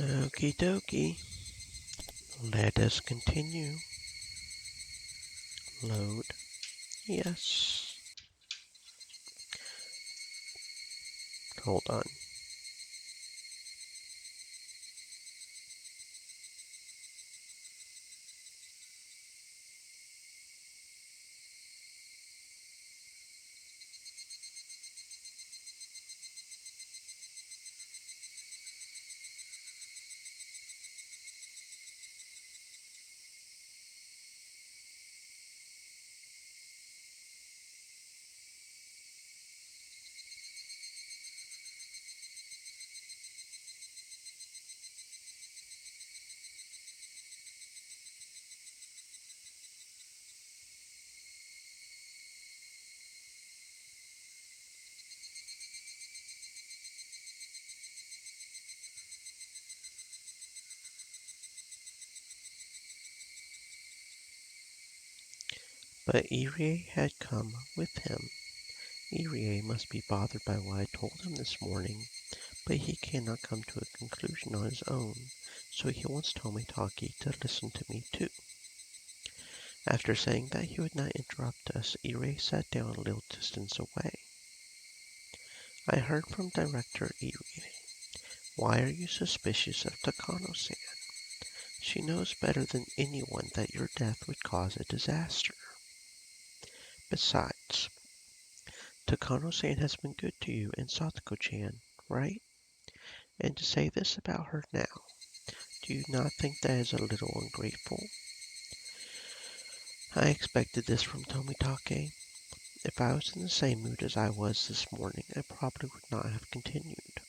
Okie dokie. Let us continue. Load. Yes. Hold on. But Irie had come with him. Irie must be bothered by what I told him this morning, but he cannot come to a conclusion on his own, so he wants Tomitaki to listen to me too. After saying that he would not interrupt us, Irie sat down a little distance away. I heard from Director Irie. Why are you suspicious of Takano-san? She knows better than anyone that your death would cause a disaster. Besides, Takano-san has been good to you and Satoko-chan, right? And to say this about her now, do you not think that is a little ungrateful? I expected this from Tomitake. If I was in the same mood as I was this morning, I probably would not have continued.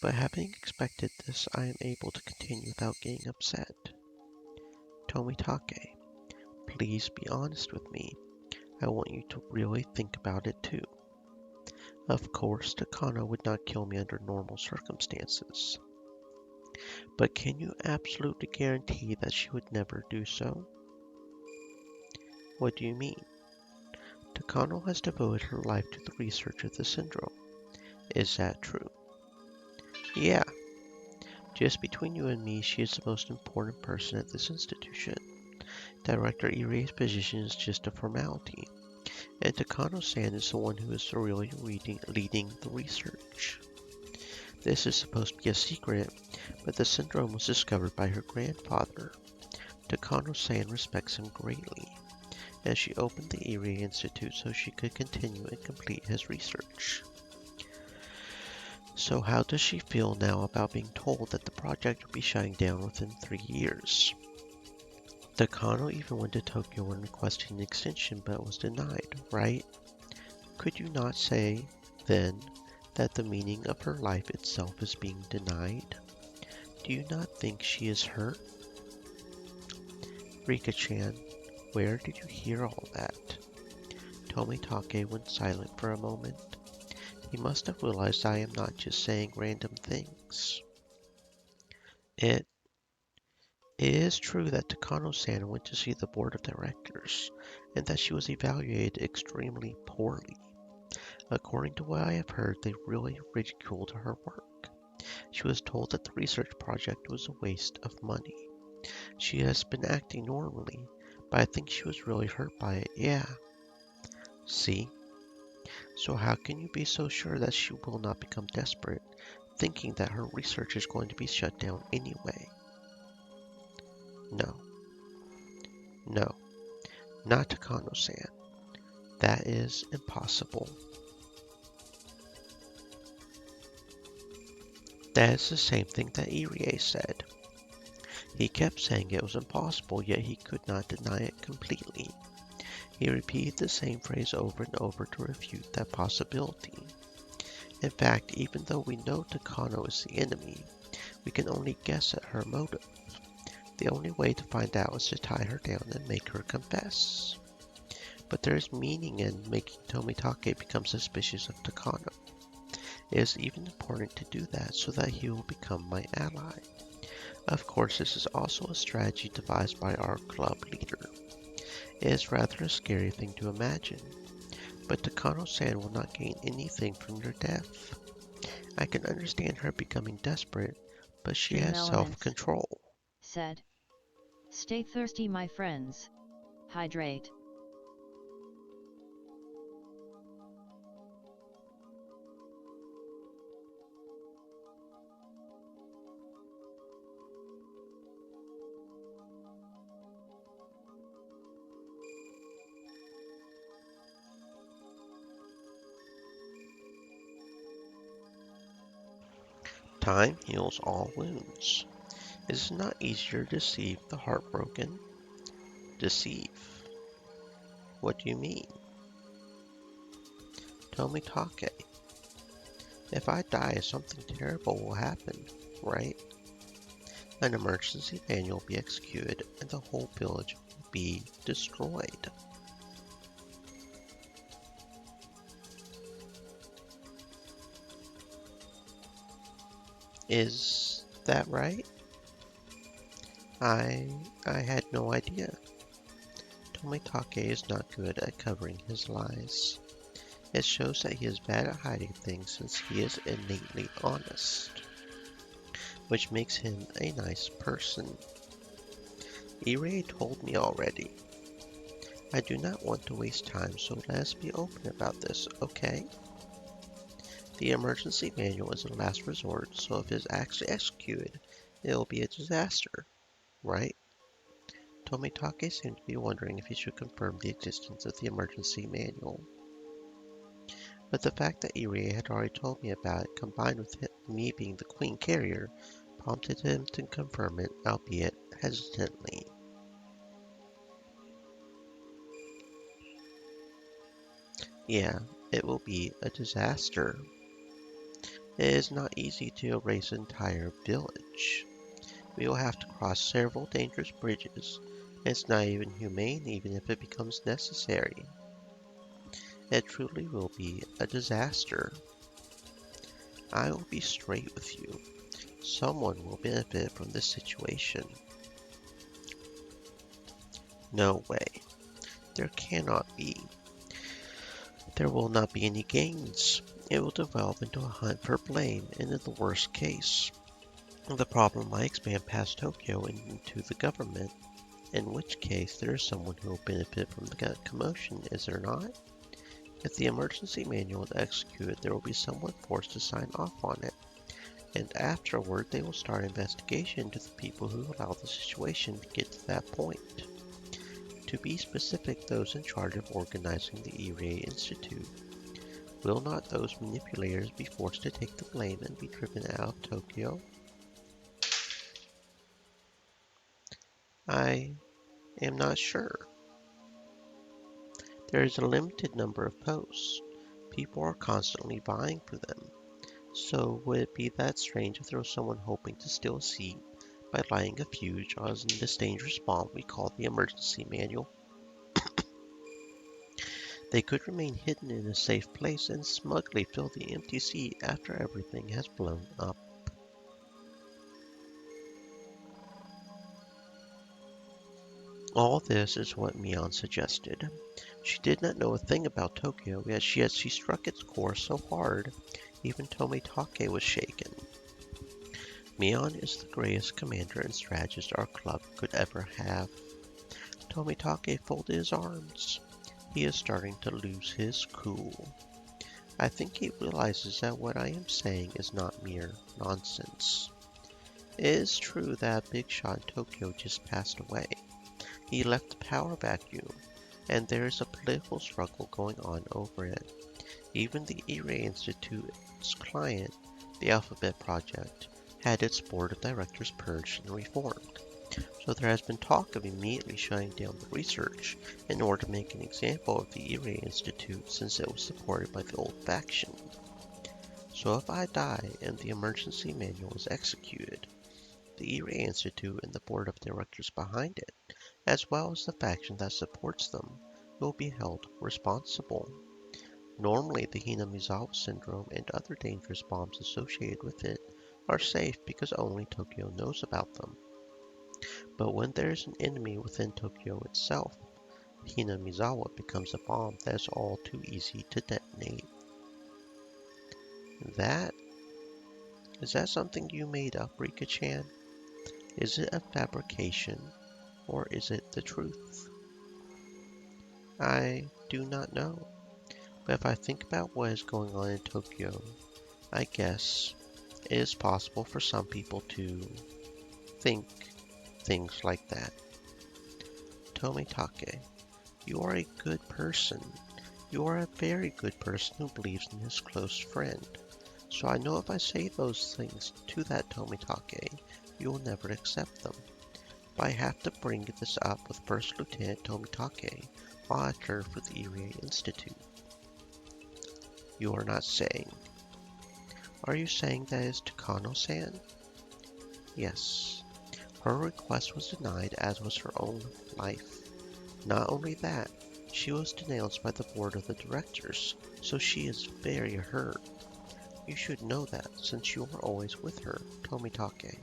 But having expected this, I am able to continue without getting upset. Tomitake, please be honest with me. I want you to really think about it too. Of course, Takano would not kill me under normal circumstances. But can you absolutely guarantee that she would never do so? What do you mean? Takano has devoted her life to the research of the syndrome. Is that true? Yeah. Just between you and me, she is the most important person at this institution. Director Irie's position is just a formality, and Takano-san is the one who is really leading the research. This is supposed to be a secret, but the syndrome was discovered by her grandfather. Takano-san respects him greatly, and she opened the Irie Institute so she could continue and complete his research. So how does she feel now about being told that the project will be shutting down within 3 years? Takano even went to Tokyo and requested an extension but was denied, right? Could you not say, then, that the meaning of her life itself is being denied? Do you not think she is hurt? Rika-chan, where did you hear all that? Tomitake went silent for a moment. He must have realized I am not just saying random things. It is true that Takano-san went to see the board of directors, and that she was evaluated extremely poorly. According to what I have heard, they really ridiculed her work. She was told that the research project was a waste of money. She has been acting normally, but I think she was really hurt by it, yeah. See? So how can you be so sure that she will not become desperate, thinking that her research is going to be shut down anyway? No. No. Not Takano-san. That is impossible. That is the same thing that Irie said. He kept saying it was impossible, yet he could not deny it completely. He repeated the same phrase over and over to refute that possibility. In fact, even though we know Takano is the enemy, we can only guess at her motive. The only way to find out is to tie her down and make her confess. But there is meaning in making Tomitake become suspicious of Takano. It is even important to do that so that he will become my ally. Of course, this is also a strategy devised by our club leader. It is rather a scary thing to imagine, but Takano-san will not gain anything from your death. I can understand her becoming desperate, but she Dream has Elements self-control. said. Stay thirsty, my friends. Hydrate. Time heals all wounds. Is it not easier to deceive the heartbroken? Deceive? What do you mean? Tomitake. If I die, something terrible will happen, right? An emergency manual will be executed and the whole village will be destroyed. Is that right? I I had no idea. Tomitake is not good at covering his lies. It shows that he is bad at hiding things since he is innately honest, which makes him a nice person. Irie told me already. I do not want to waste time, so let us be open about this, okay? The emergency manual is a last resort, so if it is actually executed, it will be a disaster, right? Tomitake seemed to be wondering if he should confirm the existence of the emergency manual. But the fact that Irie had already told me about it, combined with me being the queen carrier, prompted him to confirm it, albeit hesitantly. Yeah, it will be a disaster. It is not easy to erase an entire village. We will have to cross several dangerous bridges. It's not even humane even if it becomes necessary. It truly will be a disaster. I will be straight with you. Someone will benefit from this situation. No way. There cannot be. There will not be any gains. It will develop into a hunt for blame, and in the worst case, the problem might expand past Tokyo and into the government, in which case there is someone who will benefit from the commotion, is there not? If the emergency manual is executed, there will be someone forced to sign off on it, and afterward they will start an investigation into the people who allowed the situation to get to that point. To be specific, those in charge of organizing the Irie Institute. Will not those manipulators be forced to take the blame and be driven out of Tokyo? I am not sure. There is a limited number of posts. People are constantly vying for them. So would it be that strange if there was someone hoping to steal a seat by lighting a fuse on this dangerous bomb we call the emergency manual? They could remain hidden in a safe place and smugly fill the empty seat after everything has blown up. All this is what Mion suggested. She did not know a thing about Tokyo, yet she struck its core so hard, even Tomitake was shaken. Mion is the greatest commander and strategist our club could ever have. Tomitake folded his arms. He is starting to lose his cool. I think he realizes that what I am saying is not mere nonsense. It is true that Big Shot in Tokyo just passed away. He left the power vacuum, and there is a political struggle going on over it. Even the Irie Institute's client, the Alphabet Project, had its board of directors purged and reformed. So there has been talk of immediately shutting down the research in order to make an example of the Irie Institute since it was supported by the old faction. So if I die and the emergency manual is executed, the Irie Institute and the board of directors behind it, as well as the faction that supports them, will be held responsible. Normally, the Hinamizawa syndrome and other dangerous bombs associated with it are safe because only Tokyo knows about them. But when there is an enemy within Tokyo itself, Hinamizawa becomes a bomb that is all too easy to detonate. That Is that something you made up, Rika-chan? Is it a fabrication, or is it the truth? I do not know, but if I think about what is going on in Tokyo, I guess it is possible for some people to think things like that. Tomitake, you are a good person. You are a very good person who believes in his close friend. So I know if I say those things to that Tomitake, you will never accept them. But I have to bring this up with First Lieutenant Tomitake while I serve for the Irie Institute. You are not saying. Are you saying that is Takano-san? Yes. Her request was denied, as was her own life. Not only that, she was denounced by the board of the directors, so she is very hurt. You should know that, since you are always with her, Tomitake.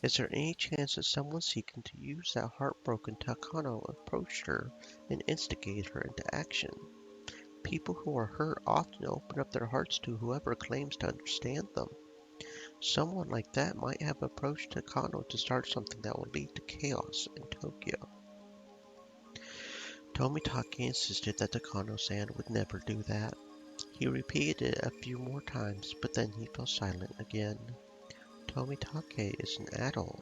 Is there any chance that someone seeking to use that heartbroken Takano approached her and instigated her into action? People who are hurt often open up their hearts to whoever claims to understand them. Someone like that might have approached Takano to start something that would lead to chaos in Tokyo. Tomitake insisted that Takano-san would never do that. He repeated it a few more times, but then he fell silent again. Tomitake is an adult.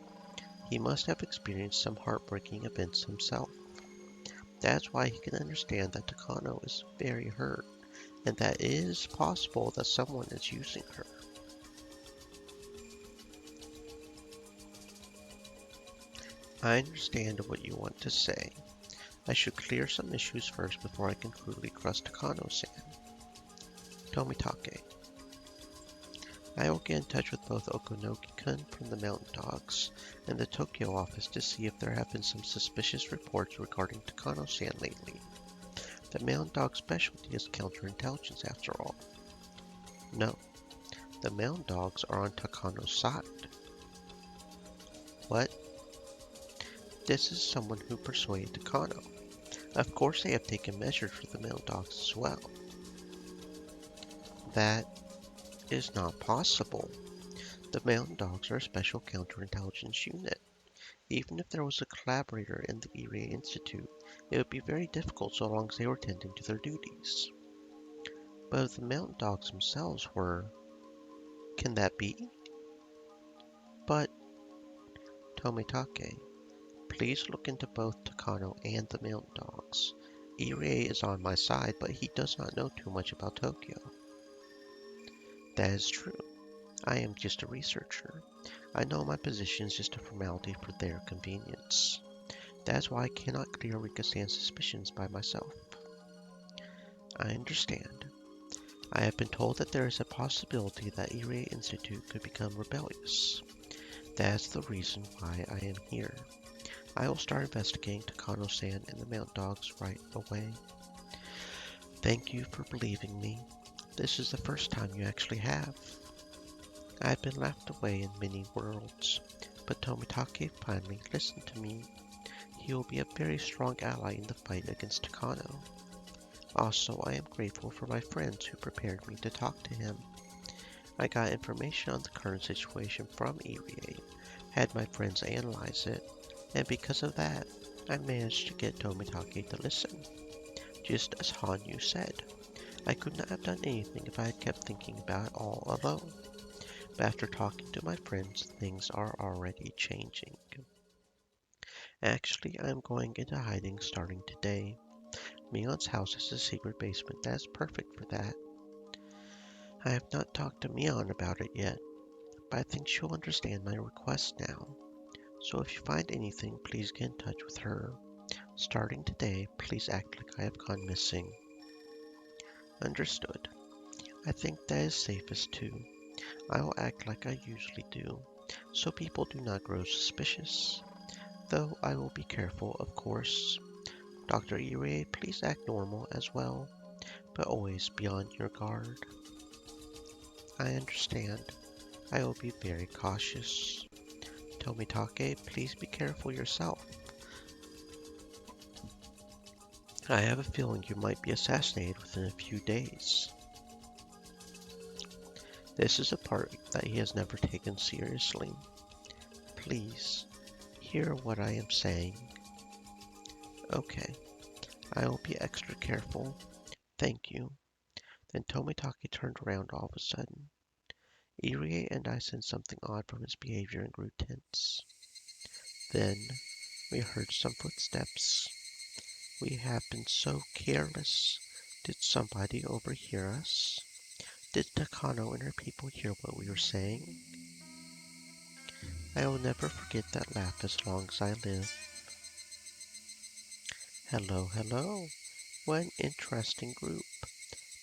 He must have experienced some heartbreaking events himself. That's why he can understand that Takano is very hurt, and that it is possible that someone is using her. I understand what you want to say. I should clear some issues first before I can truly trust Takano-san. Tomitake. I will get in touch with both Okonoki-kun from the Mountain Dogs and the Tokyo office to see if there have been some suspicious reports regarding Takano-san lately. The Mountain Dog's specialty is counterintelligence after all. No, the Mountain Dogs are on Takano's side. What? This is someone who persuaded Takano. Of course they have taken measures for the Mountain Dogs as well. That is not possible. The Mountain Dogs are a special counterintelligence unit. Even if there was a collaborator in the Irie Institute, it would be very difficult so long as they were tending to their duties. But if the Mountain Dogs themselves were... Can that be? But, Tomitake, please look into both Takano and the Mountain Dogs. Irie is on my side, but he does not know too much about Tokyo. That is true. I am just a researcher. I know my position is just a formality for their convenience. That is why I cannot clear Rika-san's suspicions by myself. I understand. I have been told that there is a possibility that Irie Institute could become rebellious. That is the reason why I am here. I will start investigating Takano-san and the Mountain Dogs right away. Thank you for believing me. This is the first time you actually have. I have been laughed away in many worlds, but Tomitake finally listened to me. He will be a very strong ally in the fight against Takano. Also, I am grateful for my friends who prepared me to talk to him. I got information on the current situation from Irie, had my friends analyze it, and because of that, I managed to get Tomitake to listen. Just as Hanyu said, I could not have done anything if I had kept thinking about it all alone. But after talking to my friends, things are already changing. Actually, I am going into hiding starting today. Mion's house has a secret basement that is perfect for that. I have not talked to Mion about it yet, but I think she'll understand my request now. So if you find anything, please get in touch with her. Starting today, please act like I have gone missing. Understood. I think that is safest too. I will act like I usually do, so people do not grow suspicious. Though I will be careful, of course. Dr. Irie, please act normal as well, but always be on your guard. I understand. I will be very cautious. Tomitake, please be careful yourself. I have a feeling you might be assassinated within a few days. This is a part that he has never taken seriously. Please, hear what I am saying. Okay, I will be extra careful. Thank you. Then Tomitake turned around all of a sudden. Irie and I sensed something odd from his behavior and grew tense. Then we heard some footsteps. We have been so careless. Did somebody overhear us? Did Takano and her people hear what we were saying? I will never forget that laugh as long as I live. Hello, hello. What an interesting group.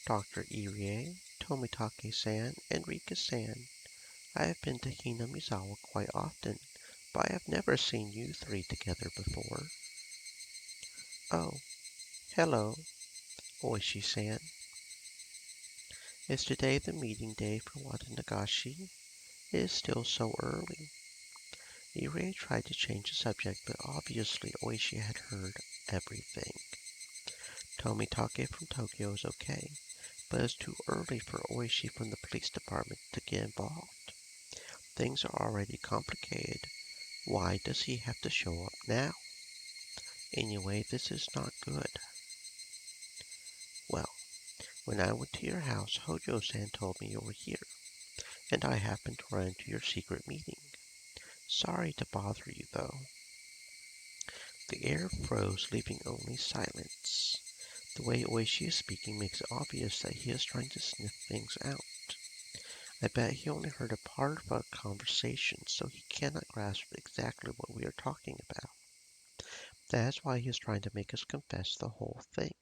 Dr. Irie, Tomitake-san, and Rika-san. I have been to Hinamizawa quite often, but I have never seen you three together before. Oh, hello, Oishi-san. Is today the meeting day for Watanagashi? It is still so early. Irie tried to change the subject, but obviously Oishi had heard everything. Tomitake from Tokyo is okay, but it's too early for Oishi from the police department to get involved. Things are already complicated. Why does he have to show up now? Anyway, this is not good. Well, when I went to your house, Hojo-san told me you were here, and I happened to run into your secret meeting. Sorry to bother you, though. The air froze, leaving only silence. The way Oishi is speaking makes it obvious that he is trying to sniff things out. I bet he only heard a part of our conversation, so he cannot grasp exactly what we are talking about. That is why he is trying to make us confess the whole thing.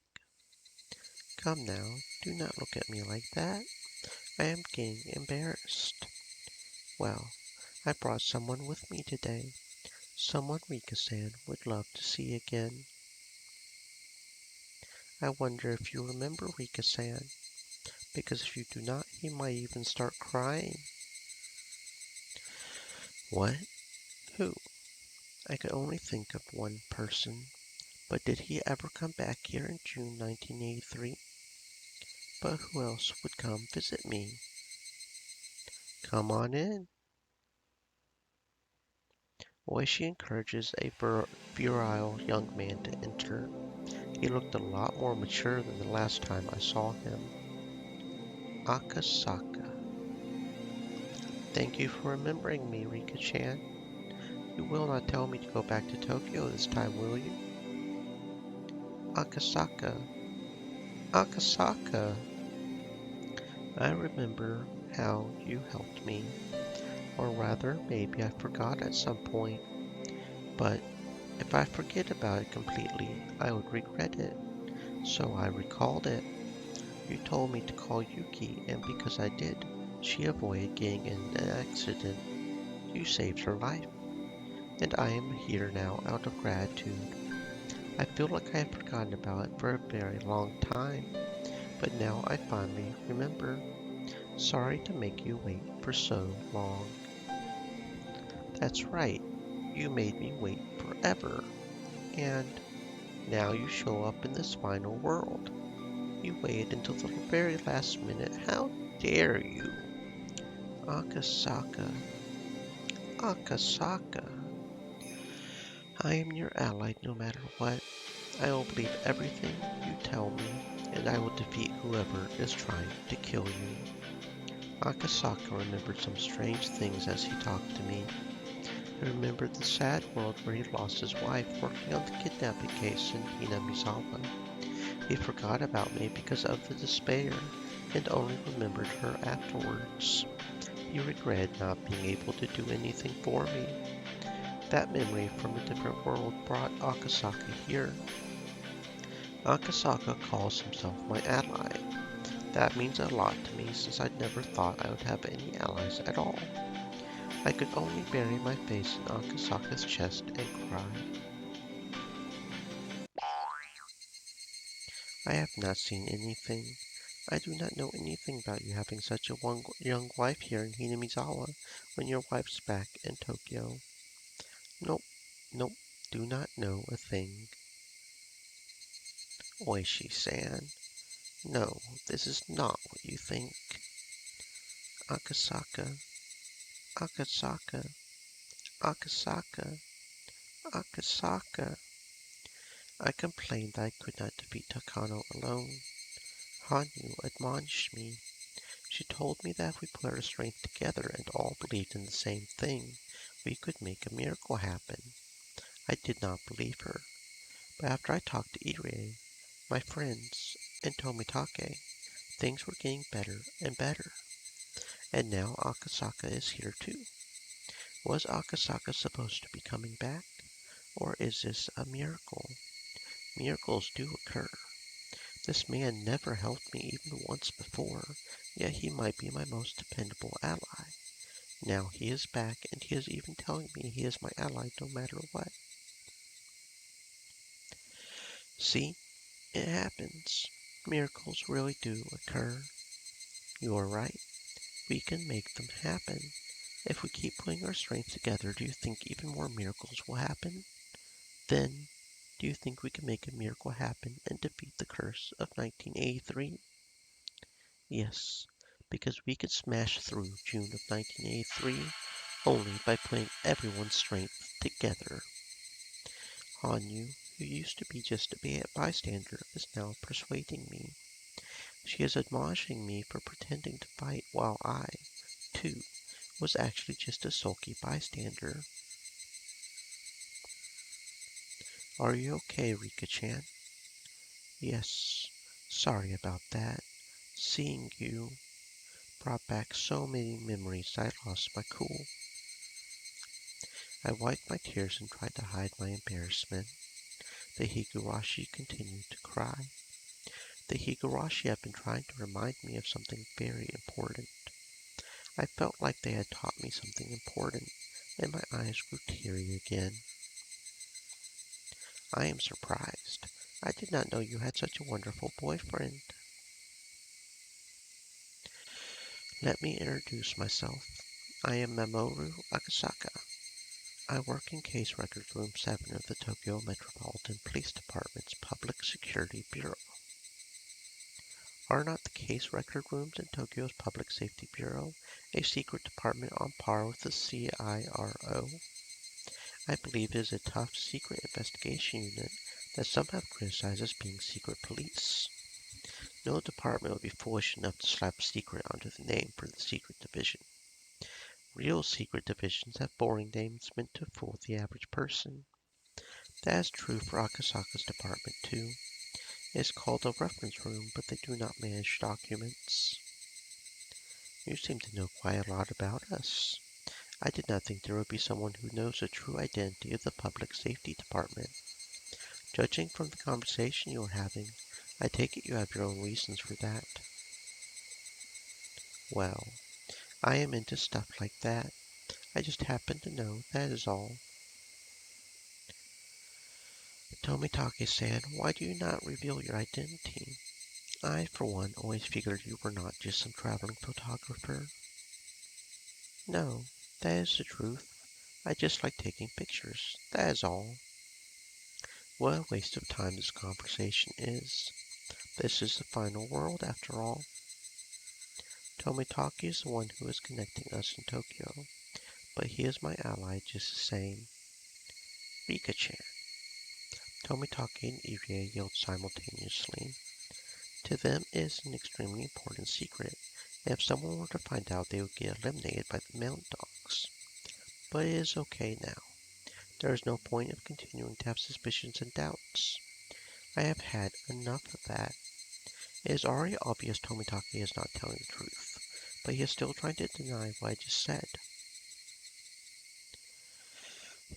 Come now, do not look at me like that. I am getting embarrassed. Well, I brought someone with me today. Someone Rika-san would love to see again. I wonder if you remember Rika-san, because if you do not, he might even start crying. What? Who? I could only think of one person. But did he ever come back here in June 1983? But who else would come visit me? Come on in. Oishi encourages a virile young man to enter. He looked a lot more mature than the last time I saw him. Akasaka. Thank you for remembering me, Rika-chan. You will not tell me to go back to Tokyo this time, will you? Akasaka. Akasaka. I remember how you helped me. Or rather, maybe I forgot at some point. But if I forget about it completely, I would regret it. So I recalled it. You told me to call Yuki, and because I did, she avoided getting in an accident. You saved her life. And I am here now out of gratitude. I feel like I had forgotten about it for a very long time, but now I finally remember. Sorry to make you wait for so long. That's right, you made me wait forever. And now you show up in this final world. You waited until the very last minute. How dare you? Akasaka. Akasaka. I am your ally no matter what. I will believe everything you tell me, and I will defeat whoever is trying to kill you. Akasaka remembered some strange things as he talked to me. He remembered the sad world where he lost his wife working on the kidnapping case in Hinamizawa. He forgot about me because of the despair, and only remembered her afterwards. He regretted not being able to do anything for me. That memory from a different world brought Akasaka here. Akasaka calls himself my ally. That means a lot to me since I'd never thought I would have any allies at all. I could only bury my face in Akasaka's chest and cry. I have not seen anything. I do not know anything about you having such a young wife here in Hinamizawa when your wife's back in Tokyo. Nope, nope, do not know a thing. Oishi-san. No, this is not what you think. Akasaka, Akasaka, Akasaka, Akasaka. I complained that I could not defeat Takano alone. Hanyu admonished me. She told me that if we put our strength together and all believed in the same thing, we could make a miracle happen. I did not believe her, but after I talked to Irie, my friends, and Tomitake, things were getting better and better. And now Akasaka is here too. Was Akasaka supposed to be coming back? Or is this a miracle? Miracles do occur. This man never helped me even once before, yet he might be my most dependable ally. Now he is back, and he is even telling me he is my ally no matter what. See, it happens. Miracles really do occur. You are right. We can make them happen. If we keep putting our strength together, do you think even more miracles will happen? Then, do you think we can make a miracle happen and defeat the curse of 1983? Yes, because we could smash through June of 1983 only by putting everyone's strength together. Hanyu, who used to be just a bystander, is now persuading me. She is admonishing me for pretending to fight while I, too, was actually just a sulky bystander. Are you okay, Rika-chan? Yes, sorry about that. Seeing you brought back so many memories I lost my cool. I wiped my tears and tried to hide my embarrassment. The Higurashi continued to cry. The Higurashi had been trying to remind me of something very important. I felt like they had taught me something important, and my eyes grew teary again. I am surprised. I did not know you had such a wonderful boyfriend. Let me introduce myself. I am Mamoru Akasaka. I work in Case Record Room 7 of the Tokyo Metropolitan Police Department's Public Security Bureau. Are not the case record rooms in Tokyo's Public Safety Bureau a secret department on par with the CIRO? I believe it is a tough secret investigation unit that some have criticized as being secret police. No department would be foolish enough to slap secret onto the name for the secret division. Real secret divisions have boring names meant to fool the average person. That is true for Akasaka's department too. It is called a reference room, but they do not manage documents. You seem to know quite a lot about us. I did not think there would be someone who knows the true identity of the Public Safety Department. Judging from the conversation you are having, I take it you have your own reasons for that. Well, I am into stuff like that. I just happen to know, that is all. Tomitake-san, why do you not reveal your identity? I, for one, always figured you were not just some traveling photographer. No, that is the truth. I just like taking pictures, that is all. What a waste of time this conversation is. This is the final world, after all. Tomitake is the one who is connecting us in Tokyo, but he is my ally just the same. Rika-chan. Tomitake and Irie yelled simultaneously. To them it is an extremely important secret, and if someone were to find out they would get eliminated by the mountain dogs. But it is okay now. There is no point of continuing to have suspicions and doubts. I have had enough of that. It is already obvious Tomitake is not telling the truth, but he is still trying to deny what I just said.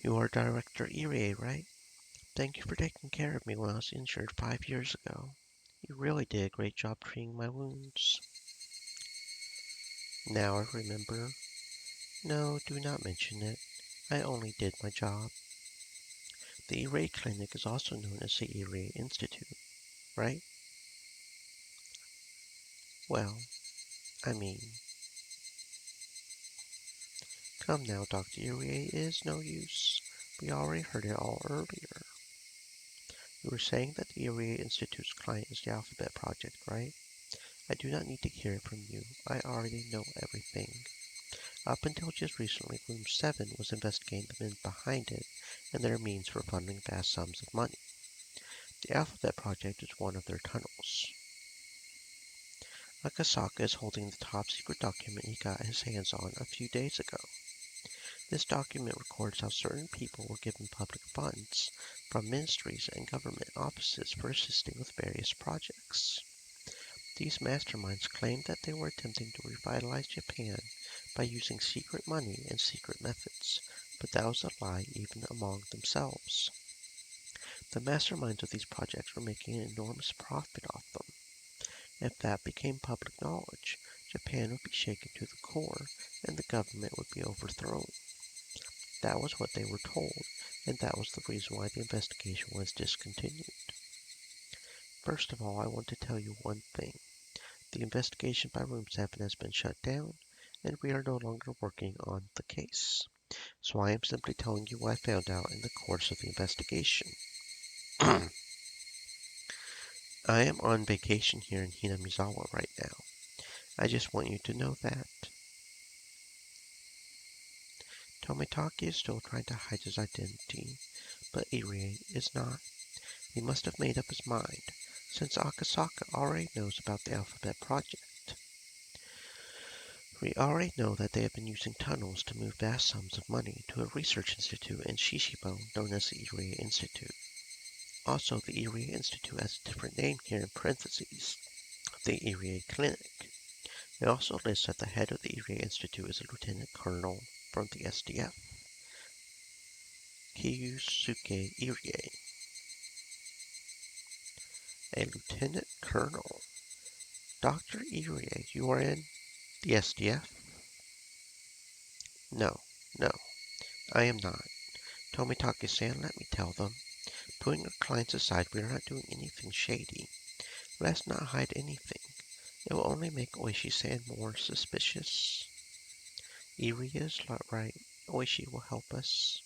You are Director Irie, right? Thank you for taking care of me when I was injured 5 years ago. You really did a great job treating my wounds. Now I remember. No, do not mention it. I only did my job. The Irie Clinic is also known as the Irie Institute, right? Well, I mean, come now, Dr. Irie, it is no use. We already heard it all earlier. You were saying that the Irie Institute's client is the Alphabet Project, right? I do not need to hear it from you. I already know everything. Up until just recently, Room 7 was investigating the men behind it and their means for funneling vast sums of money. The Alphabet Project is one of their tunnels. Akasaka is holding the top secret document he got his hands on a few days ago. This document records how certain people were given public funds from ministries and government offices for assisting with various projects. These masterminds claimed that they were attempting to revitalize Japan by using secret money and secret methods, but that was a lie even among themselves. The masterminds of these projects were making an enormous profit off them. If that became public knowledge, Japan would be shaken to the core and the government would be overthrown. That was what they were told, and that was the reason why the investigation was discontinued. First of all, I want to tell you one thing. The investigation by Room 7 has been shut down, and we are no longer working on the case. So I am simply telling you what I found out in the course of the investigation. I am on vacation here in Hinamizawa right now. I just want you to know that. Tomitaki is still trying to hide his identity, but Irie is not. He must have made up his mind, since Akasaka already knows about the Alphabet Project. We already know that they have been using tunnels to move vast sums of money to a research institute in Shishibo known as the Irie Institute. Also, the Irie Institute has a different name here in parentheses, the Irie Clinic. It also lists that the head of the Irie Institute is a lieutenant colonel from the SDF, Kiyusuke Irie. A lieutenant colonel. Dr. Irie, you are in the SDF? No, no, I am not. Tomitaki-san, let me tell them. Putting our clients aside, we are not doing anything shady. Let's not hide anything. It will only make Oishi-san more suspicious. Irie is right. Oishi will help us.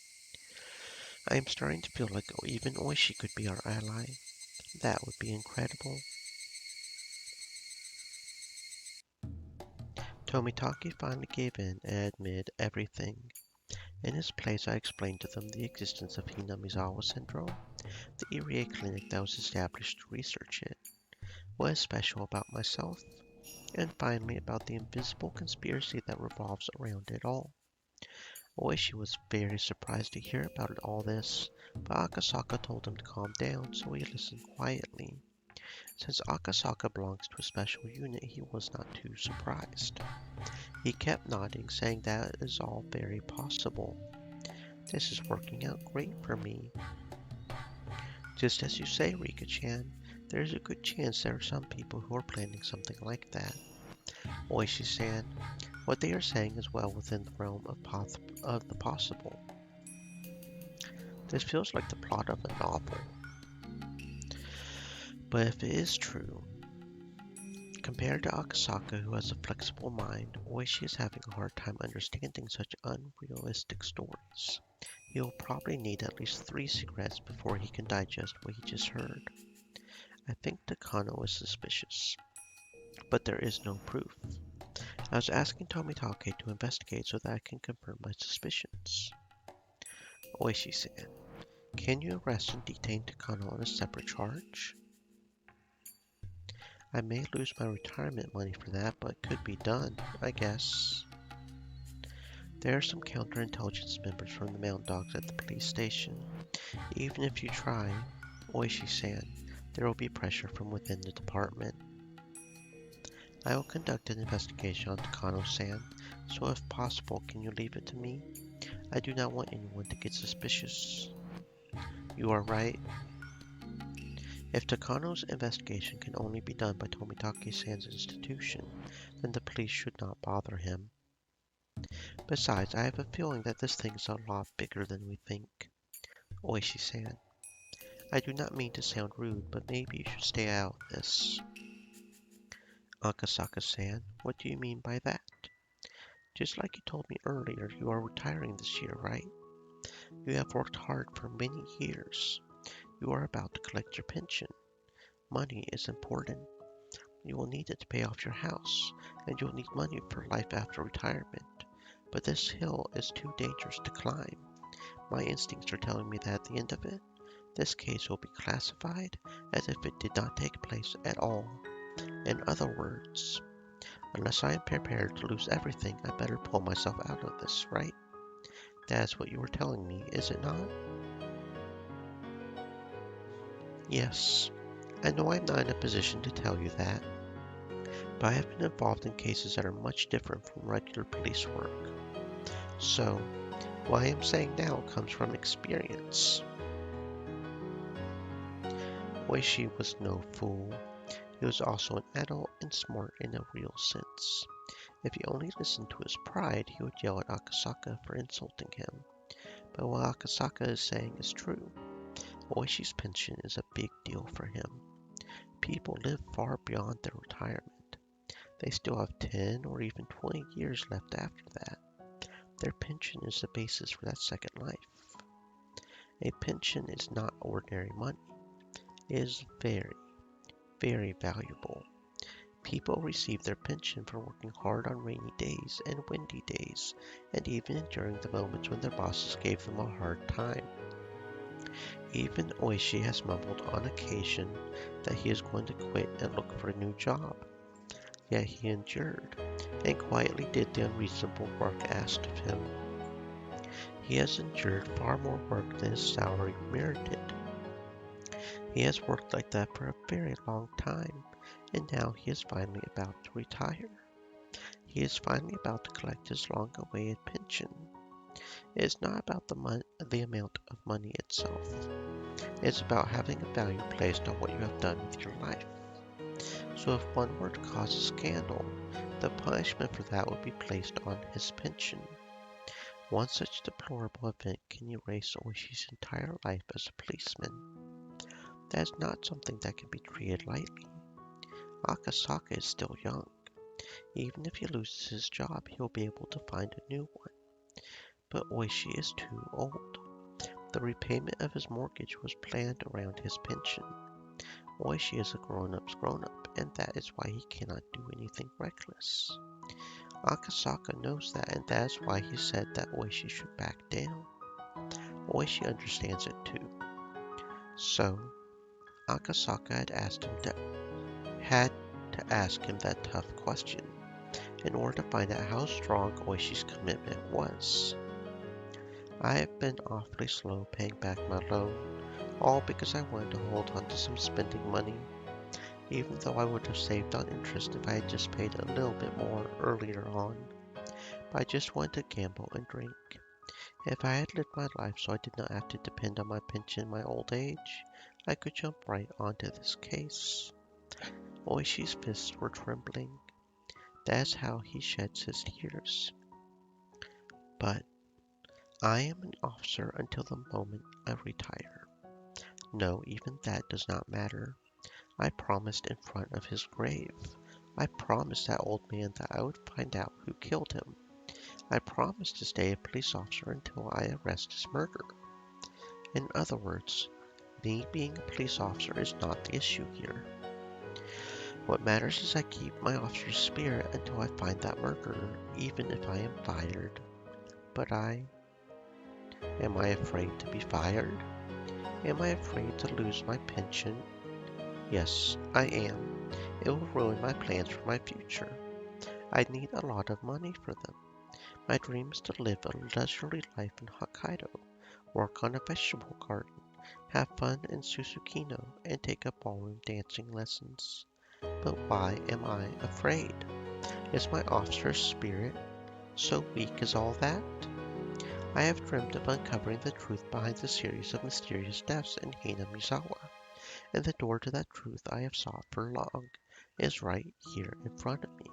I am starting to feel like even Oishi could be our ally. That would be incredible. Tomitaki finally gave in and admitted everything. In his place, I explained to them the existence of Hinamizawa syndrome, the Irie clinic that was established to research it, what is special about myself, and finally about the invisible conspiracy that revolves around it all. Oishi was very surprised to hear about all this, but Akasaka told him to calm down, so he listened quietly. Since Akasaka belongs to a special unit, he was not too surprised. He kept nodding, saying that is all very possible. This is working out great for me. Just as you say, Rika-chan, there is a good chance there are some people who are planning something like that. Oishi-san, what they are saying is well within the realm of the possible. This feels like the plot of a novel. But if it is true, compared to Akasaka, who has a flexible mind, Oishi is having a hard time understanding such unrealistic stories. He will probably need at least 3 cigarettes before he can digest what he just heard. I think Takano is suspicious, but there is no proof. I was asking Tomitake to investigate so that I can confirm my suspicions. Oishi-san, can you arrest and detain Takano on a separate charge? I may lose my retirement money for that, but it could be done, I guess. There are some counterintelligence members from the Mountain Dogs at the police station. Even if you try, Oishi-san, there will be pressure from within the department. I will conduct an investigation on Takano-san, so if possible, can you leave it to me? I do not want anyone to get suspicious. You are right. If Takano's investigation can only be done by Tomitaki-san's institution, then the police should not bother him. Besides, I have a feeling that this thing is a lot bigger than we think. Oishi-san, I do not mean to sound rude, but maybe you should stay out of this. Akasaka-san, what do you mean by that? Just like you told me earlier, you are retiring this year, right? You have worked hard for many years. You are about to collect your pension. Money is important. You will need it to pay off your house, and you'll need money for life after retirement. But this hill is too dangerous to climb. My instincts are telling me that at the end of it, this case will be classified as if it did not take place at all. In other words, unless I am prepared to lose everything, I better pull myself out of this, right? That's what you were telling me, is it not? Yes. I know I'm not in a position to tell you that, but I have been involved in cases that are much different from regular police work. So, what I am saying now comes from experience. Oishi was no fool. He was also an adult and smart in a real sense. If he only listened to his pride, he would yell at Akasaka for insulting him. But what Akasaka is saying is true. Oishi's pension is a big deal for him. People live far beyond their retirement. They still have 10 or even 20 years left after that. Their pension is the basis for that second life. A pension is not ordinary money. It is very, very valuable. People receive their pension for working hard on rainy days and windy days, and even enduring the moments when their bosses gave them a hard time. Even Oishi has mumbled on occasion that he is going to quit and look for a new job. Yet he endured, and quietly did the unreasonable work asked of him. He has endured far more work than his salary merited. He has worked like that for a very long time, and now he is finally about to retire. He is finally about to collect his long-awaited pension. It is not about the amount of money itself. It is about having a value placed on what you have done with your life. So if one were to cause a scandal, the punishment for that would be placed on his pension. One such deplorable event can erase Oishi's entire life as a policeman. That is not something that can be treated lightly. Akasaka is still young. Even if he loses his job, he will be able to find a new one. But Oishi is too old. The repayment of his mortgage was planned around his pension. Oishi is a grown-up's grown-up, and that is why he cannot do anything reckless. Akasaka knows that, and that is why he said that Oishi should back down. Oishi understands it too. So, Akasaka had to ask him that tough question in order to find out how strong Oishi's commitment was. I have been awfully slow paying back my loan, all because I wanted to hold on to some spending money, even though I would have saved on interest if I had just paid a little bit more earlier on. But I just wanted to gamble and drink. If I had lived my life so I did not have to depend on my pension in my old age, I could jump right onto this case. Oishi's fists were trembling. That is how he sheds his tears. But I am an officer until the moment I retire. No, even that does not matter. I promised in front of his grave. I promised that old man that I would find out who killed him. I promised to stay a police officer until I arrest his murderer. In other words, me being a police officer is not the issue here. What matters is I keep my officer's spirit until I find that murderer, even if I am fired. But am I afraid to be fired? Am I afraid to lose my pension? Yes, I am. It will ruin my plans for my future. I need a lot of money for them. My dream is to live a leisurely life in Hokkaido, work on a vegetable garden, have fun in Susukino, and take up ballroom dancing lessons. But why am I afraid? Is my officer's spirit so weak as all that? I have dreamt of uncovering the truth behind the series of mysterious deaths in Hinamizawa, and the door to that truth I have sought for long is right here in front of me.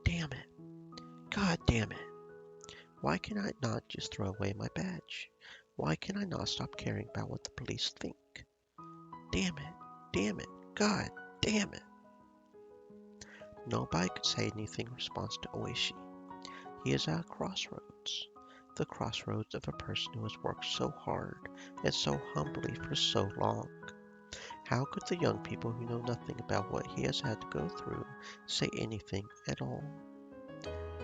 Damn it! God damn it! Why can I not just throw away my badge? Why can I not stop caring about what the police think? Damn it! Damn it! God damn it! Nobody could say anything in response to Oishi. He is at a crossroads. The crossroads of a person who has worked so hard and so humbly for so long. How could the young people who know nothing about what he has had to go through say anything at all?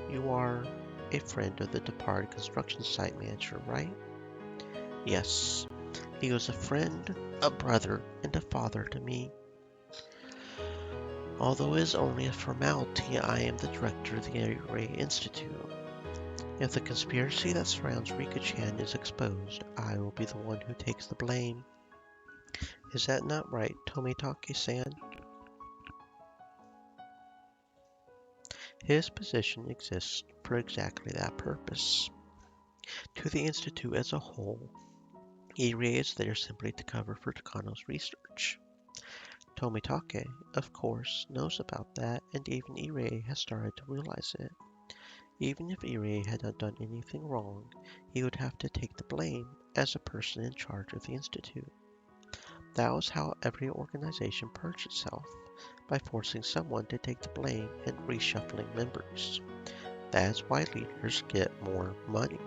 You are a friend of the departed construction site manager, right? Yes, he was a friend, a brother, and a father to me. Although it is only a formality, I am the director of the Ray Institute. If the conspiracy that surrounds Rika-chan is exposed, I will be the one who takes the blame. Is that not right, Tomitake-san? His position exists for exactly that purpose. To the Institute as a whole, Irie is there simply to cover for Takano's research. Tomitake, of course, knows about that, and even Irie has started to realize it. Even if Irie had not done anything wrong, he would have to take the blame as a person in charge of the Institute. That was how every organization purged itself, by forcing someone to take the blame and reshuffling members. That is why leaders get more money.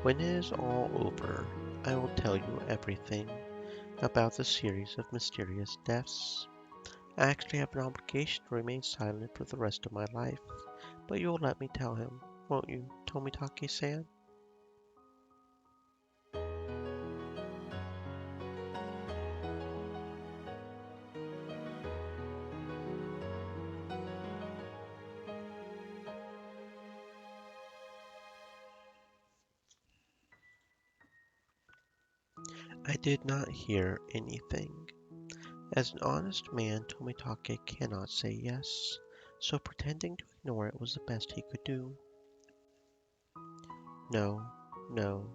When it is all over, I will tell you everything about the series of mysterious deaths. I actually have an obligation to remain silent for the rest of my life, but you will let me tell him, won't you, Tomitake-san? I did not hear anything. As an honest man, Tomitake cannot say yes, so pretending to ignore it was the best he could do. No, no,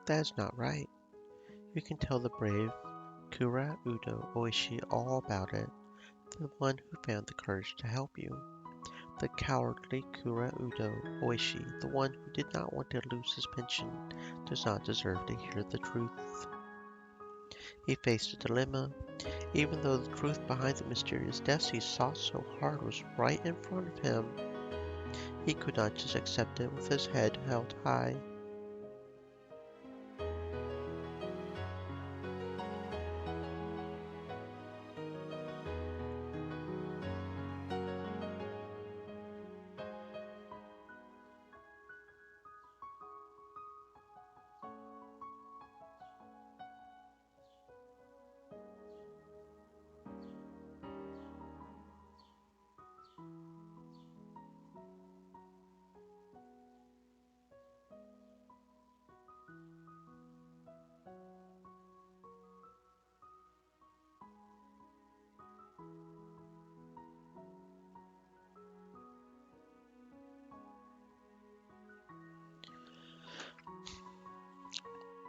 that is not right. You can tell the brave Kura Udo Oishi all about it, the one who found the courage to help you. The cowardly Kura Udo Oishi, the one who did not want to lose his pension, does not deserve to hear the truth. He faced a dilemma. Even though the truth behind the mysterious deaths he sought so hard was right in front of him, he could not just accept it with his head held high.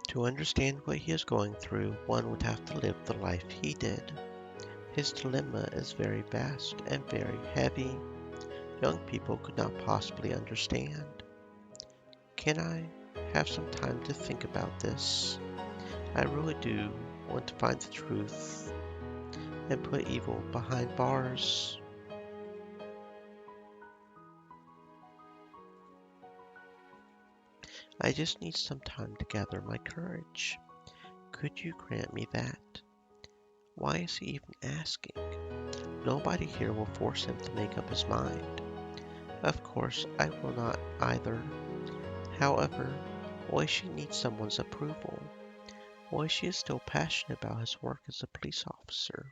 To understand what he is going through, one would have to live the life he did. His dilemma is very vast and very heavy. Young people could not possibly understand. Can I have some time to think about this? I really do want to find the truth and put evil behind bars. I just need some time to gather my courage. Could you grant me that? Why is he even asking? Nobody here will force him to make up his mind. Of course, I will not either. However, Oishi needs someone's approval. Oishi is still passionate about his work as a police officer.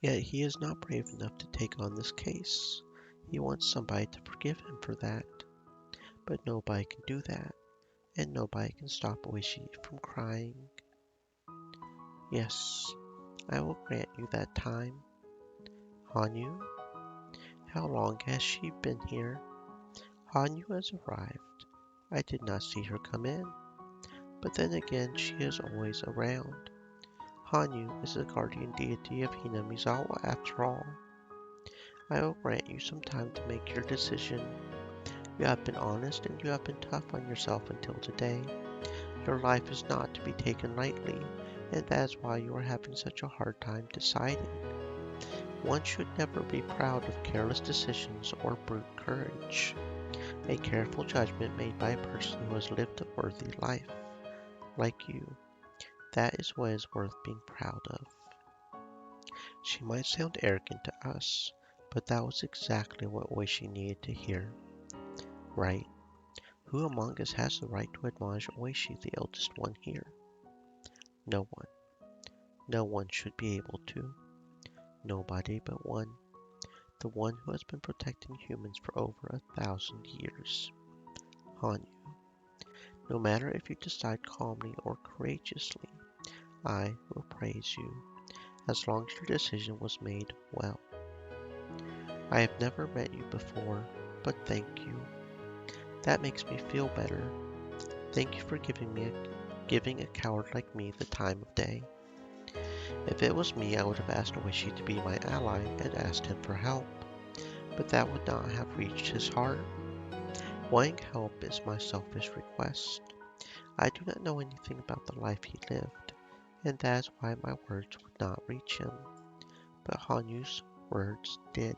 Yet he is not brave enough to take on this case. He wants somebody to forgive him for that. But nobody can do that, and nobody can stop Oishi from crying. Yes, I will grant you that time. Hanyu? How long has she been here? Hanyu has arrived. I did not see her come in. But then again, she is always around. Hanyu is the guardian deity of Hinamizawa after all. I will grant you some time to make your decision. You have been honest and you have been tough on yourself until today. Your life is not to be taken lightly, and that is why you are having such a hard time deciding. One should never be proud of careless decisions or brute courage. A careful judgment made by a person who has lived a worthy life, like you, that is what is worth being proud of. She might sound arrogant to us, but that was exactly what she needed to hear, right? Who among us has the right to admonish Oishi, the eldest one here? No one. No one should be able to. Nobody but one. The one who has been protecting humans for over 1,000 years. Hanyu. No matter if you decide calmly or courageously, I will praise you, as long as your decision was made well. I have never met you before, but thank you. That makes me feel better. Thank you for giving a coward like me the time of day. If it was me, I would have asked Oishi to be my ally and asked him for help, but that would not have reached his heart. Wanting help is my selfish request. I do not know anything about the life he lived, and that is why my words would not reach him. But Hanyu's words did.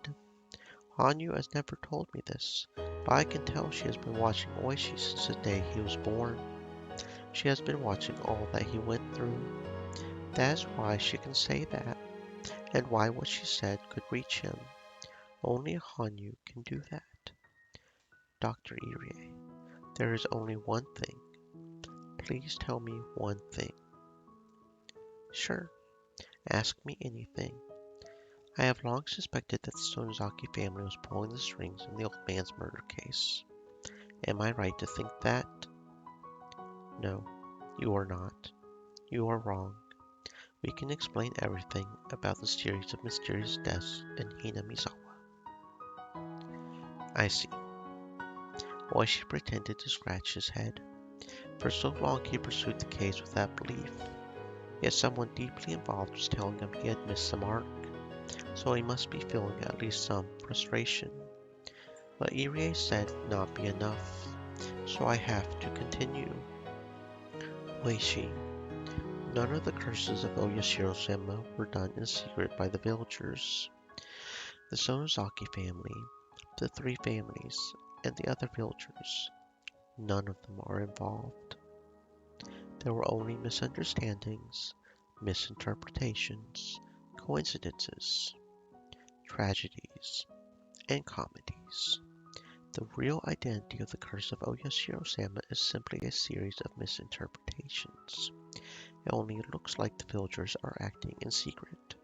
Hanyu has never told me this, but I can tell she has been watching Oishi since the day he was born. She has been watching all that he went through. That is why she can say that, and why what she said could reach him. Only Hanyu can do that. Dr. Irie, there is only one thing. Please tell me one thing. Sure, ask me anything. I have long suspected that the Sonozaki family was pulling the strings in the old man's murder case. Am I right to think that? No, you are not. You are wrong. We can explain everything about the series of mysterious deaths in Hinamizawa. I see. Oishi pretended to scratch his head. For so long he pursued the case without belief. Yet someone deeply involved was telling him he had missed the mark, so he must be feeling at least some frustration. What Irie said would not be enough, so I have to continue. Oishi. None of the curses of Oyashiro-sama were done in secret by the villagers. The Sonozaki family, the three families, and the other villagers, none of them are involved. There were only misunderstandings, misinterpretations, coincidences, tragedies, and comedies. The real identity of the curse of Oyashiro-sama is simply a series of misinterpretations. It only looks like the villagers are acting in secret.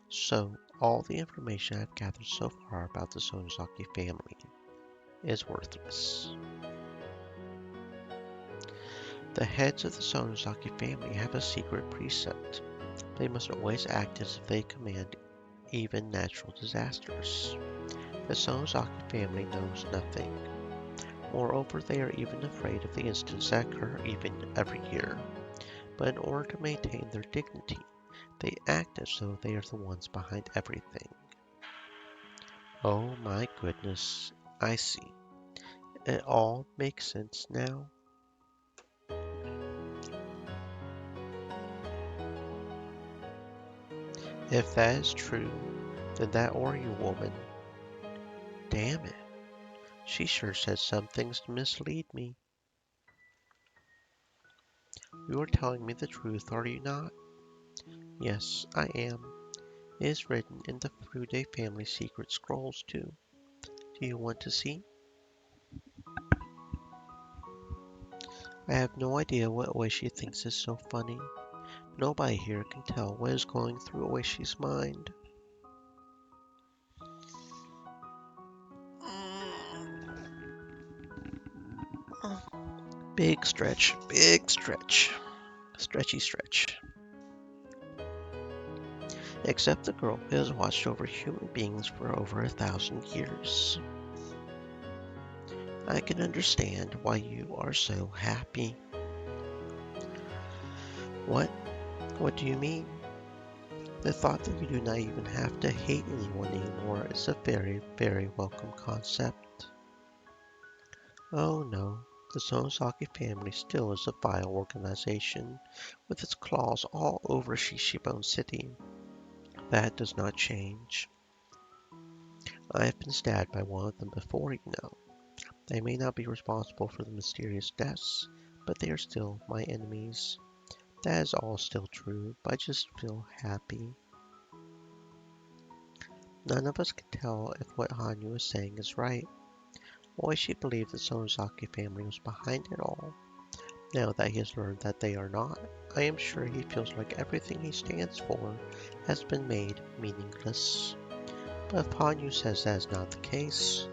So, all the information I've gathered so far about the Sonozaki family is worthless. The heads of the Sonozaki family have a secret precept. They must always act as if they command even natural disasters. The Sonozaki family knows nothing. Moreover, they are even afraid of the incidents that occur even every year. But in order to maintain their dignity, they act as though they are the ones behind everything. Oh my goodness, I see. It all makes sense now. If that is true, then that Oreo woman, damn it, she sure said some things to mislead me. You are telling me the truth, are you not? Yes, I am. It is written in the Fude family secret scrolls too. Do you want to see? I have no idea what Oishi thinks is so funny. Nobody here can tell what is going through Oishi's mind. Big stretch, big stretch. Stretchy stretch. Except the girl who has watched over human beings for over 1,000 years. I can understand why you are so happy. What? What do you mean? The thought that you do not even have to hate anyone anymore is a very, very welcome concept. Oh no, the Sonozaki family still is a vile organization, with its claws all over Shishibone City. That does not change. I have been stabbed by one of them before, you know. They may not be responsible for the mysterious deaths, but they are still my enemies. That is all still true, but I just feel happy. None of us can tell if what Hanyu is saying is right. Why she believed the Sonozaki family was behind it all. Now that he has learned that they are not, I am sure he feels like everything he stands for has been made meaningless. But if Hanyu says that is not the case,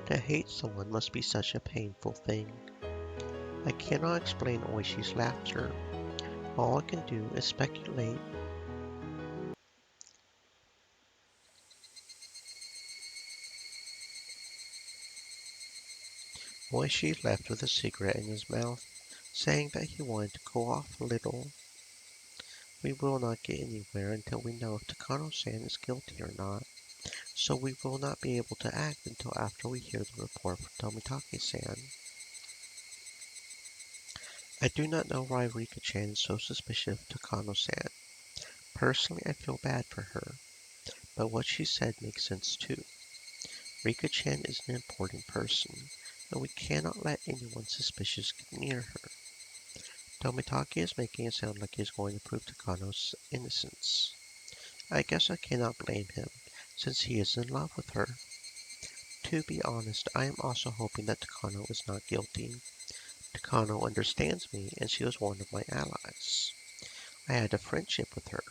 to hate someone must be such a painful thing. I cannot explain Oishi's laughter. All I can do is speculate. Oishi left with a cigarette in his mouth, saying that he wanted to cool off a little. We will not get anywhere until we know if Takano-san is guilty or not, so we will not be able to act until after we hear the report from Tomitake-san. I do not know why Rika-chan is so suspicious of Takano-san. Personally, I feel bad for her, but what she said makes sense too. Rika-chan is an important person, and we cannot let anyone suspicious get near her. Tomitake is making it sound like he is going to prove Takano's innocence. I guess I cannot blame him, since he is in love with her. To be honest, I am also hoping that Takano is not guilty. Takano understands me, and she was one of my allies. I had a friendship with her.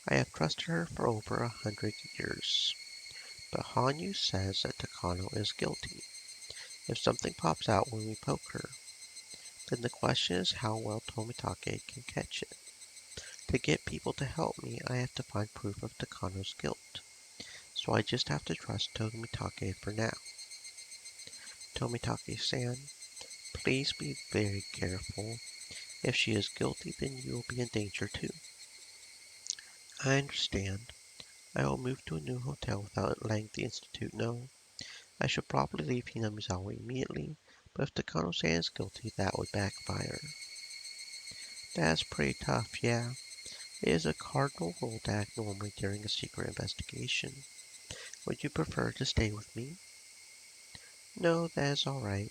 I have trusted her for over 100 years. But Hanyu says that Takano is guilty. If something pops out when we poke her, then the question is how well Tomitake can catch it. To get people to help me, I have to find proof of Takano's guilt. So I just have to trust Tomitake for now. Tomitake-san, please be very careful. If she is guilty, then you will be in danger too. I understand. I will move to a new hotel without letting the Institute know. I should probably leave Hinamizawa immediately, but if Takano-san is guilty, that would backfire. That's pretty tough, yeah. It is a cardinal rule to act normally during a secret investigation. Would you prefer to stay with me? No, that is all right.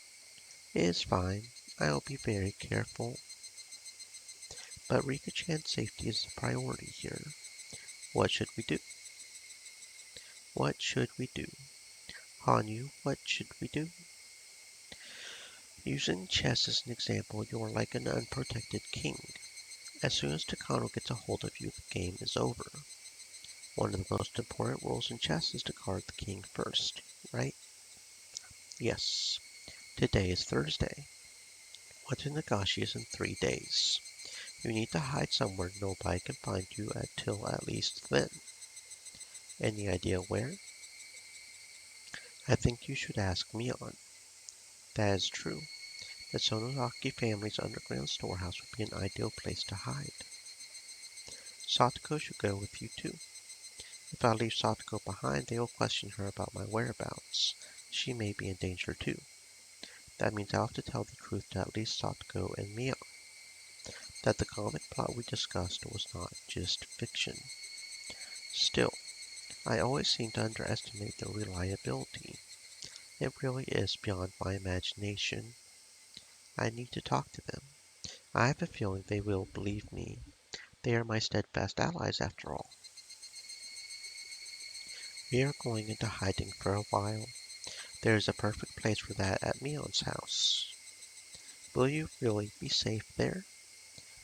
It is fine. I will be very careful. But Rika-chan's safety is the priority here. What should we do? What should we do? Hanyu, what should we do? Using chess as an example, you are like an unprotected king. As soon as Takano gets a hold of you, the game is over. One of the most important rules in chess is to guard the king first, right? Yes. Today is Thursday. Matsuribayashi is in 3 days. You need to hide somewhere nobody can find you until at least then. Any idea where? I think you should ask Mion. That is true. The Sonozaki family's underground storehouse would be an ideal place to hide. Satoko should go with you too. If I leave Satoko behind, they will question her about my whereabouts. She may be in danger too. That means I'll have to tell the truth to at least Satoko and Mion. That the comic plot we discussed was not just fiction. Still, I always seem to underestimate their reliability. It really is beyond my imagination. I need to talk to them. I have a feeling they will believe me. They are my steadfast allies after all. We are going into hiding for a while. There is a perfect place for that at Mion's house. Will you really be safe there?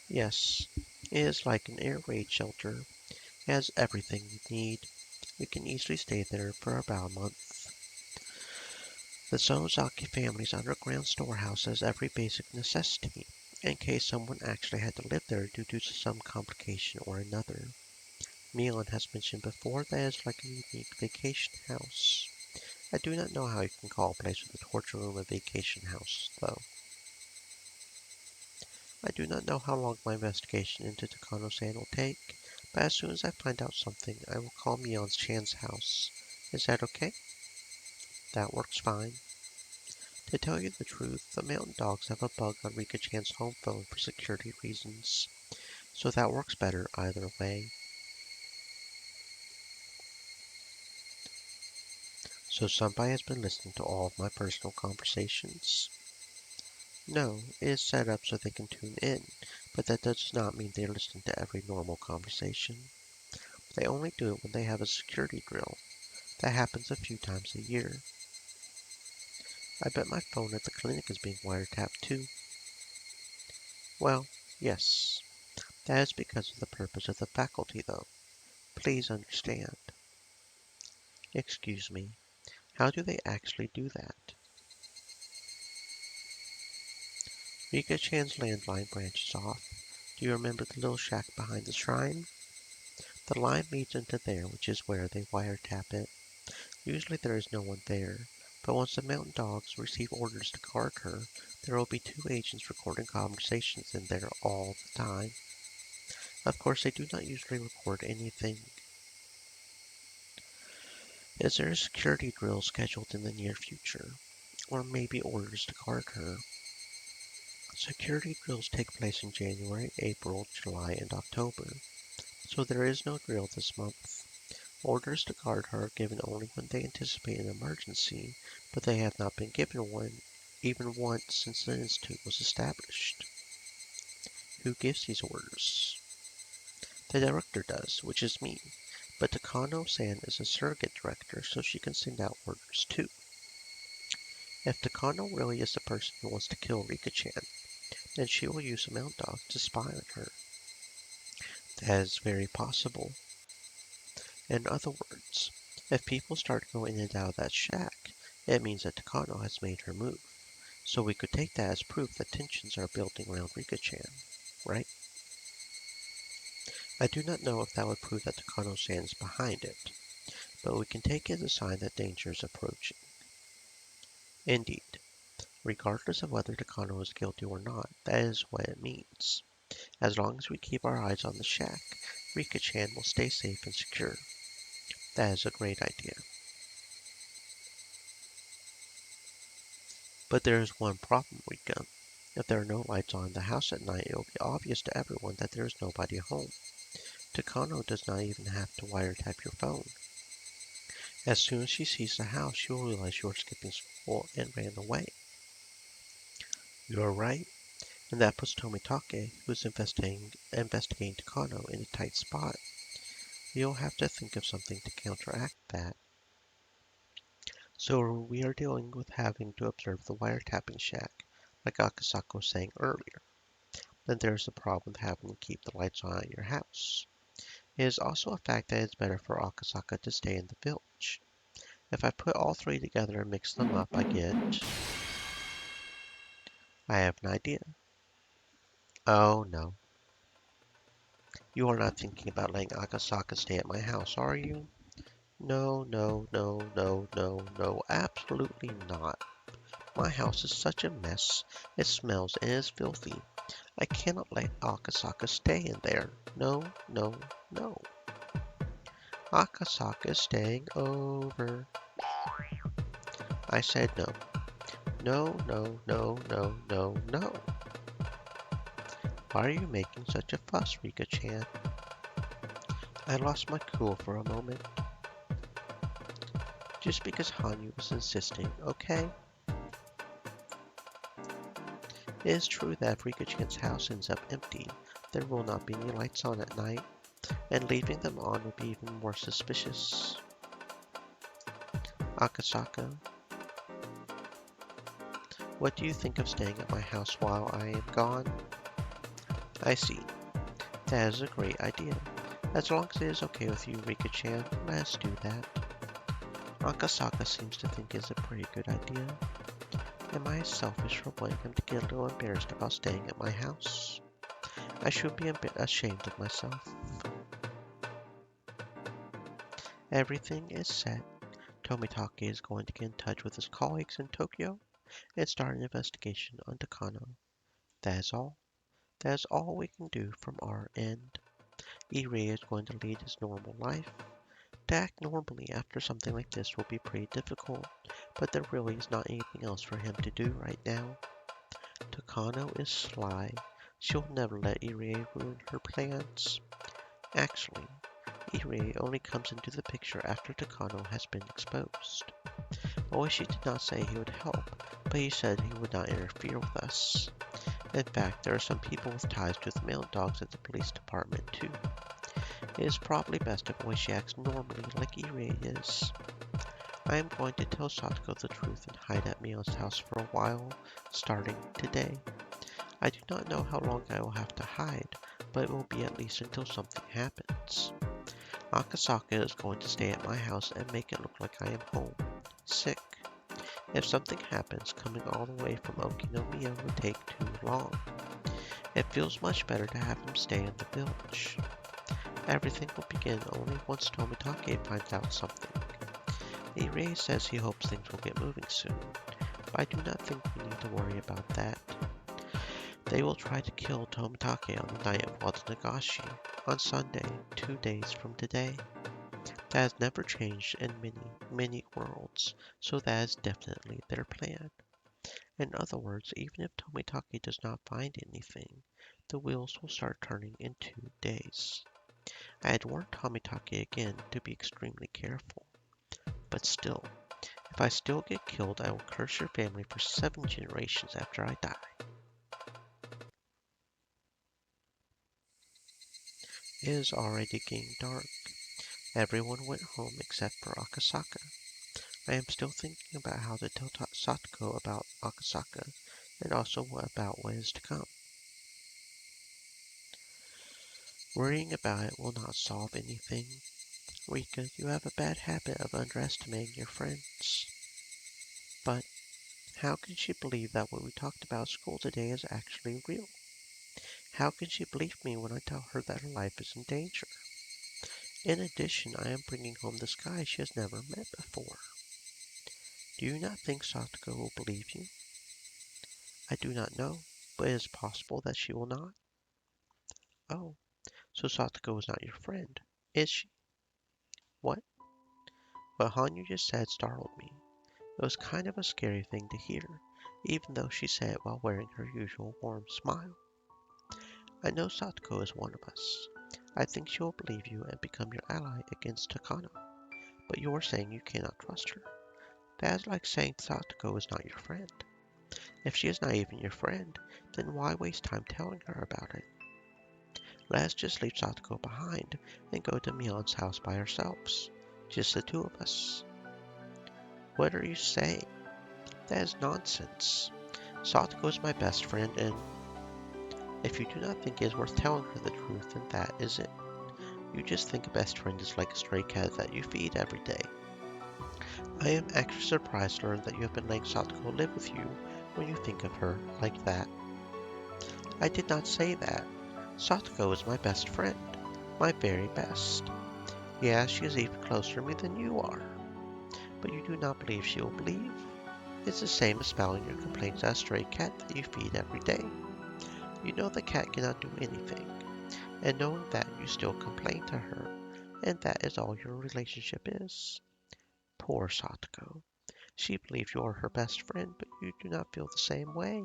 Yes. It is like an air raid shelter. It has everything we need. We can easily stay there for about a month. The Sonozaki family's underground storehouse has every basic necessity, in case someone actually had to live there due to some complication or another. Milan has mentioned before that it is like a unique vacation house. I do not know how you can call a place with a torture room a vacation house, though. I do not know how long my investigation into Takano-san will take, but as soon as I find out something, I will call Mion's Chan's house. Is that okay? That works fine. To tell you the truth, the mountain dogs have a bug on Rika-chan's home phone for security reasons, so that works better either way. So somebody has been listening to all of my personal conversations? No, it is set up so they can tune in, but that does not mean they listen to every normal conversation. They only do it when they have a security drill. That happens a few times a year. I bet my phone at the clinic is being wiretapped too. Well, yes. That is because of the purpose of the faculty, though. Please understand. Excuse me. How do they actually do that? Rika-chan's landline branches off. Do you remember the little shack behind the shrine? The line leads into there, which is where they wiretap it. Usually there is no one there, but once the mountain dogs receive orders to guard her, there will be two agents recording conversations in there all the time. Of course, they do not usually record anything. Is there a security drill scheduled in the near future? Or maybe orders to guard her? Security drills take place in January, April, July, and October, so there is no drill this month. Orders to guard her are given only when they anticipate an emergency, but they have not been given one even once since the institute was established. Who gives these orders? The director does, which is me, but Takano-san is a surrogate director, so she can send out orders too. If Takano really is the person who wants to kill Rika-chan, then she will use a mountain dog to spy on her. That is very possible. In other words, if people start going in and out of that shack, it means that Takano has made her move. So we could take that as proof that tensions are building around Rika-chan, right? I do not know if that would prove that Takano-san is behind it, but we can take it as a sign that danger is approaching. Indeed, regardless of whether Takano is guilty or not, that is what it means. As long as we keep our eyes on the shack, Rika-chan will stay safe and secure. That is a great idea. But there is one problem, Rika. If there are no lights on in the house at night, it will be obvious to everyone that there is nobody home. Takano does not even have to wiretap your phone. As soon as she sees the house, she will realize you are skipping school and ran away. You are right, and that puts Tomitake, who is investigating Takano, in a tight spot. You'll have to think of something to counteract that. So we are dealing with having to observe the wiretapping shack, like Akasako was saying earlier. Then there's the problem with having to keep the lights on at your house. It is also a fact that it's better for Akasaka to stay in the village. If I put all three together and mix them up, I have an idea. Oh no. You are not thinking about letting Akasaka stay at my house, are you? No, no, no, no, no, no, absolutely not. My house is such a mess. It smells and is filthy. I cannot let Akasaka stay in there. No, no, no. Akasaka is staying over. I said no. No, no, no, no, no, no. Why are you making such a fuss, Rika-chan? I lost my cool for a moment. Just because Hanyu was insisting, okay? It is true that if Rika-chan's house ends up empty, there will not be any lights on at night, and leaving them on would be even more suspicious. Akasaka, what do you think of staying at my house while I am gone? I see. That is a great idea. As long as it is okay with you, Rika-chan, let us do that. Akasaka seems to think it is a pretty good idea. Am I selfish for wanting him to get a little embarrassed about staying at my house? I should be a bit ashamed of myself. Everything is set. Tomitake is going to get in touch with his colleagues in Tokyo and start an investigation on Takano. That is all. That is all we can do from our end. Irie is going to lead his normal life. To act normally after something like this will be pretty difficult, but there really is not anything else for him to do right now. Takano is sly. She'll never let Irie ruin her plans. Actually, Irie only comes into the picture after Takano has been exposed. Oishi did not say he would help, but he said he would not interfere with us. In fact, there are some people with ties to the male dogs at the police department too. It is probably best if Oishi acts normally like Irie is. I am going to tell Satoko the truth and hide at Mion's house for a while, starting today. I do not know how long I will have to hide, but it will be at least until something happens. Akasaka is going to stay at my house and make it look like I am home, sick. If something happens, coming all the way from Okinomiya would take too long. It feels much better to have him stay in the village. Everything will begin only once Tomitake finds out something. Irie says he hopes things will get moving soon, but I do not think we need to worry about that. They will try to kill Tomitake on the night of Watanashi, on Sunday, 2 days from today. That has never changed in many worlds, so that is definitely their plan. In other words, even if Tomitake does not find anything, the wheels will start turning in 2 days. I had warned Tomitake again to be extremely careful. But still, if I still get killed, I will curse your family for 7 generations after I die. It is already getting dark. Everyone went home except for Akasaka. I am still thinking about how to tell Satoko about Akasaka, and also about what is to come. Worrying about it will not solve anything. Rika, you have a bad habit of underestimating your friends. But how can she believe that what we talked about at school today is actually real? How can she believe me when I tell her that her life is in danger? In addition, I am bringing home this guy she has never met before. Do you not think Satoko will believe you? I do not know, but it is possible that she will not. Oh, so Satoko is not your friend, is she? What? What Hanyu just said startled me. It was kind of a scary thing to hear, even though she said it while wearing her usual warm smile. I know Satoko is one of us. I think she will believe you and become your ally against Takano, but you are saying you cannot trust her. That is like saying Satoko is not your friend. If she is not even your friend, then why waste time telling her about it? Let us just leave Satoko behind and go to Mion's house by ourselves. Just the two of us. What are you saying? That is nonsense. Satoko is my best friend, and if you do not think it is worth telling her the truth, then that is it. You just think a best friend is like a stray cat that you feed every day. I am actually surprised to learn that you have been letting Satoko live with you when you think of her like that. I did not say that. Satoko is my best friend. My very best. Yeah, she is even closer to me than you are. But you do not believe she will believe? It's the same as spouting your complaints at a stray cat that you feed every day. You know the cat cannot do anything, and knowing that you still complain to her, and that is all your relationship is. Poor Satoko. She believes you are her best friend, but you do not feel the same way.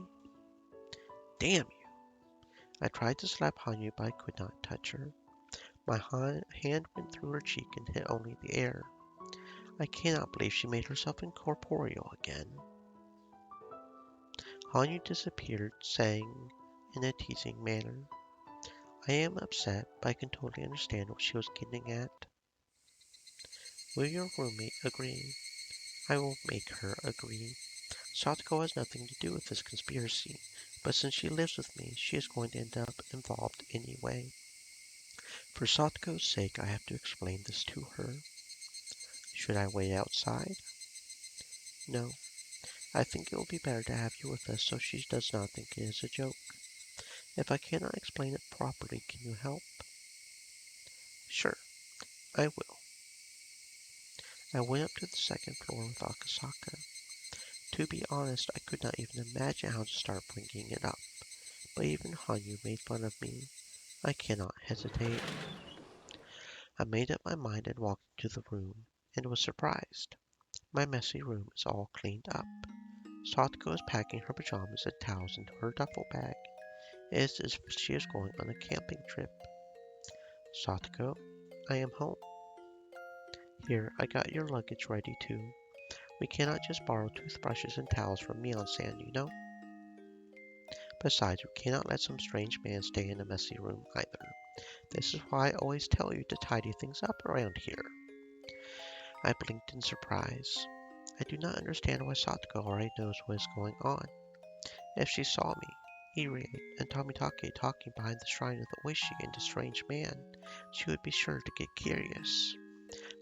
Damn you! I tried to slap Hanyu, but I could not touch her. My hand went through her cheek and hit only the air. I cannot believe she made herself incorporeal again. Hanyu disappeared, saying in a teasing manner, I am upset, but I can totally understand what she was getting at. Will your roommate agree? I will make her agree. Satoko has nothing to do with this conspiracy, but since she lives with me, she is going to end up involved anyway. For Satoko's sake, I have to explain this to her. Should I wait outside? No. I think it will be better to have you with us so she does not think it is a joke. If I cannot explain it properly, can you help? Sure, I will. I went up to the second floor with Akasaka. To be honest, I could not even imagine how to start bringing it up, but even Hanyu made fun of me. I cannot hesitate. I made up my mind and walked into the room, and was surprised. My messy room is all cleaned up. Satoko is packing her pajamas and towels into her duffel bag. It is as if she is going on a camping trip. Satoko, I am home. Here, I got your luggage ready too. We cannot just borrow toothbrushes and towels from Mion-san, you know? Besides, we cannot let some strange man stay in a messy room either. This is why I always tell you to tidy things up around here. I blinked in surprise. I do not understand why Satoko already knows what is going on. If she saw me, Irie, and Tomitake talking behind the shrine of the Oishi and the strange man, she would be sure to get curious.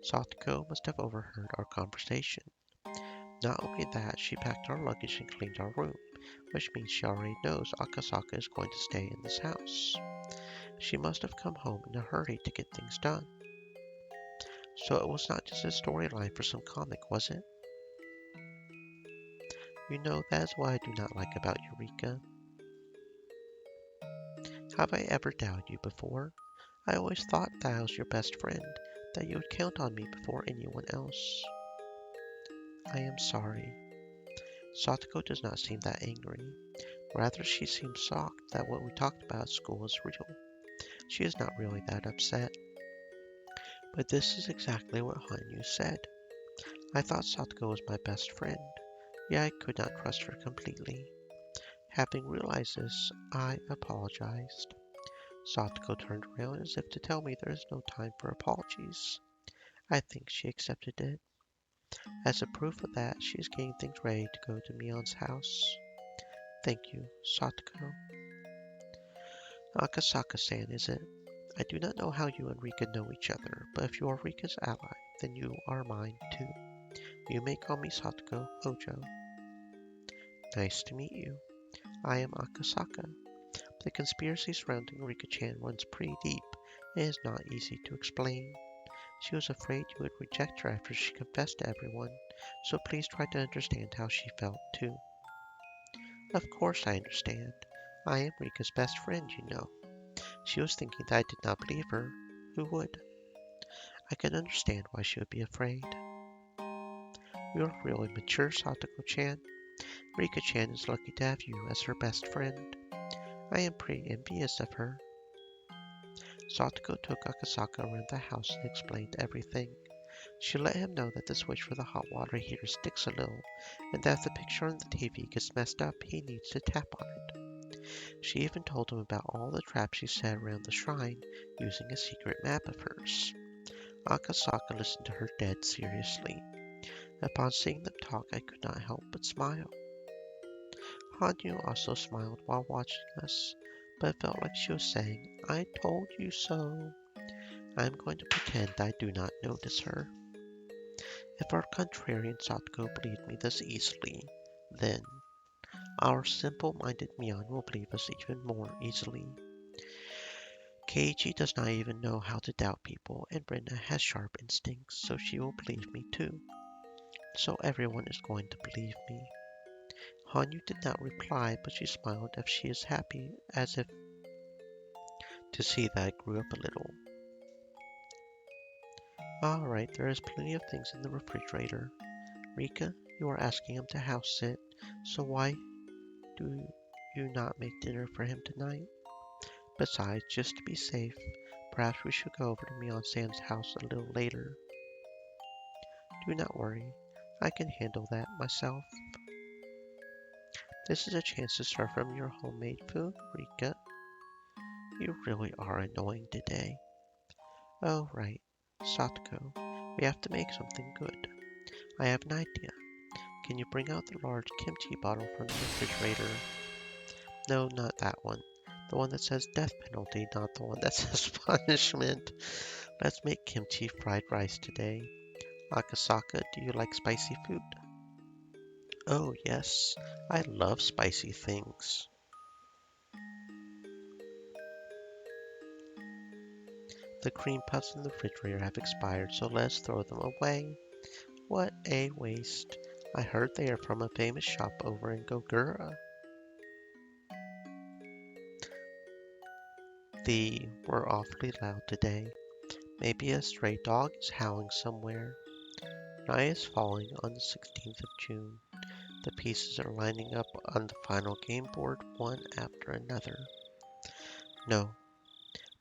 Satoko must have overheard our conversation. Not only that, she packed our luggage and cleaned our room, which means she already knows Akasaka is going to stay in this house. She must have come home in a hurry to get things done. So it was not just a storyline for some comic, was it? You know, that is what I do not like about Eureka. Have I ever doubted you before? I always thought that I was your best friend, that you would count on me before anyone else. I am sorry. Satoko does not seem that angry. Rather, she seems shocked that what we talked about at school is real. She is not really that upset. But this is exactly what Hanyu said. I thought Satoko was my best friend, yet I could not trust her completely. Having realized this, I apologized. Satoko turned around as if to tell me there is no time for apologies. I think she accepted it. As a proof of that, she is getting things ready to go to Mion's house. Thank you, Satoko. Akasaka-san, is it? I do not know how you and Rika know each other, but if you are Rika's ally, then you are mine too. You may call me Satoko Hojo. Nice to meet you. I am Akasaka. The conspiracy surrounding Rika-chan runs pretty deep and is not easy to explain. She was afraid you would reject her after she confessed to everyone, so please try to understand how she felt too. Of course I understand. I am Rika's best friend, you know. She was thinking that I did not believe her. Who would? I can understand why she would be afraid. You are really mature, Satoko-chan. Rika-chan is lucky to have you as her best friend. I am pretty envious of her. Satoko took Akasaka around the house and explained everything. She let him know that the switch for the hot water heater sticks a little, and that if the picture on the TV gets messed up, he needs to tap on it. She even told him about all the traps she set around the shrine using a secret map of hers. Akasaka listened to her dead seriously. Upon seeing them talk, I could not help but smile. Hanyu also smiled while watching us, but it felt like she was saying, I told you so. I am going to pretend I do not notice her. If our contrarian Satoko believed me this easily, then our simple-minded Mion will believe us even more easily. Keiichi does not even know how to doubt people, and Brenda has sharp instincts, so she will believe me too. So everyone is going to believe me. Hanyu did not reply, but she smiled as if she is happy, as if to see that I grew up a little. Alright, there is plenty of things in the refrigerator. Rika, you are asking him to house sit, so why do you not make dinner for him tonight? Besides, just to be safe, perhaps we should go over to Mion-san's house a little later. Do not worry, I can handle that myself. This is a chance to start from your homemade food, Rika. You really are annoying today. Oh, right, Satoko, we have to make something good. I have an idea. Can you bring out the large kimchi bottle from the refrigerator? No, not that one. The one that says death penalty, not the one that says punishment. Let's make kimchi fried rice today. Akasaka, do you like spicy food? Oh, yes. I love spicy things. The cream puffs in the refrigerator have expired, so let's throw them away. What a waste. I heard they are from a famous shop over in Gogura. We're awfully loud today. Maybe a stray dog is howling somewhere. Night is falling on the 16th of June. The pieces are lining up on the final game board, one after another. No,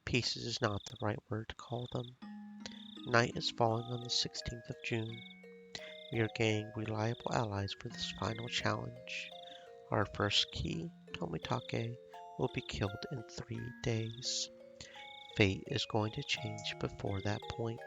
pieces is not the right word to call them. Night is falling on the 16th of June. We are gaining reliable allies for this final challenge. Our first key, Tomitake, will be killed in 3 days. Fate is going to change before that point.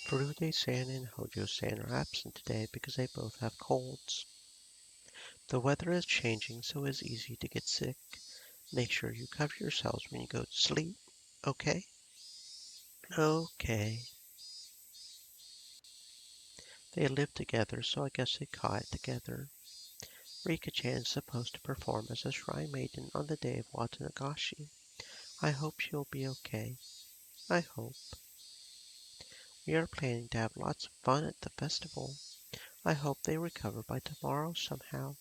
Furude-san and Hojo-san are absent today because they both have colds. The weather is changing, so it's easy to get sick. Make sure you cover yourselves when you go to sleep, okay? Okay. They live together, so I guess they caught it together. Rika-chan is supposed to perform as a shrine maiden on the day of Watanagashi. I hope she'll be okay. I hope. We are planning to have lots of fun at the festival. I hope they recover by tomorrow somehow.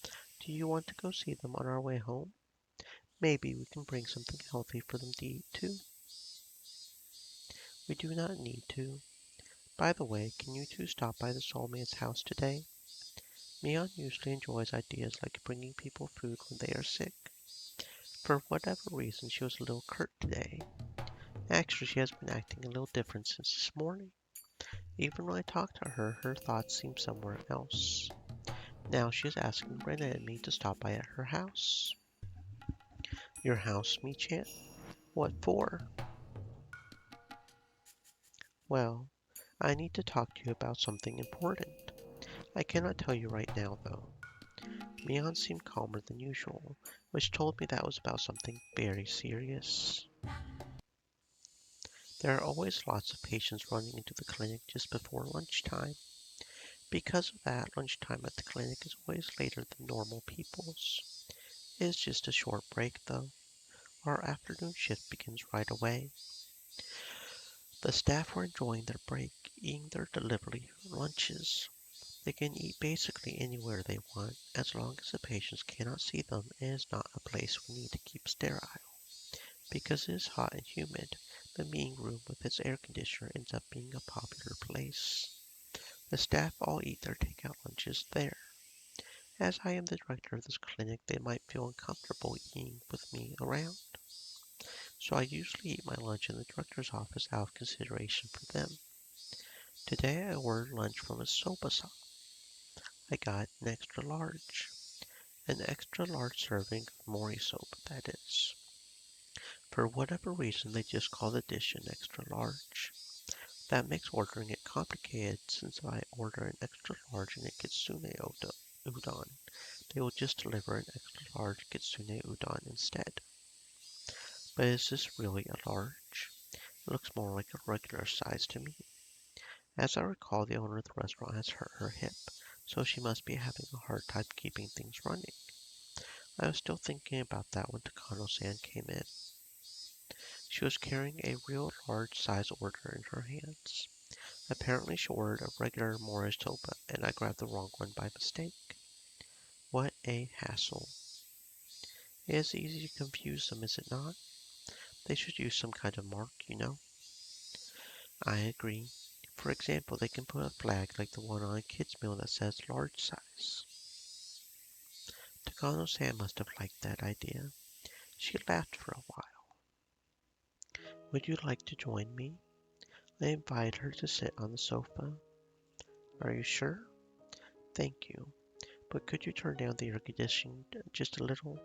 Do you want to go see them on our way home? Maybe we can bring something healthy for them to eat too. We do not need to. By the way, can you two stop by the Soul Man's house today? Mion usually enjoys ideas like bringing people food when they are sick. For whatever reason, she was a little curt today. Actually, she has been acting a little different since this morning. Even when I talk to her, her thoughts seem somewhere else. Now she is asking Rena and me to stop by at her house. Your house, Michan? What for? Well, I need to talk to you about something important. I cannot tell you right now, though. Mion seemed calmer than usual, which told me that was about something very serious. There are always lots of patients running into the clinic just before lunchtime. Because of that, lunchtime at the clinic is always later than normal people's. It's just a short break, though. Our afternoon shift begins right away. The staff are enjoying their break, eating their delivery lunches. They can eat basically anywhere they want, as long as the patients cannot see them and it is not a place we need to keep sterile. Because it is hot and humid, the meeting room with its air conditioner ends up being a popular place. The staff all eat their takeout lunches there. As I am the director of this clinic, they might feel uncomfortable eating with me around. So I usually eat my lunch in the director's office out of consideration for them. Today I ordered lunch from a soba-san. I got an extra large. An extra large serving of mori soba, that is. For whatever reason, they just call the dish an extra large. That makes ordering it complicated, since if I order an extra large and a kitsune udon, they will just deliver an extra large kitsune udon instead. But is this really a large? It looks more like a regular size to me. As I recall, the owner of the restaurant has hurt her hip, so she must be having a hard time keeping things running. I was still thinking about that when Takano-san came in. She was carrying a real large size order in her hands. Apparently she ordered a regular mori soba, and I grabbed the wrong one by mistake. What a hassle. It is easy to confuse them, is it not? They should use some kind of mark, you know. I agree. For example, they can put a flag like the one on a kid's meal that says large size. Takano-san must have liked that idea. She laughed for a while. Would you like to join me? I invited her to sit on the sofa. Are you sure? Thank you. But could you turn down the air conditioning just a little?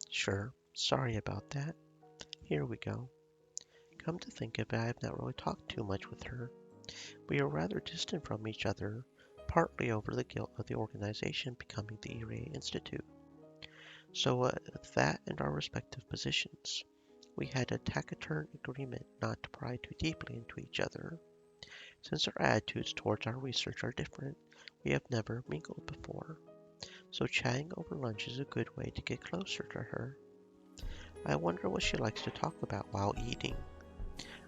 Sure. Sorry about that. Here we go. Come to think of it, I have not really talked too much with her. We are rather distant from each other, partly over the guilt of the organization becoming the Irie Institute. So that and our respective positions, we had a taciturn agreement not to pry too deeply into each other. Since our attitudes towards our research are different, we have never mingled before. So chatting over lunch is a good way to get closer to her. I wonder what she likes to talk about while eating.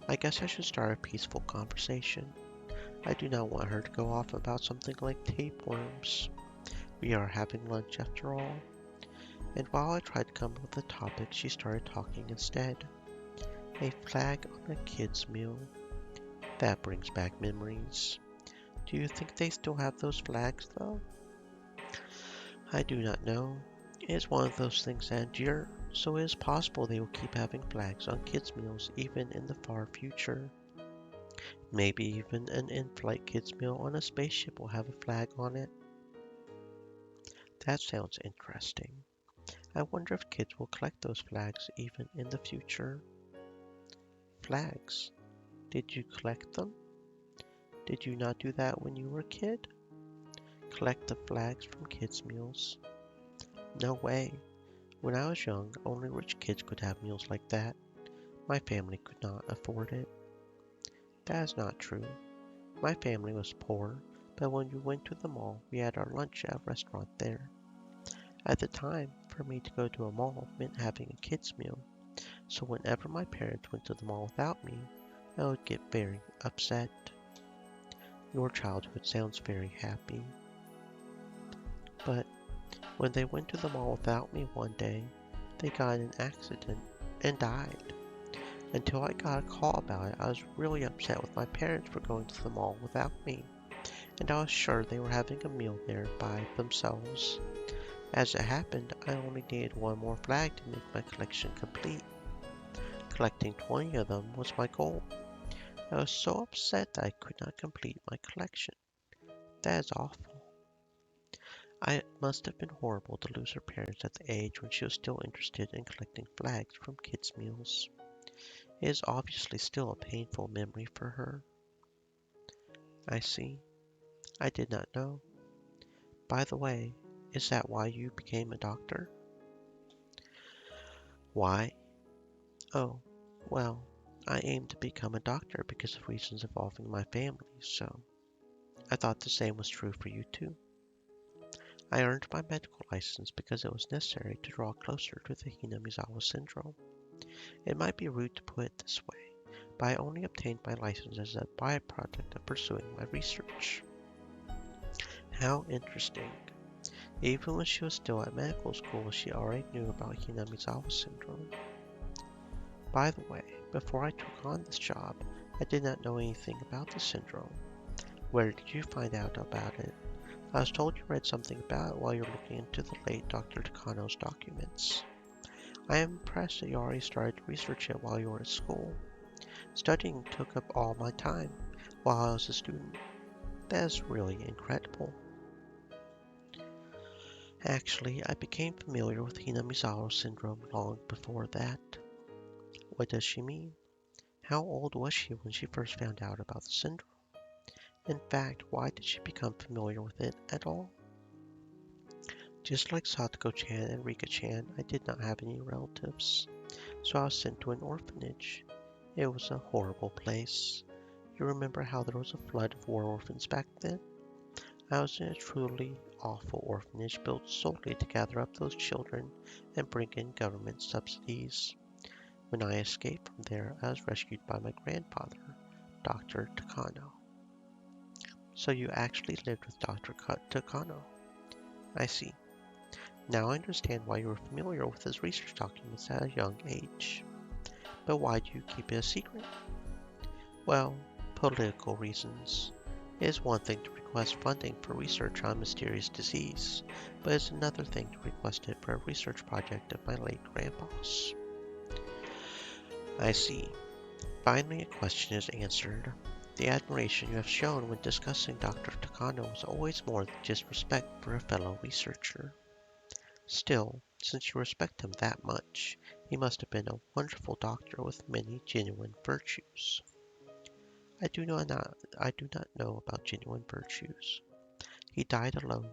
I guess I should start a peaceful conversation. I do not want her to go off about something like tapeworms. We are having lunch after all. And while I tried to come up with a topic, she started talking instead. A flag on a kid's meal. That brings back memories. Do you think they still have those flags, though? I do not know. It is one of those things that endure, so it is possible they will keep having flags on kids' meals even in the far future. Maybe even an in-flight kids' meal on a spaceship will have a flag on it. That sounds interesting. I wonder if kids will collect those flags even in the future. Flags. Did you collect them? Did you not do that when you were a kid? Collect the flags from kids' meals? No way. When I was young, only rich kids could have meals like that. My family could not afford it. That is not true. My family was poor, but when we went to the mall, we had our lunch at a restaurant there. At the time, for me to go to a mall meant having a kids' meal, so whenever my parents went to the mall without me, I would get very upset. Your childhood sounds very happy. But when they went to the mall without me one day, they got in an accident and died. Until I got a call about it, I was really upset with my parents for going to the mall without me, and I was sure they were having a meal there by themselves. As it happened, I only needed one more flag to make my collection complete. Collecting 20 of them was my goal. I was so upset that I could not complete my collection. That is awful. It must have been horrible to lose her parents at the age when she was still interested in collecting flags from kids' meals. It is obviously still a painful memory for her. I see. I did not know. By the way, is that why you became a doctor? Why? Oh, well, I aimed to become a doctor because of reasons involving my family, so I thought the same was true for you too. I earned my medical license because it was necessary to draw closer to the Hinamizawa syndrome. It might be rude to put it this way, but I only obtained my license as a byproduct of pursuing my research. How interesting. Even when she was still at medical school, she already knew about Hinamizawa syndrome. By the way, before I took on this job, I did not know anything about the syndrome. Where did you find out about it? I was told you read something about it while you were looking into the late Dr. Takano's documents. I am impressed that you already started to research it while you were at school. Studying took up all my time while I was a student. That is really incredible. Actually, I became familiar with Hinamizawa syndrome long before that. What does she mean? How old was she when she first found out about the syndrome? In fact, why did she become familiar with it at all? Just like Satoko-chan and Rika-chan, I did not have any relatives, so I was sent to an orphanage. It was a horrible place. You remember how there was a flood of war orphans back then? I was in a truly awful orphanage built solely to gather up those children and bring in government subsidies. When I escaped from there, I was rescued by my grandfather, Dr. Takano. So you actually lived with Dr. Takano. I see. Now I understand why you were familiar with his research documents at a young age. But why do you keep it a secret? Well, political reasons. It is one thing to request funding for research on a mysterious disease, but it's another thing to request it for a research project of my late grandpa's. I see. Finally, a question is answered. The admiration you have shown when discussing Dr. Takano is always more than just respect for a fellow researcher. Still, since you respect him that much, he must have been a wonderful doctor with many genuine virtues. I do not know about genuine virtues. He died alone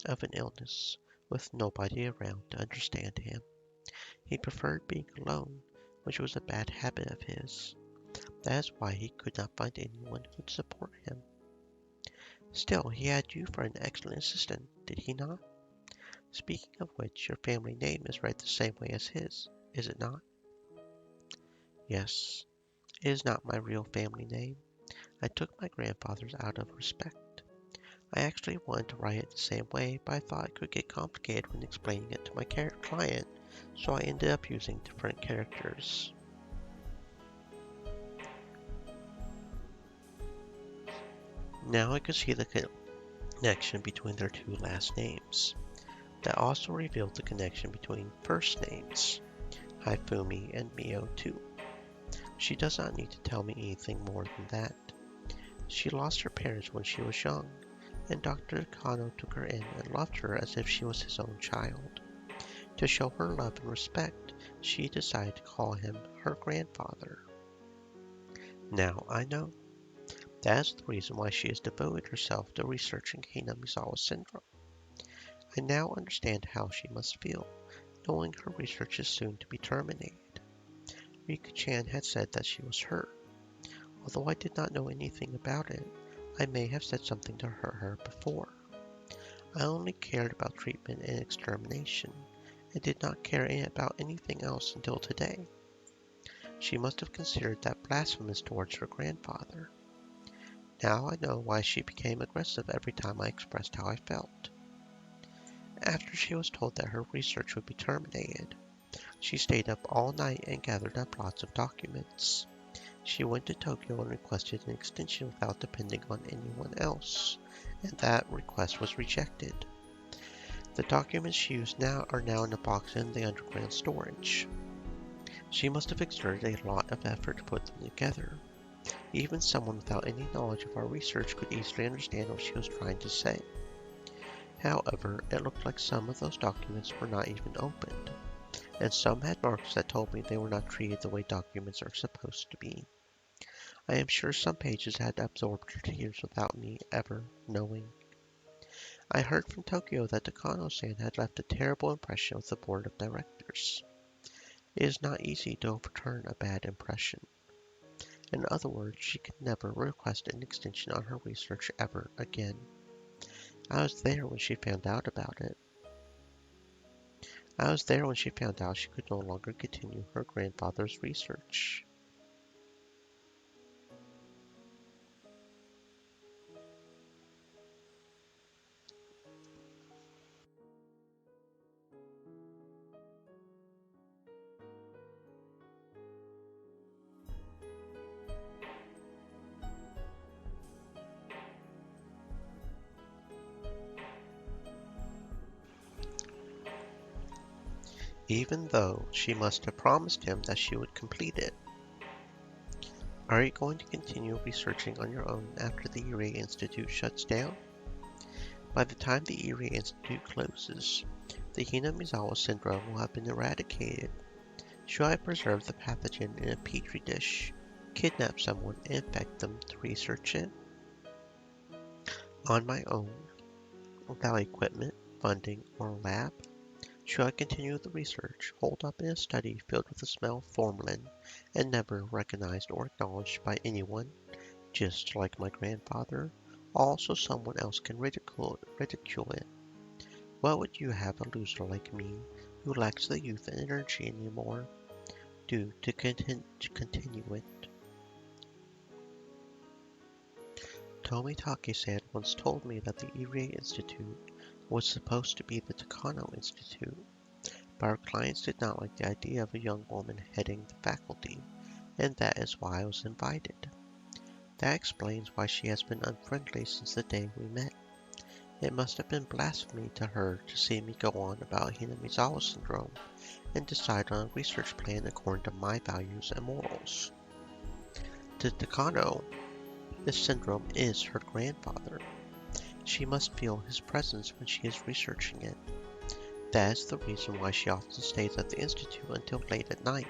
of an illness, with nobody around to understand him. He preferred being alone, which was a bad habit of his. That is why he could not find anyone who'd support him. Still, he had you for an excellent assistant, did he not? Speaking of which, your family name is read the same way as his, is it not? Yes, it is not my real family name. I took my grandfather's out of respect. I actually wanted to write it the same way, but I thought it could get complicated when explaining it to my client, so I ended up using different characters. Now I could see the connection between their two last names. That also revealed the connection between first names, Hifumi and Mio too. She does not need to tell me anything more than that. She lost her parents when she was young, and Dr. Kano took her in and loved her as if she was his own child. To show her love and respect, she decided to call him her grandfather. Now I know. That is the reason why she has devoted herself to researching Hinamizawa syndrome. I now understand how she must feel, knowing her research is soon to be terminated. Rika-chan had said that she was hurt. Although I did not know anything about it, I may have said something to hurt her before. I only cared about treatment and extermination, and did not care about anything else until today. She must have considered that blasphemous towards her grandfather. Now I know why she became aggressive every time I expressed how I felt. After she was told that her research would be terminated, she stayed up all night and gathered up lots of documents. She went to Tokyo and requested an extension without depending on anyone else, and that request was rejected. The documents she used are now in a box in the underground storage. She must have exerted a lot of effort to put them together. Even someone without any knowledge of our research could easily understand what she was trying to say. However, it looked like some of those documents were not even opened, and some had marks that told me they were not treated the way documents are supposed to be. I am sure some pages had absorbed her tears without me ever knowing. I heard from Tokyo that Takano-san had left a terrible impression with the board of directors. It is not easy to overturn a bad impression. In other words, she could never request an extension on her research ever again. I was there when she found out about it. I was there when she found out she could no longer continue her grandfather's research. Even though she must have promised him that she would complete it. Are you going to continue researching on your own after the Irie Institute shuts down? By the time the Irie Institute closes, the Hinamizawa syndrome will have been eradicated. Should I preserve the pathogen in a petri dish, kidnap someone, and infect them to research it? On my own, without equipment, funding, or lab? Should I continue the research, holed up in a study filled with the smell of formalin, and never recognized or acknowledged by anyone, just like my grandfather, also someone else can ridicule it? What would you have a loser like me, who lacks the youth and energy anymore, do to continue it? Tomitake-san once told me that the Irie Institute was supposed to be the Takano Institute, but our clients did not like the idea of a young woman heading the faculty, and that is why I was invited. That explains why she has been unfriendly since the day we met. It must have been blasphemy to her to see me go on about Hinamizawa syndrome and decide on a research plan according to my values and morals. To Takano, this syndrome is her grandfather. She must feel his presence when she is researching it. That is the reason why she often stays at the Institute until late at night,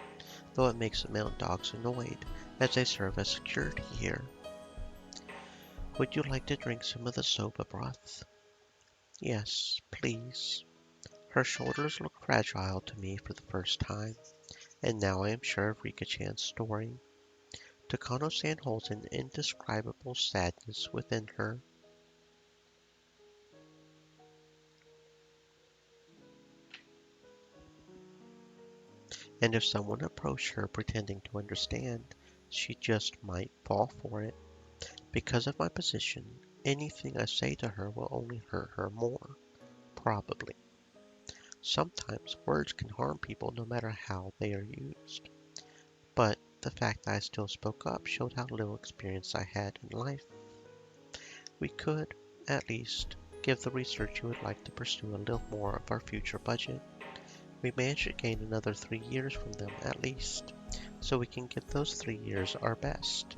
though it makes the mountain dogs annoyed, as they serve as security here. Would you like to drink some of the soba broth? Yes, please. Her shoulders looked fragile to me for the first time, and now I am sure of Rika-chan's story. Takano-san holds an indescribable sadness within her. And if someone approached her pretending to understand, she just might fall for it. Because of my position, anything I say to her will only hurt her more, probably. Sometimes words can harm people no matter how they are used. But the fact that I still spoke up showed how little experience I had in life. We could, at least, give the research you would like to pursue a little more of our future budget. We managed to gain another 3 years from them at least, so we can give those 3 years our best.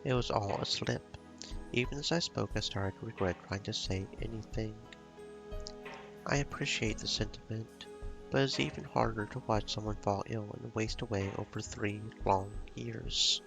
It was all a slip. Even as I spoke, I started to regret trying to say anything. I appreciate the sentiment, but it's even harder to watch someone fall ill and waste away over 3 long years.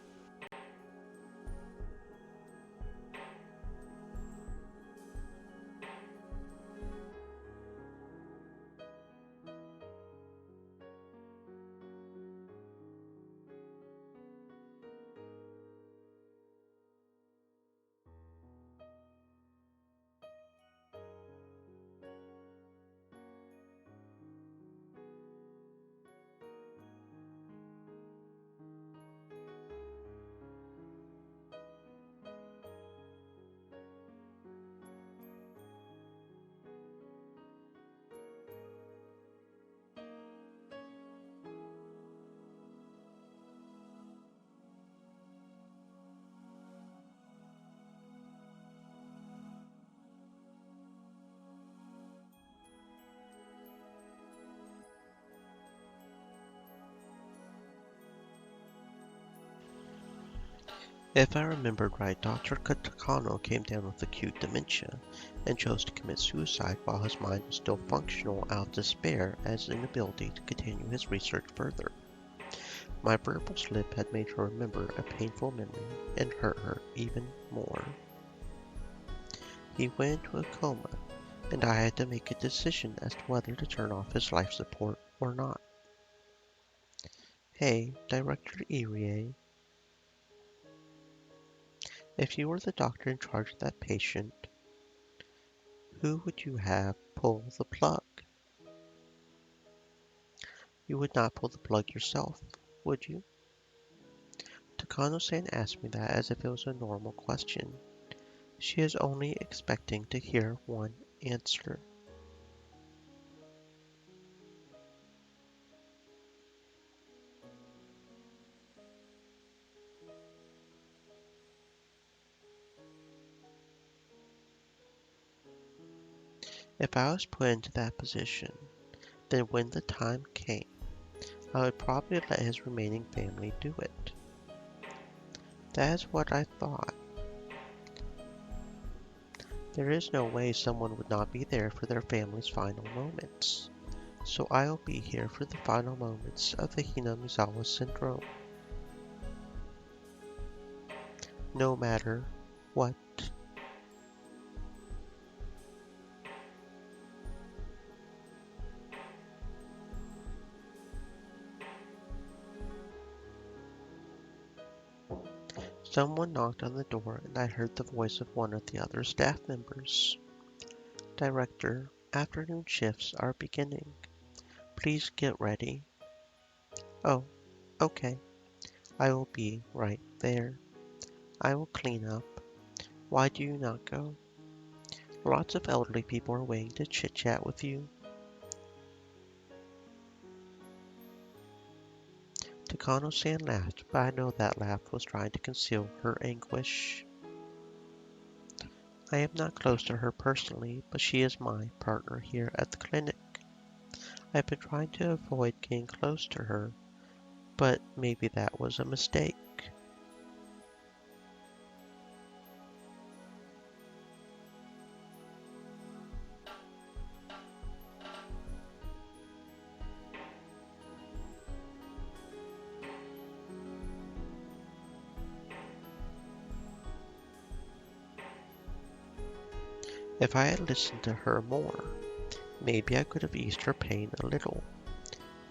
If I remembered right, Dr. Takano came down with acute dementia and chose to commit suicide while his mind was still functional out of despair at his inability to continue his research further. My verbal slip had made her remember a painful memory and hurt her even more. He went into a coma, and I had to make a decision as to whether to turn off his life support or not. Hey, Director Irie, if you were the doctor in charge of that patient, who would you have pull the plug? You would not pull the plug yourself, would you? Takano-san asked me that as if it was a normal question. She is only expecting to hear one answer. If I was put into that position, then when the time came, I would probably let his remaining family do it. That is what I thought. There is no way someone would not be there for their family's final moments. So I'll be here for the final moments of the Hinamizawa syndrome. No matter what. Someone knocked on the door and I heard the voice of one of the other staff members. Director, afternoon shifts are beginning. Please get ready. Oh, okay. I will be right there. I will clean up. Why do you not go? Lots of elderly people are waiting to chit-chat with you. Takano-san laughed, but I know that laugh was trying to conceal her anguish. I am not close to her personally, but she is my partner here at the clinic. I've been trying to avoid getting close to her, but maybe that was a mistake. If I had listened to her more, maybe I could have eased her pain a little.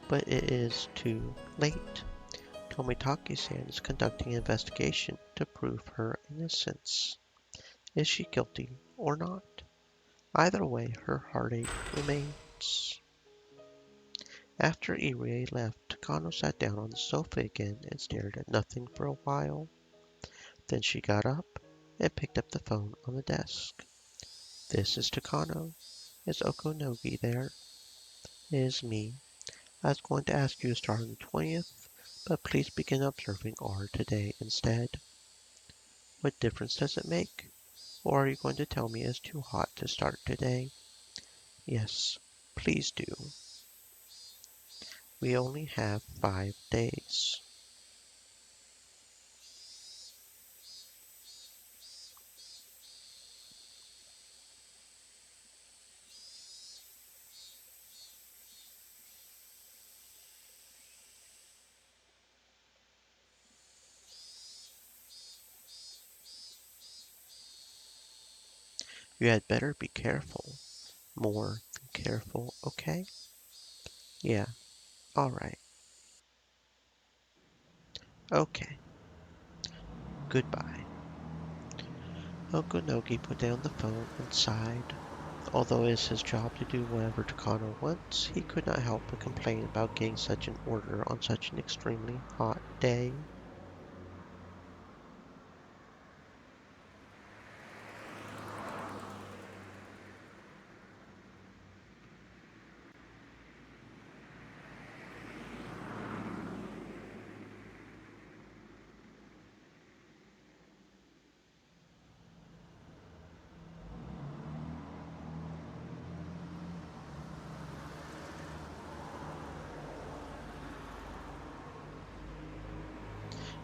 But it is too late. Tomitake-san is conducting an investigation to prove her innocence. Is she guilty or not? Either way, her heartache remains. After Irie left, Takano sat down on the sofa again and stared at nothing for a while. Then she got up and picked up the phone on the desk. This is Takano. Is Okonogi there? It is me. I was going to ask you to start on the 20th, but please begin observing R today instead. What difference does it make? Or are you going to tell me it's too hot to start today? Yes, please do. We only have 5 days. You had better be careful. More than careful, okay? Yeah, alright. Okay, goodbye. Okonogi put down the phone and sighed. Although it is his job to do whatever Takano wants, he could not help but complain about getting such an order on such an extremely hot day.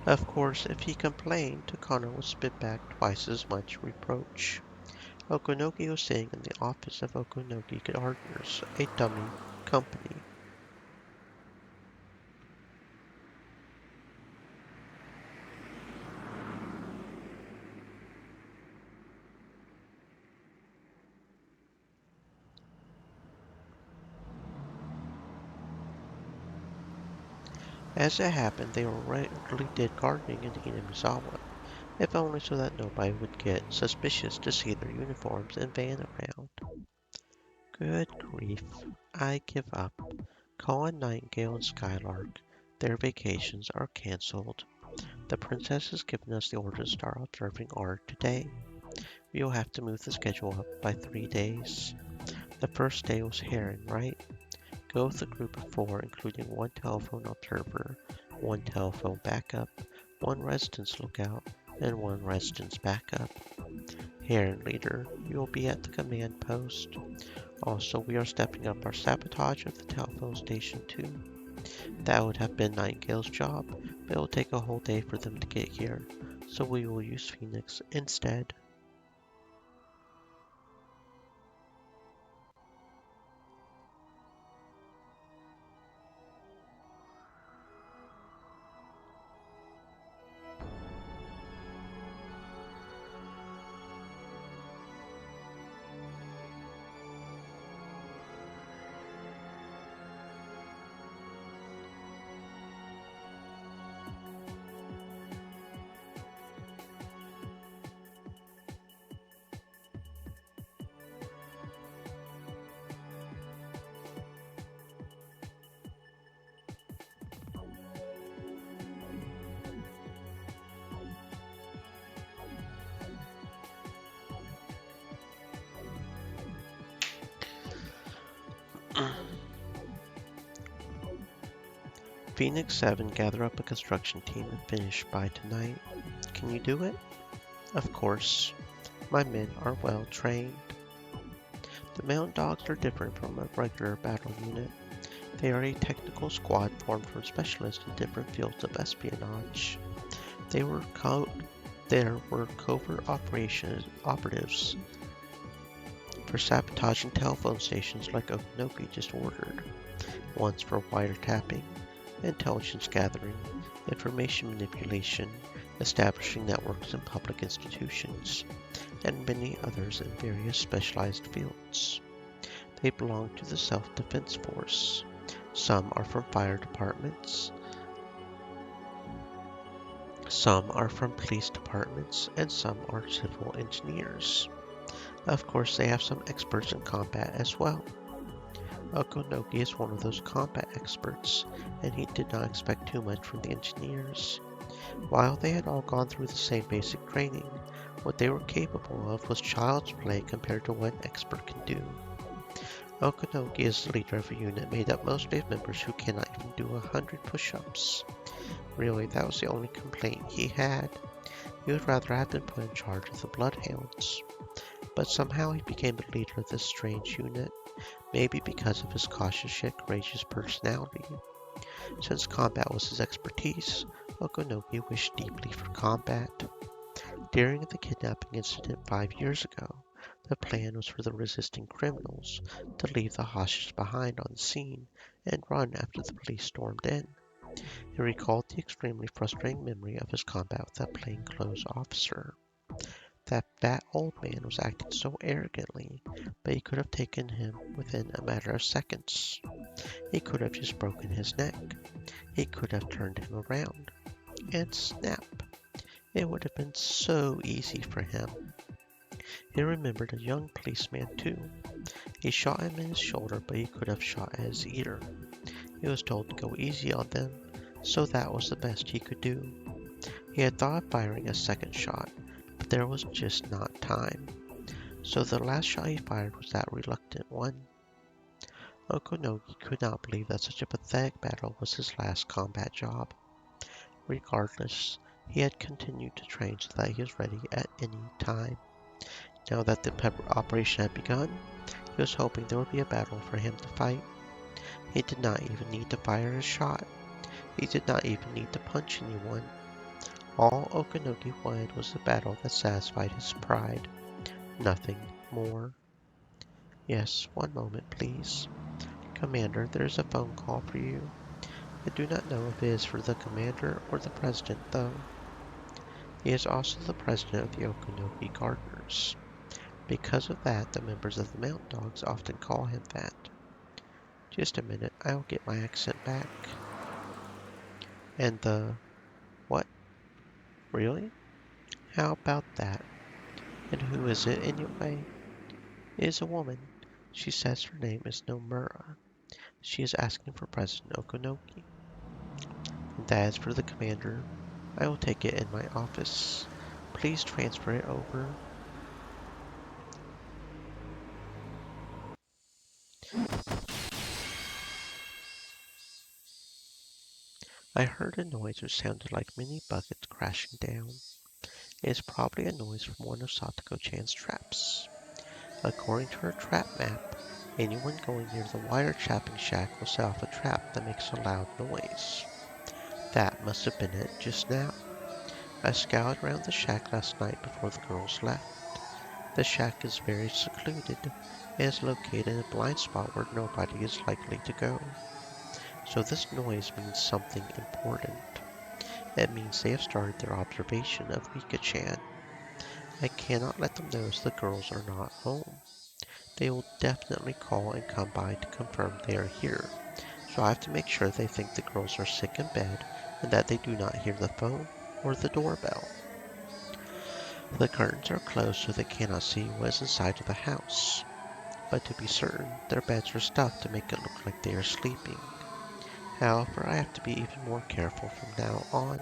Of course, if he complained, Takano would spit back twice as much reproach. Okonogi was sitting in the office of Okonogi Gardeners, a dummy company. As it happened, they regularly did gardening in Hinamizawa, if only so that nobody would get suspicious to see their uniforms and van around. Good grief, I give up. Call on Nightingale and Skylark. Their vacations are cancelled. The princess has given us the order to start observing art today. We will have to move the schedule up by 3 days. The first day was Heron, right? Go with a group of 4, including 1 telephone observer, 1 telephone backup, 1 residence lookout, and 1 residence backup. Heron leader, you will be at the command post. Also, we are stepping up our sabotage of the telephone station too. That would have been Nightingale's job, but it will take a whole day for them to get here, so we will use Phoenix instead. Phoenix 7, gather up a construction team and finish by tonight. Can you do it? Of course. My men are well trained. The Mountain Dogs are different from a regular battle unit. They are a technical squad formed from specialists in different fields of espionage. There were covert operatives for sabotaging telephone stations like Okinoki just ordered, ones for wiretapping, intelligence gathering, information manipulation, establishing networks in public institutions, and many others in various specialized fields. They belong to the Self-Defense Force. Some are from fire departments, some are from police departments, and some are civil engineers. Of course, they have some experts in combat as well. Okonogi is one of those combat experts, and he did not expect too much from the engineers. While they had all gone through the same basic training, what they were capable of was child's play compared to what an expert can do. Okonogi is the leader of a unit made up mostly of members who cannot even do 100 push-ups. Really, that was the only complaint he had. He would rather have been put in charge of the Bloodhounds. But somehow he became the leader of this strange unit, maybe because of his cautious yet courageous personality. Since combat was his expertise, Okonogi wished deeply for combat. During the kidnapping incident 5 years ago, the plan was for the resisting criminals to leave the hostages behind on the scene and run after the police stormed in. He recalled the extremely frustrating memory of his combat with that plainclothes officer. That fat old man was acting so arrogantly, but he could have taken him within a matter of seconds. He could have just broken his neck. He could have turned him around. And snap! It would have been so easy for him. He remembered a young policeman too. He shot him in his shoulder, but he could have shot at his ear. He was told to go easy on them, so that was the best he could do. He had thought of firing a second shot, but there was just not time. So the last shot he fired was that reluctant one. Okonogi could not believe that such a pathetic battle was his last combat job. Regardless, he had continued to train so that he was ready at any time. Now that the operation had begun, he was hoping there would be a battle for him to fight. He did not even need to fire a shot. He did not even need to punch anyone. All Okonogi wanted was a battle that satisfied his pride. Nothing more. Yes, one moment, please. Commander, there is a phone call for you. I do not know if it is for the commander or the president, though. He is also the president of the Okonogi Gardeners. Because of that, the members of the Mountain Dogs often call him that. Just a minute, I will get my accent back. And what? Really? How about that? And who is it anyway? It is a woman. She says her name is Nomura. She is asking for President Okonogi. And that is for the commander. I will take it in my office. Please transfer it over. I heard a noise which sounded like many buckets crashing down. It is probably a noise from one of Satoko-chan's traps. According to her trap map, anyone going near the wire-chapping shack will set off a trap that makes a loud noise. That must have been it just now. I scouted around the shack last night before the girls left. The shack is very secluded and is located in a blind spot where nobody is likely to go. So this noise means something important. It means they have started their observation of Rika-chan. I cannot let them notice the girls are not home. They will definitely call and come by to confirm they are here, so I have to make sure they think the girls are sick in bed and that they do not hear the phone or the doorbell. The curtains are closed so they cannot see what is inside of the house, but to be certain, their beds are stuffed to make it look like they are sleeping. However, I have to be even more careful from now on.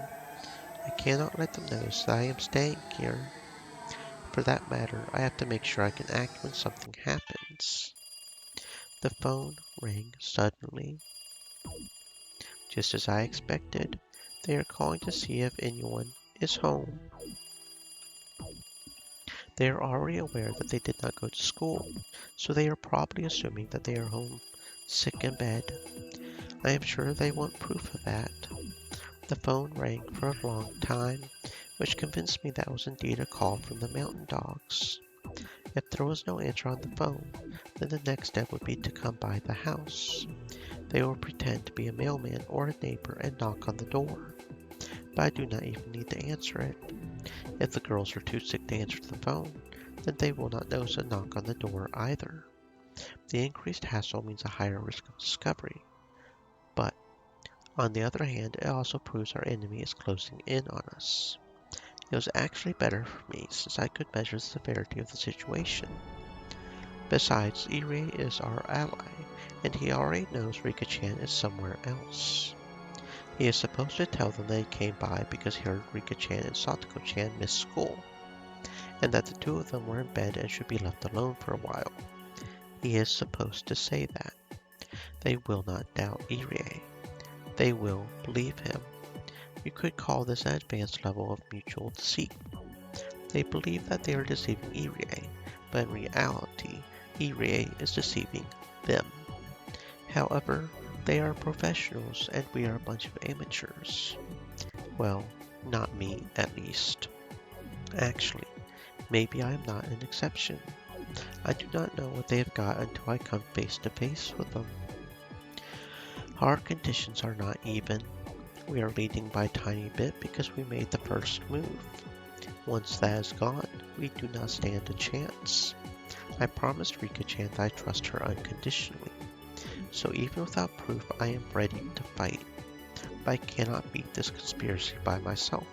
I cannot let them notice that I am staying here. For that matter, I have to make sure I can act when something happens. The phone rang suddenly. Just as I expected, they are calling to see if anyone is home. They are already aware that they did not go to school, so they are probably assuming that they are home, sick in bed. I am sure they want proof of that. The phone rang for a long time, which convinced me that was indeed a call from the Mountain Dogs. If there was no answer on the phone, then the next step would be to come by the house. They will pretend to be a mailman or a neighbor and knock on the door. But I do not even need to answer it. If the girls are too sick to answer the phone, then they will not notice a knock on the door either. The increased hassle means a higher risk of discovery, but on the other hand, it also proves our enemy is closing in on us. It was actually better for me since I could measure the severity of the situation. Besides, Irie is our ally, and he already knows Rika-chan is somewhere else. He is supposed to tell them they came by because he heard Rika-chan and Satoko-chan miss school, and that the two of them were in bed and should be left alone for a while. He is supposed to say that. They will not doubt Irie. They will believe him. You could call this an advanced level of mutual deceit. They believe that they are deceiving Irie, but in reality, Irie is deceiving them. However, they are professionals and we are a bunch of amateurs. Well, not me, at least. Actually, maybe I am not an exception. I do not know what they have got until I come face to face with them. Our conditions are not even. We are leading by a tiny bit because we made the first move. Once that is gone, we do not stand a chance. I promised Rika-chan that I trust her unconditionally, so even without proof I am ready to fight. But I cannot beat this conspiracy by myself,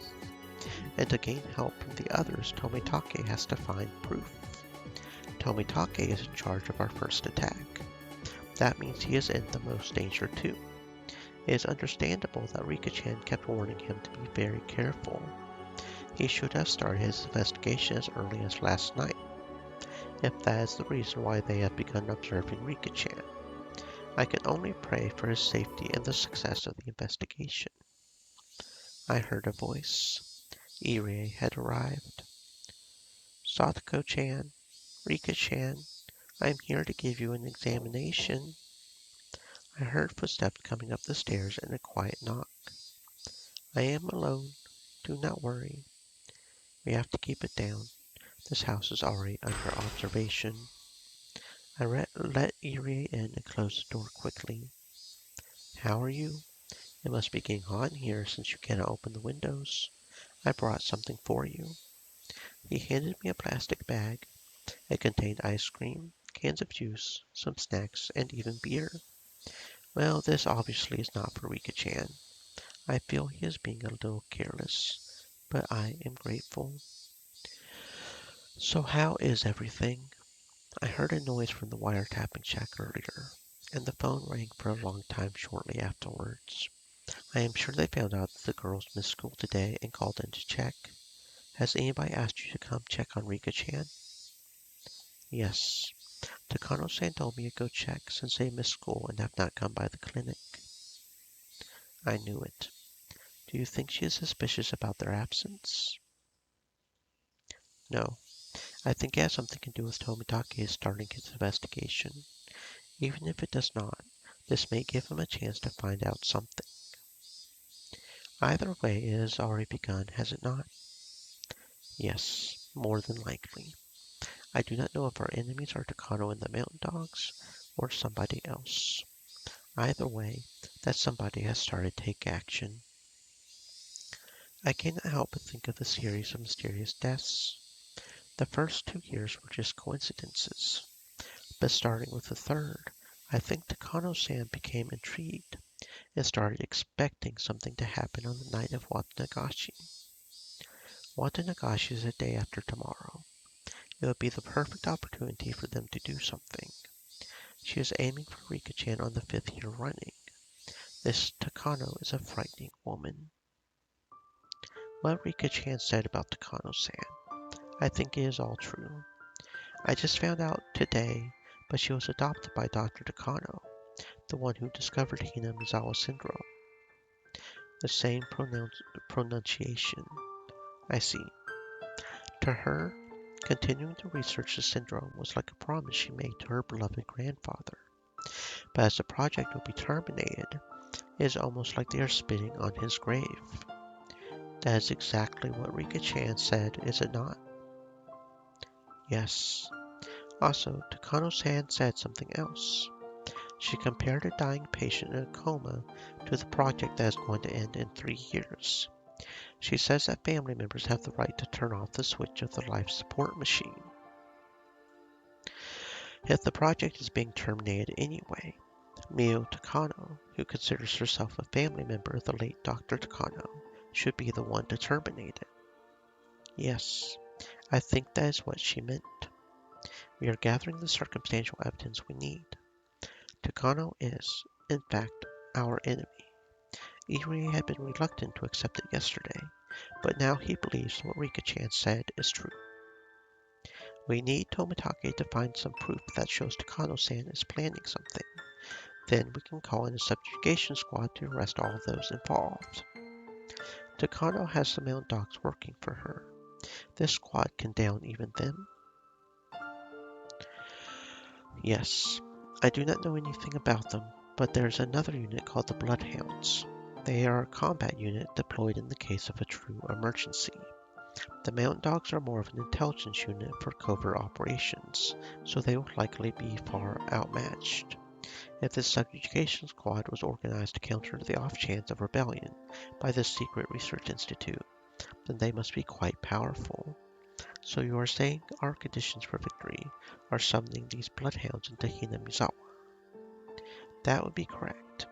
and to gain help from the others, Tomitake has to find proof. Tomitake is in charge of our first attack. That means he is in the most danger too. It is understandable that Rika-chan kept warning him to be very careful. He should have started his investigation as early as last night, if that is the reason why they have begun observing Rika-chan. I can only pray for his safety and the success of the investigation. I heard a voice. Irie had arrived. Satoko-chan, Rika-chan, I am here to give you an examination. I heard footsteps coming up the stairs and a quiet knock. I am alone. Do not worry. We have to keep it down. This house is already under observation. I let Irie in and closed the door quickly. How are you? It must be getting hot in here since you cannot open the windows. I brought something for you. He handed me a plastic bag. It contained ice cream, cans of juice, some snacks, and even beer. Well, this obviously is not for Rika-chan. I feel he is being a little careless, but I am grateful. So how is everything? I heard a noise from the wiretapping shack earlier, and the phone rang for a long time shortly afterwards. I am sure they found out that the girls missed school today and called in to check. Has anybody asked you to come check on Rika-chan? Yes. Takano-san told me to go check since they missed school and have not come by the clinic. I knew it. Do you think she is suspicious about their absence? No. I think it has something to do with Tomitake starting his investigation. Even if it does not, this may give him a chance to find out something. Either way, it has already begun, has it not? Yes, more than likely. I do not know if our enemies are Takano and the Mountain Dogs, or somebody else. Either way, that somebody has started to take action. I cannot help but think of the series of mysterious deaths. The first 2 years were just coincidences, but starting with the third, I think Takano-san became intrigued and started expecting something to happen on the night of Watanagashi. Watanagashi is a day after tomorrow. It would be the perfect opportunity for them to do something. She is aiming for Rika-chan on the 5th year running. This Takano is a frightening woman. What Rika-chan said about Takano-san, I think it is all true. I just found out today, but she was adopted by Dr. Takano, the one who discovered Hinamizawa syndrome. The same pronunciation. I see. To her, continuing to research the syndrome was like a promise she made to her beloved grandfather. But as the project will be terminated, it is almost like they are spitting on his grave. That is exactly what Rika-chan said, is it not? Yes. Also, Takano-san said something else. She compared a dying patient in a coma to the project that is going to end in 3 years. She says that family members have the right to turn off the switch of the life support machine. If the project is being terminated anyway, Mio Takano, who considers herself a family member of the late Dr. Takano, should be the one to terminate it. Yes, I think that is what she meant. We are gathering the circumstantial evidence we need. Takano is, in fact, our enemy. Irie had been reluctant to accept it yesterday, but now he believes what Rika-chan said is true. We need Tomitake to find some proof that shows Takano-san is planning something. Then we can call in a subjugation squad to arrest all of those involved. Takano has some male dogs working for her. This squad can down even them. Yes, I do not know anything about them, but there is another unit called the Bloodhounds. They are a combat unit deployed in the case of a true emergency. The mountain dogs are more of an intelligence unit for covert operations, so they will likely be far outmatched. If this subjugation squad was organized to counter the off chance of rebellion by this secret research institute, then they must be quite powerful. So you are saying our conditions for victory are summoning these bloodhounds into Hinamizawa? That would be correct.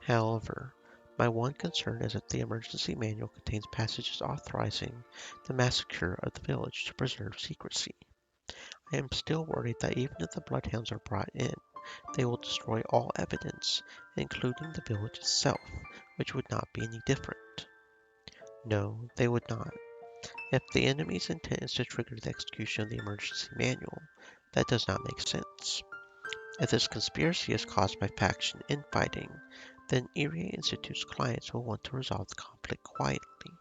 However, my one concern is that the emergency manual contains passages authorizing the massacre of the village to preserve secrecy. I am still worried that even if the bloodhounds are brought in, they will destroy all evidence, including the village itself, which would not be any different. No, they would not. If the enemy's intent is to trigger the execution of the emergency manual, that does not make sense. If this conspiracy is caused by faction infighting, then Irie Institute's clients will want to resolve the conflict quietly.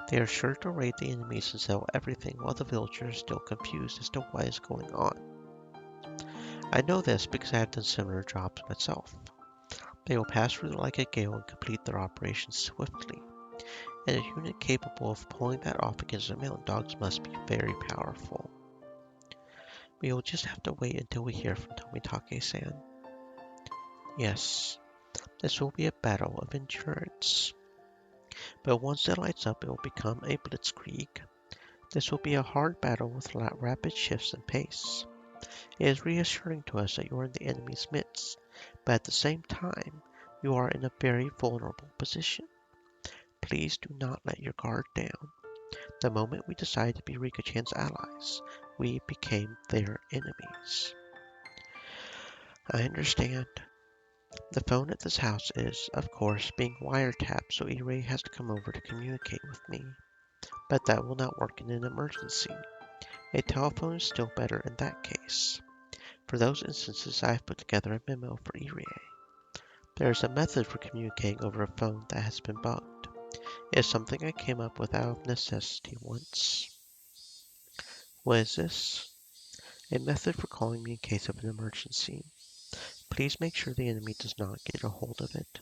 They are sure to raid the enemies and sell everything while the villagers are still confused as to what is going on. I know this because I have done similar jobs myself. They will pass through like a gale and complete their operations swiftly, and a unit capable of pulling that off against the mountain dogs must be very powerful. We will just have to wait until we hear from Tomitake-san. Yes, this will be a battle of endurance. But once it lights up, it will become a blitzkrieg. This will be a hard battle with rapid shifts in pace. It is reassuring to us that you are in the enemy's midst, but at the same time, you are in a very vulnerable position. Please do not let your guard down. The moment we decided to be Rika-chan's allies, we became their enemies. I understand. The phone at this house is, of course, being wiretapped, so E-Ray has to come over to communicate with me. But that will not work in an emergency. A telephone is still better in that case. For those instances, I have put together a memo for E-Ray. There is a method for communicating over a phone that has been bugged. It is something I came up with out of necessity once. What is this? A method for calling me in case of an emergency. Please make sure the enemy does not get a hold of it.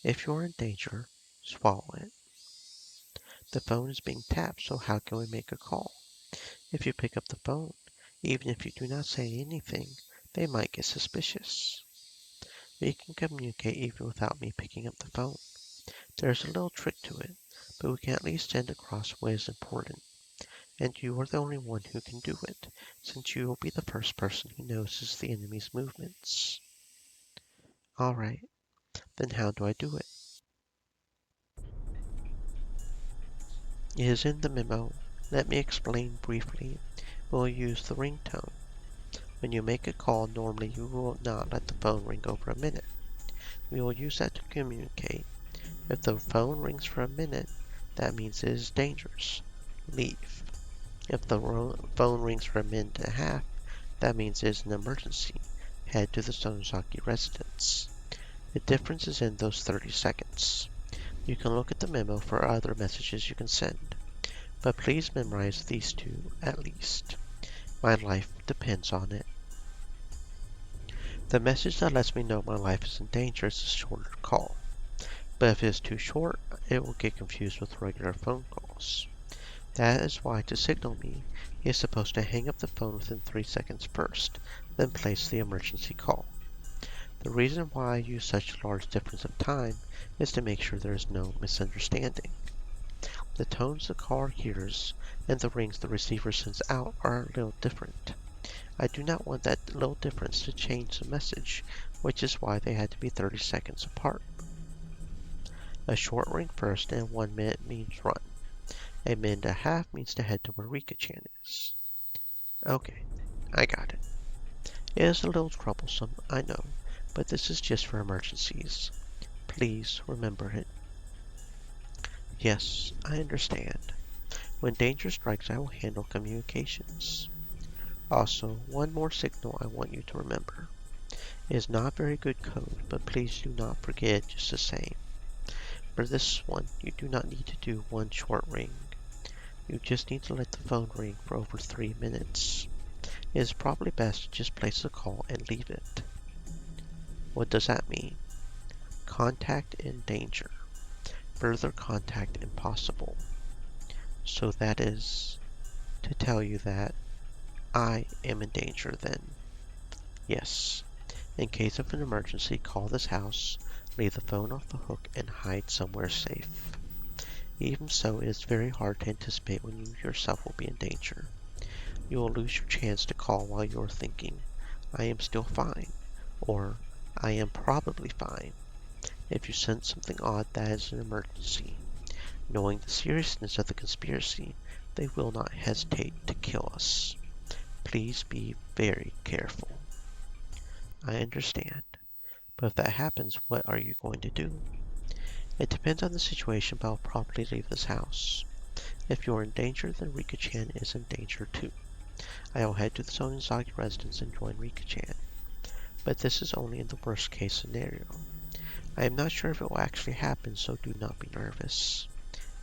If you are in danger, swallow it. The phone is being tapped, so how can we make a call? If you pick up the phone, even if you do not say anything, they might get suspicious. We can communicate even without me picking up the phone. There's a little trick to it, but we can at least send across what is important. And you are the only one who can do it, since you will be the first person who notices the enemy's movements. Alright, then how do I do it? It is in the memo. Let me explain briefly. We'll use the ringtone. When you make a call, normally you will not let the phone ring over a minute. We will use that to communicate. If the phone rings for a minute, that means it is dangerous. Leave. If the phone rings for a minute and a half, that means it is an emergency. Head to the Sonozaki residence. The difference is in those 30 seconds. You can look at the memo for other messages you can send, but please memorize these two at least. My life depends on it. The message that lets me know my life is in danger is a shorter call, but if it is too short, it will get confused with regular phone calls. That is why to signal me, he is supposed to hang up the phone within 3 seconds first, then place the emergency call. The reason why I use such a large difference of time is to make sure there is no misunderstanding. The tones the caller hears and the rings the receiver sends out are a little different. I do not want that little difference to change the message, which is why they had to be 30 seconds apart. A short ring first and 1 minute means run. A minute and a half means to head to where Rika-chan is. Okay, I got it. It is a little troublesome, I know, but this is just for emergencies. Please remember it. Yes, I understand. When danger strikes, I will handle communications. Also, one more signal I want you to remember. It is not very good code, but please do not forget it just the same. For this one, you do not need to do one short ring. You just need to let the phone ring for over 3 minutes. It is probably best to just place the call and leave it. What does that mean? Contact in danger. Further contact impossible. So that is to tell you that I am in danger then. Yes. In case of an emergency, call this house, leave the phone off the hook, and hide somewhere safe. Even so, it is very hard to anticipate when you yourself will be in danger. You will lose your chance to call while you are thinking, I am still fine, or I am probably fine. If you sense something odd, that is an emergency. Knowing the seriousness of the conspiracy, they will not hesitate to kill us. Please be very careful. I understand. But if that happens, what are you going to do? It depends on the situation, but I'll probably leave this house. If you're in danger, then Rika-chan is in danger too. I will head to the Sonizaki residence and join Rika-chan. But this is only in the worst case scenario. I am not sure if it will actually happen, so do not be nervous.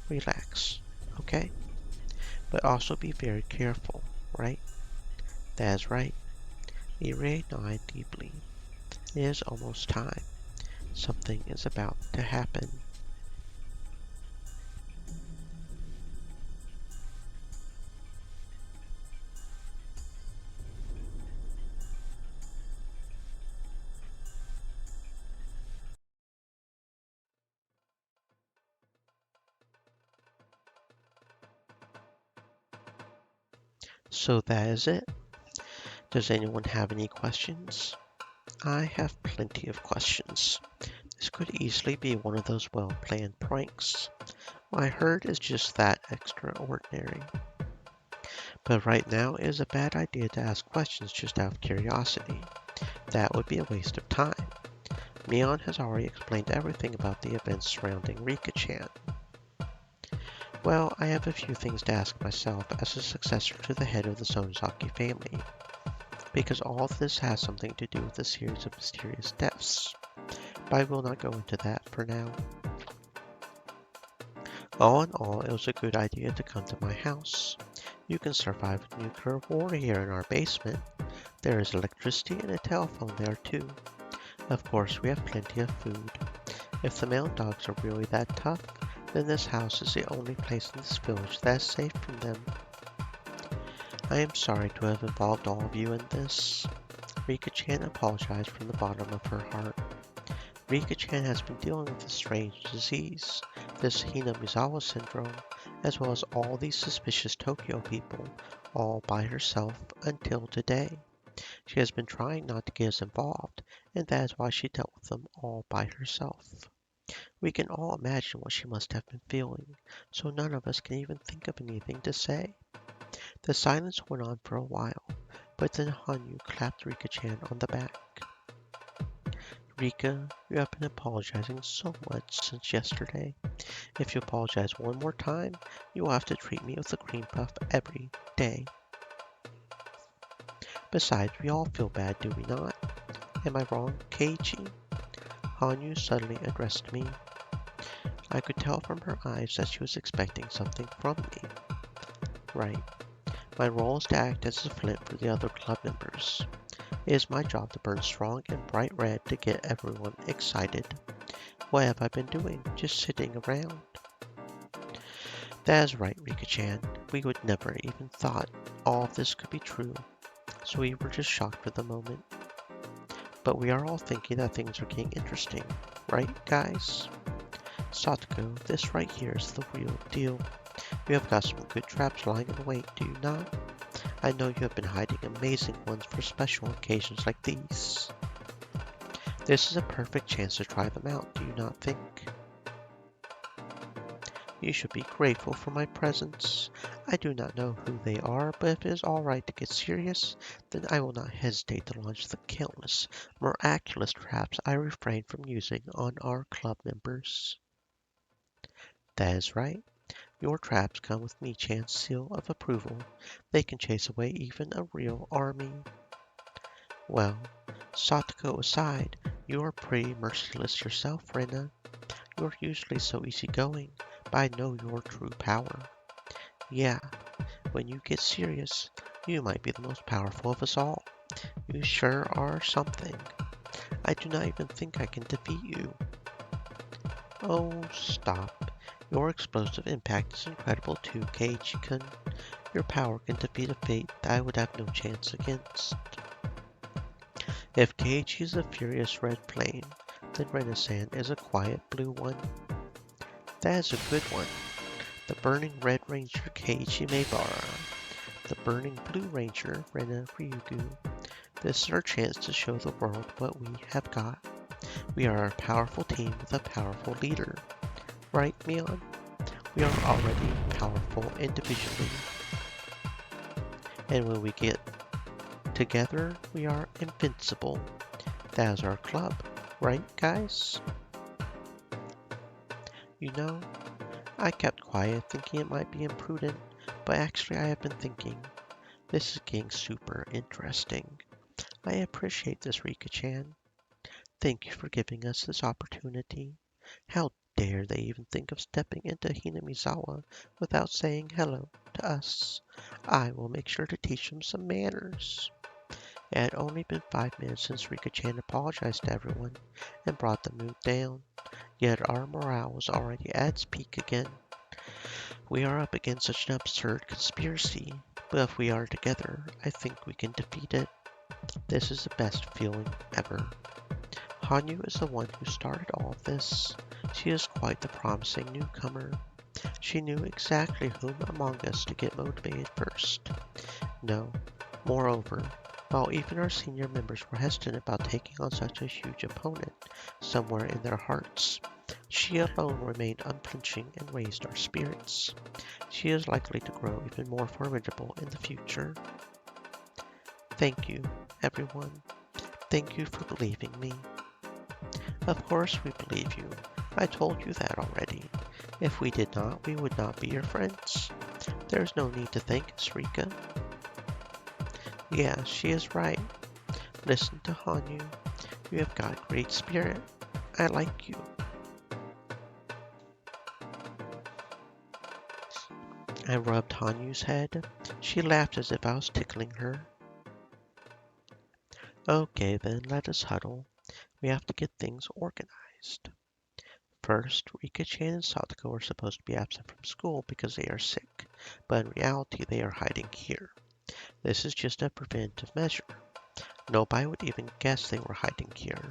Relax, okay? But also be very careful, right? That is right. Irie nodded deeply. It is almost time. Something is about to happen. So that is it. Does anyone have any questions? I have plenty of questions. This could easily be one of those well-planned pranks. What I heard is just that extraordinary. But right now it is a bad idea to ask questions just out of curiosity. That would be a waste of time. Mion has already explained everything about the events surrounding Rika-chan. Well, I have a few things to ask myself as a successor to the head of the Sonozaki family, because all of this has something to do with a series of mysterious deaths. But I will not go into that for now. All in all, it was a good idea to come to my house. You can survive a nuclear war here in our basement. There is electricity and a telephone there too. Of course, we have plenty of food. If the male dogs are really that tough, then this house is the only place in this village that is safe from them. I am sorry to have involved all of you in this. Rika-chan apologized from the bottom of her heart. Rika-chan has been dealing with a strange disease, this Hinamizawa syndrome, as well as all these suspicious Tokyo people, all by herself until today. She has been trying not to get us involved, and that is why she dealt with them all by herself. We can all imagine what she must have been feeling, so none of us can even think of anything to say. The silence went on for a while, but then Hanyu clapped Rika-chan on the back. Rika, you have been apologizing so much since yesterday. If you apologize one more time, you will have to treat me with a cream puff every day. Besides, we all feel bad, do we not? Am I wrong, Keiichi? Hanyu suddenly addressed me. I could tell from her eyes that she was expecting something from me. Right. My role is to act as a flint for the other club members. It is my job to burn strong and bright red to get everyone excited. What have I been doing? Just sitting around. That is right, Rika-chan. We would never even thought all of this could be true, so we were just shocked for the moment. But we are all thinking that things are getting interesting, right, guys? Satoko, this right here is the real deal. You have got some good traps lying in wait, do you not? I know you have been hiding amazing ones for special occasions like these. This is a perfect chance to try them out, do you not think? You should be grateful for my presence. I do not know who they are, but if it is all right to get serious, then I will not hesitate to launch the countless, miraculous traps I refrain from using on our club members. That is right. Your traps come with Mii-chan's seal of approval. They can chase away even a real army. Well, Satoko aside, you are pretty merciless yourself, Rena. You're usually so easygoing, but I know your true power. Yeah, when you get serious, you might be the most powerful of us all. You sure are something. I do not even think I can defeat you. Oh, stop. Your explosive impact is incredible too, Keiichi-kun. Your power can defeat a fate that I would have no chance against. If Keiichi is a furious red flame, then Rena-san is a quiet blue one. That is a good one. The burning red ranger Keiichi Maebara. The burning blue ranger Rena Ryugu. This is our chance to show the world what we have got. We are a powerful team with a powerful leader. Right, Mion? We are already powerful individually. And when we get together, we are invincible. That is our club, right, guys? You know, I kept quiet thinking it might be imprudent, but actually I have been thinking, this is getting super interesting. I appreciate this, Rika-chan. Thank you for giving us this opportunity. How dare they even think of stepping into Hinamizawa without saying hello to us? I will make sure to teach them some manners. It had only been 5 minutes since Rika-chan apologized to everyone and brought the mood down, yet our morale was already at its peak again. We are up against such an absurd conspiracy, but if we are together, I think we can defeat it. This is the best feeling ever. Hanyu is the one who started all of this. She is quite the promising newcomer. She knew exactly whom among us to get motivated first. No, moreover, while even our senior members were hesitant about taking on such a huge opponent, somewhere in their hearts, she alone remained unflinching and raised our spirits. She is likely to grow even more formidable in the future. Thank you, everyone. Thank you for believing me. Of course we believe you. I told you that already. If we did not, we would not be your friends. There is no need to thank us, Rika. Yeah, she is right. Listen to Hanyu. You have got great spirit. I like you. I rubbed Hanyu's head. She laughed as if I was tickling her. Okay then, let us huddle. We have to get things organized. First, Rika-chan and Satoko are supposed to be absent from school because they are sick, but in reality they are hiding here. This is just a preventive measure. Nobody would even guess they were hiding here,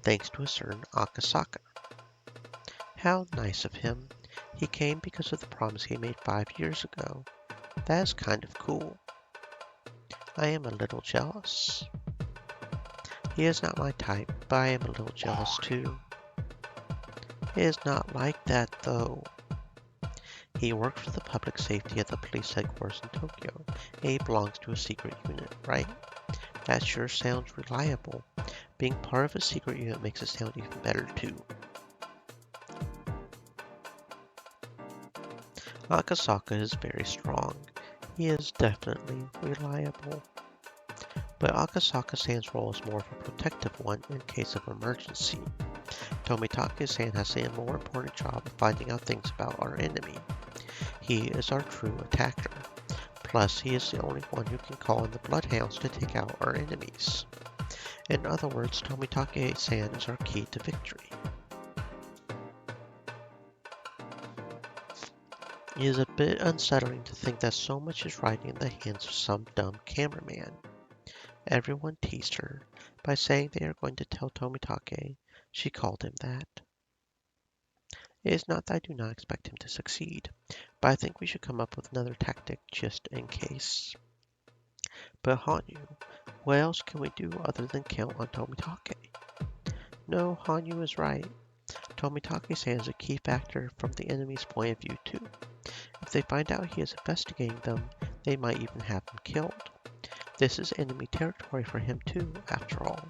thanks to a certain Akasaka. How nice of him. He came because of the promise he made 5 years ago. That is kind of cool. I am a little jealous. He is not my type, but I am a little jealous too. It is not like that, though. He works for the public safety at the police headquarters in Tokyo, and he belongs to a secret unit, right? That sure sounds reliable. Being part of a secret unit makes it sound even better, too. Akasaka is very strong. He is definitely reliable. But Akasaka-san's role is more of a protective one in case of emergency. Tomitake-san has a more important job of finding out things about our enemy. He is our true attacker. Plus, he is the only one who can call in the bloodhounds to take out our enemies. In other words, Tomitake-san is our key to victory. It is a bit unsettling to think that so much is riding in the hands of some dumb cameraman. Everyone teased her by saying they are going to tell Tomitake she called him that. It is not that I do not expect him to succeed, but I think we should come up with another tactic just in case. But Hanyu, what else can we do other than count on Tomitake? No, Hanyu is right. Tomitake-san is a key factor from the enemy's point of view too. If they find out he is investigating them, they might even have him killed. This is enemy territory for him too, after all.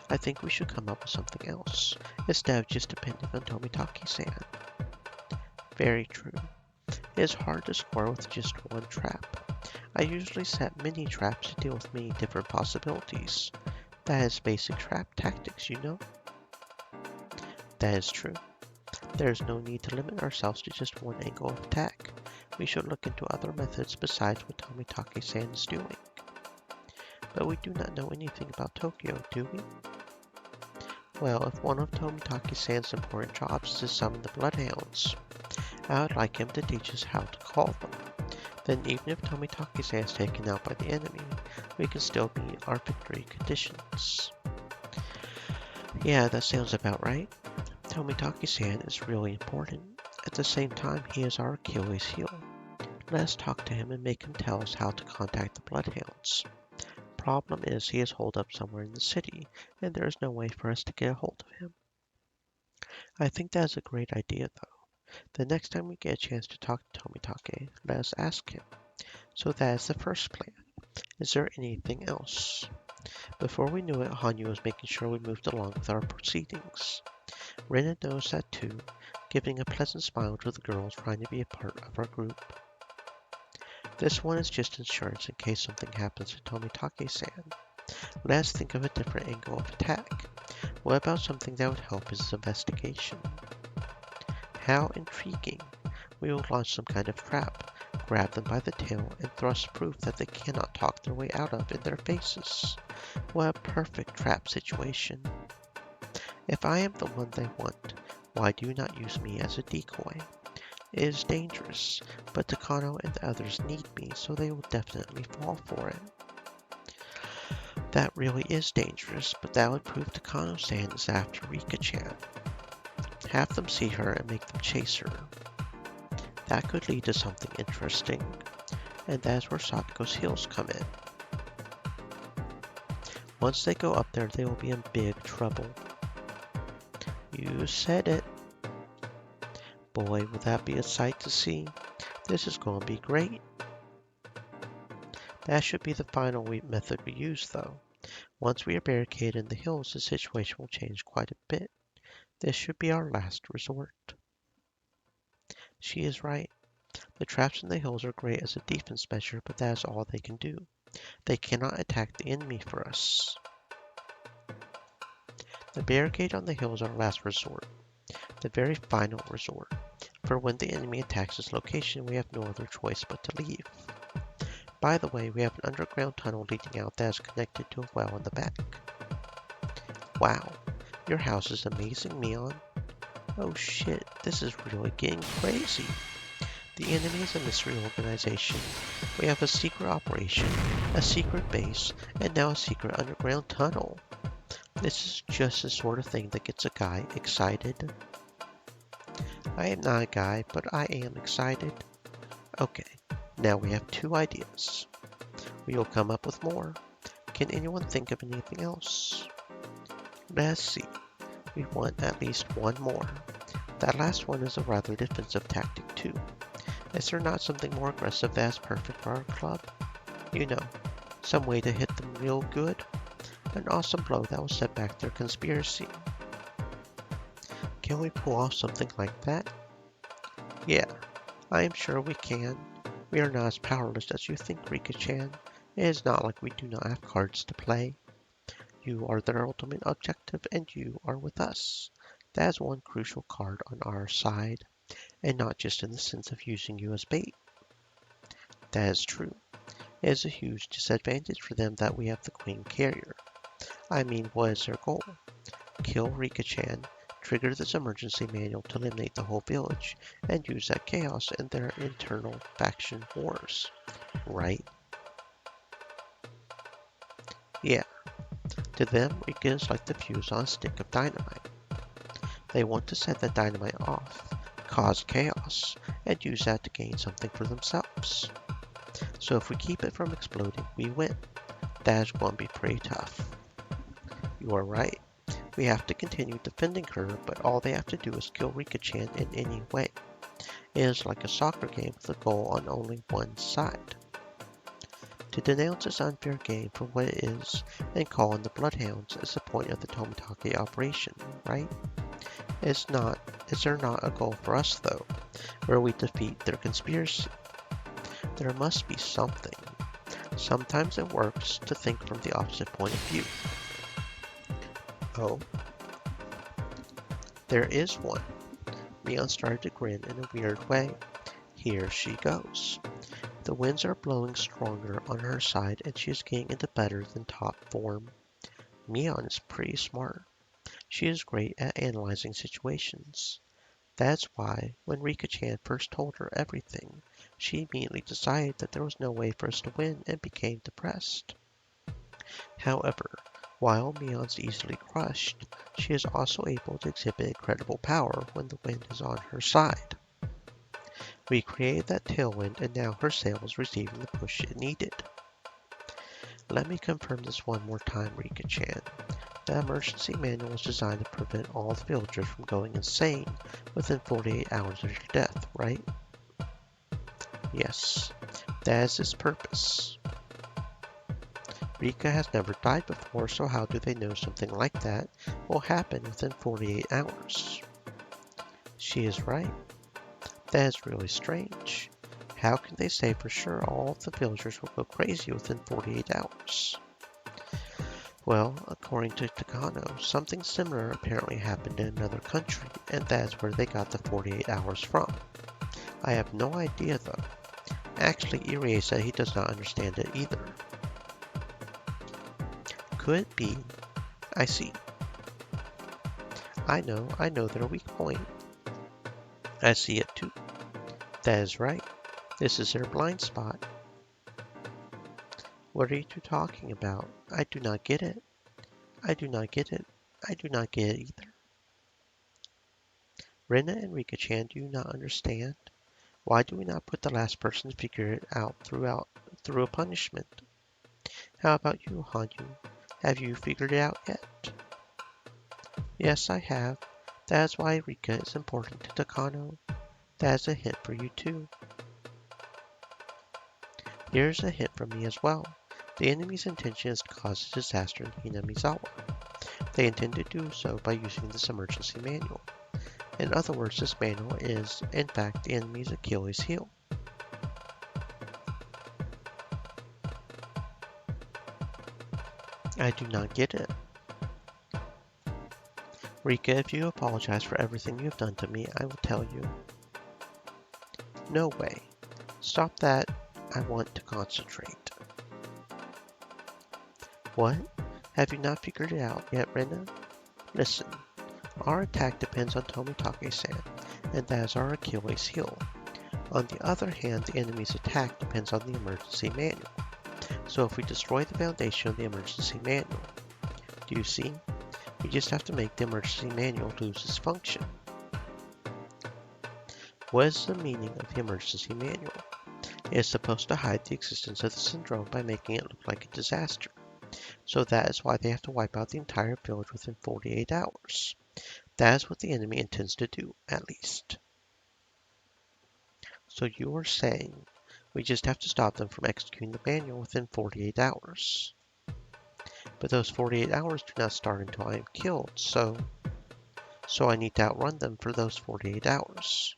I think we should come up with something else, instead of just depending on Tomitake-san. Very true. It is hard to score with just one trap. I usually set many traps to deal with many different possibilities. That is basic trap tactics, you know? That is true. There is no need to limit ourselves to just one angle of attack. We should look into other methods besides what Tomitake-san is doing. But we do not know anything about Tokyo, do we? Well, if one of Tomitake-san's important jobs is to summon the Bloodhounds, I would like him to teach us how to call them. Then even if Tomitake-san is taken out by the enemy, we can still meet our victory conditions. Yeah, that sounds about right. Tomitake-san is really important. At the same time, he is our Achilles heel. Let us talk to him and make him tell us how to contact the Bloodhounds. Problem is he is holed up somewhere in the city, and there is no way for us to get a hold of him. I think that is a great idea, though. The next time we get a chance to talk to Tomitake, let us ask him. So that is the first plan. Is there anything else? Before we knew it, Hanyu was making sure we moved along with our proceedings. Rena noticed that too, giving a pleasant smile to the girls trying to be a part of our group. This one is just insurance in case something happens to Tomitake-san. Let us think of a different angle of attack. What about something that would help his investigation? How intriguing! We will launch some kind of trap, grab them by the tail, and thrust proof that they cannot talk their way out of in their faces. What a perfect trap situation. If I am the one they want, why do you not use me as a decoy? It is dangerous, but Takano and the others need me, so they will definitely fall for it. That really is dangerous, but that would prove Takano-san is after Rika-chan. Have them see her and make them chase her. That could lead to something interesting, and that is where Satoko's heels come in. Once they go up there, they will be in big trouble. You said it. Boy, will that be a sight to see. This is going to be great. That should be the final method we use, though. Once we are barricaded in the hills, the situation will change quite a bit. This should be our last resort. She is right. The traps in the hills are great as a defense measure, but that is all they can do. They cannot attack the enemy for us. The barricade on the hill is our last resort, the very final resort. For when the enemy attacks this location, we have no other choice but to leave. By the way, we have an underground tunnel leading out that is connected to a well in the back. Wow, your house is amazing, Mion. Oh shit, this is really getting crazy. The enemy is a mystery organization. We have a secret operation, a secret base, and now a secret underground tunnel. This is just the sort of thing that gets a guy excited. I am not a guy, but I am excited. Okay, now we have 2 ideas. We will come up with more. Can anyone think of anything else? Let's see. We want at least one more. That last one is a rather defensive tactic too. Is there not something more aggressive that is perfect for our club? You know, some way to hit them real good? An awesome blow that will set back their conspiracy. Can we pull off something like that? Yeah, I am sure we can. We are not as powerless as you think, Rika-chan. It is not like we do not have cards to play. You are their ultimate objective, and you are with us. That is one crucial card on our side, and not just in the sense of using you as bait. That is true. It is a huge disadvantage for them that we have the Queen Carrier. I mean, what is their goal? Kill Rika-chan, trigger this emergency manual to eliminate the whole village, and use that chaos in their internal faction wars. Right? Yeah. To them, Rika is like the fuse on a stick of dynamite. They want to set that dynamite off, cause chaos, and use that to gain something for themselves. So if we keep it from exploding, we win. That is going to be pretty tough. You are right. We have to continue defending her, but all they have to do is kill Rika-chan in any way. It is like a soccer game with a goal on only one side. To denounce this unfair game for what it is and call in the Bloodhounds is the point of the Tomitake operation, right? Is there not a goal for us, though, where we defeat their conspiracy? There must be something. Sometimes it works to think from the opposite point of view. Oh, there is one. Mion started to grin in a weird way. Here she goes. The winds are blowing stronger on her side and she is getting into better than top form. Mion is pretty smart. She is great at analyzing situations. That's why, when Rika-chan first told her everything, she immediately decided that there was no way for us to win and became depressed. However, while Mion's easily crushed, she is also able to exhibit incredible power when the wind is on her side. We created that tailwind and now her sail is receiving the push it needed. Let me confirm this one more time, Rika-chan. The emergency manual was designed to prevent all the villagers from going insane within 48 hours of your death, right? Yes, that is its purpose. Rika has never died before, so how do they know something like that will happen within 48 hours? She is right. That is really strange. How can they say for sure all of the villagers will go crazy within 48 hours? Well, according to Takano, something similar apparently happened in another country, and that's where they got the 48 hours from. I have no idea though. Actually, Irie said he does not understand it either. Could it be? I see. I know their weak point. I see it too. That is right. This is their blind spot. What are you two talking about? I do not get it. I do not get it. I do not get it either. Rena and Rika-chan, do you not understand? Why do we not put the last person to figure it out through a punishment? How about you, Hanyu? Have you figured it out yet? Yes, I have. That is why Rika is important to Takano. That is a hint for you too. Here's a hint from me as well. The enemy's intention is to cause a disaster in Hinamizawa. They intend to do so by using this emergency manual. In other words, this manual is, in fact, the enemy's Achilles heel. I do not get it. Rika, if you apologize for everything you have done to me, I will tell you. No way. Stop that. I want to concentrate. What? Have you not figured it out yet, Rena? Listen, our attack depends on Tomitake-san, and that is our Achilles heel. On the other hand, the enemy's attack depends on the emergency manual. So if we destroy the foundation of the emergency manual, do you see? We just have to make the emergency manual lose its function. What is the meaning of the emergency manual? It is supposed to hide the existence of the syndrome by making it look like a disaster. So that is why they have to wipe out the entire village within 48 hours. That is what the enemy intends to do, at least. So you are saying we just have to stop them from executing the manual within 48 hours. But those 48 hours do not start until I am killed, so I need to outrun them for those 48 hours.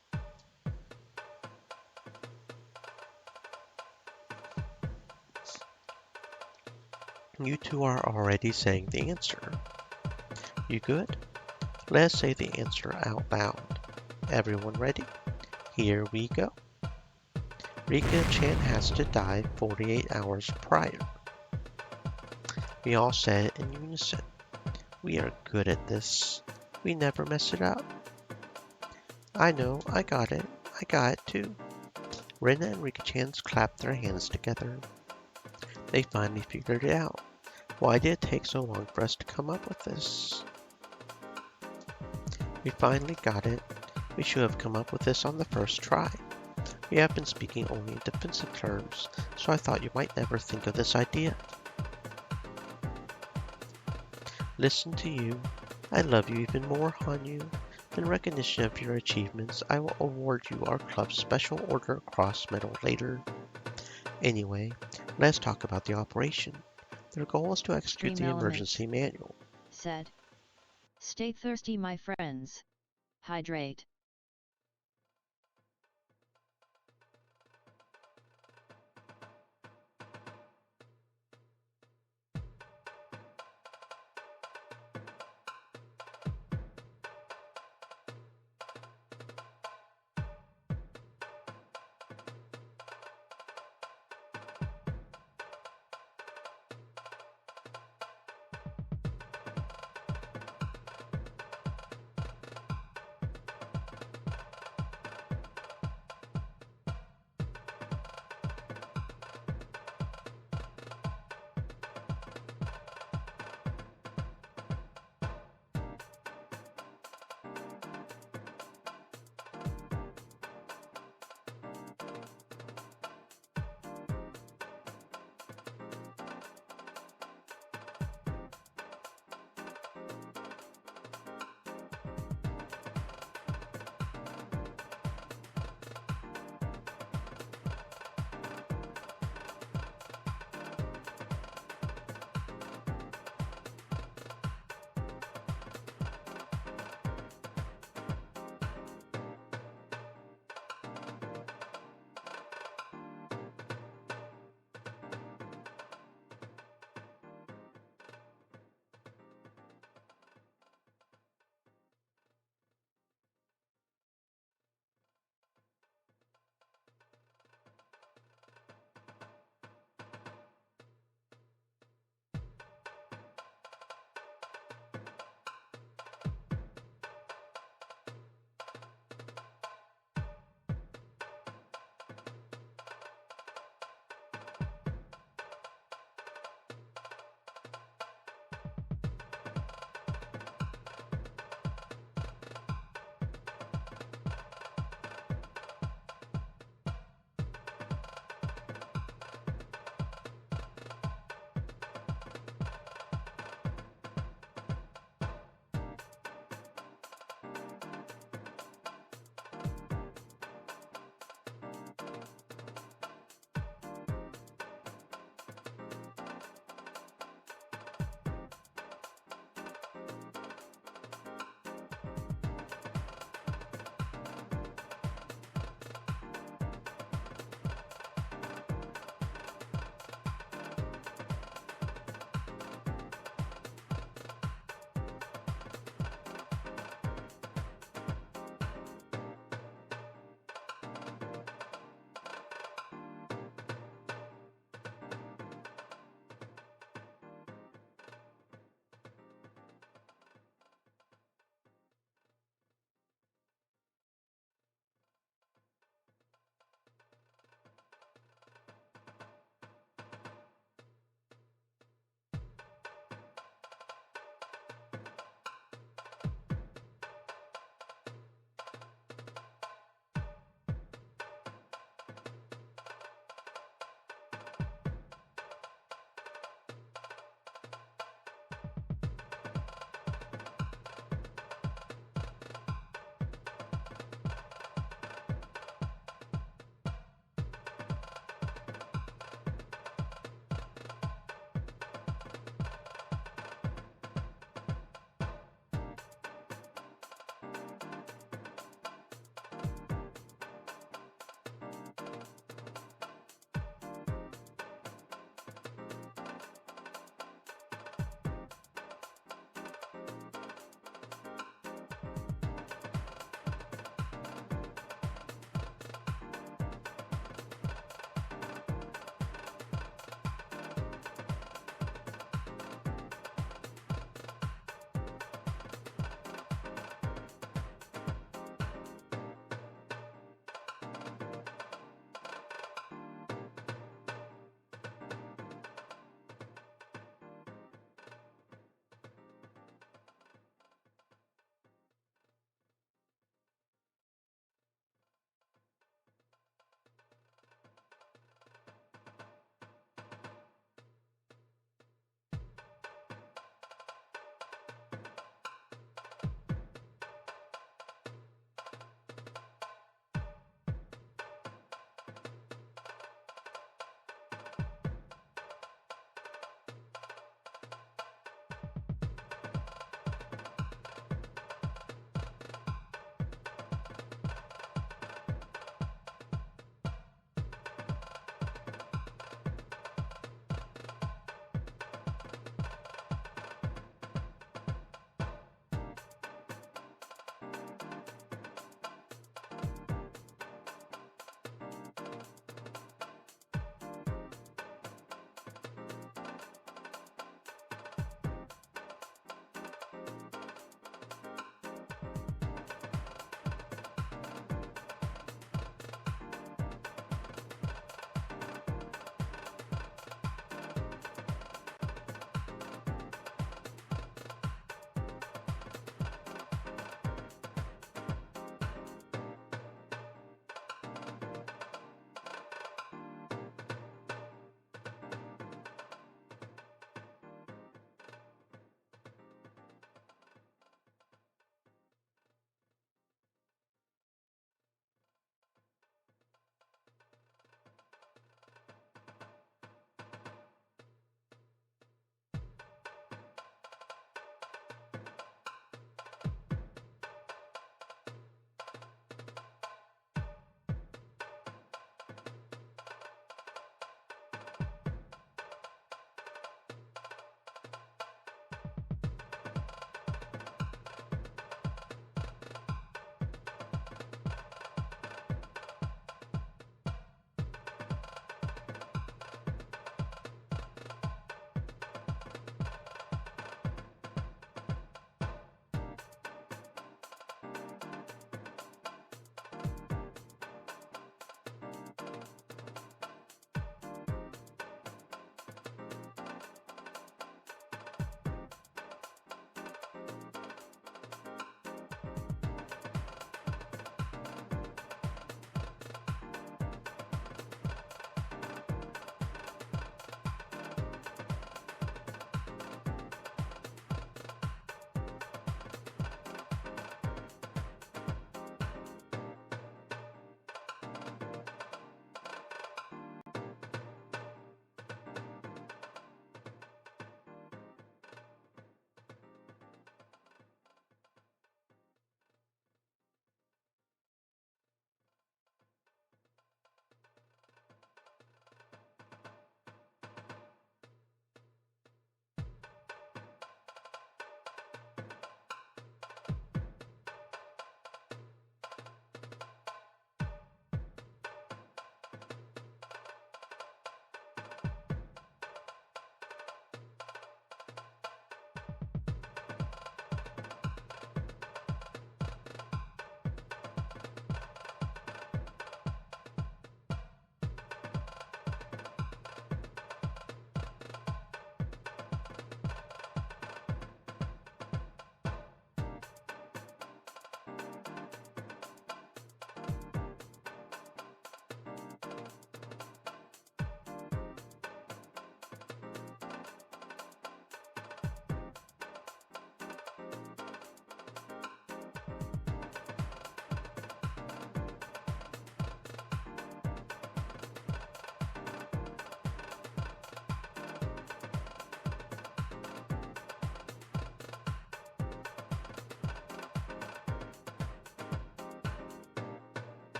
You two are already saying the answer. You good? Let's say the answer out loud. Everyone ready? Here we go. Rika-chan has to die 48 hours prior. We all said it in unison. We are good at this. We never mess it up. I know, I got it too. Rena and Rika-chan clapped their hands together. They finally figured it out. Why did it take so long for us to come up with this? We finally got it. We should have come up with this on the first try. We have been speaking only in defensive terms, so I thought you might never think of this idea. listen to you. I love you even more, Hanyu. In recognition of your achievements, I will award you our club's Special Order Cross Medal later. Anyway, let's talk about the operation. Their goal is to execute Extreme the Elements emergency manual. said. Stay thirsty, my friends. Hydrate.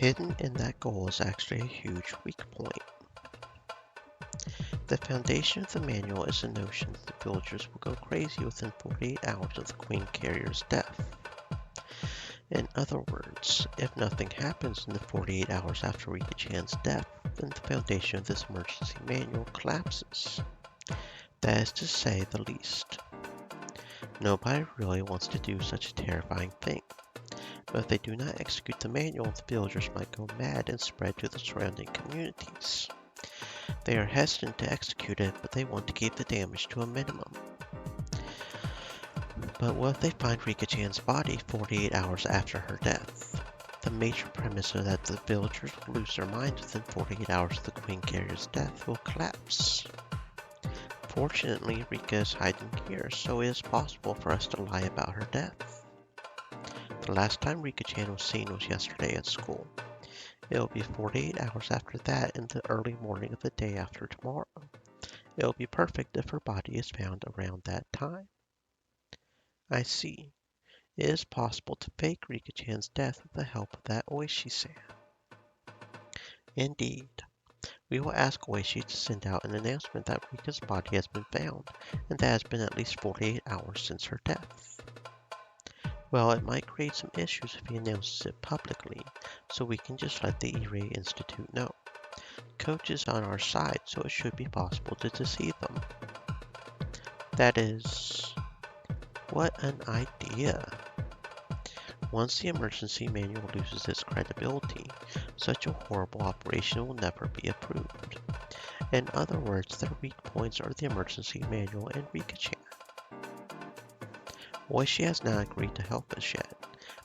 Hidden in that goal is actually a huge weak point. The foundation of the manual is the notion that the villagers will go crazy within 48 hours of the Queen Carrier's death. In other words, if nothing happens in the 48 hours after Rika-chan's death, then the foundation of this emergency manual collapses. That is to say the least. Nobody really wants to do such a terrifying thing, but if they do not execute the manual, the villagers might go mad and spread to the surrounding communities. They are hesitant to execute it, but they want to keep the damage to a minimum. But what if they find Rika-chan's body 48 hours after her death? The major premise is that the villagers will lose their minds within 48 hours of the Queen Carrier's death will collapse. Fortunately, Rika is hiding here, so it is possible for us to lie about her death. The last time Rika-chan was seen was yesterday at school. It will be 48 hours after that in the early morning of the day after tomorrow. It will be perfect if her body is found around that time. I see. It is possible to fake Rika-chan's death with the help of that Oishi-san. Indeed. We will ask Oishi to send out an announcement that Rika's body has been found, and that has been at least 48 hours since her death. Well, it might create some issues if he announces it publicly, so we can just let the E-Ray Institute know. Coach is on our side, so it should be possible to deceive them. That is... what an idea! Once the emergency manual loses its credibility, such a horrible operation will never be approved. In other words, their weak points are the emergency manual and Rika-chan. Oishi has not agreed to help us yet,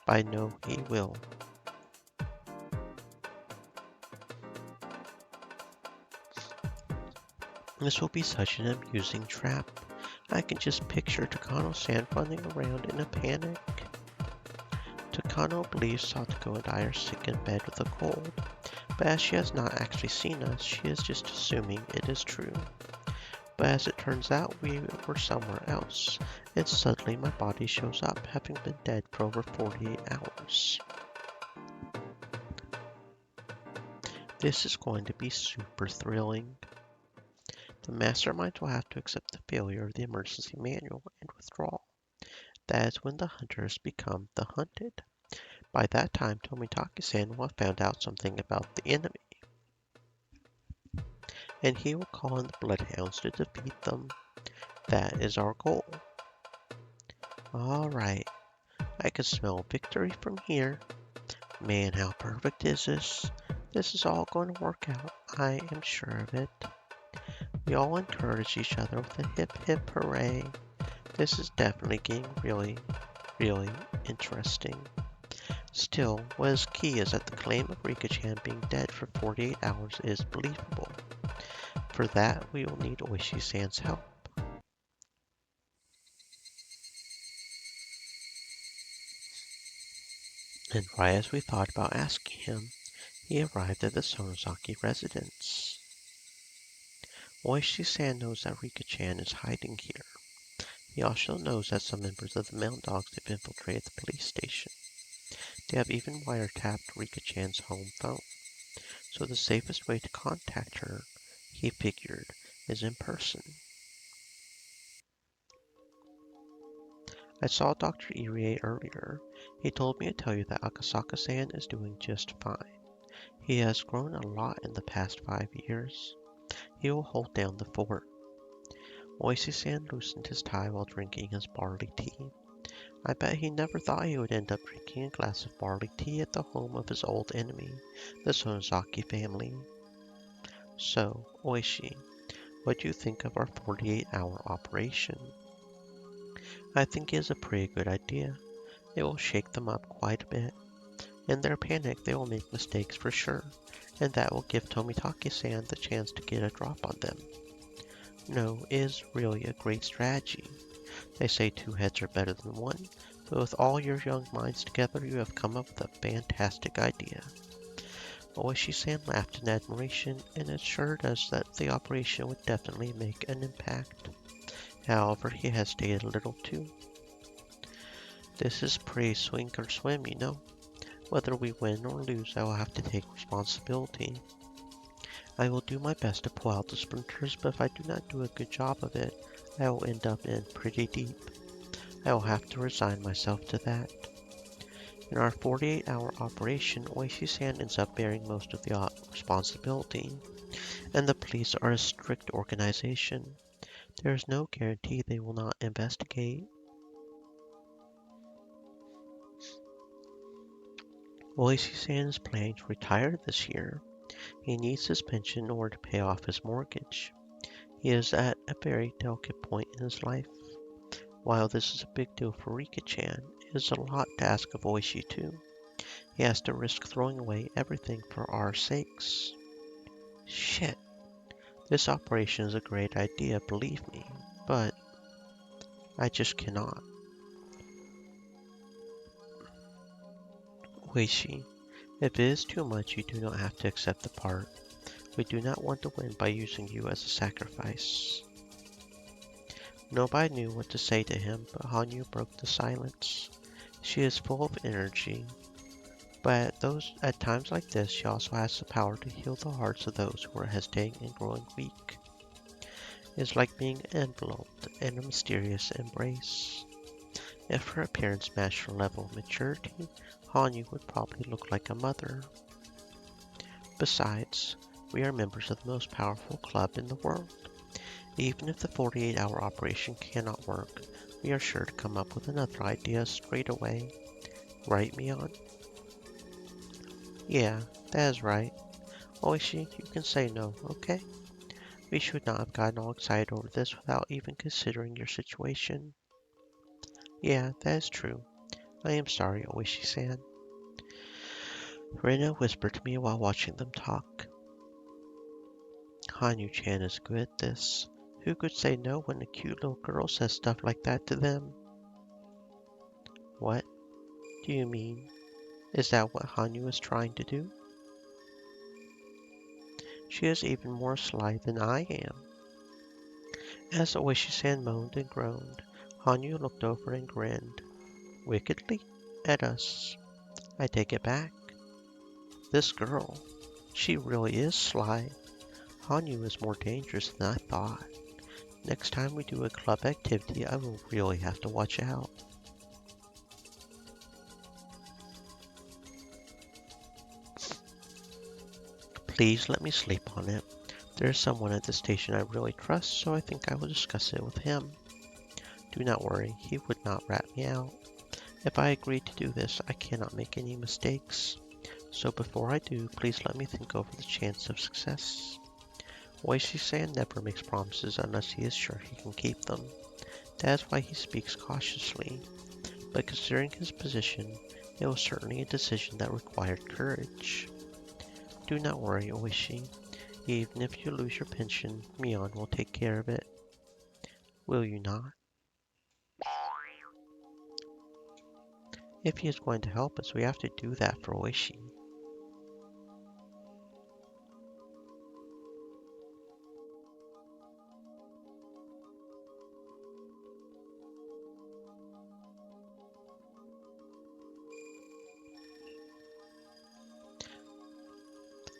but I know he will. This will be such an amusing trap. I can just picture Takano-san running around in a panic. Takano believes Satoko and I are sick in bed with a cold, but as she has not actually seen us, she is just assuming it is true. But as it turns out, we were somewhere else, and suddenly my body shows up, having been dead for over 48 hours. This is going to be super thrilling. The masterminds will have to accept the failure of the emergency manual and withdraw. That is when the hunters become the hunted. By that time, Tomitake-san will have found out something about the enemy, and he will call in the bloodhounds to defeat them. That is our goal. Alright, I can smell victory from here. Man, how perfect is this? This is all going to work out, I am sure of it. We all encourage each other with a hip hip hooray. This is definitely getting really, really interesting. Still, what is key is that the claim of Rika-chan being dead for 48 hours is believable. For that, we will need Oishi-san's help. And right as we thought about asking him, he arrived at the Sonozaki residence. Oishi-san knows that Rika-chan is hiding here. He also knows that some members of the Mountain Dogs have infiltrated the police station. They have even wiretapped Rika-chan's home phone. So the safest way to contact her, he figured, is in person. I saw Dr. Irie earlier. He told me to tell you that Akasaka-san is doing just fine. He has grown a lot in the past 5 years. He will hold down the fort. Oishi-san loosened his tie while drinking his barley tea. I bet he never thought he would end up drinking a glass of barley tea at the home of his old enemy, the Sonozaki family. So, Oishi, what do you think of our 48-hour operation? I think it is a pretty good idea. It will shake them up quite a bit. In their panic, they will make mistakes for sure, and that will give Tomitake-san the chance to get a drop on them. No, it is really a great strategy. They say 2 heads are better than 1, but with all your young minds together, you have come up with a fantastic idea. Oishi-san laughed in admiration and assured us that the operation would definitely make an impact. However, he hesitated a little too. This is pretty swing or swim, you know. Whether we win or lose, I will have to take responsibility. I will do my best to pull out the splinters, but if I do not do a good job of it, I will end up in pretty deep. I will have to resign myself to that. In our 48-hour operation, Oishi-san ends up bearing most of the responsibility, and the police are a strict organization. There is no guarantee they will not investigate. Oishi-san is planning to retire this year. He needs his pension in order to pay off his mortgage. He is at a very delicate point in his life. While this is a big deal for Rika-chan, it is a lot to ask of Oishi too. He has to risk throwing away everything for our sakes. Shit. This operation is a great idea, believe me, but I just cannot. Oishi, if it is too much, you do not have to accept the part. We do not want to win by using you as a sacrifice. Nobody knew what to say to him, but Hanyu broke the silence. She is full of energy, but at times like this, she also has the power to heal the hearts of those who are hesitating and growing weak. It is like being enveloped in a mysterious embrace. If her appearance matched her level of maturity, Hanyu would probably look like a mother. Besides, we are members of the most powerful club in the world. Even if the 48-hour operation cannot work, we are sure to come up with another idea straight away. Right, Mion? Yeah, that is right. Oishi, you can say no, okay? We should not have gotten all excited over this without even considering your situation. Yeah, that is true. I am sorry, Oishi-san. Rena whispered to me while watching them talk. Hanyu-chan is good at this. Who could say no when a cute little girl says stuff like that to them? What do you mean? Is that what Hanyu is trying to do? She is even more sly than I am. As Oishi-san moaned and groaned, Hanyu looked over and grinned, wickedly, at us. I take it back. This girl, she really is sly. Hanyu is more dangerous than I thought. Next time we do a club activity, I will really have to watch out. Please let me sleep on it. There is someone at the station I really trust, so I think I will discuss it with him. Do not worry, he would not rat me out. If I agree to do this, I cannot make any mistakes. So before I do, please let me think over the chance of success. Oishi-san never makes promises unless he is sure he can keep them. That is why he speaks cautiously. But considering his position, it was certainly a decision that required courage. Do not worry, Oishi. Even if you lose your pension, Mion will take care of it. Will you not? If he is going to help us, we have to do that for Oishi.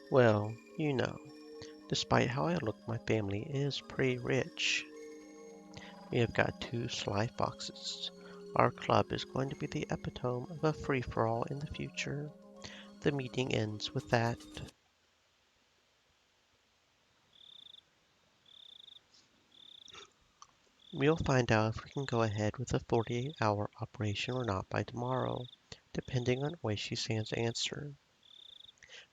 Well, you know, despite how I look, my family is pretty rich. We have got 2 sly foxes. Our club is going to be the epitome of a free-for-all in the future. The meeting ends with that. We'll find out if we can go ahead with the 48-hour operation or not by tomorrow, depending on Oishi-san's answer.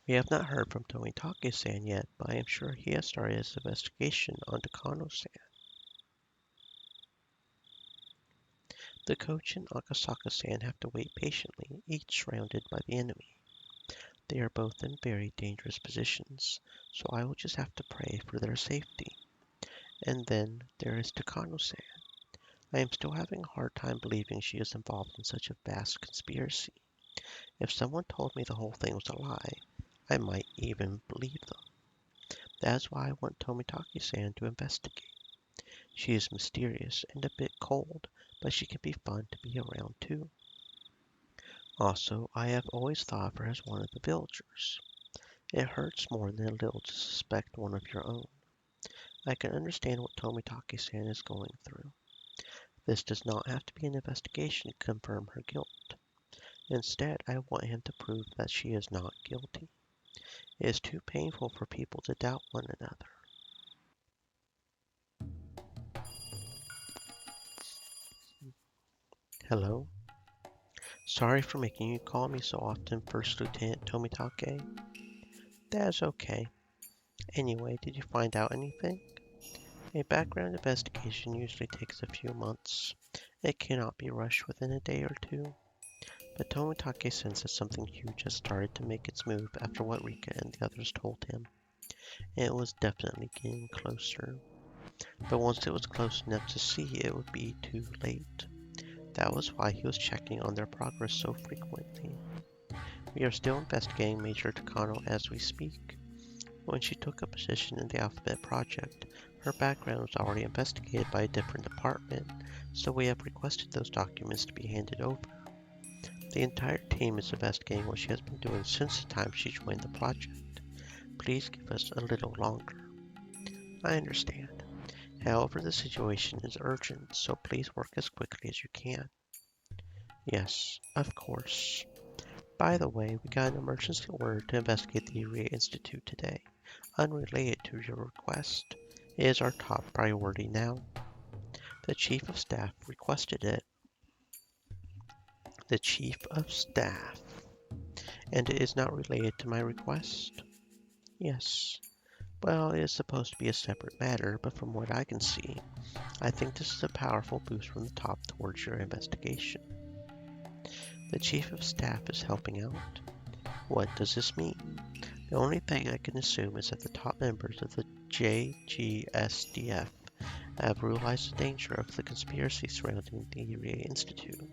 We have not heard from Tomitake-san yet, but I am sure he has started his investigation on Takano-san. The coach and Akasaka-san have to wait patiently, each surrounded by the enemy. They are both in very dangerous positions, so I will just have to pray for their safety. And then there is Takano-san. I am still having a hard time believing she is involved in such a vast conspiracy. If someone told me the whole thing was a lie, I might even believe them. That is why I want Tomitake-san to investigate. She is mysterious and a bit cold, but she can be fun to be around too. Also, I have always thought of her as one of the villagers. It hurts more than a little to suspect one of your own. I can understand what Tomitake-san is going through. This does not have to be an investigation to confirm her guilt. Instead, I want him to prove that she is not guilty. It is too painful for people to doubt one another. Hello? Sorry for making you call me so often, First Lieutenant Tomitake. That is okay. Anyway, did you find out anything? A background investigation usually takes a few months. It cannot be rushed within a day or two. But Tomitake senses something huge has started to make its move after what Rika and the others told him. And it was definitely getting closer. But once it was close enough to see, it would be too late. That was why he was checking on their progress so frequently. We are still investigating Major Takano as we speak. When she took a position in the Alphabet Project, her background was already investigated by a different department, so we have requested those documents to be handed over. The entire team is investigating what she has been doing since the time she joined the project. Please give us a little longer. I understand. However, the situation is urgent, so please work as quickly as you can. Yes, of course. By the way, we got an emergency order to investigate the Urea Institute today, unrelated to your request. It is our top priority now. The Chief of Staff requested it. The Chief of Staff. And it is not related to my request? Yes. Well, it is supposed to be a separate matter, but from what I can see, I think this is a powerful boost from the top towards your investigation. The Chief of Staff is helping out. What does this mean? The only thing I can assume is that the top members of the JGSDF have realized the danger of the conspiracy surrounding the Urea Institute.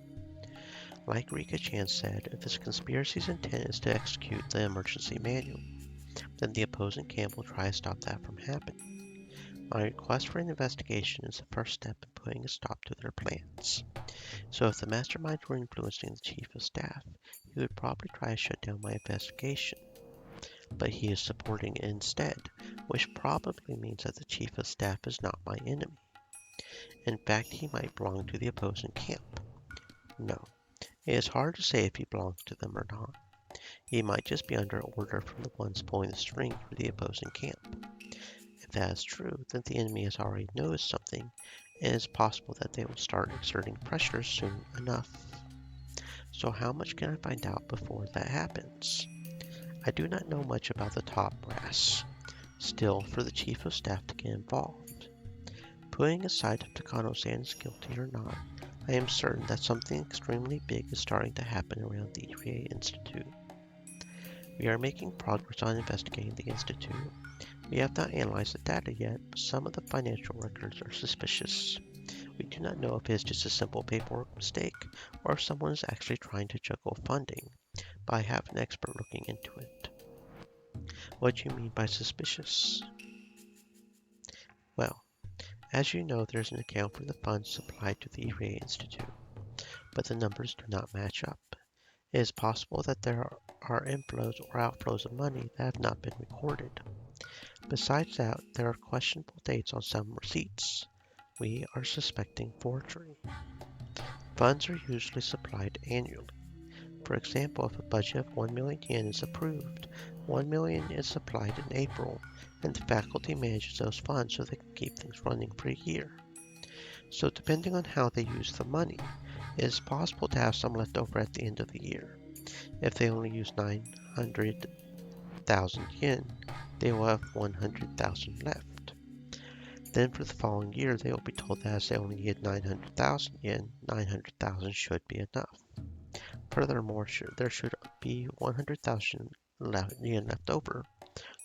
Like Rika-chan said, if this conspiracy's intent is to execute the emergency manual, then the opposing camp will try to stop that from happening. My request for an investigation is the first step in putting a stop to their plans. So if the masterminds were influencing the Chief of Staff, he would probably try to shut down my investigation. But he is supporting it instead, which probably means that the Chief of Staff is not my enemy. In fact, he might belong to the opposing camp. No, it is hard to say if he belongs to them or not. He might just be under order from the ones pulling the string for the opposing camp. If that is true, then the enemy has already noticed something, and it is possible that they will start exerting pressure soon enough. So how much can I find out before that happens? I do not know much about the top brass. Still, for the Chief of Staff to get involved. Putting aside if Takano-san is guilty or not, I am certain that something extremely big is starting to happen around the Urea Institute. We are making progress on investigating the Institute. We have not analyzed the data yet, but some of the financial records are suspicious. We do not know if it is just a simple paperwork mistake, or if someone is actually trying to juggle funding, but I have an expert looking into it. What do you mean by suspicious? Well, as you know, there is an account for the funds supplied to the Urea Institute, but the numbers do not match up. It is possible that there are inflows or outflows of money that have not been recorded. Besides that, there are questionable dates on some receipts. We are suspecting forgery. Funds are usually supplied annually. For example, if a budget of 1 million yen is approved, 1 million is supplied in April, and the faculty manages those funds so they can keep things running for a year. So depending on how they use the money, it is possible to have some left over at the end of the year. If they only use 900,000 yen, they will have 100,000 left. Then for the following year, they will be told that as they only need 900,000 yen, 900,000 should be enough. Furthermore, there should be 100,000 yen left over,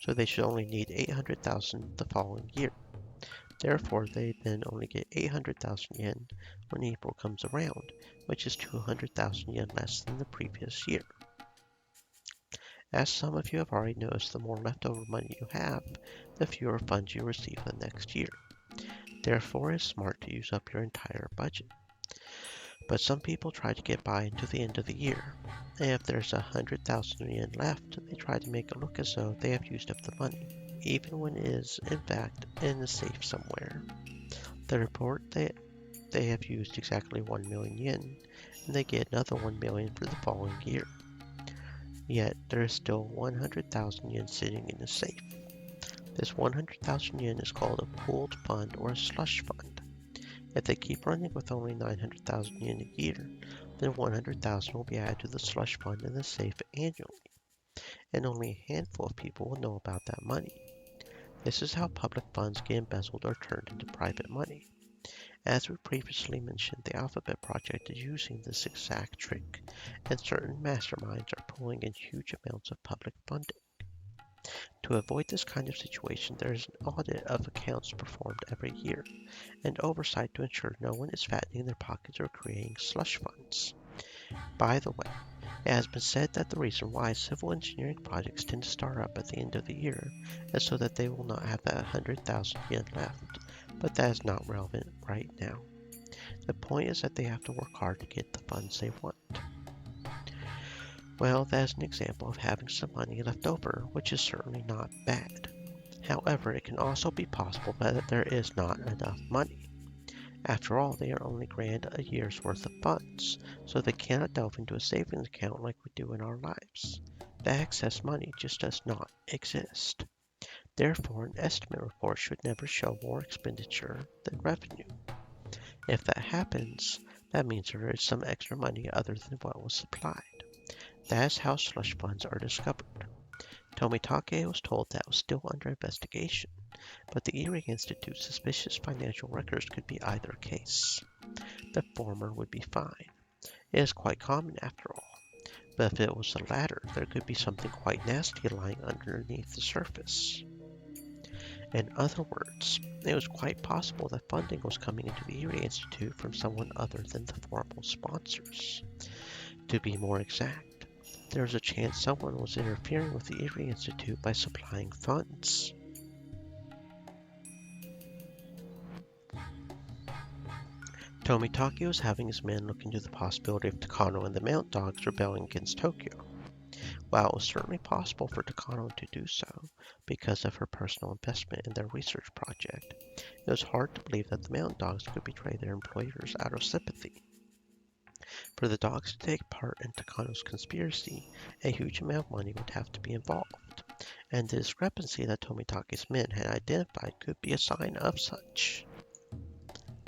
so they should only need 800,000 the following year. Therefore, they then only get 800,000 yen when April comes around, which is 200,000 yen less than the previous year. As some of you have already noticed, the more leftover money you have, the fewer funds you receive the next year. Therefore, it is smart to use up your entire budget. But some people try to get by until the end of the year. And if there's 100,000 yen left, they try to make it look as though they have used up the money, even when it is, in fact, in a safe somewhere. They report they have used exactly 1 million yen, and they get another 1 million for the following year. Yet there is still 100,000 yen sitting in the safe. This 100,000 yen is called a pooled fund or a slush fund. If they keep running with only 900,000 yen a year, then 100,000 will be added to the slush fund in the safe annually, and only a handful of people will know about that money. This is how public funds get embezzled or turned into private money. As we previously mentioned, the Alphabet Project is using this exact trick, and certain masterminds are pulling in huge amounts of public funding. To avoid this kind of situation, there is an audit of accounts performed every year, and oversight to ensure no one is fattening their pockets or creating slush funds. By the way, it has been said that the reason why civil engineering projects tend to start up at the end of the year is so that they will not have that 100,000 yen left, but that is not relevant right now. The point is that they have to work hard to get the funds they want. Well, that is an example of having some money left over, which is certainly not bad. However, it can also be possible that there is not enough money. After all, they are only granted a year's worth of funds, so they cannot delve into a savings account like we do in our lives. The excess money just does not exist. Therefore, an estimate report should never show more expenditure than revenue. If that happens, that means there is some extra money other than what was supplied. That is how slush funds are discovered. Tomitake was told that was still under investigation, but the Erie Institute's suspicious financial records could be either case. The former would be fine. It is quite common after all. But if it was the latter, there could be something quite nasty lying underneath the surface. In other words, it was quite possible that funding was coming into the Erie Institute from someone other than the formal sponsors. To be more exact, there is a chance someone was interfering with the Erie Institute by supplying funds. Tomitake was having his men look into the possibility of Takano and the Mount Dogs rebelling against Tokyo. While it was certainly possible for Takano to do so because of her personal investment in their research project, it was hard to believe that the Mountain Dogs could betray their employers out of sympathy. For the dogs to take part in Takano's conspiracy, a huge amount of money would have to be involved, and the discrepancy that Tomitake's men had identified could be a sign of such.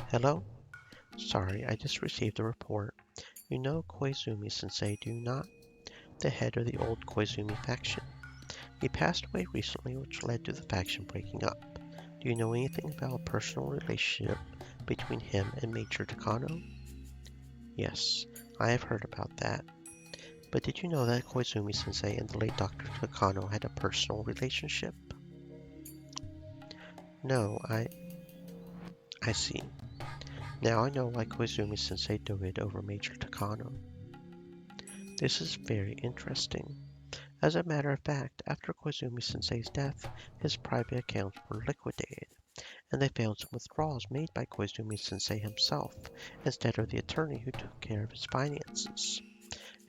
Hello? Sorry, I just received a report. You know Koizumi-sensei, do you not? The head of the old Koizumi faction. He passed away recently, which led to the faction breaking up. Do you know anything about a personal relationship between him and Major Takano? Yes, I have heard about that. But did you know that Koizumi-sensei and the late Dr. Takano had a personal relationship? No, I see. Now I know why Koizumi-sensei doted over Major Takano. This is very interesting. As a matter of fact, after Koizumi-sensei's death, his private accounts were liquidated, and they found some withdrawals made by Koizumi-sensei himself, instead of the attorney who took care of his finances.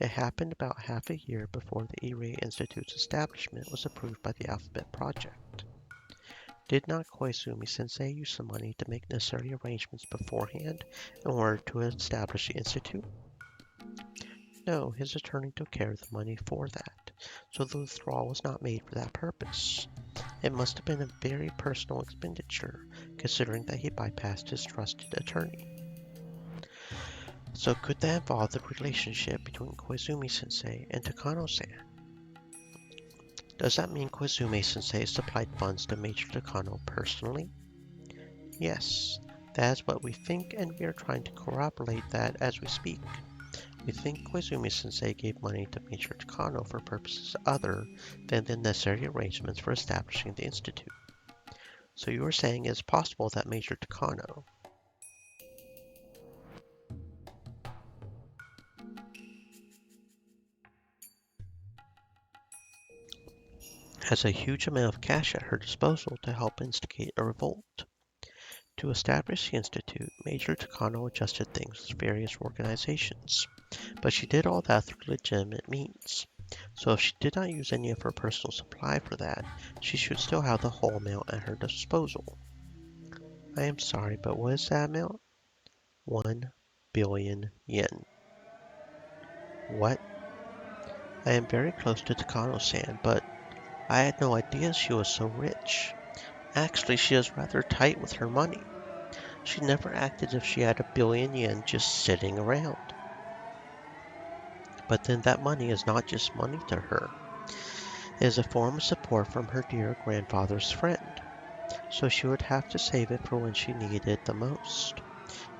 It happened about half a year before the Erie Institute's establishment was approved by the Alphabet Project. Did not Koizumi-sensei use some money to make necessary arrangements beforehand in order to establish the institute? No, his attorney took care of the money for that, so the withdrawal was not made for that purpose. It must have been a very personal expenditure, considering that he bypassed his trusted attorney. So could that involve the relationship between Koizumi-sensei and Takano-san? Does that mean Koizumi-sensei supplied funds to Major Takano personally? Yes, that is what we think, and we are trying to corroborate that as we speak. We think Koizumi-sensei gave money to Major Takano for purposes other than the necessary arrangements for establishing the institute. So you are saying it is possible that Major Takano has a huge amount of cash at her disposal to help instigate a revolt. To establish the institute, Major Takano adjusted things with various organizations, but she did all that through legitimate means. So if she did not use any of her personal supply for that, she should still have the whole amount at her disposal. I am sorry, but what is that amount? 1 billion yen. What? I am very close to Takano-san, but I had no idea she was so rich. Actually, she is rather tight with her money. She never acted as if she had 1 billion yen just sitting around. But then that money is not just money to her. It is a form of support from her dear grandfather's friend. So she would have to save it for when she needed it the most.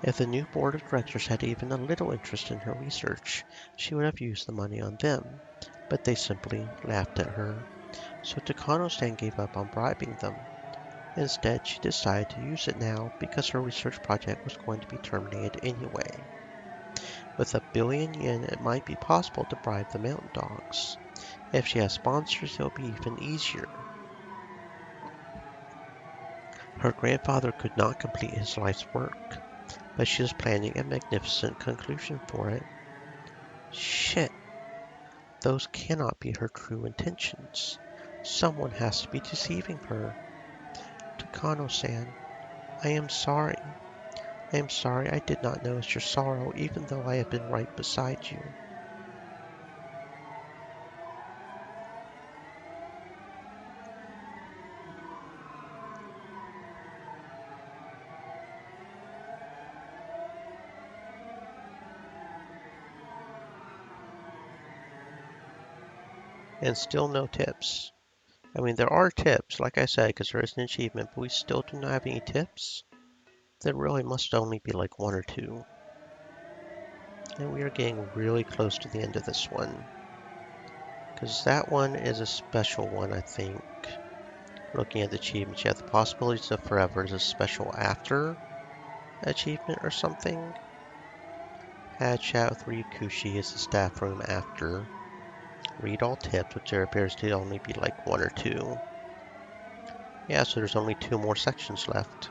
If the new board of directors had even a little interest in her research, she would have used the money on them. But they simply laughed at her. So Takano-san gave up on bribing them. Instead, she decided to use it now because her research project was going to be terminated anyway. With 1 billion yen, it might be possible to bribe the mountain dogs. If she has sponsors, it'll be even easier. Her grandfather could not complete his life's work, but she is planning a magnificent conclusion for it. Shit, those cannot be her true intentions. Someone has to be deceiving her. Takano-san, I am sorry. I am sorry I did not notice your sorrow, even though I have been right beside you. And still no tips. I mean, there are tips, like I said, because there is an achievement, but we still do not have any tips. There really must only be like one or two. And we are getting really close to the end of this one. Because that one is a special one, I think. Looking at the achievements, you have the possibilities of forever is a special after achievement or something. Had chat with Ryukushi is the staff room after. Read all tips, which there appears to only be like one or two. Yeah, so there's only two more sections left.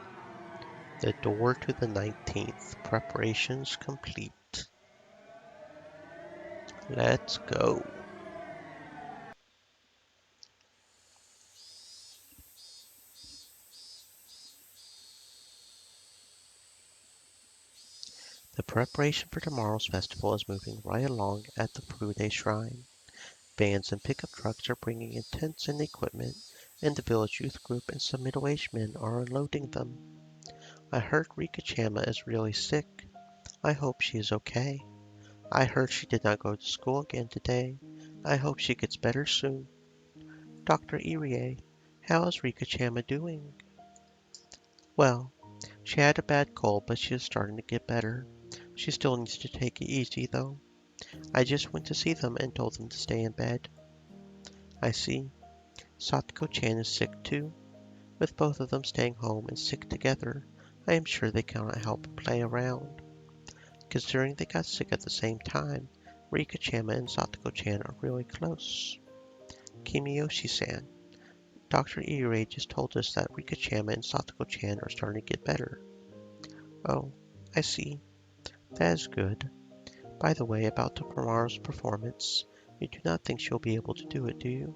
The door to the 19th. Preparations complete. Let's go. The preparation for tomorrow's festival is moving right along at the Furude Shrine. Vans and pickup trucks are bringing in tents and equipment, and the village youth group and some middle-aged men are unloading them. I heard Rika-chama is really sick. I hope she is okay. I heard she did not go to school again today. I hope she gets better soon. Dr. Irie, how is Rika-chama doing? Well, she had a bad cold, but she is starting to get better. She still needs to take it easy, though. I just went to see them and told them to stay in bed. I see. Satoko-chan is sick too. With both of them staying home and sick together, I am sure they cannot help but play around. Considering they got sick at the same time, Rika-chama and Satoko-chan are really close. Kimiyoshi-san, Dr. Irie just told us that Rika-chama and Satoko-chan are starting to get better. Oh, I see. That is good. By the way, about tomorrow's performance, you do not think she'll be able to do it, do you?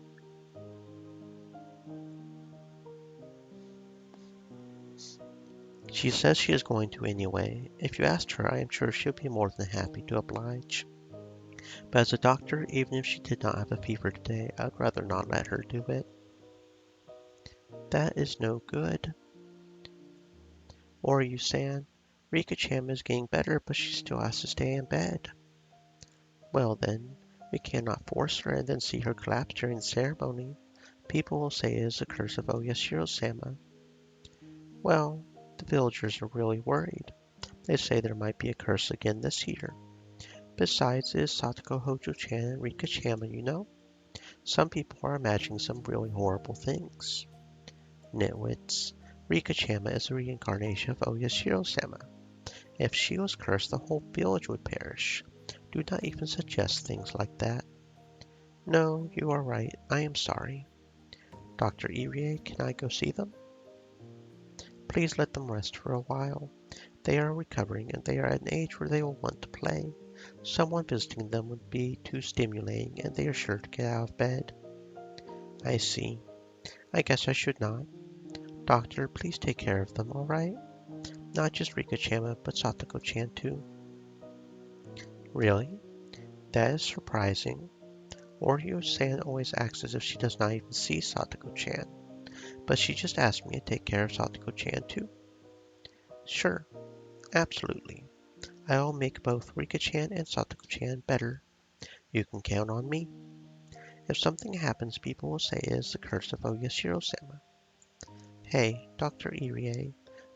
She says she is going to anyway. If you asked her, I am sure she'll be more than happy to oblige. But as a doctor, even if she did not have a fever today, I'd rather not let her do it. That is no good. Oryu-san, Rika-chan is getting better, but she still has to stay in bed. Well then, we cannot force her and then see her collapse during the ceremony. People will say it is the curse of Oyashiro-sama. Well, the villagers are really worried. They say there might be a curse again this year. Besides, it is Satoko Hojo-chan and Rika-chama, you know? Some people are imagining some really horrible things. Nitwits. Rika-chama is a reincarnation of Oyashiro-sama. If she was cursed, the whole village would perish. Do not even suggest things like that. No, you are right. I am sorry. Dr. Irie, can I go see them? Please let them rest for a while. They are recovering and they are at an age where they will want to play. Someone visiting them would be too stimulating and they are sure to get out of bed. I see. I guess I should not. Doctor, please take care of them, alright? Not just Rika-chan, but Satoko-chan too. Really? That is surprising. Oryo-san always acts as if she does not even see Satoko-chan, but she just asked me to take care of Satoko-chan too. Sure, absolutely. I will make both Rika-chan and Satoko-chan better. You can count on me. If something happens, people will say it is the curse of Oyashiro-sama. Hey, Dr. Irie,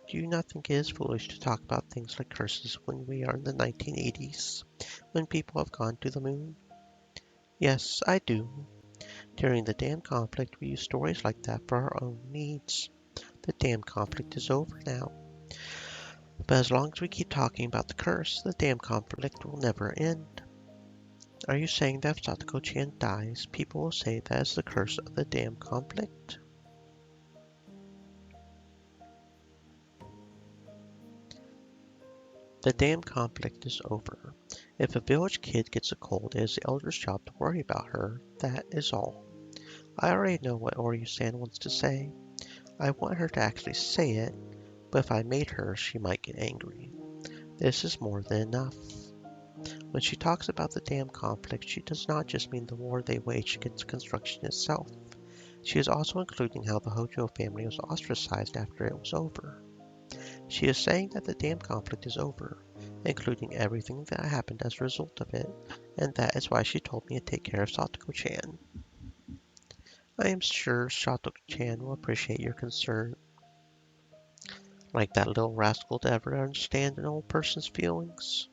do you not think it is foolish to talk about things like curses when we are in the 1980s, when people have gone to the moon? Yes, I do. During the damn conflict, we used stories like that for our own needs. The damn conflict is over now. But as long as we keep talking about the curse, the damn conflict will never end. Are you saying that if Satoko-chan dies, people will say that is the curse of the damn conflict? The damn conflict is over. If a village kid gets a cold, it is the elder's job to worry about her. That is all. I already know what Oryu-san wants to say. I want her to actually say it, but if I made her, she might get angry. This is more than enough. When she talks about the damn conflict, she does not just mean the war they waged against construction itself. She is also including how the Hojo family was ostracized after it was over. She is saying that the damn conflict is over, including everything that happened as a result of it, and that is why she told me to take care of Satoko-chan. I am sure Satoko-chan will appreciate your concern. Like that little rascal to ever understand an old person's feelings.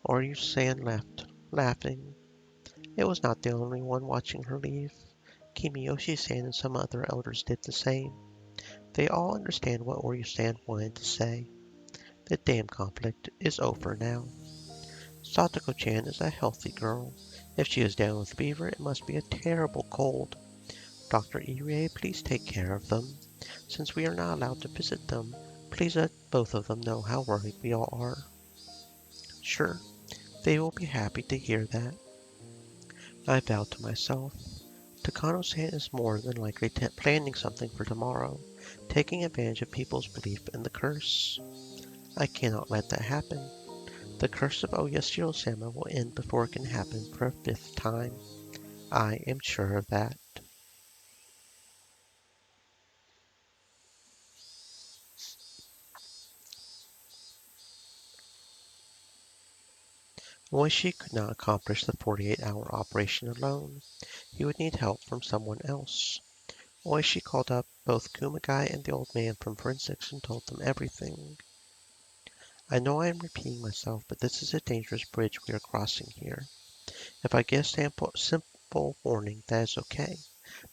Oryu-san left, laughing. It was not the only one watching her leave. Kimiyoshi-san and some other elders did the same. They all understand what Oryu-san wanted to say. The damn conflict is over now. Satoko-chan is a healthy girl. If she is down with fever, it must be a terrible cold. Dr. Irie, please take care of them. Since we are not allowed to visit them, please let both of them know how worried we all are. Sure, they will be happy to hear that. I vowed to myself. Takano-san is more than likely planning something for tomorrow, taking advantage of people's belief in the curse. I cannot let that happen. The curse of Oyashiro-sama will end before it can happen for a fifth time. I am sure of that. Moishi could not accomplish the 48-hour operation alone. He would need help from someone else. Oishi called up both Kumagai and the old man from forensics and told them everything. I know I am repeating myself, but this is a dangerous bridge we are crossing here. If I get a simple warning, that is okay.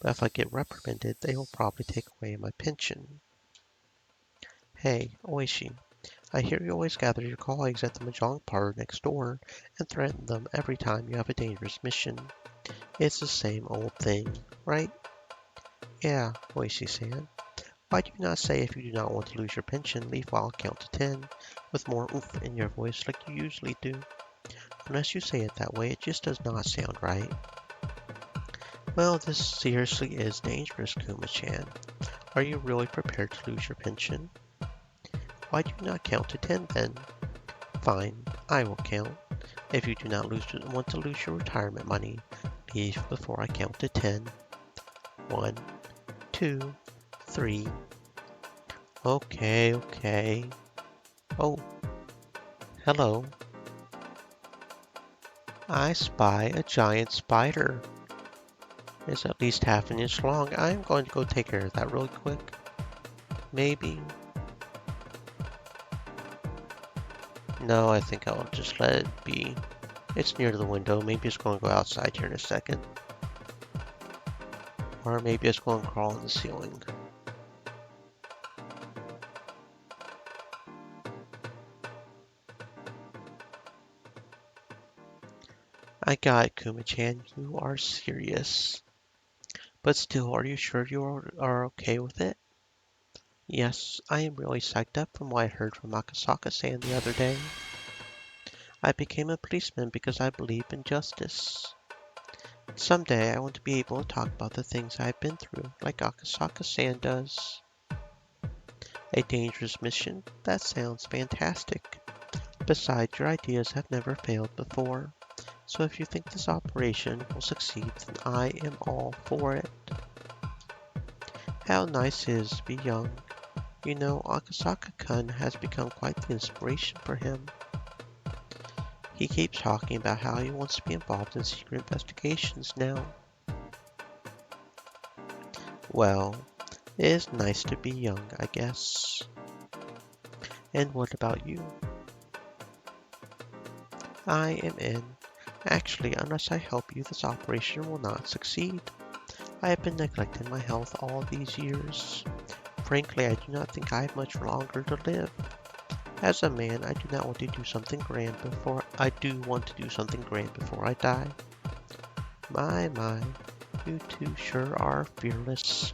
But if I get reprimanded, they will probably take away my pension. Hey, Oishi, I hear you always gather your colleagues at the mahjong parlor next door and threaten them every time you have a dangerous mission. It's the same old thing, right? Yeah, Oishi-san. Why do you not say if you do not want to lose your pension, leave while I count to 10, with more oomph in your voice like you usually do? Unless you say it that way, it just does not sound right. Well, this seriously is dangerous, Kuma-chan. Are you really prepared to lose your pension? Why do you not count to 10 then? Fine, I will count. If you do not want to lose your retirement money, leave before I count to 10. 1, 2, 3. Okay. Oh, hello. I spy a giant spider. It's at least half an inch long. I'm going to go take care of that really quick. Maybe. No, I think I'll just let it be. It's near the window. Maybe it's going to go outside here in a second. Or maybe it's going to crawl on the ceiling. I got it, Kuma-chan. You are serious. But still, are you sure you are okay with it? Yes, I am really psyched up from what I heard from Akasaka-san the other day. I became a policeman because I believe in justice. Someday I want to be able to talk about the things I've been through, like Akasaka-san does. A dangerous mission? That sounds fantastic. Besides, your ideas have never failed before. So if you think this operation will succeed, then I am all for it. How nice it is to be young. You know, Akasaka-kun has become quite the inspiration for him. He keeps talking about how he wants to be involved in secret investigations now. Well, it is nice to be young, I guess. And what about you? I am in. Actually, unless I help you, this operation will not succeed. I have been neglecting my health all these years. Frankly, I do not think I have much longer to live. As a man, I do not want to do something grand before I die. My, you two sure are fearless.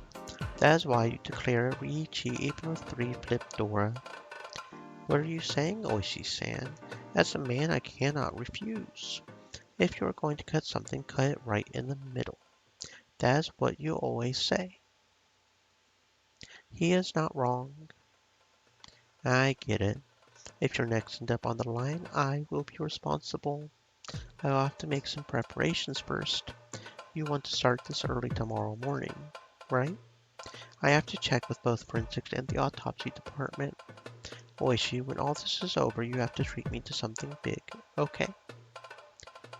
That is why you declare Riichi even with 3-flip Dora. What are you saying, Oishi-san? As a man, I cannot refuse. If you are going to cut something, cut it right in the middle. That is what you always say. He is not wrong. I get it. If your neck's end up on the line, I will be responsible. I'll have to make some preparations first. You want to start this early tomorrow morning, right? I have to check with both forensics and the autopsy department. Oishi, when all this is over, you have to treat me to something big, okay?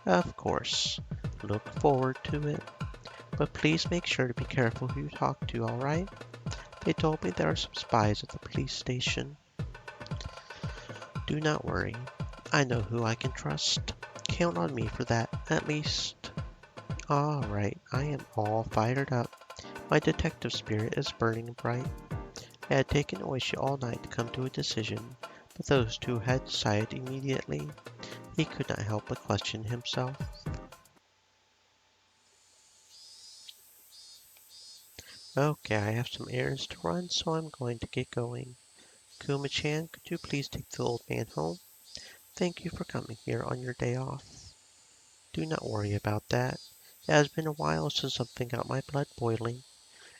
Of course. Look forward to it. But please make sure to be careful who you talk to, alright? They told me there are some spies at the police station. Do not worry. I know who I can trust. Count on me for that, at least. Alright, I am all fired up. My detective spirit is burning bright. It had taken Oishi all night to come to a decision, but those two had decided immediately. He could not help but question himself. Okay, I have some errands to run, so I'm going to get going. Kuma-chan, could you please take the old man home? Thank you for coming here on your day off. Do not worry about that. It has been a while since something got my blood boiling.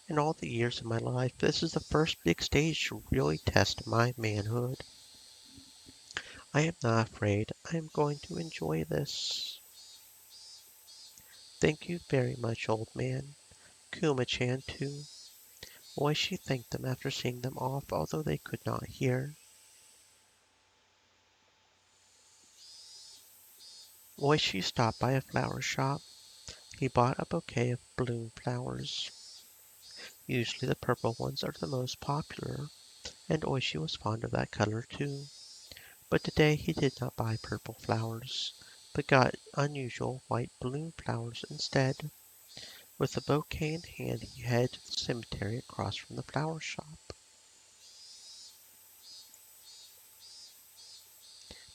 In all the years of my life, this is the first big stage to really test my manhood. I am not afraid. I am going to enjoy this. Thank you very much, old man. Kuma-chan, too. Oishi thanked them after seeing them off, although they could not hear. Oishi stopped by a flower shop. He bought a bouquet of bloom flowers. Usually the purple ones are the most popular, and Oishi was fond of that color too. But today he did not buy purple flowers, but got unusual white bloom flowers instead. With the bouquet in hand, he headed to the cemetery across from the flower shop.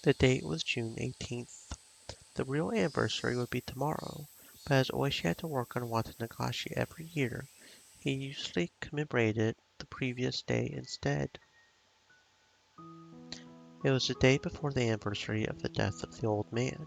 The date was June 18th. The real anniversary would be tomorrow, but as Oishi had to work on Watanagashi every year, he usually commemorated the previous day instead. It was the day before the anniversary of the death of the old man.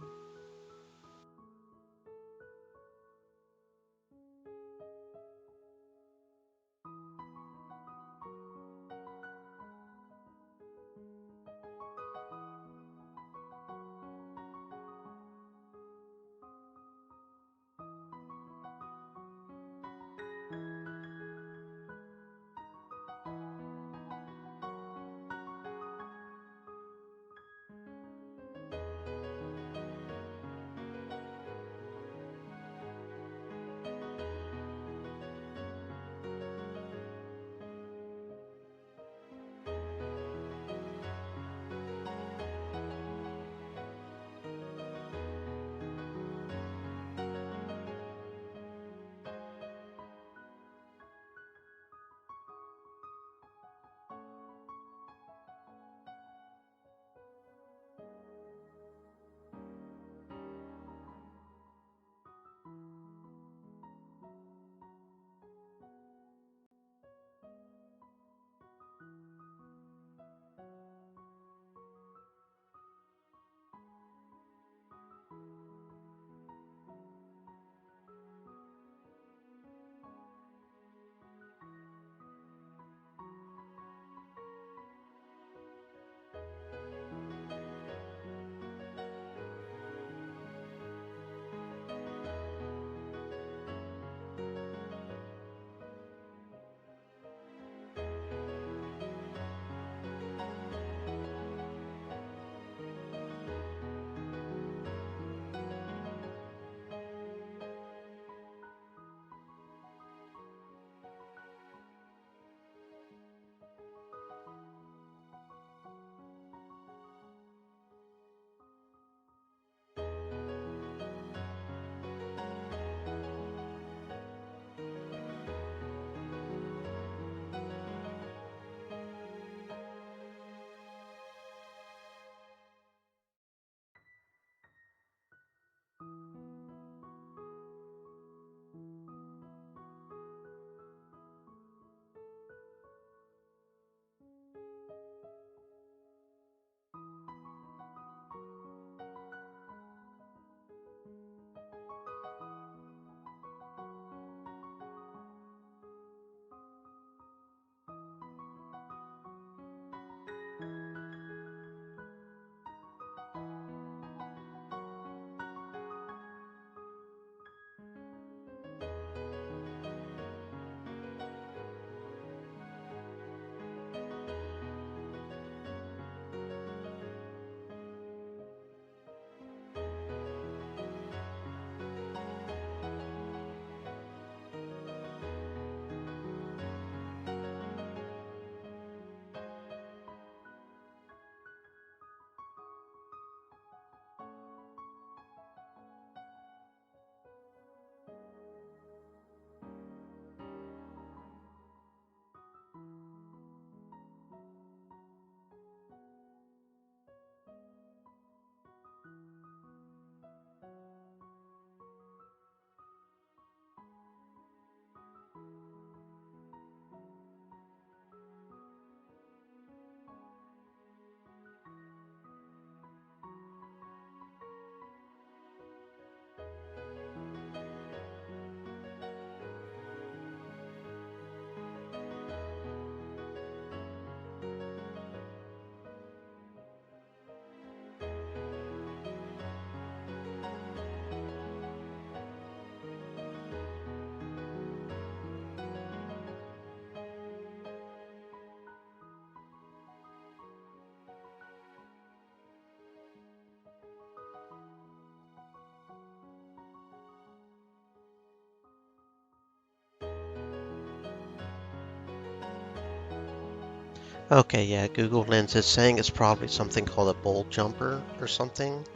Okay, yeah, Google Lens is saying it's probably something called a bowl jumper or something.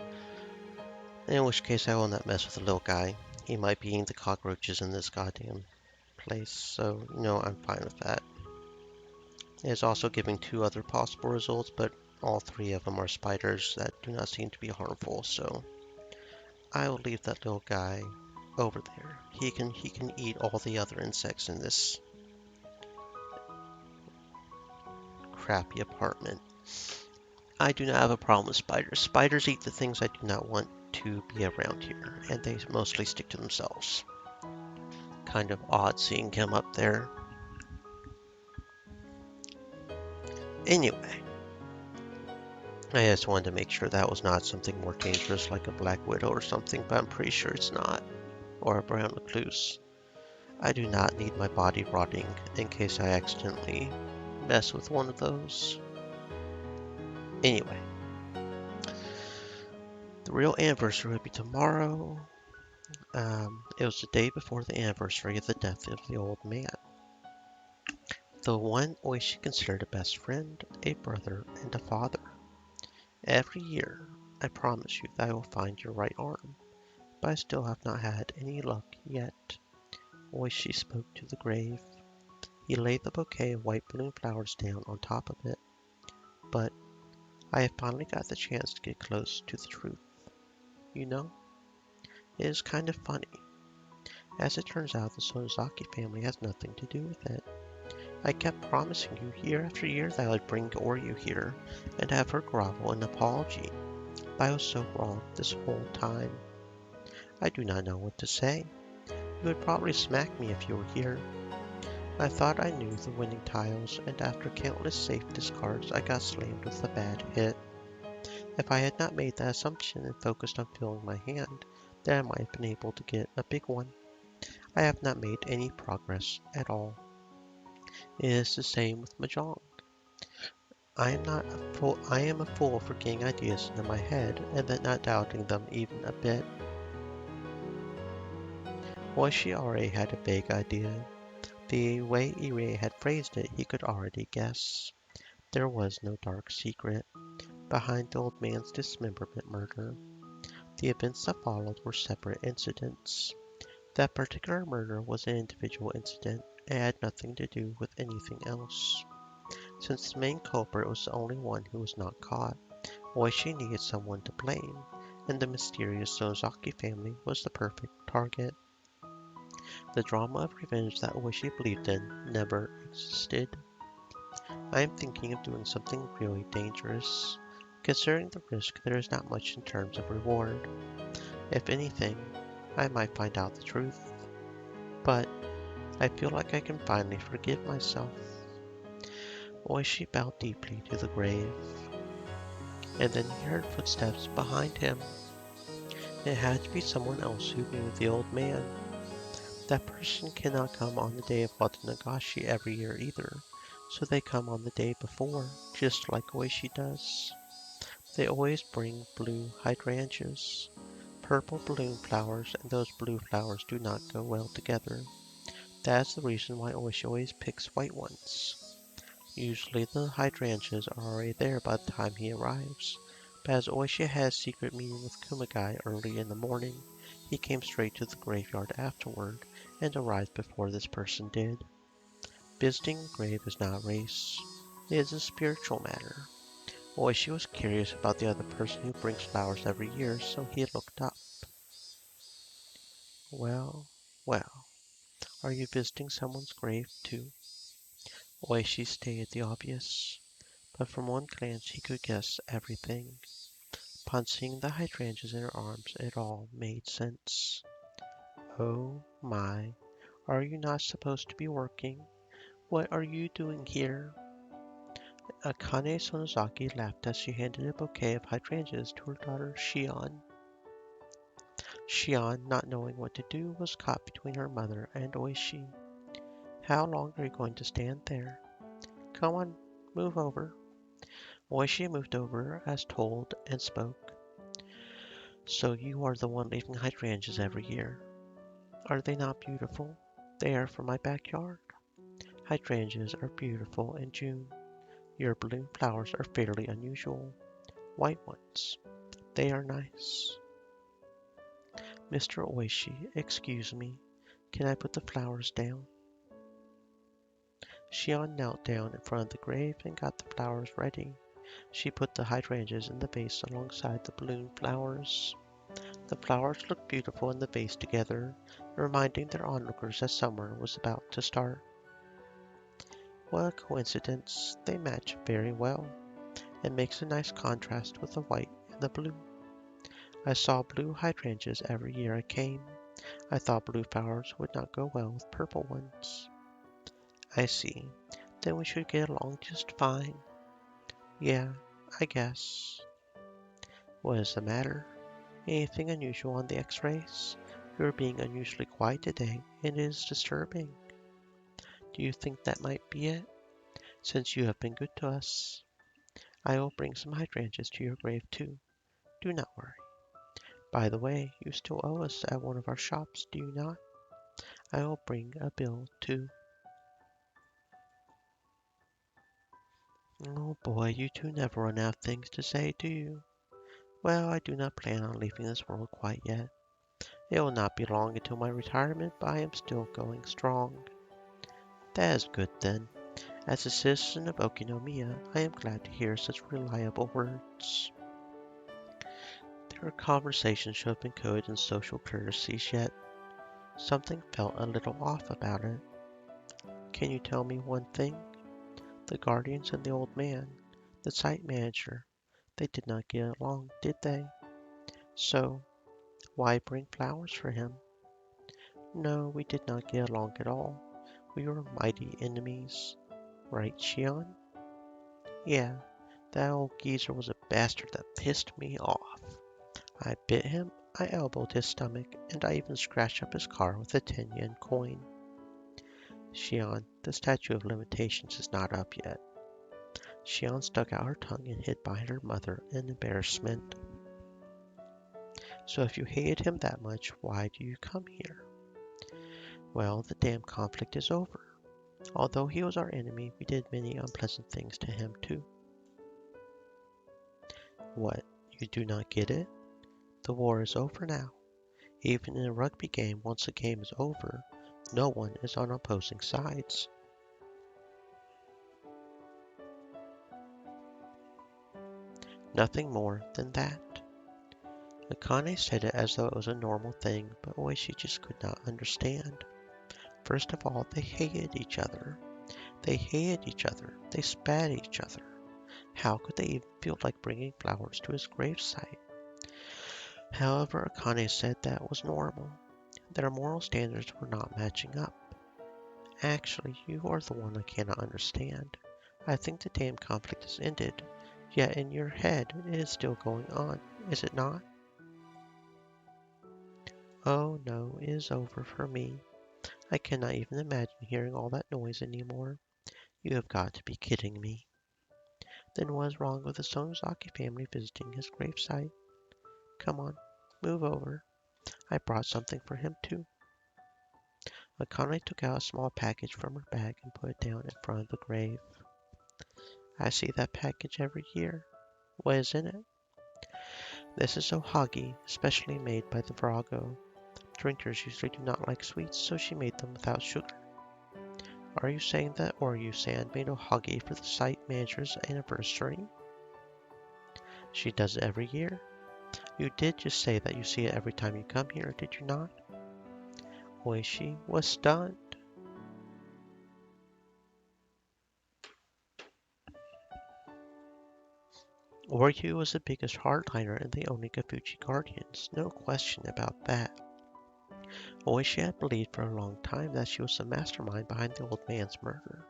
In which case, I will not mess with the little guy. He might be eating the cockroaches in this goddamn place, so, I'm fine with that. It is also giving two other possible results, but all three of them are spiders that do not seem to be harmful, so I will leave that little guy over there. He can eat all the other insects in this crappy apartment. I do not have a problem with spiders. Spiders eat the things I do not want to be around here, and they mostly stick to themselves. Kind of odd seeing him up there. Anyway, I just wanted to make sure that was not something more dangerous like a black widow or something, but I'm pretty sure it's not. Or a brown recluse. I do not need my body rotting in case I accidentally mess with one of those. Anyway, the real anniversary would be tomorrow. It was the day before the anniversary of the death of the old man. The one Oishi considered a best friend, a brother, and a father. Every year, I promise you that I will find your right arm, but I still have not had any luck yet. Oishi spoke to the grave. He laid the bouquet of white balloon flowers down on top of it, but I have finally got the chance to get close to the truth. You know, it is kind of funny. As it turns out, the Sonozaki family has nothing to do with it. I kept promising you year after year that I would bring Oryu here and have her grovel in apology, but I was so wrong this whole time. I do not know what to say. You would probably smack me if you were here. I thought I knew the winning tiles, and after countless safe discards, I got slammed with a bad hit. If I had not made that assumption and focused on filling my hand, then I might have been able to get a big one. I have not made any progress at all. It is the same with Mahjong. I am a fool for getting ideas into my head and then not doubting them even a bit. Well, she already had a vague idea. The way Irie had phrased it, he could already guess. There was no dark secret behind the old man's dismemberment murder. The events that followed were separate incidents. That particular murder was an individual incident and had nothing to do with anything else. Since the main culprit was the only one who was not caught, Oishi needed someone to blame, and the mysterious Sonozaki family was the perfect target. The drama of revenge that Oishi believed in never existed. I am thinking of doing something really dangerous. Considering the risk, there is not much in terms of reward. If anything, I might find out the truth. But I feel like I can finally forgive myself. Oishi bowed deeply to the grave, and then he heard footsteps behind him. It had to be someone else who knew the old man. That person cannot come on the day of Watanagashi every year either, so they come on the day before, just like Oishi does. They always bring blue hydrangeas. Purple balloon flowers and those blue flowers do not go well together. That is the reason why Oishi always picks white ones. Usually the hydrangeas are already there by the time he arrives, but as Oishi had a secret meeting with Kumagai early in the morning, he came straight to the graveyard afterward and arrived before this person did. Visiting a grave is not a race. It is a spiritual matter. Oishi was curious about the other person who brings flowers every year, so he looked up. Well, well, are you visiting someone's grave too? Oishi stated the obvious, but from one glance he could guess everything. Upon seeing the hydrangeas in her arms, it all made sense. Oh my, are you not supposed to be working? What are you doing here? Akane Sonozaki laughed as she handed a bouquet of hydrangeas to her daughter Shion. Shion, not knowing what to do, was caught between her mother and Oishi. How long are you going to stand there? Come on, move over. Oishi moved over as told and spoke. So you are the one leaving hydrangeas every year. Are they not beautiful? They are from my backyard. Hydrangeas are beautiful in June. Your balloon flowers are fairly unusual. White ones. They are nice. Mr. Oishi, excuse me. Can I put the flowers down? Shion knelt down in front of the grave and got the flowers ready. She put the hydrangeas in the vase alongside the balloon flowers. The flowers looked beautiful in the vase together, reminding their onlookers that summer was about to start. What a coincidence. They match very well. It makes a nice contrast with the white and the blue. I saw blue hydrangeas every year I came. I thought blue flowers would not go well with purple ones. I see. Then we should get along just fine. Yeah, I guess. What is the matter? Anything unusual on the x-rays? You are being unusually quiet today, and it is disturbing. Do you think that might be it? Since you have been good to us, I will bring some hydrangeas to your grave too. Do not worry. By the way, you still owe us at one of our shops, do you not? I will bring a bill too. Oh boy, you two never run out of things to say, do you? Well, I do not plan on leaving this world quite yet. It will not be long until my retirement, but I am still going strong. That is good then. As a citizen of Okinomiya, I am glad to hear such reliable words. Their conversation should have been coded in social courtesies, yet something felt a little off about it. Can you tell me one thing? The guardians and the old man, the site manager, they did not get along, did they? So, why bring flowers for him? No, we did not get along at all. We were mighty enemies. Right, Shion? Yeah, that old geezer was a bastard that pissed me off. I bit him, I elbowed his stomach, and I even scratched up his car with a 10-yen coin. Shion, the statute of limitations is not up yet. Shion stuck out her tongue and hid behind her mother in embarrassment. So if you hated him that much, why do you come here? Well, the damn conflict is over. Although he was our enemy, we did many unpleasant things to him too. What, you do not get it? The war is over now. Even in a rugby game, once the game is over, no one is on opposing sides. Nothing more than that. Akane said it as though it was a normal thing, but Oishi just could not understand. First of all, they hated each other. They hated each other. They spat at each other. How could they even feel like bringing flowers to his gravesite? However, Akane said that was normal. Their moral standards were not matching up. Actually, you are the one I cannot understand. I think the damn conflict has ended, yet in your head it is still going on, is it not? Oh no, it is over for me. I cannot even imagine hearing all that noise anymore. You have got to be kidding me. Then what is wrong with the Sonozaki family visiting his gravesite? Come on, move over. I brought something for him too. Akane took out a small package from her bag and put it down in front of the grave. I see that package every year. What is in it? This is ohagi, specially made by the Virago. Drinkers usually do not like sweets, so she made them without sugar. Are you saying that Oryu-san made ohagi for the site manager's anniversary? She does it every year. You did just say that you see it every time you come here, did you not? Oishi was stunned. Oryu was the biggest hardliner in the Onikafuchi Guardians, no question about that. Oishi had believed for a long time that she was the mastermind behind the old man's murder.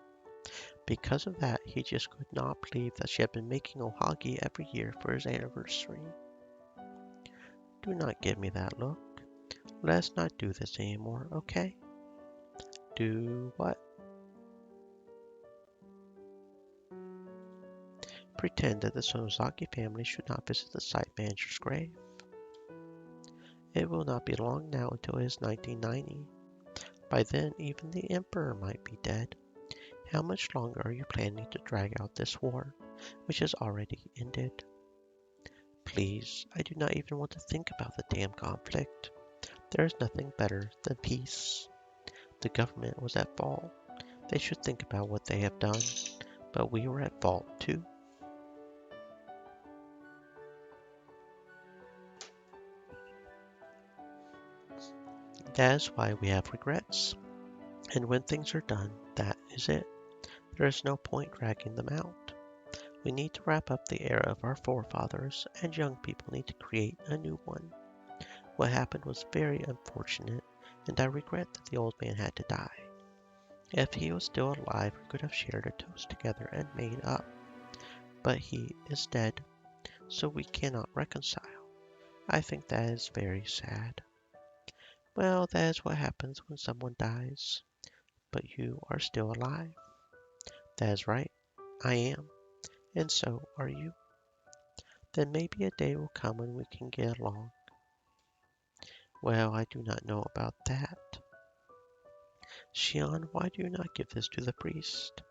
Because of that, he just could not believe that she had been making ohagi every year for his anniversary. Do not give me that look. Let's not do this anymore, okay? Do what? Pretend that the Sonozaki family should not visit the site manager's grave. It will not be long now until it is 1990. By then, even the emperor might be dead. How much longer are you planning to drag out this war, which has already ended? Please, I do not even want to think about the damn conflict. There is nothing better than peace. The government was at fault. They should think about what they have done. But we were at fault too. That is why we have regrets. And when things are done, that is it. There is no point dragging them out. We need to wrap up the era of our forefathers, and young people need to create a new one. What happened was very unfortunate, and I regret that the old man had to die. If he was still alive, we could have shared a toast together and made up. But he is dead, so we cannot reconcile. I think that is very sad. Well, that is what happens when someone dies. But you are still alive. That is right. I am. And so are you. Then maybe a day will come when we can get along. Well, I do not know about that. Shion, why do you not give this to the priest?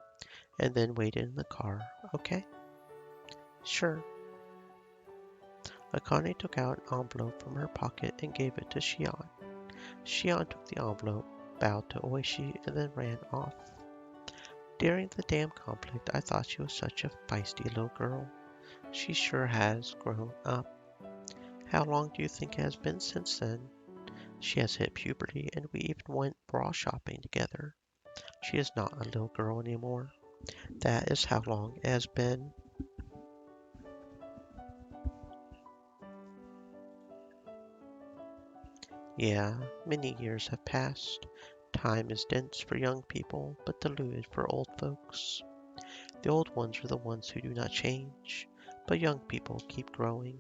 And then wait in the car, okay? Sure. Akane took out an envelope from her pocket and gave it to Shion. Shion took the envelope, bowed to Oishi, and then ran off. During the damn conflict, I thought she was such a feisty little girl. She sure has grown up. How long do you think it has been since then? She has hit puberty, and we even went bra shopping together. She is not a little girl anymore. That is how long it has been. Yeah, many years have passed. Time is dense for young people, but diluted for old folks. The old ones are the ones who do not change, but young people keep growing,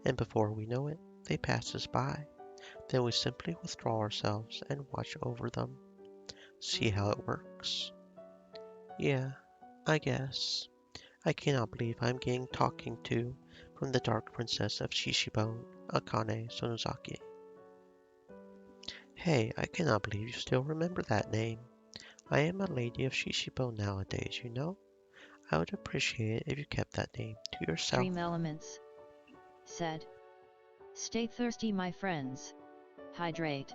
and before we know it, they pass us by. Then we simply withdraw ourselves and watch over them. See how it works. Yeah, I guess. I cannot believe I'm getting talking to from the Dark Princess of Shishibone, Akane Sonozaki. Hey, I cannot believe you still remember that name. I am a lady of Shishibone nowadays, you know? I would appreciate it if you kept that name to yourself. Dream Elements said. Stay thirsty, my friends. Hydrate.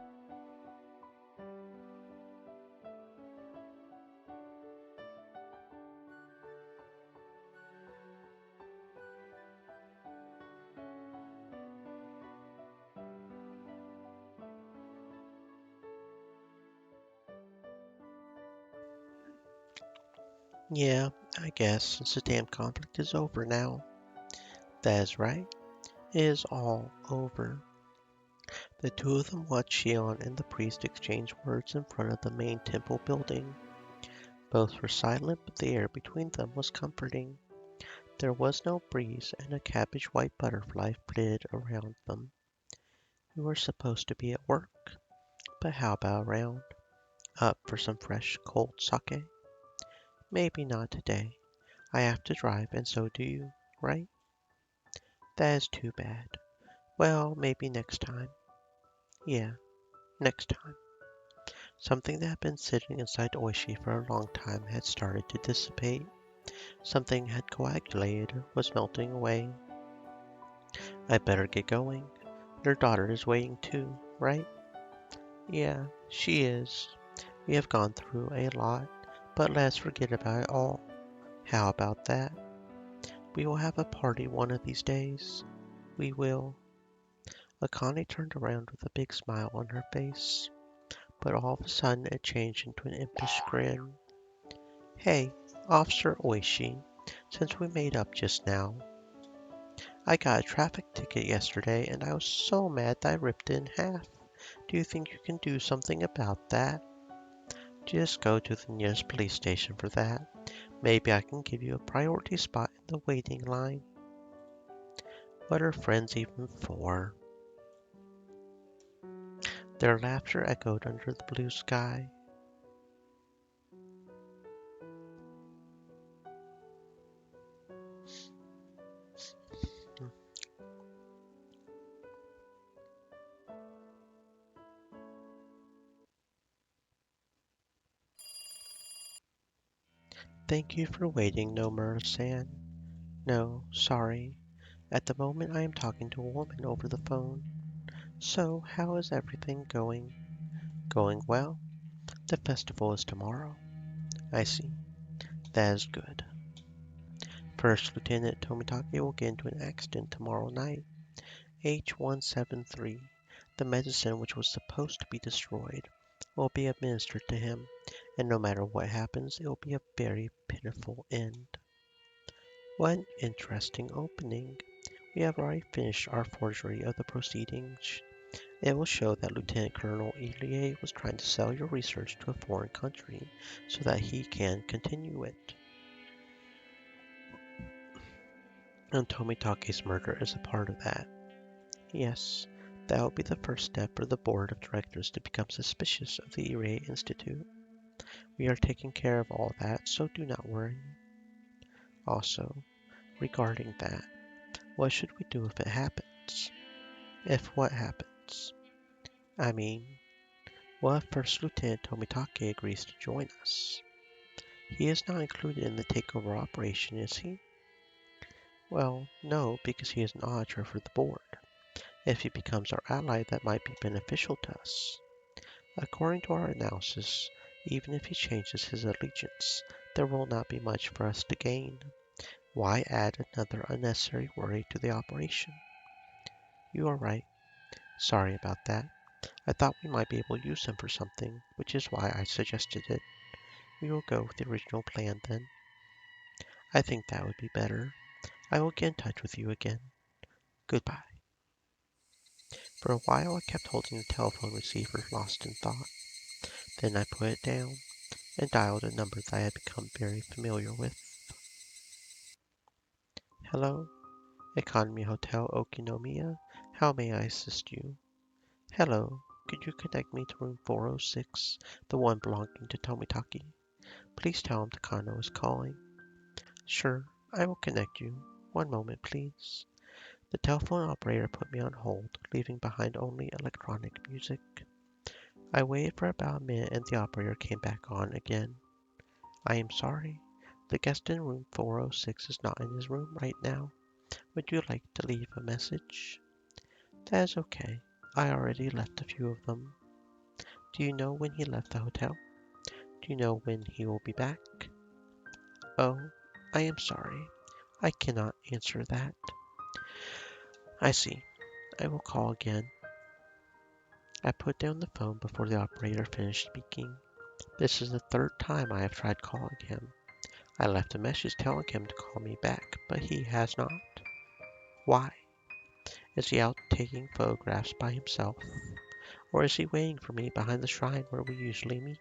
Yeah, I guess since the damn conflict is over now. That is right. It is all over. The two of them watched Shion and the priest exchange words in front of the main temple building. Both were silent, but the air between them was comforting. There was no breeze, and a cabbage-white butterfly flitted around them. We were supposed to be at work, but how about a round? Up for some fresh, cold sake? Maybe not today. I have to drive, and so do you, right? That is too bad. Well, maybe next time. Yeah, next time. Something that had been sitting inside Oishi for a long time had started to dissipate. Something had coagulated, was melting away. I better get going. Your daughter is waiting too, right? Yeah, she is. We have gone through a lot, but let's forget about it all. How about that? We will have a party one of these days. We will. Akane turned around with a big smile on her face, but all of a sudden it changed into an impish grin. Hey, Officer Oishi, since we made up just now, I got a traffic ticket yesterday and I was so mad that I ripped it in half. Do you think you can do something about that? Just go to the nearest police station for that. Maybe I can give you a priority spot in the waiting line. What are friends even for? Their laughter echoed under the blue sky. Thank you for waiting, Nomura-san. No, sorry. At the moment I am talking to a woman over the phone. So, how is everything going? Going well? The festival is tomorrow. I see. That is good. First Lieutenant Tomitake will get into an accident tomorrow night. H-173, the medicine which was supposed to be destroyed, will be administered to him, and no matter what happens, it will be a very pitiful end. What an interesting opening. We have already finished our forgery of the proceedings. It will show that Lieutenant Colonel Ilie was trying to sell your research to a foreign country so that he can continue it. And Tomitake's murder is a part of that. Yes, that will be the first step for the board of directors to become suspicious of the Irie Institute. We are taking care of all that, so do not worry. Also, regarding that, what should we do if it happens? If what happens? I mean, what if First Lieutenant Tomitake agrees to join us? He is not included in the takeover operation, is he? Well, no, because he is an auditor for the board. If he becomes our ally, that might be beneficial to us. According to our analysis, even if he changes his allegiance, there will not be much for us to gain. Why add another unnecessary worry to the operation? You are right. Sorry about that. I thought we might be able to use him for something, which is why I suggested it. We will go with the original plan then. I think that would be better. I will get in touch with you again. Goodbye. For a while I kept holding the telephone receiver lost in thought. Then I put it down and dialed a number that I had become very familiar with. Hello, Economy Hotel Okinomiya. How may I assist you? Hello, could you connect me to room 406, the one belonging to Tomitaki? Please tell him Takano is calling. Sure, I will connect you. One moment, please. The telephone operator put me on hold, leaving behind only electronic music. I waited for about a minute and the operator came back on again. I am sorry. The guest in room 406 is not in his room right now. Would you like to leave a message? That is okay. I already left a few of them. Do you know when he left the hotel? Do you know when he will be back? Oh, I am sorry. I cannot answer that. I see. I will call again. I put down the phone before the operator finished speaking. This is the third time I have tried calling him. I left a message telling him to call me back, but he has not. Why? Is he out taking photographs by himself? Or is he waiting for me behind the shrine where we usually meet?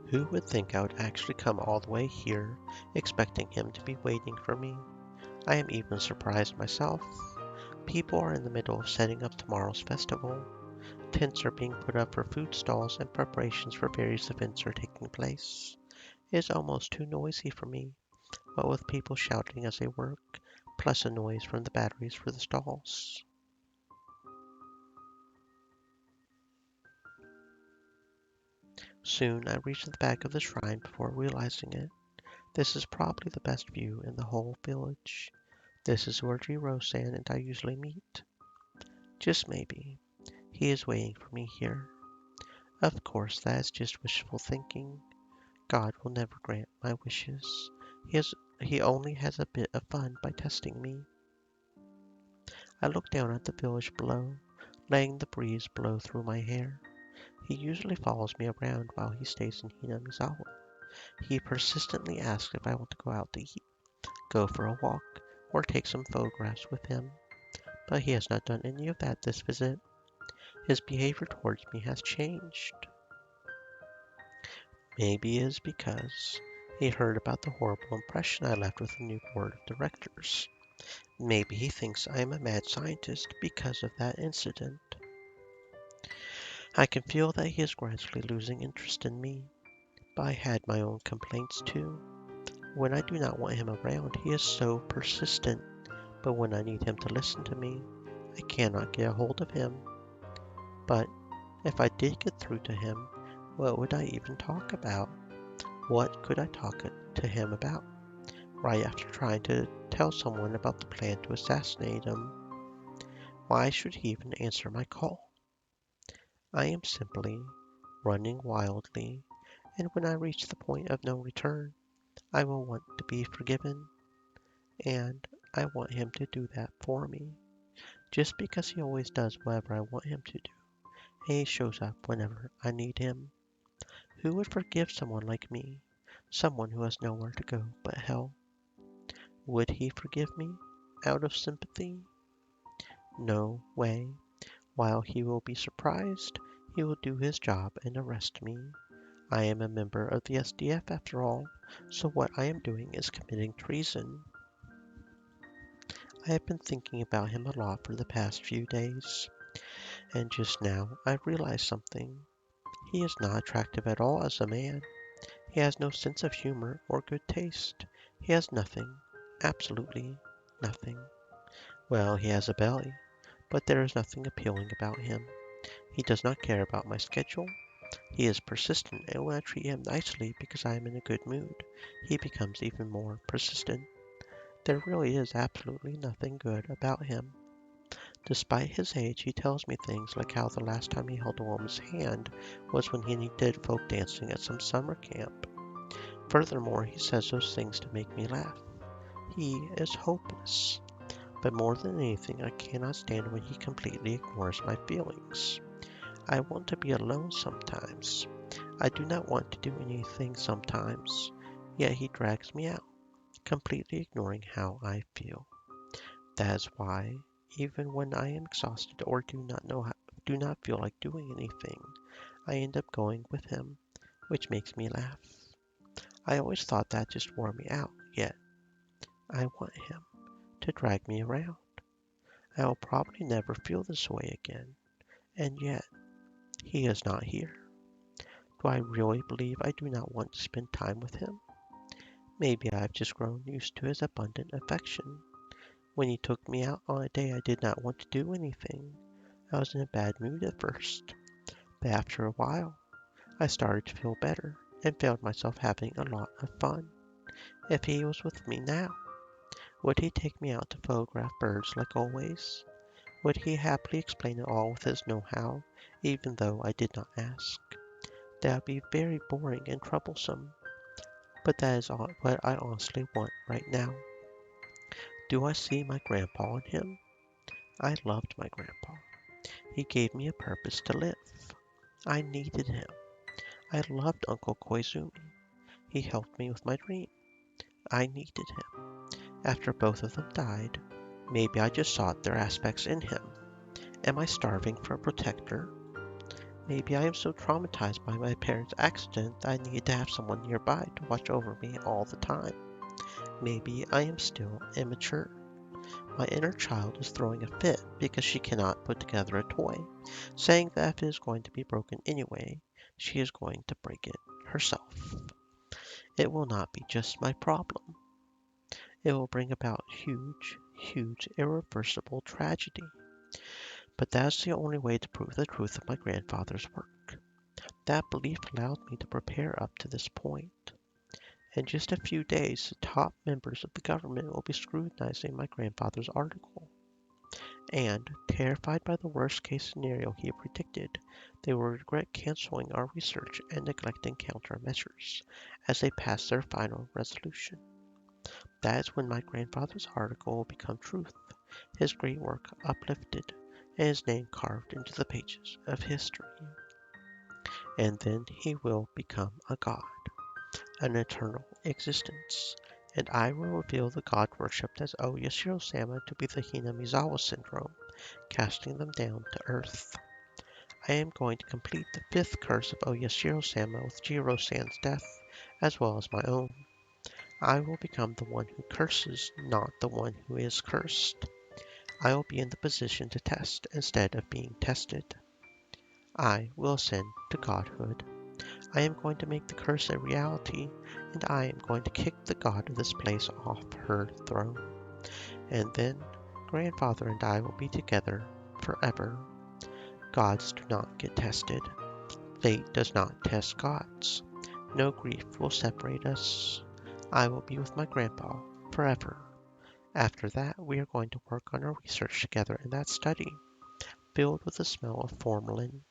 Who would think I would actually come all the way here, expecting him to be waiting for me? I am even surprised myself. People are in the middle of setting up tomorrow's festival. Tents are being put up for food stalls and preparations for various events are taking place. It is almost too noisy for me, what with people shouting as they work, plus a noise from the batteries for the stalls. Soon I reached the back of the shrine before realizing it. This is probably the best view in the whole village. This is where Jiro-san and I usually meet. Just maybe. He is waiting for me here. Of course, that is just wishful thinking. God will never grant my wishes. He only has a bit of fun by testing me. I look down at the village below, letting the breeze blow through my hair. He usually follows me around while he stays in Hinamizawa. He persistently asks if I want to go out to eat, go for a walk, or take some photographs with him. But he has not done any of that this visit. His behavior towards me has changed. Maybe it is because he heard about the horrible impression I left with the new board of directors. Maybe he thinks I am a mad scientist because of that incident. I can feel that he is gradually losing interest in me, but I had my own complaints too. When I do not want him around, he is so persistent. but when I need him to listen to me, I cannot get a hold of him. But if I did get through to him, what would I even talk about? What could I talk to him about? Right after trying to tell someone about the plan to assassinate him, why should he even answer my call? I am simply running wildly, and when I reach the point of no return, I will want to be forgiven, and I want him to do that for me. Just because he always does whatever I want him to do, and he shows up whenever I need him. Who would forgive someone like me? Someone who has nowhere to go but hell? Would he forgive me out of sympathy? No way. While he will be surprised, he will do his job and arrest me. I am a member of the SDF after all, so what I am doing is committing treason. I have been thinking about him a lot for the past few days, and just now I realized something. He is not attractive at all as a man. He has no sense of humor or good taste. He has nothing, absolutely nothing. Well, he has a belly, but there is nothing appealing about him. He does not care about my schedule. He is persistent, and when I treat him nicely because I am in a good mood, he becomes even more persistent. There really is absolutely nothing good about him. Despite his age, he tells me things like how the last time he held a woman's hand was when he did folk dancing at some summer camp. Furthermore, he says those things to make me laugh. He is hopeless. But more than anything, I cannot stand when he completely ignores my feelings. I want to be alone sometimes. I do not want to do anything sometimes, yet he drags me out, completely ignoring how I feel. That is why, even when I am exhausted or do not feel like doing anything, I end up going with him, which makes me laugh. I always thought that just wore me out, yet I want him to drag me around. I will probably never feel this way again, and yet he is not here. Do I really believe I do not want to spend time with him? Maybe I have just grown used to his abundant affection. When he took me out on a day I did not want to do anything, I was in a bad mood at first, but after a while, I started to feel better and found myself having a lot of fun. If he was with me now, would he take me out to photograph birds like always? Would he happily explain it all with his know-how, even though I did not ask? That would be very boring and troublesome, but that is all what I honestly want right now. Do I see my grandpa in him? I loved my grandpa. He gave me a purpose to live. I needed him. I loved Uncle Koizumi. He helped me with my dream. I needed him. After both of them died, maybe I just sought their aspects in him. Am I starving for a protector? Maybe I am so traumatized by my parents' accident that I need to have someone nearby to watch over me all the time. Maybe I am still immature. My inner child is throwing a fit because she cannot put together a toy, saying that if it is going to be broken anyway, she is going to break it herself. It will not be just my problem. It will bring about huge, huge, irreversible tragedy. But that is the only way to prove the truth of my grandfather's work. That belief allowed me to prepare up to this point. In just a few days, the top members of the government will be scrutinizing my grandfather's article. And, terrified by the worst-case scenario he predicted, they will regret canceling our research and neglecting countermeasures as they pass their final resolution. That is when my grandfather's article will become truth, his great work uplifted, and his name carved into the pages of history. And then he will become a god, an eternal existence, and I will reveal the god worshipped as O Yashiro-sama to be the Hinamizawa syndrome, casting them down to earth. I am going to complete the fifth curse of O Yashiro-sama with Jiro-san's death, as well as my own. I will become the one who curses, not the one who is cursed. I will be in the position to test instead of being tested. I will ascend to godhood. I am going to make the curse a reality, and I am going to kick the god of this place off her throne. and then grandfather and I will be together forever. Gods do not get tested. Fate does not test gods. No grief will separate us. I will be with my grandpa forever. After that, we are going to work on our research together in that study, filled with the smell of formalin.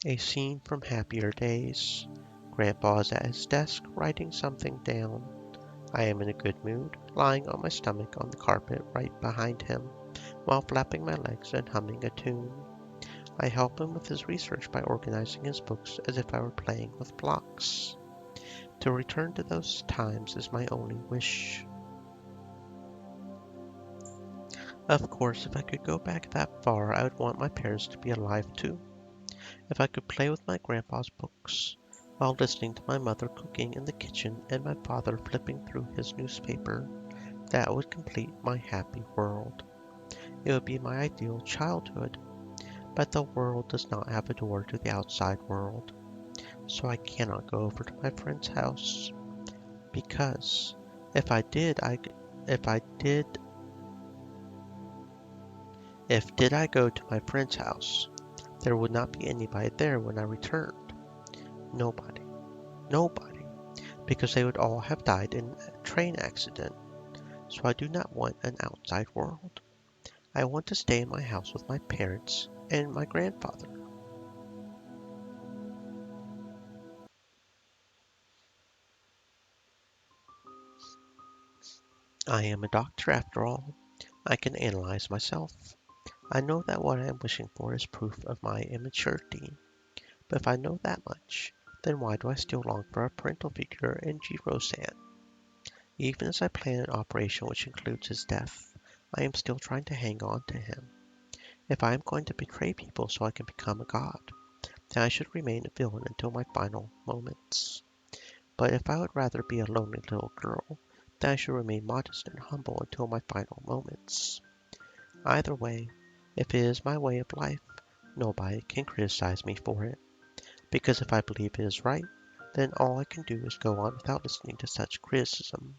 A scene from happier days. Grandpa is at his desk writing something down. I am in a good mood, lying on my stomach on the carpet right behind him, while flapping my legs and humming a tune. I help him with his research by organizing his books as if I were playing with blocks. To return to those times is my only wish. Of course, if I could go back that far, I would want my parents to be alive too. If I could play with my grandpa's books, while listening to my mother cooking in the kitchen and my father flipping through his newspaper, that would complete my happy world. It would be my ideal childhood, but the world does not have a door to the outside world, so I cannot go over to my friend's house. Because if I did, if I did, if did I go to my friend's house, there would not be anybody there when I returned. Nobody. Nobody. Because they would all have died in a train accident. So I do not want an outside world. I want to stay in my house with my parents and my grandfather. I am a doctor after all. I can analyze myself. I know that what I am wishing for is proof of my immaturity. But if I know that much, then why do I still long for a parental figure in Jiro-san? Even as I plan an operation which includes his death, I am still trying to hang on to him. If I am going to betray people so I can become a god, then I should remain a villain until my final moments. But if I would rather be a lonely little girl, then I should remain modest and humble until my final moments. Either way, if it is my way of life, nobody can criticize me for it. Because if I believe it is right, then all I can do is go on without listening to such criticism.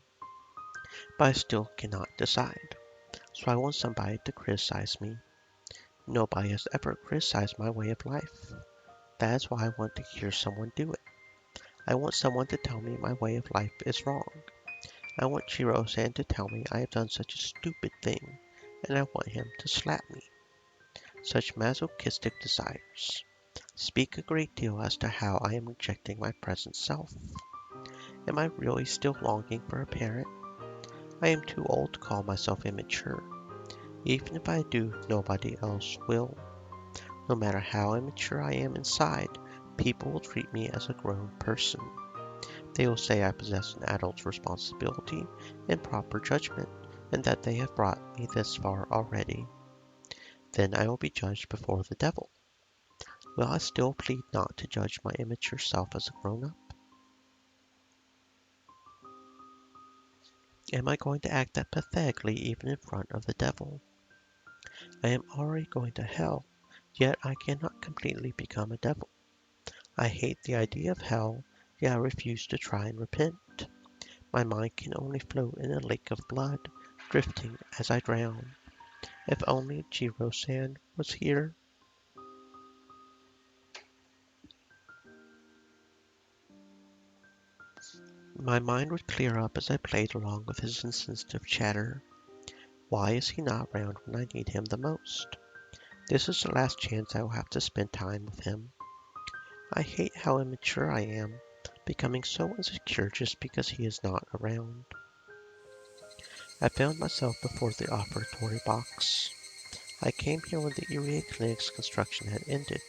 But I still cannot decide, so I want somebody to criticize me. Nobody has ever criticized my way of life. That is why I want to hear someone do it. I want someone to tell me my way of life is wrong. I want Shiro-san to tell me I have done such a stupid thing, and I want him to slap me. Such masochistic desires speak a great deal as to how I am rejecting my present self. Am I really still longing for a parent? I am too old to call myself immature. Even if I do, nobody else will. No matter how immature I am inside, people will treat me as a grown person. They will say I possess an adult's responsibility and proper judgment, and that they have brought me this far already. Then I will be judged before the devil. Will I still plead not to judge my immature self as a grown-up? Am I going to act that pathetically even in front of the devil? I am already going to hell, yet I cannot completely become a devil. I hate the idea of hell, yet I refuse to try and repent. My mind can only float in a lake of blood, drifting as I drown. If only Jiro-san was here. My mind would clear up as I played along with his insensitive chatter. Why is he not around when I need him the most? This is the last chance I will have to spend time with him. I hate how immature I am, becoming so insecure just because he is not around. I found myself before the offertory box. I came here when the Irie Clinic's construction had ended,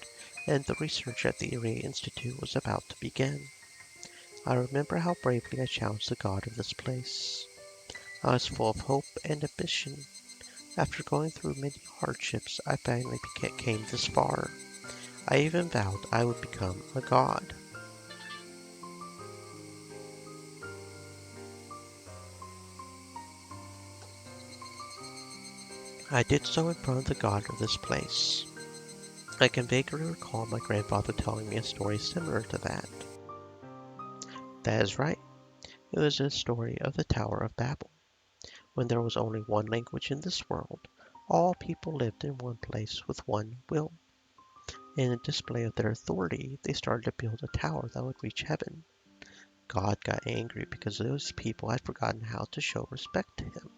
and the research at the Irie Institute was about to begin. I remember how bravely I challenged the god of this place. I was full of hope and ambition. After going through many hardships, I finally came this far. I even vowed I would become a god. I did so in front of the god of this place. I can vaguely recall my grandfather telling me a story similar to that. That is right. It was a story of the Tower of Babel. When there was only one language in this world, all people lived in one place with one will. In a display of their authority, they started to build a tower that would reach heaven. God got angry because those people had forgotten how to show respect to him.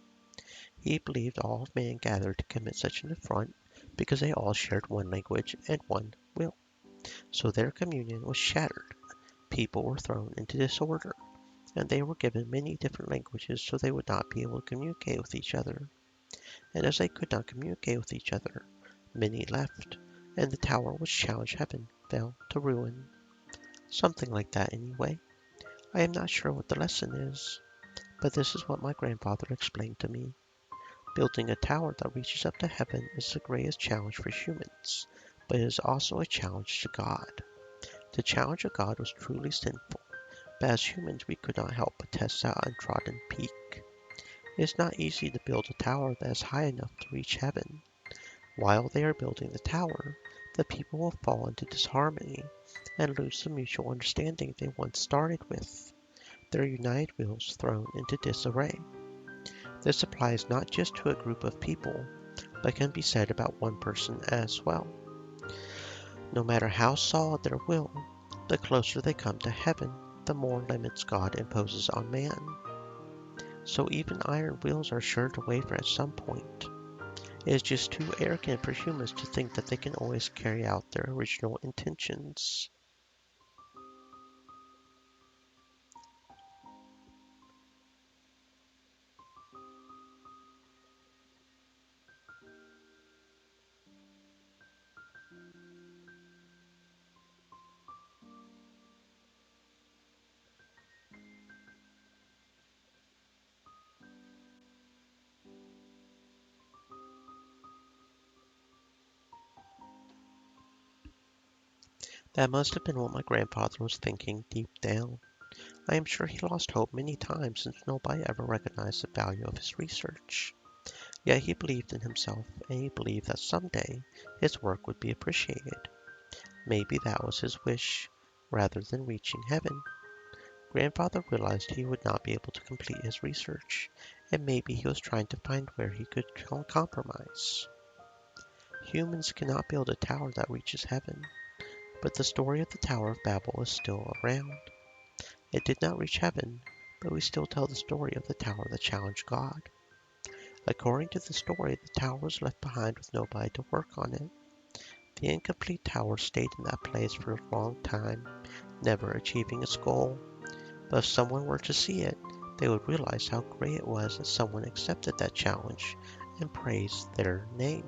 He believed all of man gathered to commit such an affront because they all shared one language and one will. So their communion was shattered. People were thrown into disorder, and they were given many different languages so they would not be able to communicate with each other. And as they could not communicate with each other, many left, and the tower which challenged heaven fell to ruin. Something like that anyway. I am not sure what the lesson is, but this is what my grandfather explained to me. Building a tower that reaches up to heaven is the greatest challenge for humans, but it is also a challenge to God. The challenge of God was truly sinful, but as humans we could not help but test that untrodden peak. It is not easy to build a tower that is high enough to reach heaven. While they are building the tower, the people will fall into disharmony and lose the mutual understanding they once started with, their united wills thrown into disarray. This applies not just to a group of people, but can be said about one person as well. No matter how solid their will, the closer they come to heaven, the more limits God imposes on man. So even iron wills are sure to waver at some point. It is just too arrogant for humans to think that they can always carry out their original intentions. That must have been what my grandfather was thinking deep down. I am sure he lost hope many times since nobody ever recognized the value of his research. Yet he believed in himself, and he believed that someday his work would be appreciated. Maybe that was his wish, rather than reaching heaven. Grandfather realized he would not be able to complete his research, and maybe he was trying to find where he could compromise. Humans cannot build a tower that reaches heaven, but the story of the Tower of Babel is still around. It did not reach heaven, but we still tell the story of the tower that challenged God. According to the story, the tower was left behind with nobody to work on it. The incomplete tower stayed in that place for a long time, never achieving its goal. But if someone were to see it, they would realize how great it was that someone accepted that challenge and praised their name.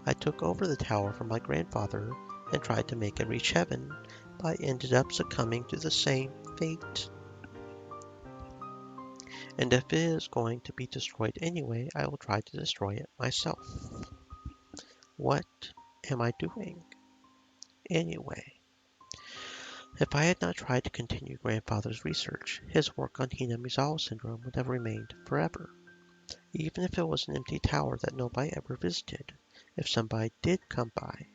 I took over the tower from my grandfather and tried to make it reach heaven, but I ended up succumbing to the same fate. And if it is going to be destroyed anyway, I will try to destroy it myself. What am I doing anyway? If I had not tried to continue grandfather's research, his work on Hinamizawa syndrome would have remained forever. Even if it was an empty tower that nobody ever visited, if somebody did come by,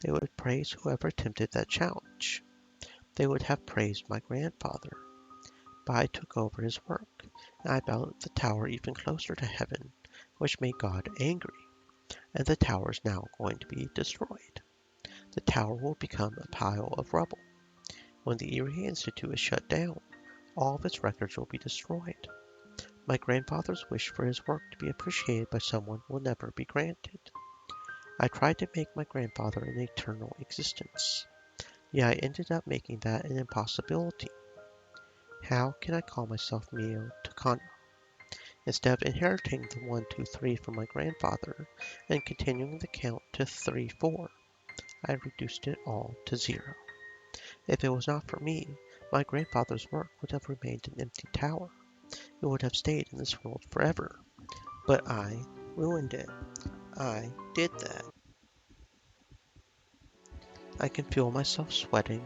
they would praise whoever attempted that challenge. They would have praised my grandfather. But I took over his work, and I built the tower even closer to heaven, which made God angry, and the tower is now going to be destroyed. The tower will become a pile of rubble. When the Erie Institute is shut down, all of its records will be destroyed. My grandfather's wish for his work to be appreciated by someone will never be granted. I tried to make my grandfather an eternal existence, yet I ended up making that an impossibility. How can I call myself Mio Takano? Instead of inheriting the 1, 2, 3 from my grandfather and continuing the count to 3, 4, I reduced it all to 0. If it was not for me, my grandfather's work would have remained an empty tower. It would have stayed in this world forever. But I ruined it. I did that. I can feel myself sweating.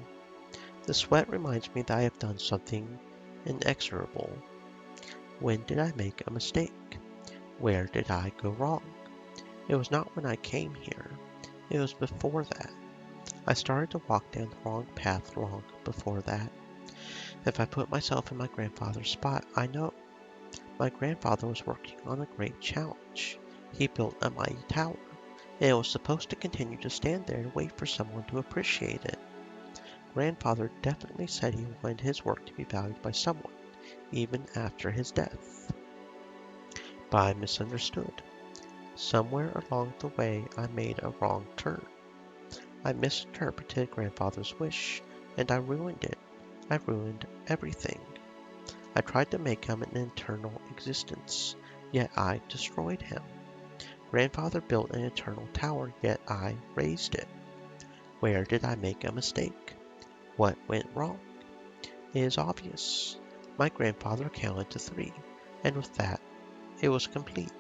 The sweat reminds me that I have done something inexorable. When did I make a mistake? Where did I go wrong? It was not when I came here. It was before that. I started to walk down the wrong path long before that. If I put myself in my grandfather's spot, I know my grandfather was working on a great challenge. He built a mighty tower, and it was supposed to continue to stand there and wait for someone to appreciate it. Grandfather definitely said he wanted his work to be valued by someone, even after his death. But I misunderstood. Somewhere along the way, I made a wrong turn. I misinterpreted grandfather's wish, and I ruined it. I ruined everything. I tried to make him an eternal existence, yet I destroyed him. Grandfather built an eternal tower, yet I raised it. Where did I make a mistake? What went wrong? It is obvious. My grandfather counted to 3, and with that, it was complete.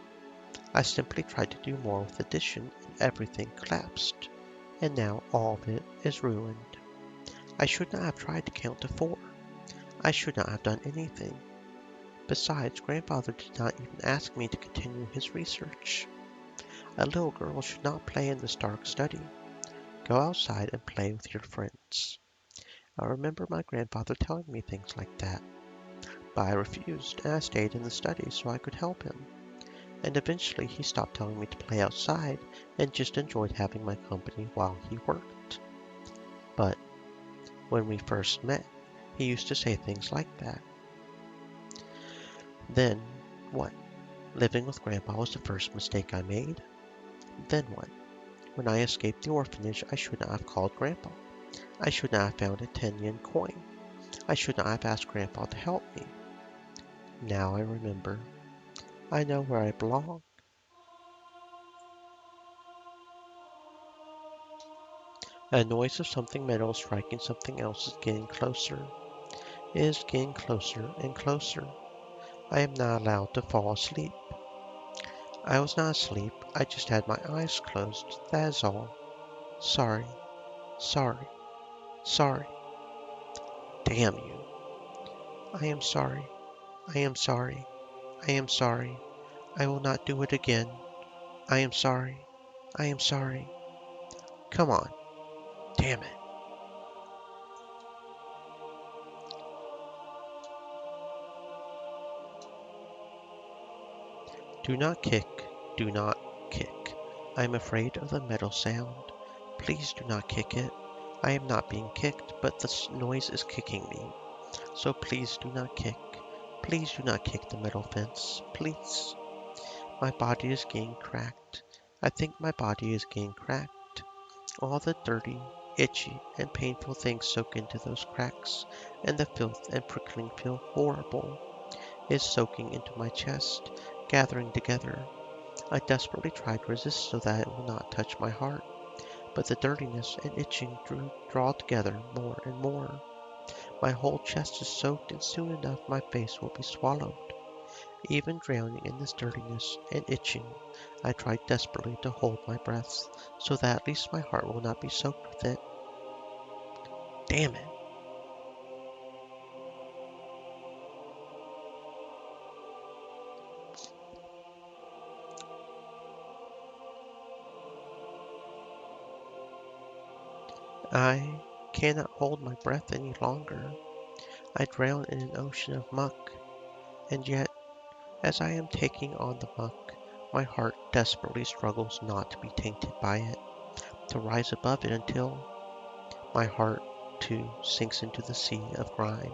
I simply tried to do more with addition, and everything collapsed. And now all of it is ruined. I should not have tried to count to 4. I should not have done anything. Besides, grandfather did not even ask me to continue his research. A little girl should not play in this dark study. Go outside and play with your friends. I remember my grandfather telling me things like that, but I refused and I stayed in the study so I could help him. And eventually he stopped telling me to play outside and just enjoyed having my company while he worked. But when we first met, he used to say things like that. Then what? Living with grandpa was the first mistake I made? Then what? When I escaped the orphanage, I should not have called grandpa. I should not have found a 10-yen coin. I should not have asked grandpa to help me. Now I remember. I know where I belong. A noise of something metal striking something else is getting closer. It is getting closer and closer. I am not allowed to fall asleep. I was not asleep, I just had my eyes closed, that is all. Sorry, sorry, sorry. Damn you. I am sorry, I am sorry, I am sorry. I will not do it again. I am sorry, I am sorry. Come on, damn it. Do not kick, do not kick. I am afraid of the metal sound. Please do not kick it. I am not being kicked, but the noise is kicking me. So please do not kick. Please do not kick the metal fence. Please. My body is getting cracked. I think my body is getting cracked. All the dirty, itchy, and painful things soak into those cracks, and the filth and prickling feel horrible. It is soaking into my chest, gathering together. I desperately try to resist so that it will not touch my heart, but the dirtiness and itching draw together more and more. My whole chest is soaked, and soon enough my face will be swallowed. Even drowning in this dirtiness and itching, I try desperately to hold my breath, so that at least my heart will not be soaked with it. Damn it! I cannot hold my breath any longer. I drown in an ocean of muck, and yet, as I am taking on the muck, my heart desperately struggles not to be tainted by it, to rise above it until my heart, too, sinks into the sea of grime.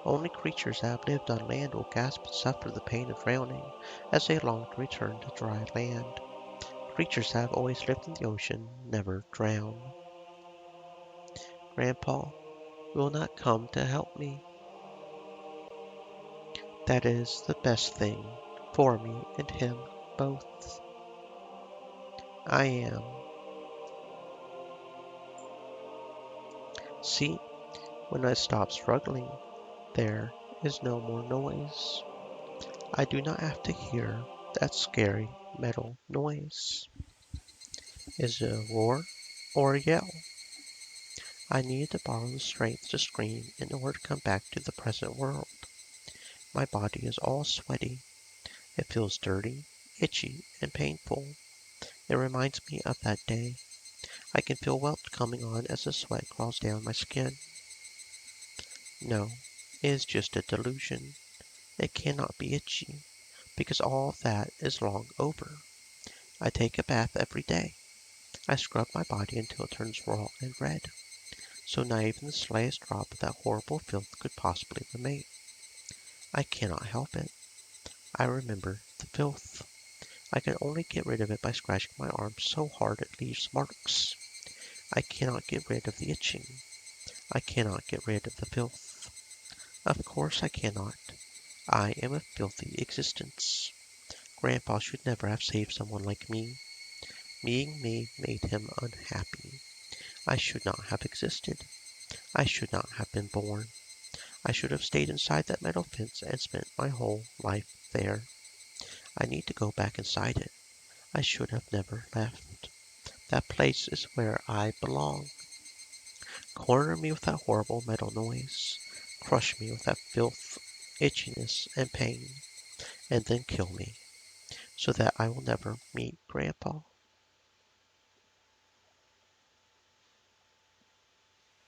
Only creatures that have lived on land will gasp and suffer the pain of drowning, as they long to return to dry land. Creatures that have always lived in the ocean never drown. Grandpa will not come to help me. That is the best thing for me and him both. I am. See, when I stop struggling, there is no more noise. I do not have to hear that scary metal noise. Is it a roar or a yell? I needed to borrow the strength to scream in order to come back to the present world. My body is all sweaty. It feels dirty, itchy, and painful. It reminds me of that day. I can feel welt coming on as the sweat crawls down my skin. No, it is just a delusion. It cannot be itchy, because all of that is long over. I take a bath every day. I scrub my body until it turns raw and red, so not even the slightest drop of that horrible filth could possibly remain. I cannot help it. I remember the filth. I can only get rid of it by scratching my arm so hard it leaves marks. I cannot get rid of the itching. I cannot get rid of the filth. Of course I cannot. I am a filthy existence. Grandpa should never have saved someone like me. Being me made him unhappy. I should not have existed. I should not have been born. I should have stayed inside that metal fence and spent my whole life there. I need to go back inside it. I should have never left. That place is where I belong. Corner me with that horrible metal noise. Crush me with that filth, itchiness, and pain. And then kill me, so that I will never meet Grandpa.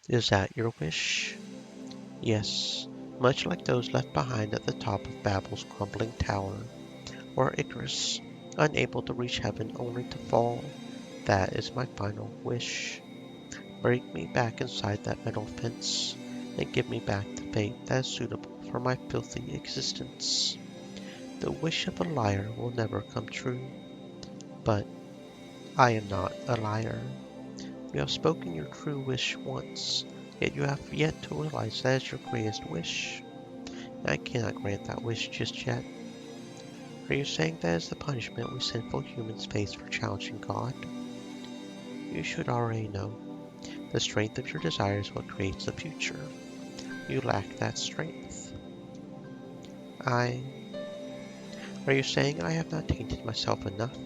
Is that your wish? Yes, much like those left behind at the top of Babel's crumbling tower, or Icarus, unable to reach heaven only to fall. That is my final wish. Bring me back inside that metal fence, and give me back the fate that is suitable for my filthy existence. The wish of a liar will never come true, but I am not a liar. You have spoken your true wish once, yet you have yet to realize that is your greatest wish. I cannot grant that wish just yet. Are you saying that is the punishment we sinful humans face for challenging God? You should already know. The strength of your desire is what creates the future. You lack that strength. I... Are you saying I have not tainted myself enough?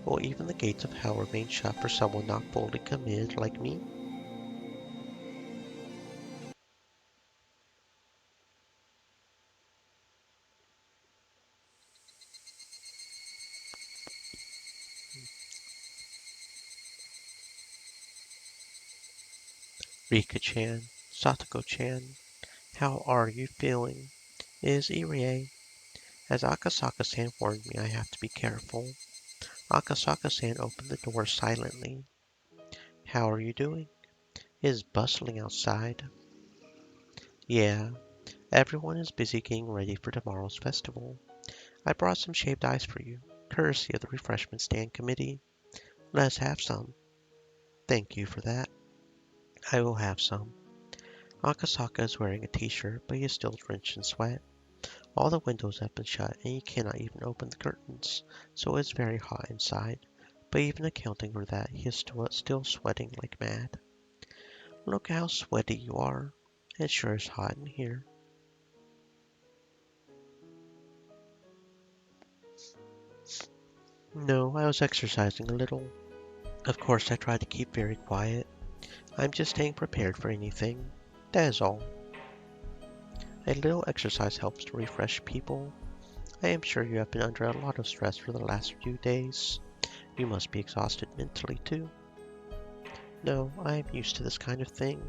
Will even the gates of hell remain shut for someone not fully committed like me? Rika-chan, Satoko-chan, how are you feeling? Is Irie? As Akasaka-san warned me, I have to be careful. Akasaka-san opened the door silently. How are you doing? It is bustling outside. Yeah, everyone is busy getting ready for tomorrow's festival. I brought some shaved ice for you, courtesy of the refreshment stand committee. Let's have some. Thank you for that. I will have some. Akasaka is wearing a t-shirt, but he is still drenched in sweat. All the windows have been shut, and he cannot even open the curtains, so it's very hot inside. But even accounting for that, he is still sweating like mad. Look how sweaty you are. It sure is hot in here. No, I was exercising a little. Of course, I tried to keep very quiet. I'm just staying prepared for anything. That is all. A little exercise helps to refresh people. I am sure you have been under a lot of stress for the last few days. You must be exhausted mentally too. No, I am used to this kind of thing.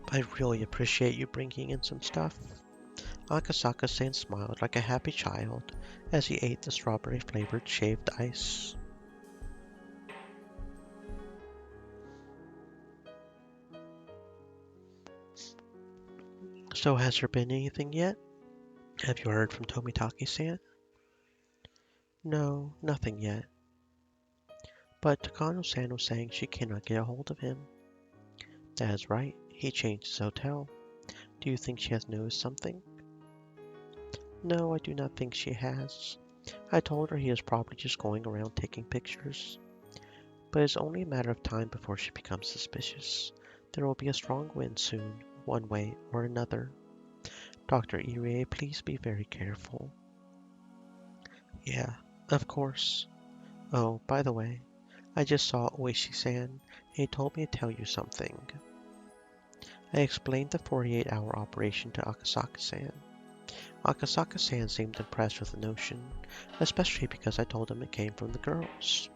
But I really appreciate you bringing in some stuff. Akasaka-san smiled like a happy child as he ate the strawberry-flavored shaved ice. So has there been anything yet? Have you heard from Tomitaki-san? No, nothing yet. But Takano-san was saying she cannot get a hold of him. That is right, he changed his hotel. Do you think she has noticed something? No, I do not think she has. I told her he is probably just going around taking pictures. But it's only a matter of time before she becomes suspicious. There will be a strong wind soon, one way or another. Dr. Irie, please be very careful. Yeah, of course. Oh, by the way, I just saw Oishi-san, and he told me to tell you something. I explained the 48-hour operation to Akasaka-san. Akasaka-san seemed impressed with the notion, especially because I told him it came from the girls.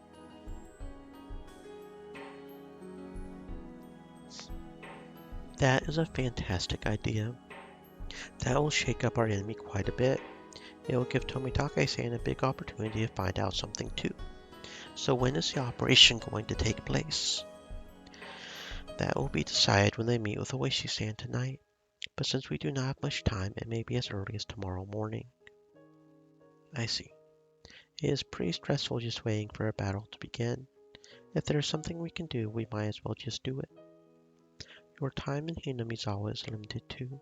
That is a fantastic idea. That will shake up our enemy quite a bit. It will give Tomitake-san a big opportunity to find out something too. So when is the operation going to take place? That will be decided when they meet with Oishi-san tonight. But since we do not have much time, it may be as early as tomorrow morning. I see. It is pretty stressful just waiting for a battle to begin. If there is something we can do, we might as well just do it. Your time in Hinamizawa is limited too,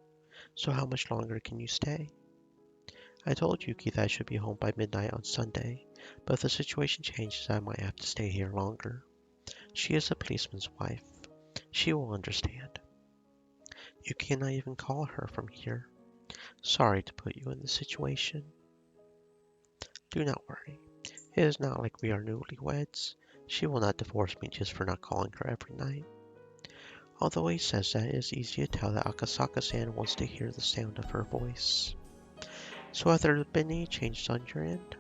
so how much longer can you stay? I told Yuki that I should be home by midnight on Sunday, but if the situation changes, I might have to stay here longer. She is a policeman's wife. She will understand. You cannot even call her from here. Sorry to put you in this situation. Do not worry. It is not like we are newlyweds. She will not divorce me just for not calling her every night. Although he says that, it is easy to tell that Akasaka-san wants to hear the sound of her voice. So have there been any changes on your end?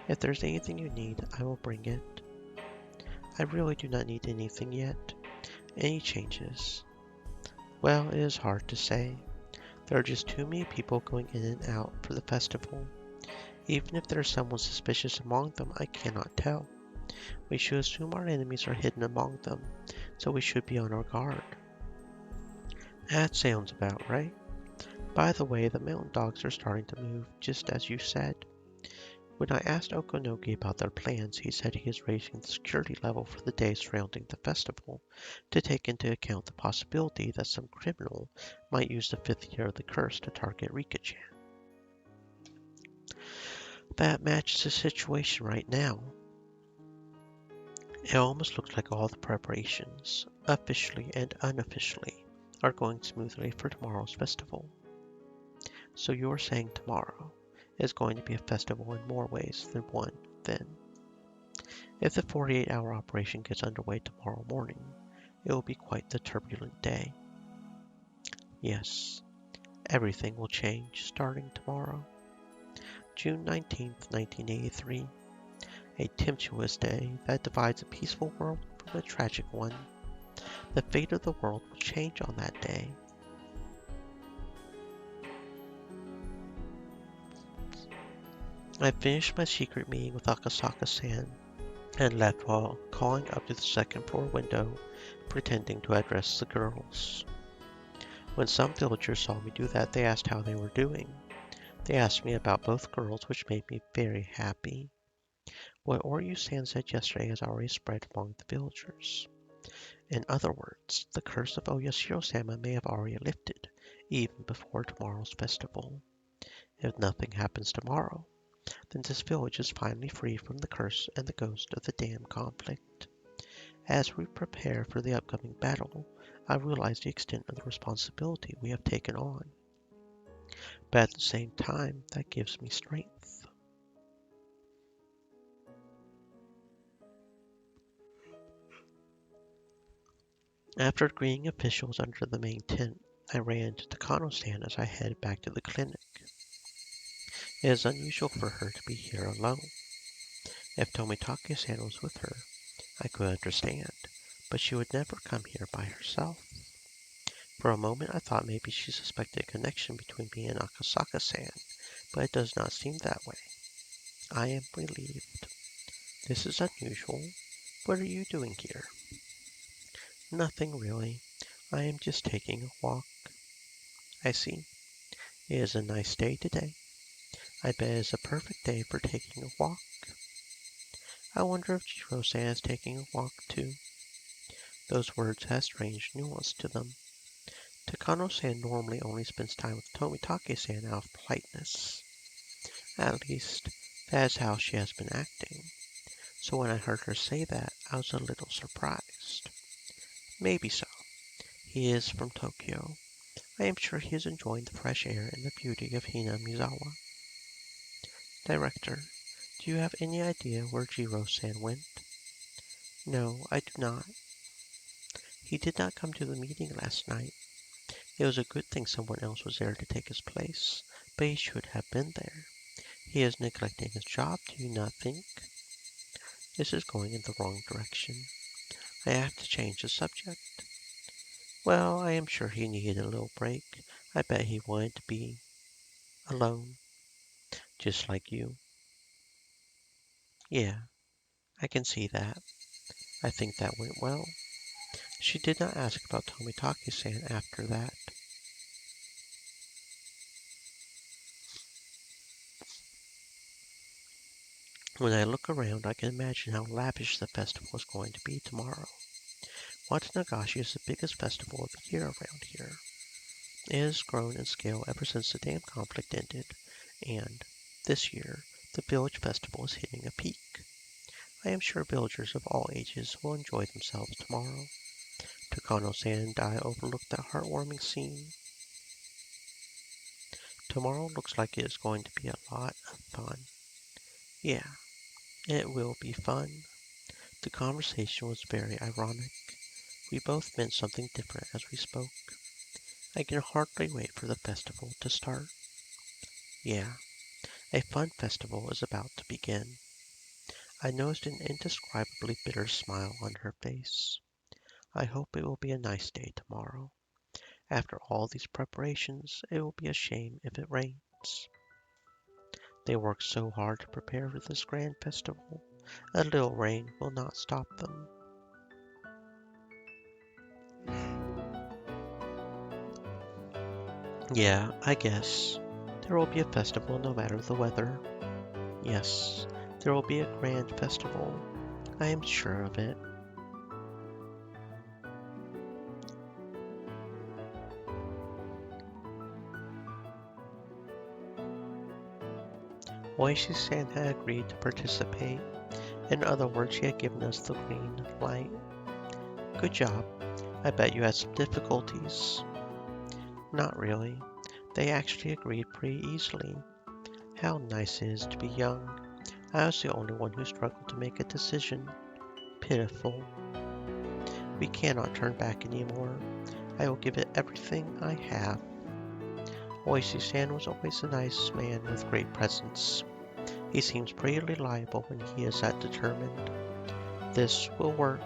If there's anything you need, I will bring it. I really do not need anything yet. Any changes? Well, it is hard to say. There are just too many people going in and out for the festival. Even if there is someone suspicious among them, I cannot tell. We should assume our enemies are hidden among them, so we should be on our guard. That sounds about right. By the way, the mountain dogs are starting to move, just as you said. When I asked Okonogi about their plans, he said he is raising the security level for the days surrounding the festival to take into account the possibility that some criminal might use the 5th year of the curse to target Rika-chan. That matches the situation right now. It almost looks like all the preparations, officially and unofficially, are going smoothly for tomorrow's festival. So you're saying tomorrow is going to be a festival in more ways than one, then. If the 48-hour operation gets underway tomorrow morning, it will be quite the turbulent day. Yes, everything will change starting tomorrow. June 19th, 1983. A tempestuous day that divides a peaceful world from a tragic one. The fate of the world will change on that day. I finished my secret meeting with Akasaka-san and left while calling up to the second floor window, pretending to address the girls. When some villagers saw me do that, they asked how they were doing. They asked me about both girls, which made me very happy. What Oryu-san said yesterday has already spread among the villagers. In other words, the curse of Oyashiro-sama may have already lifted, even before tomorrow's festival. If nothing happens tomorrow, then this village is finally free from the curse and the ghost of the dam conflict. As we prepare for the upcoming battle, I realize the extent of the responsibility we have taken on. But at the same time, that gives me strength. After greeting officials under the main tent, I ran into Takano-san as I headed back to the clinic. It is unusual for her to be here alone. If Tomitake-san was with her, I could understand, but she would never come here by herself. For a moment I thought maybe she suspected a connection between me and Akasaka-san, but it does not seem that way. I am relieved. This is unusual. What are you doing here? Nothing really. I am just taking a walk. I see. It is a nice day today. I bet it is a perfect day for taking a walk. I wonder if Jiro-san is taking a walk too. Those words have strange nuance to them. Takano-san normally only spends time with Tomitake-san out of politeness. At least, that is how she has been acting. So when I heard her say that, I was a little surprised. Maybe so. He is from Tokyo. I am sure he is enjoying the fresh air and the beauty of Hinamizawa. Director, do you have any idea where Jiro-san went? No, I do not. He did not come to the meeting last night. It was a good thing someone else was there to take his place, but he should have been there. He is neglecting his job, do you not think? This is going in the wrong direction. I have to change the subject. Well, I am sure he needed a little break. I bet he wanted to be alone, just like you. Yeah, I can see that. I think that went well. She did not ask about Tomitake-san after that. When I look around, I can imagine how lavish the festival is going to be tomorrow. Watsunagashi is the biggest festival of the year around here. It has grown in scale ever since the dam conflict ended, and this year, the village festival is hitting a peak. I am sure villagers of all ages will enjoy themselves tomorrow. Takano-san and I overlooked that heartwarming scene. Tomorrow looks like it is going to be a lot of fun. Yeah, it will be fun. The conversation was very ironic. We both meant something different as we spoke. I can hardly wait for the festival to start. Yeah, a fun festival is about to begin. I noticed an indescribably bitter smile on her face. I hope it will be a nice day tomorrow. After all these preparations, it will be a shame if it rains. They worked so hard to prepare for this grand festival. A little rain will not stop them. Yeah, I guess. There will be a festival no matter the weather. Yes, there will be a grand festival. I am sure of it. Oishi-san had agreed to participate. In other words, she had given us the green light. Good job. I bet you had some difficulties. Not really. They actually agreed pretty easily. How nice it is to be young. I was the only one who struggled to make a decision. Pitiful. We cannot turn back anymore. I will give it everything I have. Oishi-san was always a nice man with great presence. He seems pretty reliable when he is that determined. This will work.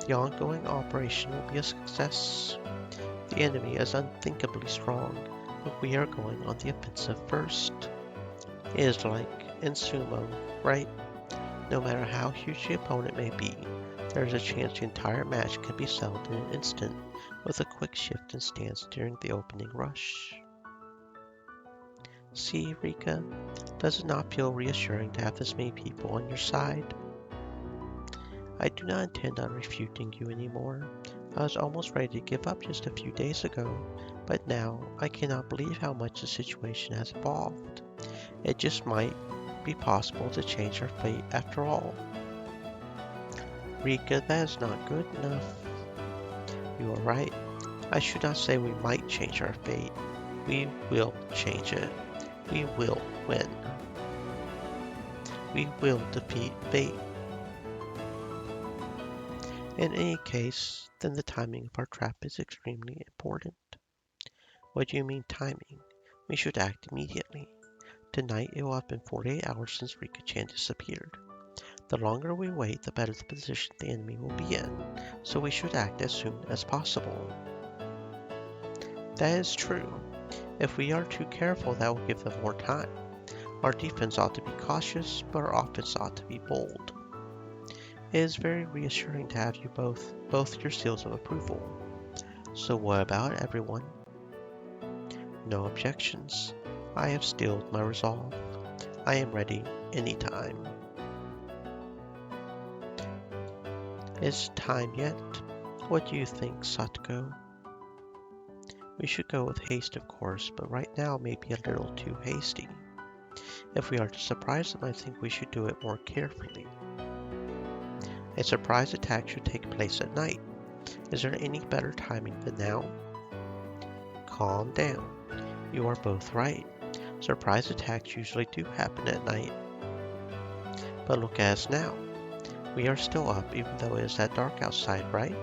The ongoing operation will be a success. The enemy is unthinkably strong, but we are going on the offensive first. It is like in sumo, right? No matter how huge the opponent may be, there is a chance the entire match can be settled in an instant with a quick shift in stance during the opening rush. See, Rika, does it not feel reassuring to have this many people on your side? I do not intend on refuting you anymore. I was almost ready to give up just a few days ago, but now I cannot believe how much the situation has evolved. It just might be possible to change our fate after all. Rika, that is not good enough. You are right. I should not say we might change our fate. We will change it. We will win. We will defeat fate. In any case, then the timing of our trap is extremely important. What do you mean timing? We should act immediately. Tonight it will have been 48 hours since Rika-chan disappeared. The longer we wait, the better the position the enemy will be in, so we should act as soon as possible. That is true. If we are too careful, that will give them more time. Our defense ought to be cautious, but our offense ought to be bold. It is very reassuring to have you both your seals of approval. So what about everyone? No objections. I have steeled my resolve. I am ready anytime. Is it time yet? What do you think, Satoko? We should go with haste, of course, but right now may be a little too hasty. If we are to surprise them, I think we should do it more carefully. A surprise attack should take place at night. Is there any better timing than now? Calm down. You are both right. Surprise attacks usually do happen at night. But look at us now. We are still up even though it is that dark outside, right?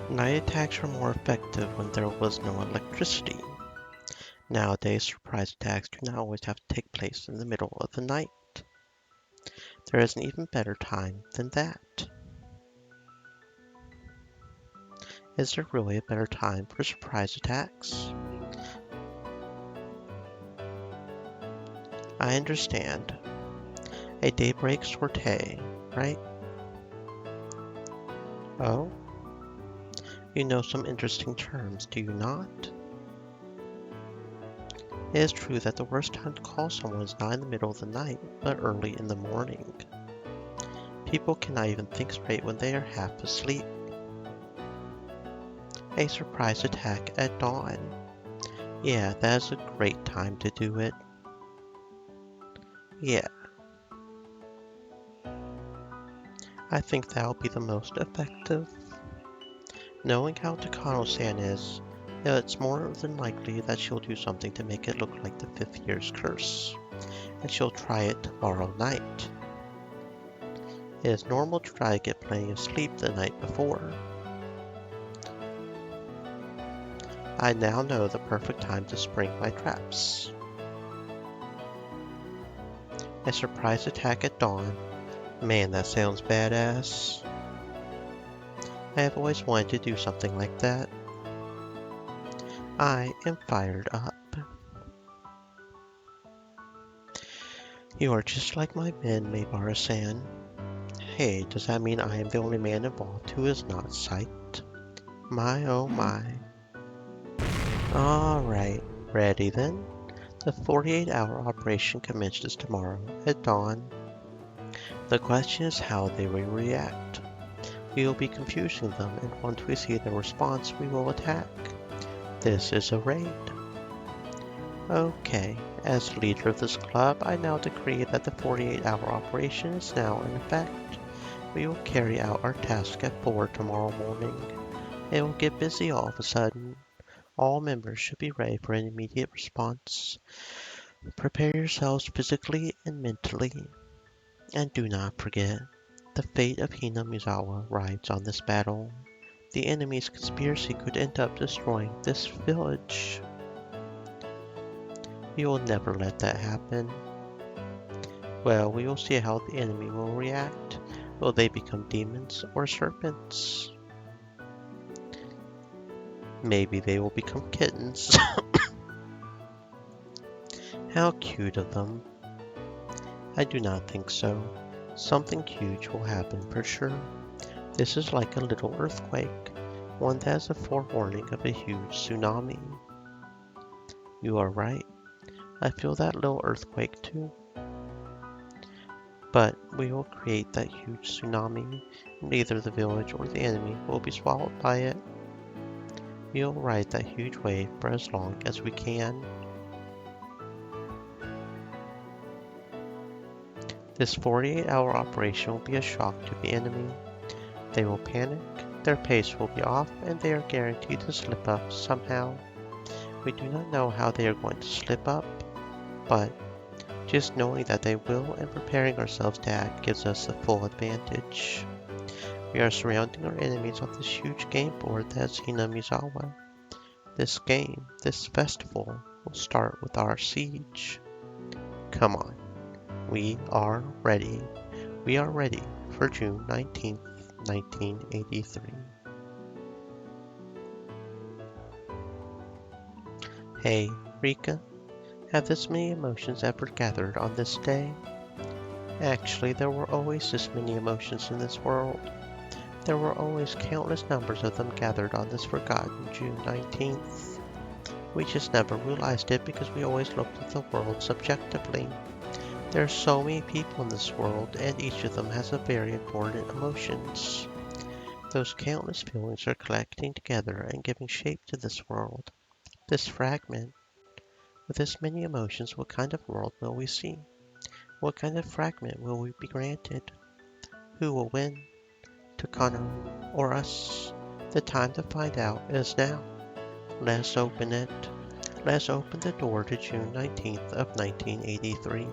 Night attacks were more effective when there was no electricity. Nowadays, surprise attacks do not always have to take place in the middle of the night. There is an even better time than that. Is there really a better time for surprise attacks? I understand. A daybreak sortie, right? Oh? You know some interesting terms, do you not? It is true that the worst time to call someone is not in the middle of the night, but early in the morning. People cannot even think straight when they are half asleep. A surprise attack at dawn. Yeah, that is a great time to do it. Yeah, I think that'll be the most effective. Knowing how Takano-san is, it's more than likely that she'll do something to make it look like the 5th year's curse, and she'll try it tomorrow night. It is normal to try to get plenty of sleep the night before. I now know the perfect time to spring my traps. A surprise attack at dawn. Man, that sounds badass. I have always wanted to do something like that. I am fired up. You are just like my men, Maybara-san. Hey, does that mean I am the only man involved who is not psyched? My oh my. Alright, ready then? The 48-hour operation commences tomorrow at dawn. The question is how they will react. We will be confusing them, and once we see their response, we will attack. This is a raid. Okay, as leader of this club, I now decree that the 48-hour operation is now in effect. We will carry out our task at 4 tomorrow morning. It will get busy all of a sudden. All members should be ready for an immediate response. Prepare yourselves physically and mentally. And do not forget, the fate of Hinamizawa rides on this battle. The enemy's conspiracy could end up destroying this village. We will never let that happen. Well, we will see how the enemy will react. Will they become demons or serpents? Maybe they will become kittens. How cute of them. I do not think so. Something huge will happen for sure. This is like a little earthquake, one that has a forewarning of a huge tsunami. You are right. I feel that little earthquake too. But we will create that huge tsunami, and either the village or the enemy will be swallowed by it. We will ride that huge wave for as long as we can. This 48-hour operation will be a shock to the enemy. They will panic, their pace will be off, and they are guaranteed to slip up somehow. We do not know how they are going to slip up, but just knowing that they will and preparing ourselves to act gives us the full advantage. We are surrounding our enemies on this huge game board that is Hinamizawa. This game, this festival, will start with our siege. Come on, we are ready. We are ready for June 19th, 1983. Hey, Rika, have this many emotions ever gathered on this day? Actually, there were always this many emotions in this world. There were always countless numbers of them gathered on this forgotten June 19th. We just never realized it because we always looked at the world subjectively. There are so many people in this world, and each of them has a very important emotions. Those countless feelings are collecting together and giving shape to this world, this fragment. With this many emotions, what kind of world will we see? What kind of fragment will we be granted? Who will win? Takano or us? The time to find out is now. Let's open it. Let's open the door to June 19th of 1983.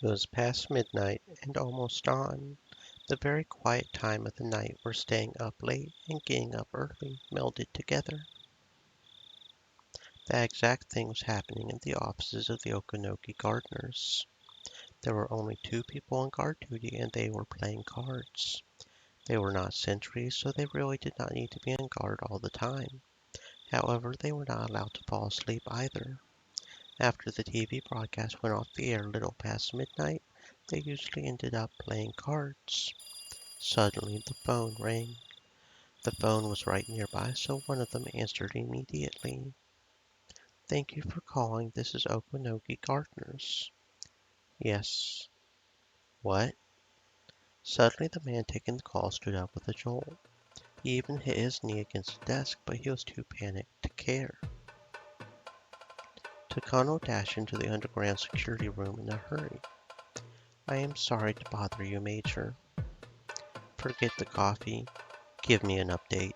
It was past midnight and almost dawn, the very quiet time of the night where staying up late and getting up early melded together. That exact thing was happening in the offices of the Okanoki gardeners. There were only two people on guard duty and they were playing cards. They were not sentries, so they really did not need to be on guard all the time. However, they were not allowed to fall asleep either. After the TV broadcast went off the air a little past midnight, they usually ended up playing cards. Suddenly, the phone rang. The phone was right nearby, so one of them answered immediately. "Thank you for calling. This is Okanoki Gardeners." "Yes." "What?" Suddenly, the man taking the call stood up with a jolt. He even hit his knee against the desk, but he was too panicked to care. Takano dashed into the underground security room in a hurry. "I am sorry to bother you, Major." "Forget the coffee. Give me an update."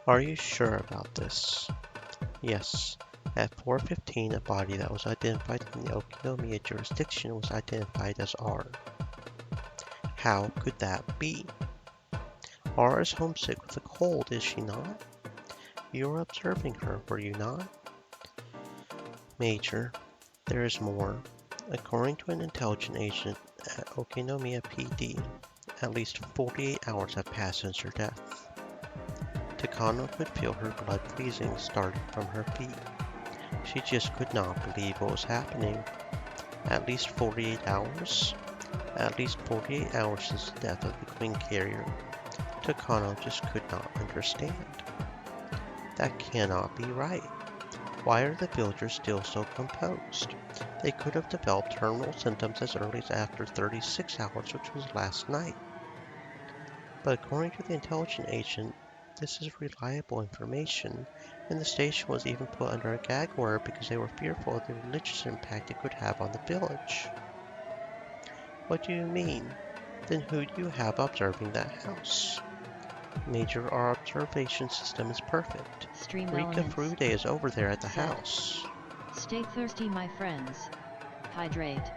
"Are you sure about this?" "Yes. At 4:15, a body that was identified in the Okinomiya jurisdiction was identified as R." "How could that be?" "R is homesick with a cold, is she not? You were observing her, were you not?" "Major, there is more. According to an intelligence agent at Okinomiya PD, at least 48 hours have passed since her death." Takano could feel her blood freezing starting from her feet. She just could not believe what was happening. At least 48 hours? At least 48 hours since the death of the Queen Carrier. Takano just could not understand. That cannot be right. Why are the villagers still so composed? They could have developed terminal symptoms as early as after 36 hours, which was last night. But according to the intelligence agent, this is reliable information, and the station was even put under a gag order because they were fearful of the religious impact it could have on the village. "What do you mean? Then who do you have observing that house?" "Major, our observation system is perfect. Stream Rika Elements Furude is over there at the said, house." "Stay thirsty, my friends. Hydrate."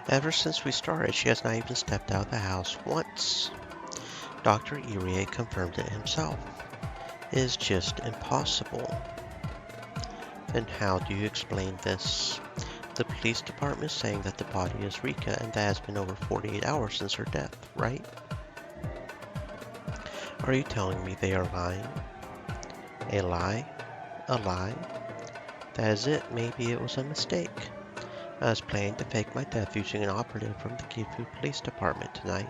"Ever since we started, she has not even stepped out of the house once." Dr. Irie confirmed it himself. "It is just impossible." "Then how do you explain this?" "The police department is saying that the body is Rika and that has been over 48 hours since her death, right?" Are you telling me they are lying? A lie? A lie? That is it. Maybe it was a mistake. I was planning to fake my death using an operative from the Gifu Police Department tonight.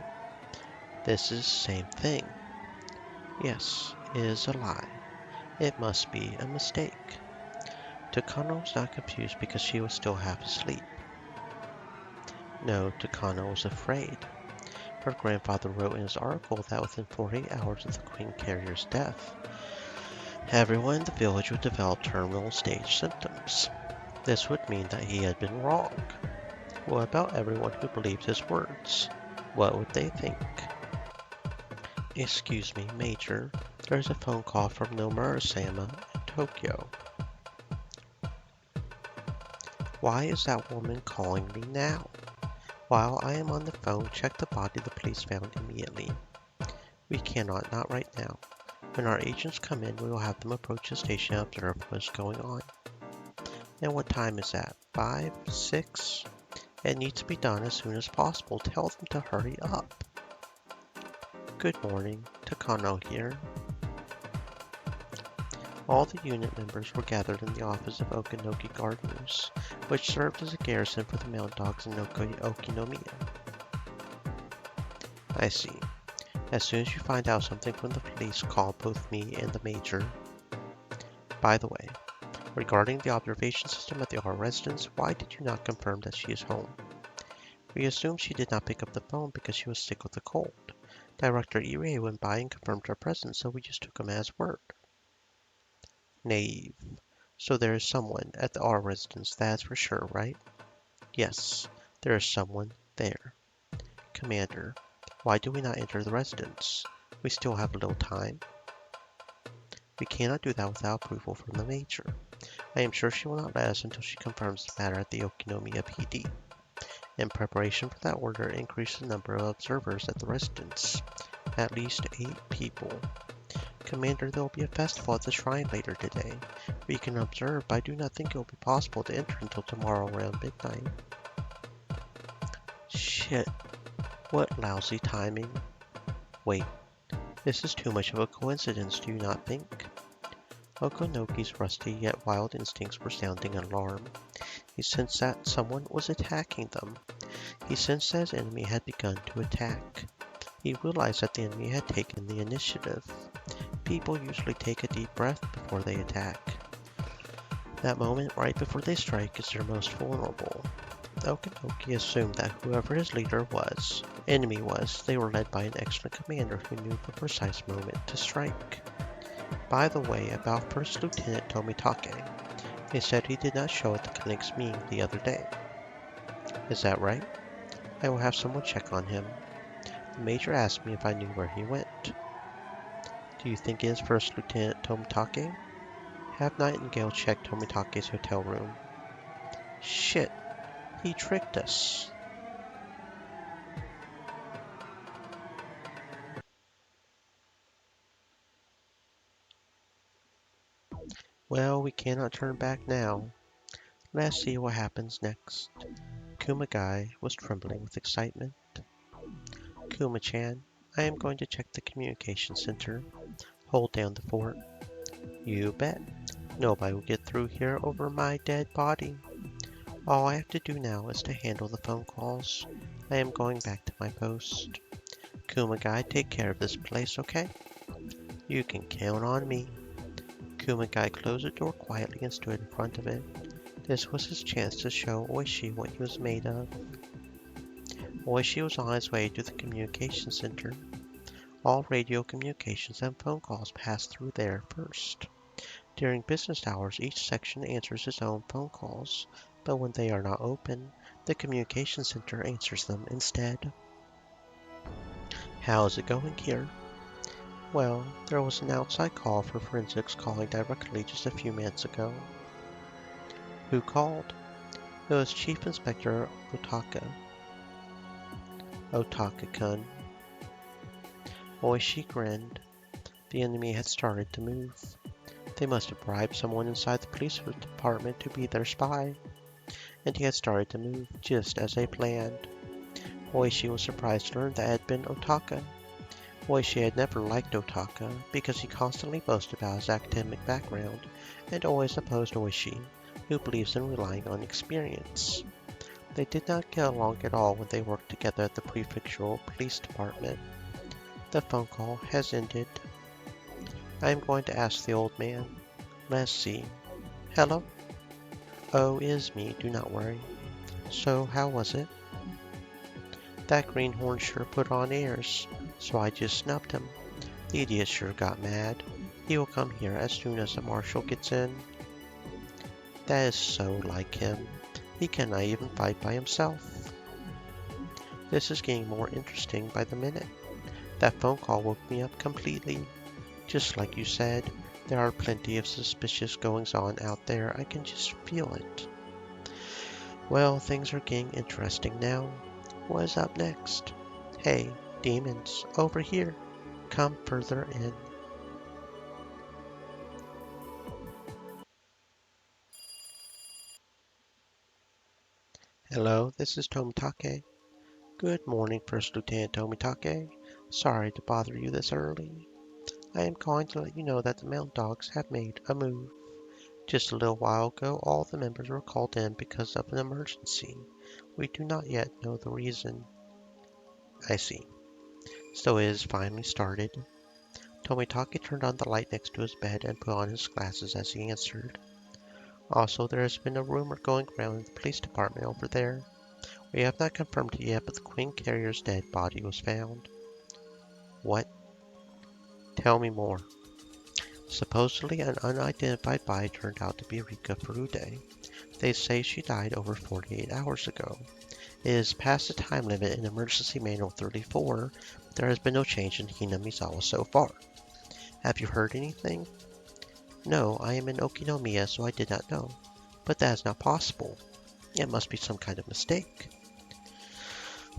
This is the same thing. Yes, it is a lie. It must be a mistake. Takano was not confused because she was still half asleep. No, Takano was afraid. Her grandfather wrote in his article that within 48 hours of the Queen Carrier's death, everyone in the village would develop terminal stage symptoms. This would mean that he had been wrong. What about everyone who believed his words? What would they think? Excuse me, Major. There's a phone call from Nomura-sama in Tokyo. Why is that woman calling me now? While I am on the phone, check the body the police found immediately. We cannot, not right now. When our agents come in, we will have them approach the station and observe what is going on. And what time is that? 5? 6? It needs to be done as soon as possible. Tell them to hurry up. Good morning, Takano here. All the unit members were gathered in the office of Okinoki Gardeners, which served as a garrison for the mountain dogs in Okinomiya. I see. As soon as you find out something from the police, call both me and the Major. By the way, regarding the observation system at the R residence, why did you not confirm that she is home? We assumed she did not pick up the phone because she was sick with a cold. Director Irie went by and confirmed her presence, so we just took him as word. Naive. So there is someone at the R residence, that's for sure, right? Yes, there is someone there. Commander, why do we not enter the residence? We still have a little time. We cannot do that without approval from the Major. I am sure she will not let us until she confirms the matter at the Okinomiya PD. In preparation for that order, increase the number of observers at the residence. At least 8 people. Commander, there will be a festival at the shrine later today. We can observe, but I do not think it will be possible to enter until tomorrow around midnight. Shit. What lousy timing. Wait. This is too much of a coincidence, do you not think? Okonoki's rusty yet wild instincts were sounding an alarm. He sensed that someone was attacking them. He sensed that his enemy had begun to attack. He realized that the enemy had taken the initiative. People usually take a deep breath before they attack. That moment right before they strike is their most vulnerable. Okinoki assumed that whoever his enemy was, they were led by an excellent commander who knew the precise moment to strike. By the way, about First Lieutenant Tomitake, they said he did not show at the clinic's meeting the other day. Is that right? I will have someone check on him. The Major asked me if I knew where he went. Do you think it is First Lieutenant Tomitake? Have Nightingale check Tomitake's hotel room. Shit, he tricked us. Well, we cannot turn back now. Let's see what happens next. Kumagai was trembling with excitement. Kuma-chan, I am going to check the communication center. Hold down the fort. You bet. Nobody will get through here over my dead body. All I have to do now is to handle the phone calls. I am going back to my post. Kumagai, take care of this place, okay? You can count on me. Kumagai closed the door quietly and stood in front of it. This was his chance to show Oishi what he was made of. Oishi was on his way to the communication center. All radio communications and phone calls pass through there first. During business hours, each section answers its own phone calls, but when they are not open, the communication center answers them instead. How is it going here? Well, there was an outside call for forensics calling directly just a few minutes ago. Who called? It was Chief Inspector Otaka. Otaka-kun. Oishi grinned. The enemy had started to move. They must have bribed someone inside the police department to be their spy. And he had started to move, just as they planned. Oishi was surprised to learn that it had been Otaka. Oishi had never liked Otaka because he constantly boasted about his academic background and always opposed Oishi, who believes in relying on experience. They did not get along at all when they worked together at the prefectural police department. The phone call has ended. I am going to ask the old man. Let's see. Hello? Oh, it is me, do not worry. So, how was it? That greenhorn sure put on airs, so I just snubbed him. The idiot sure got mad. He will come here as soon as the marshal gets in. That is so like him. He cannot even fight by himself. This is getting more interesting by the minute. That phone call woke me up completely. Just like you said, there are plenty of suspicious goings-on out there. I can just feel it. Well, things are getting interesting now. What is up next? Hey, demons, over here. Come further in. Hello, this is Tomitake. Good morning, First Lieutenant Tomitake. Sorry to bother you this early. I am calling to let you know that the Mountain Dogs have made a move. Just a little while ago, all the members were called in because of an emergency. We do not yet know the reason. I see. So it has finally started. Tomitake turned on the light next to his bed and put on his glasses as he answered. Also, there has been a rumor going around in the police department over there. We have not confirmed it yet, but the Queen Carrier's dead body was found. What? Tell me more. Supposedly, an unidentified body turned out to be Rika Furude. They say she died over 48 hours ago. It is past the time limit in Emergency Manual 34, but there has been no change in Hinamizawa so far. Have you heard anything? No, I am in Okinomiya, so I did not know. But that is not possible. It must be some kind of mistake.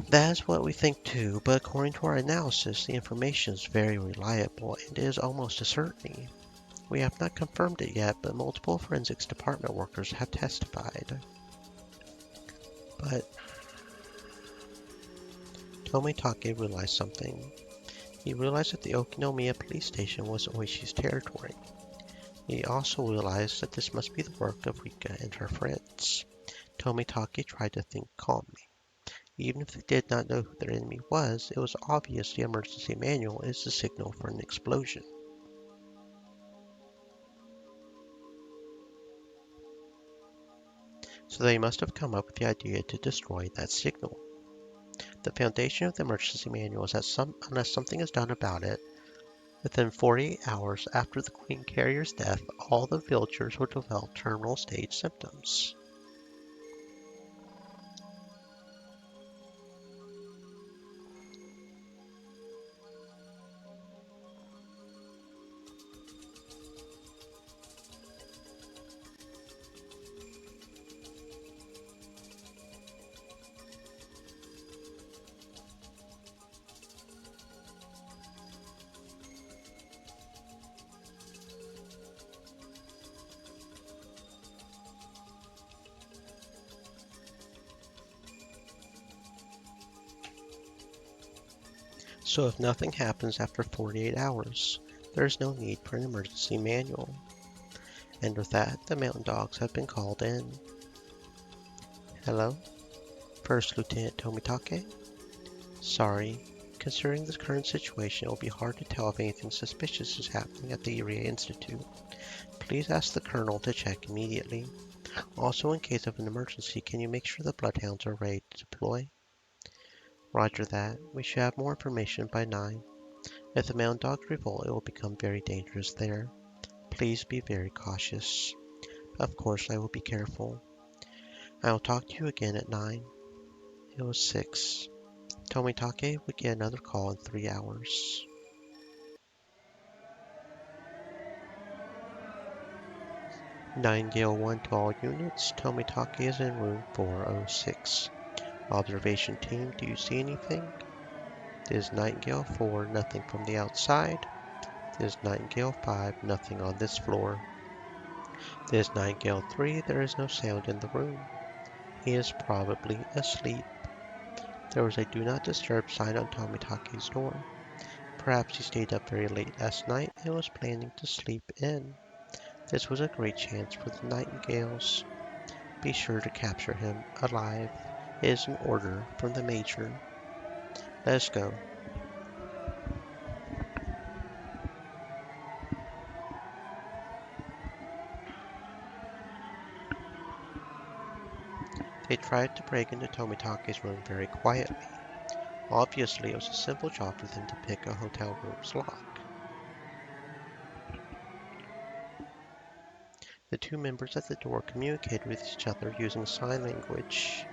That is what we think too, but according to our analysis, the information is very reliable and is almost a certainty. We have not confirmed it yet, but multiple forensics department workers have testified. But Tomitake realized something. He realized that the Okinomiya police station was Oishi's territory. He also realized that this must be the work of Rika and her friends. Tomitake tried to think calmly. Even if they did not know who their enemy was, it was obvious the emergency manual is the signal for an explosion. So they must have come up with the idea to destroy that signal. The foundation of the emergency manual is that unless something is done about it, within 48 hours after the Queen Carrier's death, all the villagers will develop terminal stage symptoms. So if nothing happens after 48 hours, there is no need for an emergency manual. And with that, the mountain dogs have been called in. Hello? First Lieutenant Tomitake? Sorry, considering the current situation, it will be hard to tell if anything suspicious is happening at the Iria Institute. Please ask the Colonel to check immediately. Also, in case of an emergency, can you make sure the Bloodhounds are ready to deploy? Roger that. We should have more information by 9. If the mountain dogs revolt, it will become very dangerous there. Please be very cautious. Of course, I will be careful. I will talk to you again at 9. It was 6. Tomitake would get another call in 3 hours. Nightingale 1 to all units. Tomitake is in room 406. Observation team, do you see anything? This is Nightingale 4, nothing from the outside. This is Nightingale 5, nothing on this floor. This is Nightingale 3, there is no sound in the room. He is probably asleep. There was a do not disturb sign on Tomitake's door. Perhaps he stayed up very late last night and was planning to sleep in. This was a great chance for the nightingales. Be sure to capture him alive. It is an order from the Major. Let us go. They tried to break into Tomitake's room very quietly. Obviously, it was a simple job for them to pick a hotel room's lock. The two members at the door communicated with each other using sign language.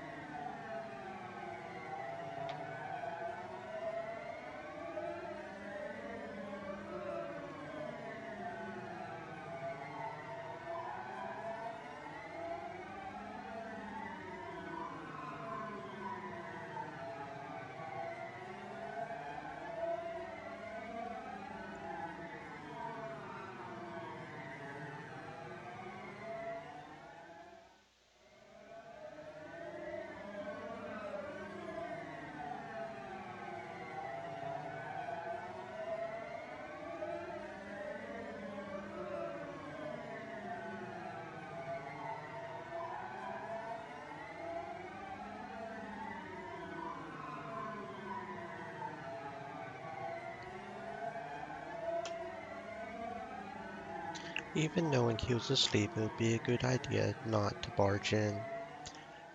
Even knowing he was asleep, it would be a good idea not to barge in.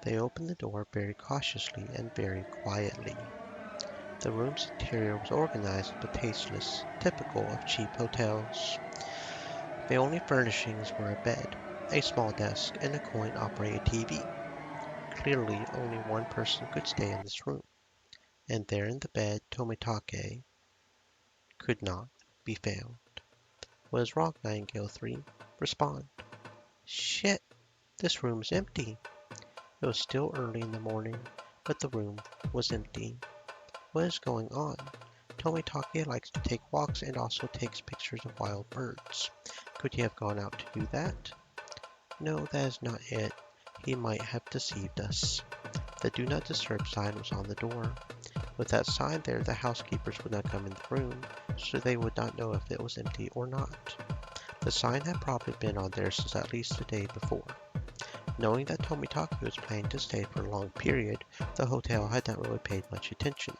They opened the door very cautiously and very quietly. The room's interior was organized but tasteless, typical of cheap hotels. The only furnishings were a bed, a small desk, and a coin-operated TV. Clearly, only one person could stay in this room, and there in the bed Tomitake could not be found. What is wrong, Nightingale 3? Respond. Shit, this room's empty. It was still early in the morning, but the room was empty. What is going on? Tomitake likes to take walks and also takes pictures of wild birds. Could he have gone out to do that? No, that is not it. He might have deceived us. The Do Not Disturb sign was on the door. With that sign there, the housekeepers would not come in the room, so they would not know if it was empty or not. The sign had probably been on there since at least the day before. Knowing that Tomitake was planning to stay for a long period, the hotel had not really paid much attention.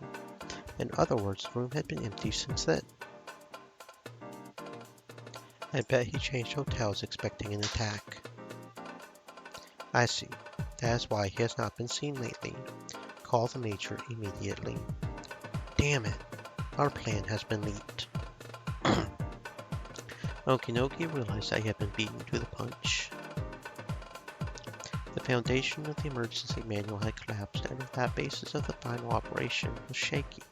In other words, the room had been empty since then. I bet he changed hotels expecting an attack. I see. That is why he has not been seen lately. Call the Major immediately. Damn it! Our plan has been leaked. Okinoki realized that he had been beaten to the punch. The foundation of the emergency manual had collapsed, and that basis of the final operation was shaky.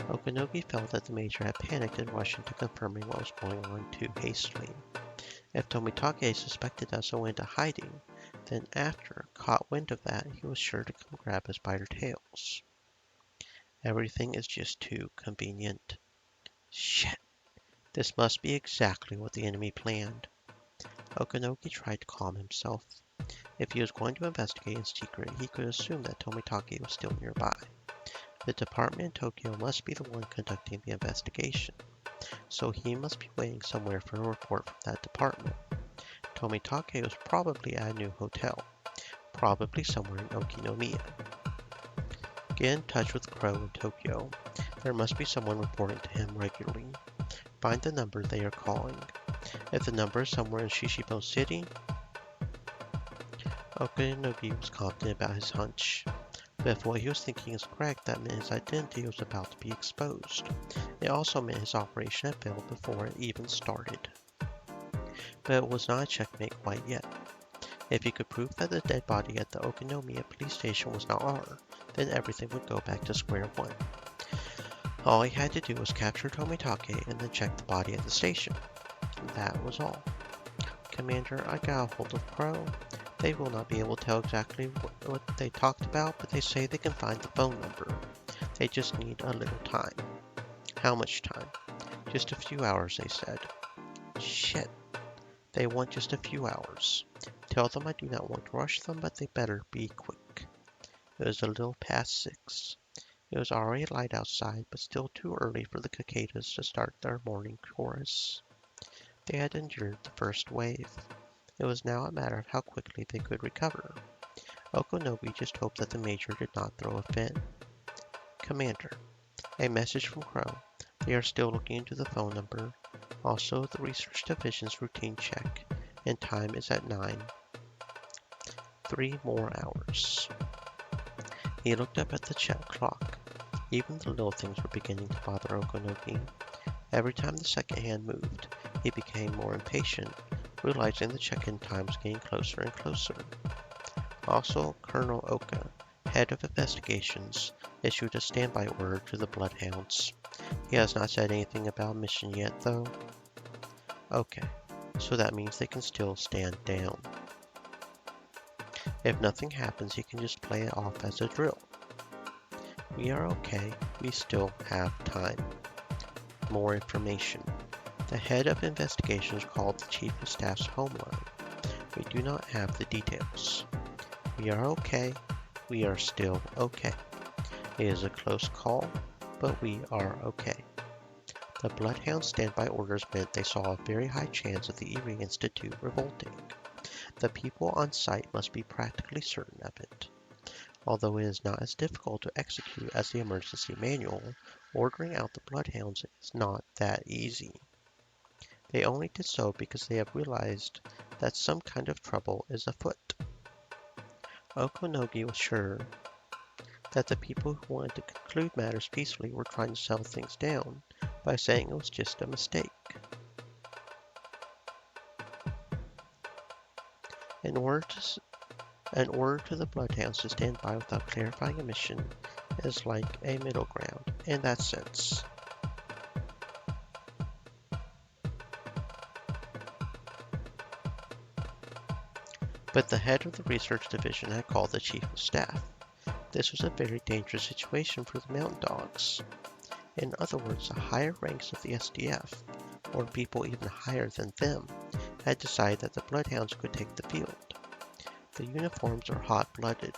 Okinoki felt that the Major had panicked and rushed into confirming what was going on too hastily. If Tomitake suspected us and went into hiding, then after caught wind of that, he was sure to come grab us by our tails. Everything is just too convenient. Shit! This must be exactly what the enemy planned. Okinoki tried to calm himself. If he was going to investigate in secret, he could assume that Tomitake was still nearby. The department in Tokyo must be the one conducting the investigation, so he must be waiting somewhere for a report from that department. Tomitake was probably at a new hotel, probably somewhere in Okinomiya. Get in touch with Crow in Tokyo. There must be someone reporting to him regularly. Find the number they are calling. If the number is somewhere in Shishibo City, Okinogi was confident about his hunch. But if what he was thinking is correct, that meant his identity was about to be exposed. It also meant his operation had failed before it even started. But it was not a checkmate quite yet. If he could prove that the dead body at the Okinomiya police station was not R, then everything would go back to square one. All he had to do was capture Tomitake and then check the body at the station. That was all. Commander, I got a hold of Crow. They will not be able to tell exactly what they talked about, but they say they can find the phone number. They just need a little time. How much time? Just a few hours, they said. Shit. They want just a few hours. Tell them I do not want to rush them, but they better be quick. It was a little past 6. It was already light outside, but still too early for the cicadas to start their morning chorus. They had endured the first wave. It was now a matter of how quickly they could recover. Okonogi just hoped that the Major did not throw a fit. Commander, a message from Crow. They are still looking into the phone number. Also, the research division's routine check, and time is at 9. 3 more hours. He looked up at the check clock. Even the little things were beginning to bother Okonogi. Every time the second hand moved, he became more impatient, realizing the check-in time was getting closer and closer. Also, Colonel Oka, head of investigations, issued a standby order to the Bloodhounds. He has not said anything about a mission yet, though. Okay, so that means they can still stand down. If nothing happens, he can just play it off as a drill. We are okay. We still have time. More information. The head of investigations called the Chief of Staff's home line. We do not have the details. We are okay. We are still okay. It is a close call, but we are okay. The Bloodhound standby orders meant they saw a very high chance of the Erie Institute revolting. The people on site must be practically certain of it. Although it is not as difficult to execute as the emergency manual, ordering out the Bloodhounds is not that easy. They only did so because they have realized that some kind of trouble is afoot. Okonogi was sure that the people who wanted to conclude matters peacefully were trying to settle things down by saying it was just a mistake. An order to the Bloodhounds to stand by without clarifying a mission is like a middle ground in that sense. But the head of the research division had called the chief of staff. This was a very dangerous situation for the Mountain Dogs. In other words, the higher ranks of the SDF, or people even higher than them, had decided that the Bloodhounds could take the field. The uniforms are hot-blooded,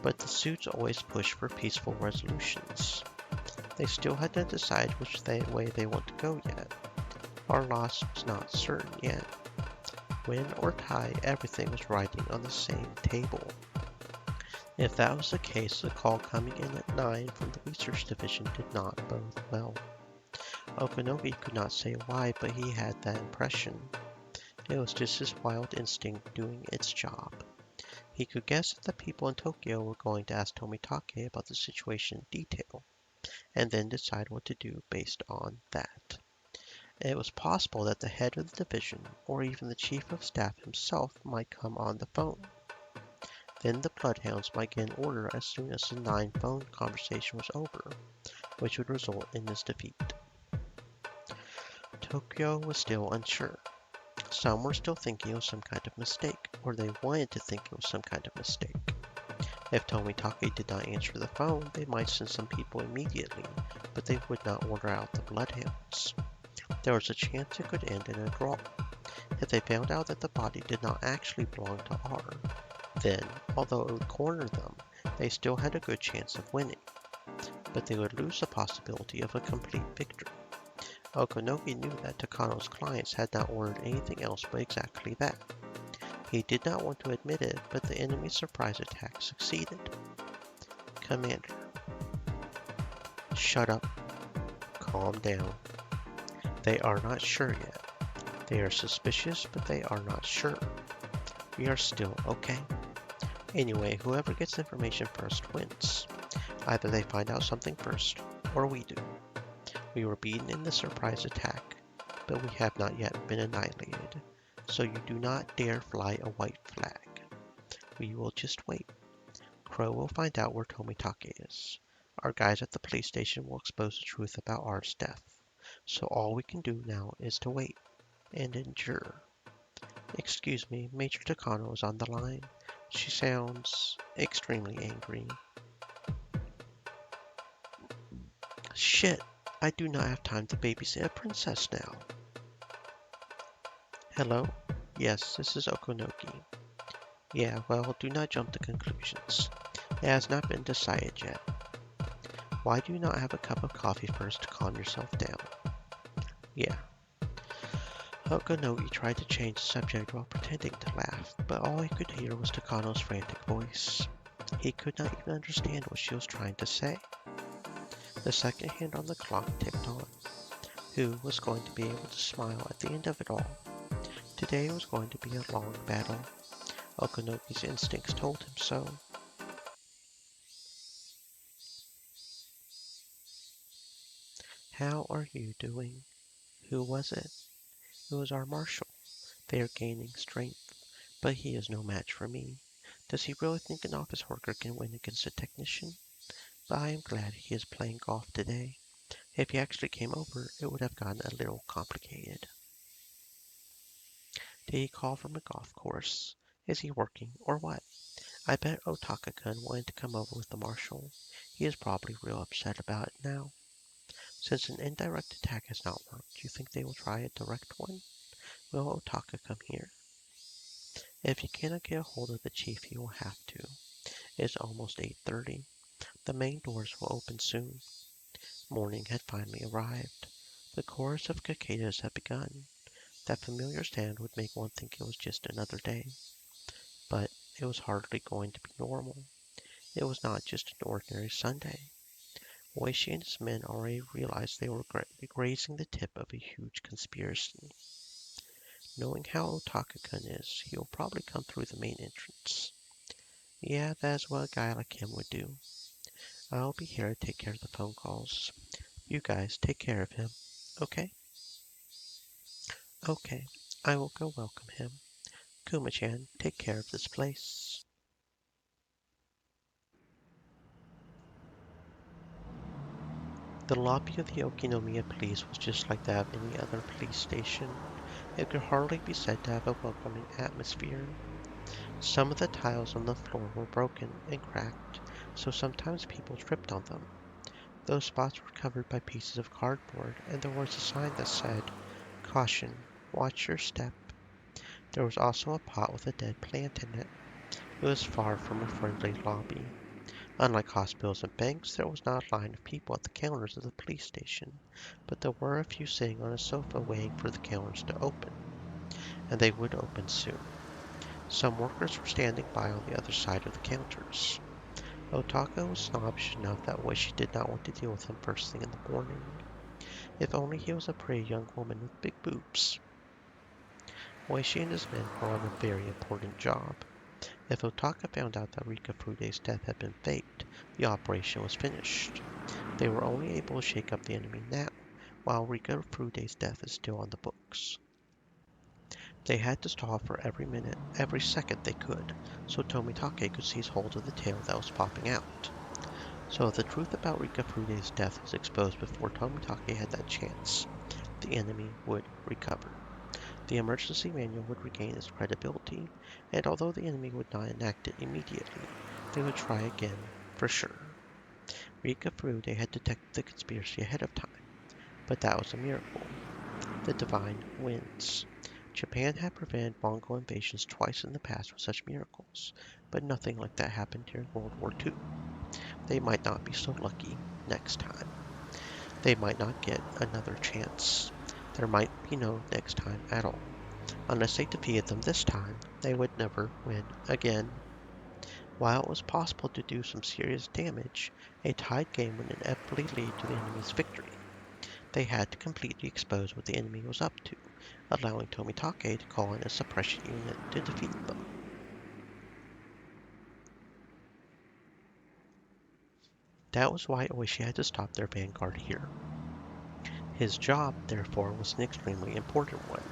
but the suits always push for peaceful resolutions. They still had not decided which way they want to go yet. Our loss was not certain yet. Win or tie, everything was riding on the same table. If that was the case, the call coming in at 9 from the research division did not bode well. Okonogi could not say why, but he had that impression. It was just his wild instinct doing its job. He could guess that the people in Tokyo were going to ask Tomitake about the situation in detail, and then decide what to do based on that. It was possible that the head of the division, or even the chief of staff himself, might come on the phone. Then the Bloodhounds might get an order as soon as the 9 phone conversation was over, which would result in his defeat. Tokyo was still unsure. Some were still thinking it was some kind of mistake, or they wanted to think it was some kind of mistake. If Tomitake did not answer the phone, they might send some people immediately, but they would not order out the Bloodhounds. There was a chance it could end in a draw. If they found out that the body did not actually belong to R, then, although it would corner them, they still had a good chance of winning. But they would lose the possibility of a complete victory. Okonogi knew that Takano's clients had not ordered anything else but exactly that. He did not want to admit it, but the enemy's surprise attack succeeded. Commander. Shut up. Calm down. They are not sure yet. They are suspicious, but they are not sure. We are still okay. Anyway, whoever gets information first wins. Either they find out something first, or we do. We were beaten in the surprise attack, but we have not yet been annihilated, so you do not dare fly a white flag. We will just wait. Crow will find out where Tomitake is. Our guys at the police station will expose the truth about our death, so all we can do now is to wait and endure. Excuse me, Major Takano is on the line. She sounds extremely angry. Shit! I do not have time to babysit a princess now. Hello? Yes, this is Okonogi. Yeah, well, do not jump to conclusions. It has not been decided yet. Why do you not have a cup of coffee first to calm yourself down? Yeah. Okanogi tried to change the subject while pretending to laugh, but all he could hear was Takano's frantic voice. He could not even understand what she was trying to say. The second hand on the clock ticked on. Who was going to be able to smile at the end of it all? Today was going to be a long battle. Okanogi's instincts told him so. How are you doing? Who was it? It was our marshal. They are gaining strength, but he is no match for me. Does he really think an office worker can win against a technician? But I am glad he is playing golf today. If he actually came over, it would have gotten a little complicated. Did he call from a golf course? Is he working, or what? I bet Otaka-kun wanted to come over with the marshal. He is probably real upset about it now. Since an indirect attack has not worked, do you think they will try a direct one? Will Otaka come here? If he cannot get a hold of the chief, he will have to. It is almost 8:30. The main doors will open soon. Morning had finally arrived. The chorus of cicadas had begun. That familiar sound would make one think it was just another day. But it was hardly going to be normal. It was not just an ordinary Sunday. Oishi and his men already realized they were grazing the tip of a huge conspiracy. Knowing how Otaka-kun is, he will probably come through the main entrance. Yeah, that is what a guy like him would do. I'll be here to take care of the phone calls. You guys take care of him, okay? Okay, I will go welcome him. Kuma-chan, take care of this place. The lobby of the Okinomiya Police was just like that of any other police station. It could hardly be said to have a welcoming atmosphere. Some of the tiles on the floor were broken and cracked, so sometimes people tripped on them. Those spots were covered by pieces of cardboard, and there was a sign that said, "Caution, watch your step." There was also a pot with a dead plant in it. It was far from a friendly lobby. Unlike hospitals and banks, there was not a line of people at the counters of the police station, but there were a few sitting on a sofa waiting for the counters to open, and they would open soon. Some workers were standing by on the other side of the counters. Otaka was snobbish enough that way she did not want to deal with him first thing in the morning. If only he was a pretty young woman with big boobs. Oishi and his men were on a very important job. If Otaka found out that Rika Fude's death had been faked, the operation was finished. They were only able to shake up the enemy now, while Rika Fude's death is still on the books. They had to stall for every minute, every second they could, so Tomitake could seize hold of the tail that was popping out. So if the truth about Rika Fude's death was exposed before Tomitake had that chance, the enemy would recover. The emergency manual would regain its credibility, and although the enemy would not enact it immediately, they would try again for sure. Rika Fude had detected the conspiracy ahead of time, but that was a miracle. The divine wins. Japan had prevented Mongol invasions twice in the past with such miracles, but nothing like that happened during World War II. They might not be so lucky next time. They might not get another chance. There might be no next time at all. Unless they defeated them this time, they would never win again. While it was possible to do some serious damage, a tied game would inevitably lead to the enemy's victory. They had to completely expose what the enemy was up to, allowing Tomitake to call in a suppression unit to defeat them. That was why Oishi had to stop their vanguard here. His job, therefore, was an extremely important one.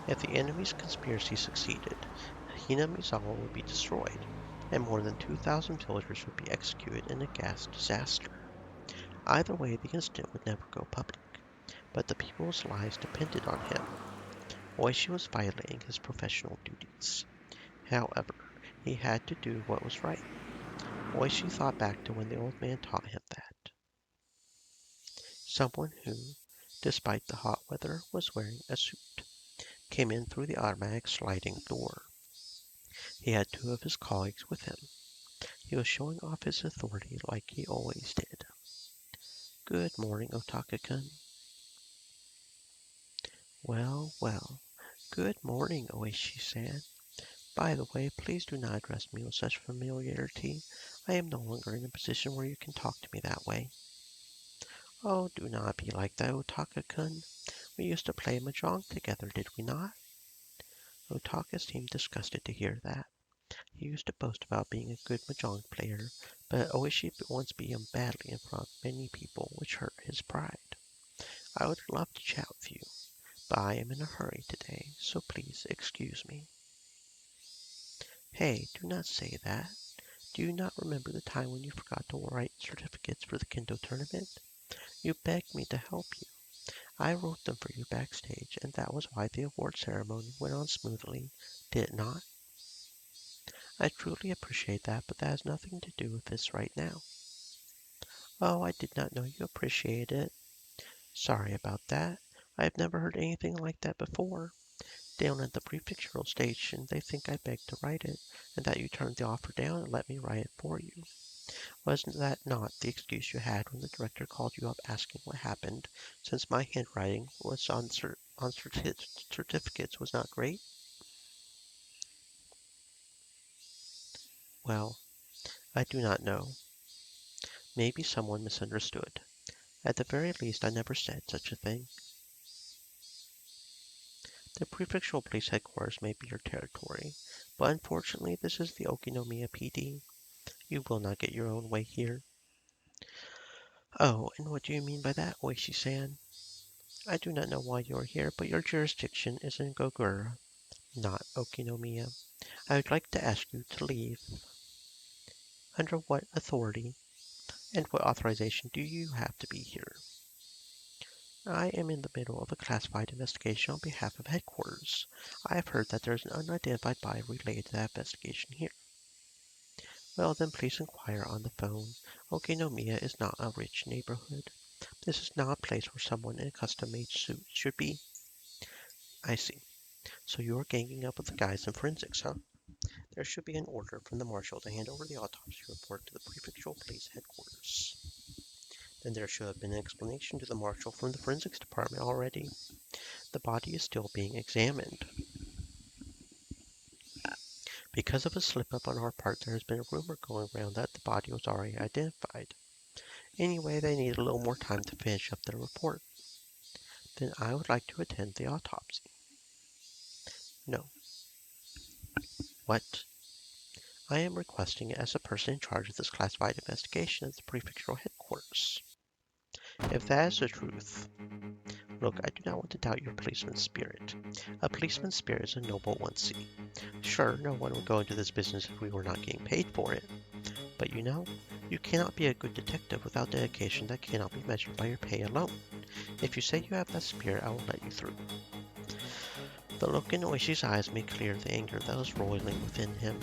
If the enemy's conspiracy succeeded, Hinamizawa would be destroyed, and more than 2,000 villagers would be executed in a gas disaster. Either way, the incident would never go public, but the people's lives depended on him. Oishi was violating his professional duties. However, he had to do what was right. Oishi thought back to when the old man taught him that. Someone who, despite the hot weather, was wearing a suit, came in through the automatic sliding door. He had two of his colleagues with him. He was showing off his authority like he always did. Good morning, Otaka-kun. Well, well. Good morning, Oishi-san. By the way, please do not address me with such familiarity. I am no longer in a position where you can talk to me that way. Oh, do not be like that, Otaka-kun. We used to play mahjong together, did we not? Otaka seemed disgusted to hear that. He used to boast about being a good mahjong player, but Oishi once beat him badly in front of many people, which hurt his pride. I would love to chat with you, but I am in a hurry today, so please excuse me. Hey, do not say that. Do you not remember the time when you forgot to write certificates for the Kendo tournament? You begged me to help you. I wrote them for you backstage, and that was why the award ceremony went on smoothly, did it not? I truly appreciate that, but that has nothing to do with this right now. Oh, I did not know you appreciated it. Sorry about that. I have never heard anything like that before. Down at the prefectural station, they think I begged to write it, and that you turned the offer down and let me write it for you. Wasn't that not the excuse you had when the director called you up asking what happened, since my handwriting was on certificates was not great? Well, I do not know. Maybe someone misunderstood. At the very least, I never said such a thing. The prefectural police headquarters may be your territory, but unfortunately this is the Okinomiya PD. You will not get your own way here. Oh, and what do you mean by that, Oishi-san? I do not know why you are here, but your jurisdiction is in Gogura, not Okinomiya. I would like to ask you to leave. Under what authority and what authorization do you have to be here? I am in the middle of a classified investigation on behalf of headquarters. I have heard that there is an unidentified body related to that investigation here. Well, then please inquire on the phone. Okinomiya is not a rich neighborhood. This is not a place where someone in a custom-made suit should be. I see. So you are ganging up with the guys in forensics, huh? There should be an order from the marshal to hand over the autopsy report to the prefectural police headquarters. Then there should have been an explanation to the marshal from the forensics department already. The body is still being examined. Because of a slip-up on our part, there has been a rumor going around that the body was already identified. Anyway, they need a little more time to finish up their report. Then I would like to attend the autopsy. No. What? I am requesting it as the person in charge of this classified investigation at the prefectural headquarters. If that is the truth, look, I do not want to doubt your policeman's spirit. A policeman's spirit is a noble one, see. Sure, no one would go into this business if we were not getting paid for it. But you know, you cannot be a good detective without dedication that cannot be measured by your pay alone. If you say you have that spirit, I will let you through. The look in Oishi's eyes made clear the anger that was roiling within him.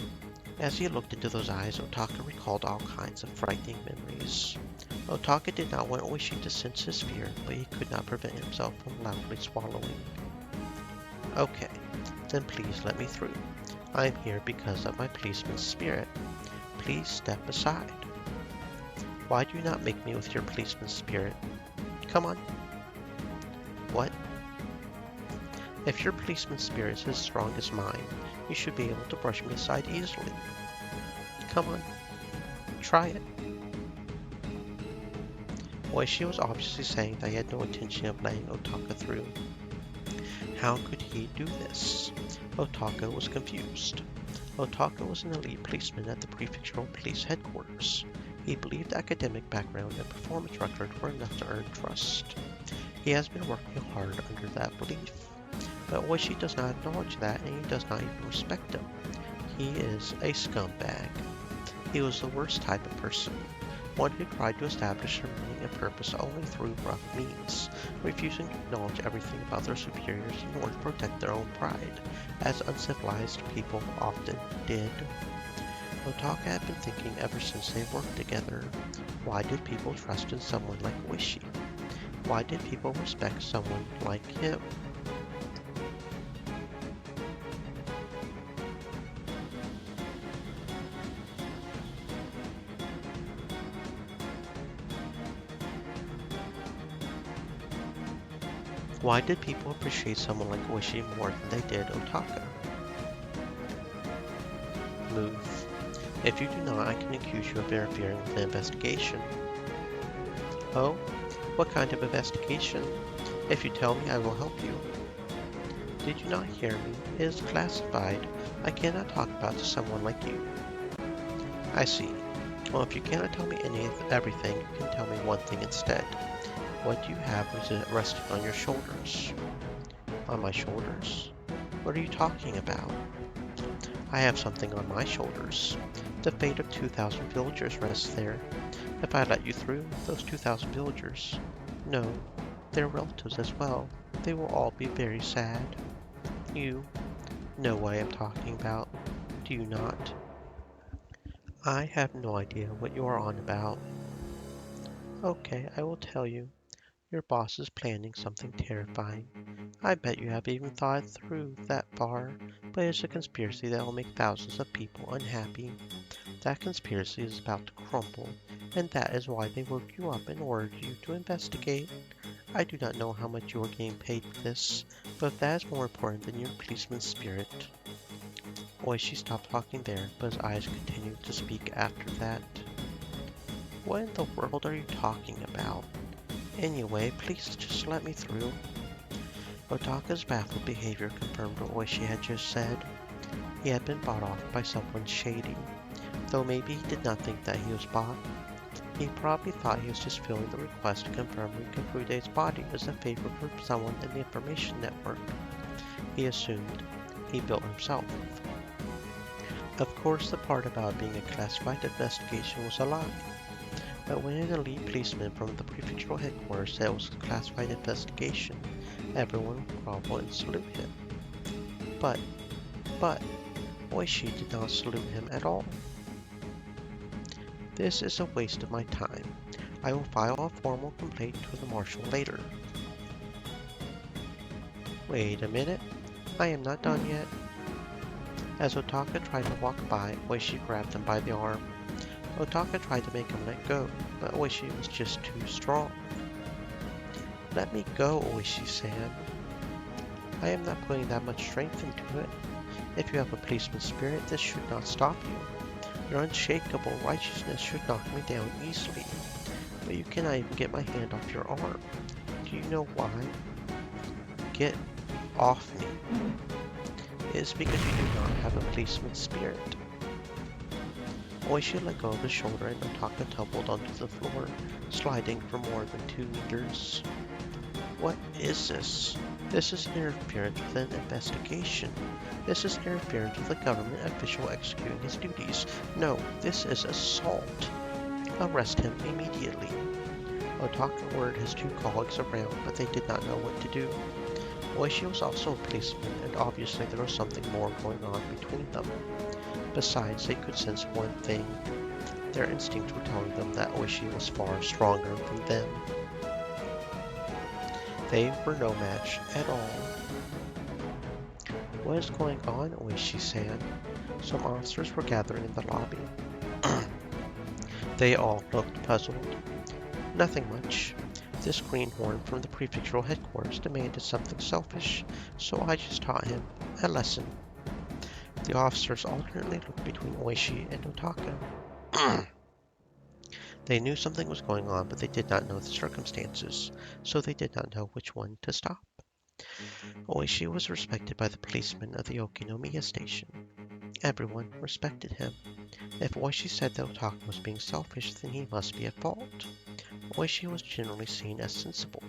As he looked into those eyes, Otaka recalled all kinds of frightening memories. Otaka did not want Oishi to sense his fear, but he could not prevent himself from loudly swallowing. Okay, then please let me through. I am here because of my policeman's spirit. Please step aside. Why do you not make me with your policeman's spirit? Come on. What? If your policeman's spirit is as strong as mine, you should be able to brush me aside easily. Come on. Try it. Oishi was obviously saying that he had no intention of letting Otaka through. How could he do this? Otaka was confused. Otaka was an elite policeman at the prefectural police headquarters. He believed academic background and performance record were enough to earn trust. He has been working hard under that belief. But Oishi does not acknowledge that, and he does not even respect him. He is a scumbag. He was the worst type of person, one who tried to establish their meaning and purpose only through rough means, refusing to acknowledge everything about their superiors in order to protect their own pride, as uncivilized people often did. Otaka had been thinking ever since they worked together, why did people trust in someone like Oishi? Why did people respect someone like him? Why did people appreciate someone like Oishi more than they did Otaka? Move. If you do not, I can accuse you of interfering with an investigation. Oh? What kind of investigation? If you tell me, I will help you. Did you not hear me? It is classified. I cannot talk about to someone like you. I see. Well, if you cannot tell me everything, you can tell me one thing instead. What do you have resting on your shoulders? On my shoulders? What are you talking about? I have something on my shoulders. The fate of 2,000 villagers rests there. If I let you through, those 2,000 villagers, no, their relatives as well, they will all be very sad. You know what I am talking about, do you not? I have no idea what you are on about. Okay, I will tell you. Your boss is planning something terrifying. I bet you have even thought it through that far, but it's a conspiracy that will make thousands of people unhappy. That conspiracy is about to crumble, and that is why they woke you up and ordered you to investigate. I do not know how much you are getting paid for this, but if that is more important than your policeman's spirit. Oishi stopped talking there, but his eyes continued to speak after that. What in the world are you talking about? Anyway, please just let me through. Otaka's baffled behavior confirmed what Oishi had just said. He had been bought off by someone shady. Though maybe he did not think that he was bought. He probably thought he was just filling the request to confirm Rikafude's body as a favor for someone in the information network. He assumed he built himself. Of course, the part about being a classified investigation was a lie. But when an elite policeman from the prefectural headquarters said it was a classified investigation, everyone would grovel and salute him. But, Oishi did not salute him at all. This is a waste of my time. I will file a formal complaint to the marshal later. Wait a minute. I am not done yet. As Otaka tried to walk by, Oishi grabbed him by the arm. Otaka tried to make him let go, but Oishi was just too strong. Let me go, Oishi-san. I am not putting that much strength into it. If you have a policeman's spirit, this should not stop you. Your unshakable righteousness should knock me down easily. But you cannot even get my hand off your arm. Do you know why? Get off me. It is because you do not have a policeman's spirit. Oishi let go of his shoulder and Otaka tumbled onto the floor, sliding for more than 2 meters. What is this? This is interference with an investigation. This is interference with a government official executing his duties. No, this is assault. Arrest him immediately. Otaka ordered his 2 colleagues around, but they did not know what to do. Oishi was also a policeman, and obviously there was something more going on between them. Besides, they could sense one thing. Their instincts were telling them that Oishi was far stronger than them. They were no match at all. What is going on, Oishi-san? Some officers were gathering in the lobby. They all looked puzzled. Nothing much. This greenhorn from the prefectural headquarters demanded something selfish, so I just taught him a lesson. The officers alternately looked between Oishi and Otaka. They knew something was going on, but they did not know the circumstances, so they did not know which one to stop. Oishi was respected by the policemen of the Okinomiya station. Everyone respected him. If Oishi said that Otaka was being selfish, then he must be at fault. Oishi was generally seen as sensible.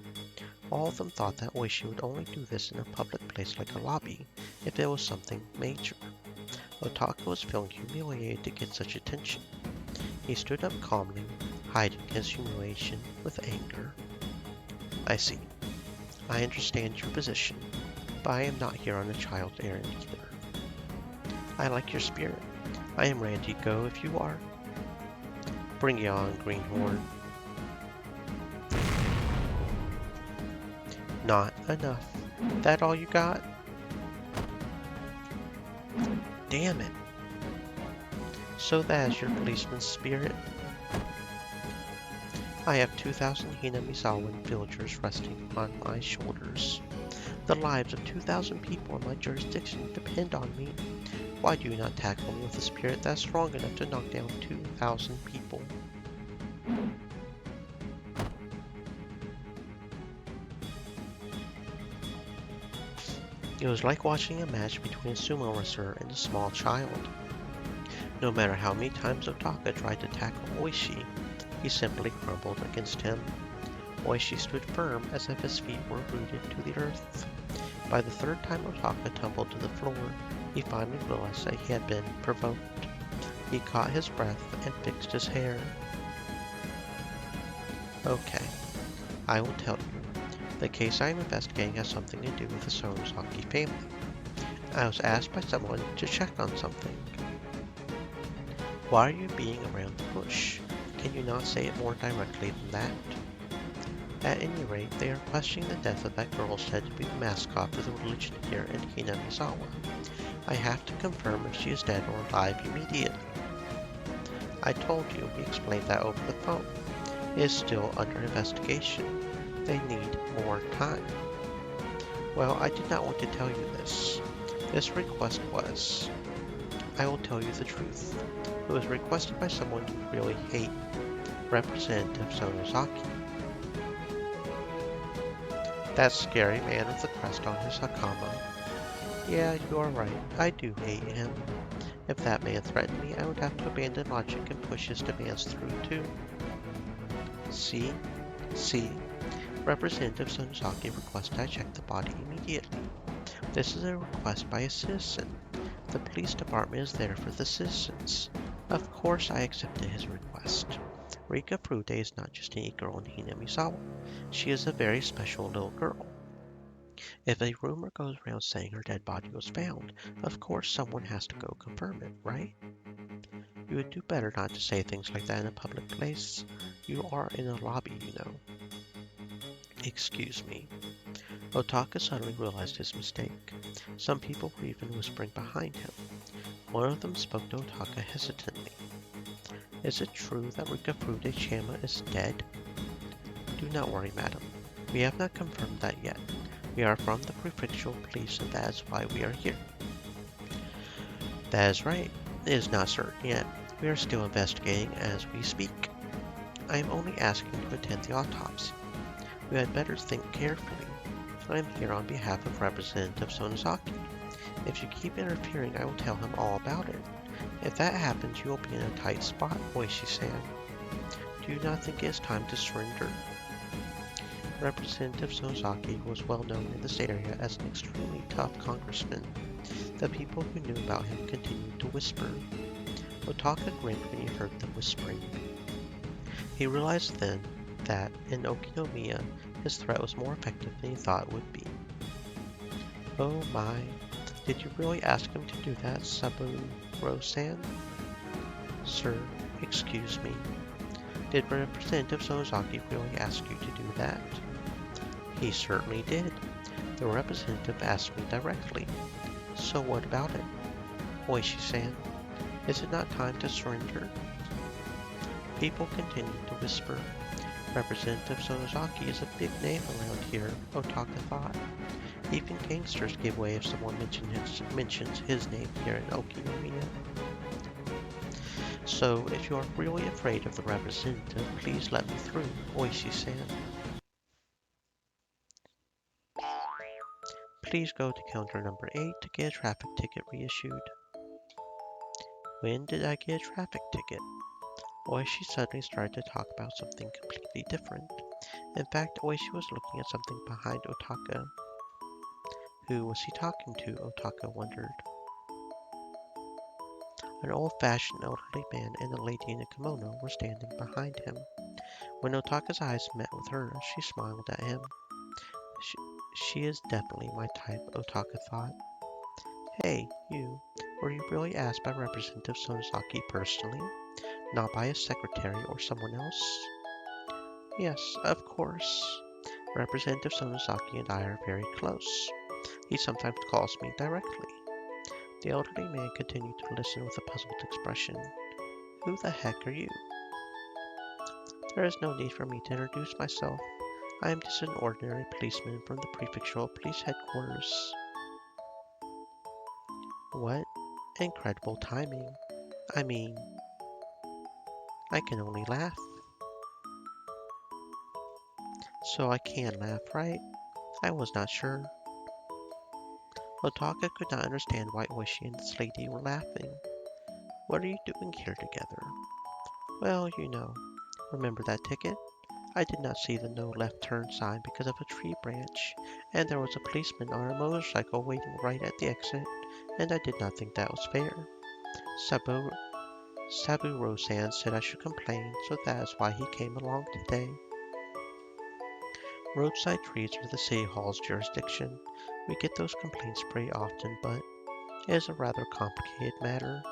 All of them thought that Oishi would only do this in a public place like a lobby, if it was something major. Otaka was feeling humiliated to get such attention. He stood up calmly, hiding his humiliation with anger. I see. I understand your position, but I am not here on a child errand either. I like your spirit. I am ready to go if you are. Bring it on, Greenhorn. Not enough. That all you got? Damn it. So that is your policeman's spirit? I have 2,000 Hinamizawan villagers resting on my shoulders. The lives of 2,000 people in my jurisdiction depend on me. Why do you not tackle me with a spirit that's strong enough to knock down 2,000 people? It was like watching a match between a sumo wrestler and a small child. No matter how many times Otaka tried to tackle Oishi, he simply crumbled against him. Oishi stood firm as if his feet were rooted to the earth. By the third time Otaka tumbled to the floor, he finally realized that he had been provoked. He caught his breath and fixed his hair. Okay, I will tell you. The case I am investigating has something to do with the Sonosaki family. I was asked by someone to check on something. Why are you being around the bush? Can you not say it more directly than that? At any rate, they are questioning the death of that girl said to be the mascot for the religion here in Hinamizawa. I have to confirm if she is dead or alive immediately. I told you, he explained that over the phone. It is still under investigation. They need more time. Well, I did not want to tell you this. This request was. I will tell you the truth. It was requested by someone you really hate, Representative Sonosaki. That scary man with the crest on his hakama. Yeah, you are right. I do hate him. If that man threatened me, I would have to abandon logic and push his demands through too. See? Representative Sonosaki requested I check the body immediately. This is a request by a citizen. The police department is there for the citizens. Of course I accepted his request. Rika Furude is not just any girl in Hinamizawa. She is a very special little girl. If a rumor goes around saying her dead body was found, of course someone has to go confirm it, right? You would do better not to say things like that in a public place. You are in a lobby, you know. Excuse me. Otaka suddenly realized his mistake. Some people were even whispering behind him. One of them spoke to Otaka hesitantly. Is it true that Rika Furude Chama is dead? Do not worry, madam. We have not confirmed that yet. We are from the prefectural police and that is why we are here. That is right. It is not certain yet. We are still investigating as we speak. I am only asking to attend the autopsy. You had better think carefully. I am here on behalf of Representative Sonosaki. If you keep interfering, I will tell him all about it. If that happens, you will be in a tight spot, Oishi-san. Do you not think it is time to surrender? Representative Sonosaki was well known in this area as an extremely tough congressman. The people who knew about him continued to whisper. Otaka grinned when he heard them whispering. He realized then that in Okinomiya, his threat was more effective than he thought it would be. Oh my, did you really ask him to do that, Saburo-san? Sir, excuse me. Did Representative Sonosaki really ask you to do that? He certainly did. The representative asked me directly. So what about it? Oishi-san, is it not time to surrender? People continued to whisper. Representative Sonosaki is a big name around here, Otaka thought. Even gangsters give way if someone mentions his name here in Okinomiya. So, if you are really afraid of the representative, please let me through, Oishi-san. Please go to counter number 8 to get a traffic ticket reissued. When did I get a traffic ticket? Oishi suddenly started to talk about something completely different. In fact, Oishi was looking at something behind Otaka. Who was he talking to? Otaka wondered. An old-fashioned elderly man and a lady in a kimono were standing behind him. When Otaka's eyes met with hers, she smiled at him. She is definitely my type, Otaka thought. Hey, you. Were you really asked by Representative Sonosaki personally? Not by his secretary or someone else? Yes, of course. Representative Sonosaki and I are very close. He sometimes calls me directly. The elderly man continued to listen with a puzzled expression. Who the heck are you? There is no need for me to introduce myself. I am just an ordinary policeman from the prefectural police headquarters. What incredible timing. I mean, I can only laugh. So I can laugh, right? I was not sure. Otaka could not understand why Oishi and this lady were laughing. What are you doing here together? Well, you know, remember that ticket? I did not see the no left turn sign because of a tree branch, and there was a policeman on a motorcycle waiting right at the exit, and I did not think that was fair. Sabu, Saburo-san said I should complain, so that is why he came along today. Roadside trees are the City Hall's jurisdiction. We get those complaints pretty often, but it is a rather complicated matter.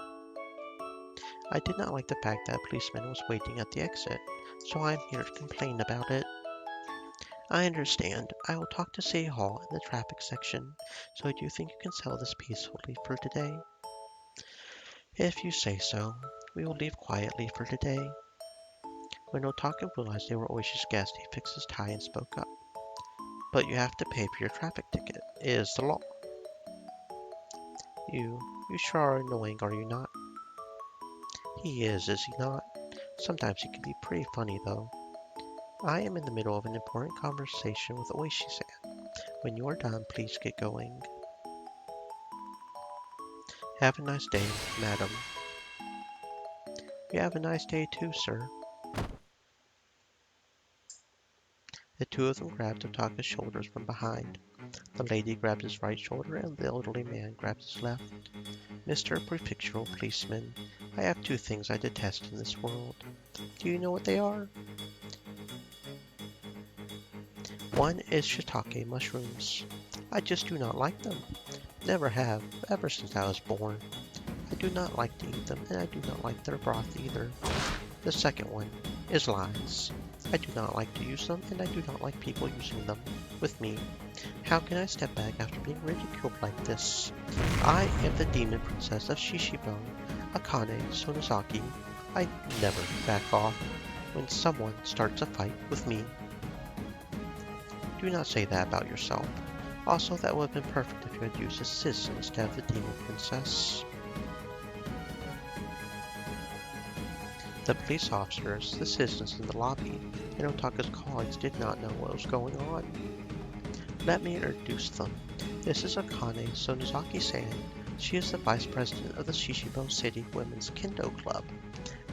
I did not like the fact that a policeman was waiting at the exit, so I am here to complain about it. I understand. I will talk to City Hall in the traffic section, so do you think you can settle this peacefully for today? If you say so. We will leave quietly for today. When Otaka realized they were Oishi's guests, he fixed his tie and spoke up. But you have to pay for your traffic ticket. It is the law. You sure are annoying, are you not? He is he not? Sometimes he can be pretty funny, though. I am in the middle of an important conversation with Oishi-san. When you are done, please get going. Have a nice day, madam. You have a nice day too, sir. The two of them grabbed Otaka's shoulders from behind. The lady grabbed his right shoulder and the elderly man grabbed his left. Mr. Prefectural Policeman, I have two things I detest in this world. Do you know what they are? One is shiitake mushrooms. I just do not like them. Never have, ever since I was born. I do not like to eat them, and I do not like their broth either. The second one is lies. I do not like to use them, and I do not like people using them with me. How can I step back after being ridiculed like this? I am the demon princess of Shishibo, Akane Sonozaki. I never back off when someone starts a fight with me. Do not say that about yourself. Also, that would have been perfect if you had used a citizen instead of the demon princess. The police officers, the citizens in the lobby, and Otaka's colleagues did not know what was going on. Let me introduce them. This is Akane Sonozaki-san. She is the vice president of the Shishibo City Women's Kendo Club.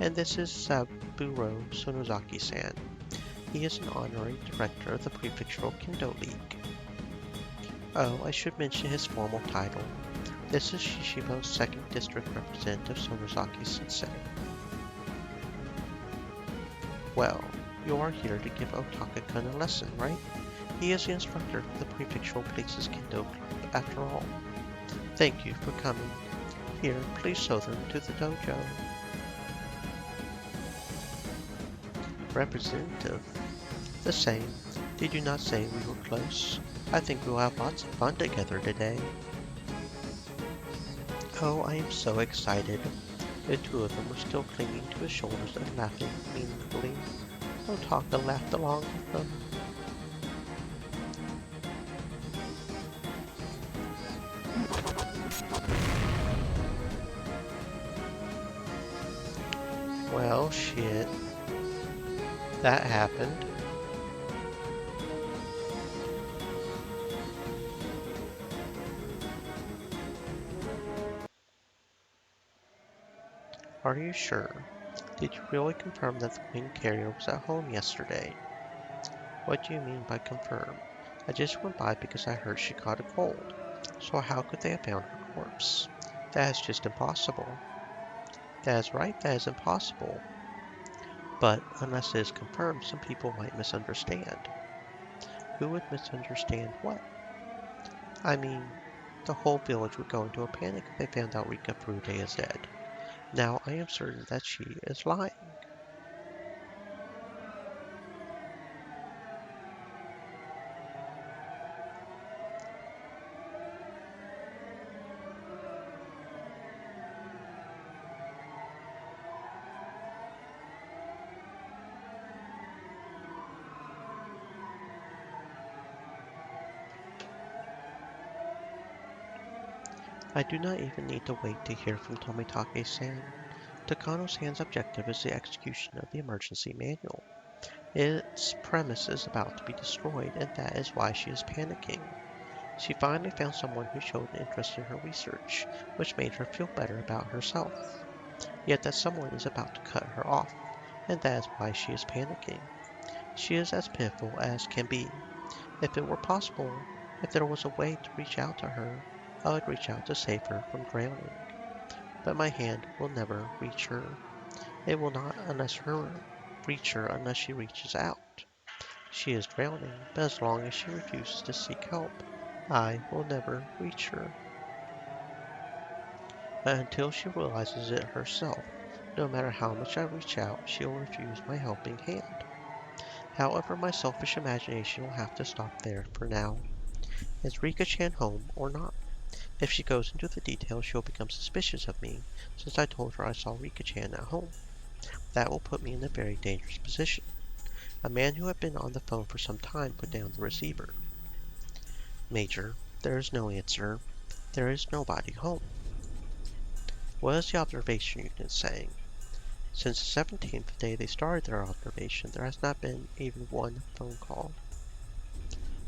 And this is Saburo Sonozaki-san. He is an honorary director of the Prefectural Kendo League. Oh, I should mention his formal title. This is Shishibo's 2nd District Representative Sonozaki-sensei. Well, you are here to give Otaka-kun a lesson, right? He is the instructor for the Prefectural Police's Kendo Club, after all. Thank you for coming. Here, please show them to the dojo. Representative. The same. Did you not say we were close? I think we'll have lots of fun together today. Oh, I am so excited. The two of them were still clinging to his shoulders and laughing meaningfully. Otaka laughed along with them. Well, shit. That happened. Are you sure? Did you really confirm that the Queen Carrier was at home yesterday? What do you mean by confirm? I just went by because I heard she caught a cold. So how could they have found her corpse? That is just impossible. That is right, that is impossible. But unless it is confirmed, some people might misunderstand. Who would misunderstand what? I mean, the whole village would go into a panic if they found out Rika Furude is dead. Now I am certain that she is lying. I do not even need to wait to hear from Tomitake-san. Takano-san's objective is the execution of the emergency manual. Its premise is about to be destroyed, and that is why she is panicking. She finally found someone who showed an interest in her research, which made her feel better about herself. Yet that someone is about to cut her off, and that is why she is panicking. She is as pitiful as can be. If it were possible, if there was a way to reach out to her, I would reach out to save her from drowning. But my hand will never reach her. It will not reach her unless she reaches out. She is drowning, but as long as she refuses to seek help, I will never reach her. But until she realizes it herself, no matter how much I reach out, she will refuse my helping hand. However, my selfish imagination will have to stop there for now. Is Rika-chan home or not? If she goes into the details, she'll become suspicious of me, since I told her I saw Rika-chan at home. That will put me in a very dangerous position. A man who had been on the phone for some time put down the receiver. Major, there is no answer. There is nobody home. What is the observation unit saying? Since the 17th day they started their observation, there has not been even one phone call.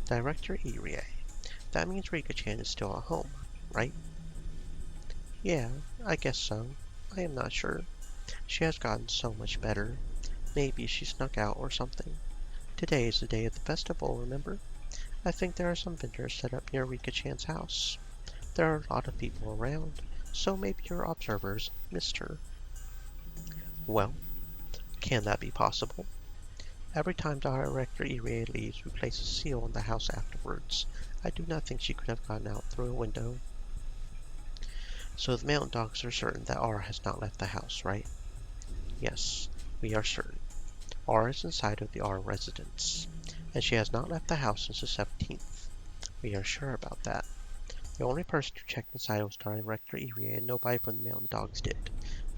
Director Irie. That means Rika-chan is still at home, right? Yeah, I guess so. I am not sure. She has gotten so much better. Maybe she snuck out or something. Today is the day of the festival, remember? I think there are some vendors set up near Rika-chan's house. There are a lot of people around, so maybe your observers missed her. Well, can that be possible? Every time Director Irie leaves, we place a seal on the house afterwards. I do not think she could have gotten out through a window. So the mountain dogs are certain that R has not left the house, right? Yes, we are certain. R is inside of the R residence, and she has not left the house since the 17th. We are sure about that. The only person who checked inside was Director Irie, and nobody from the mountain dogs did.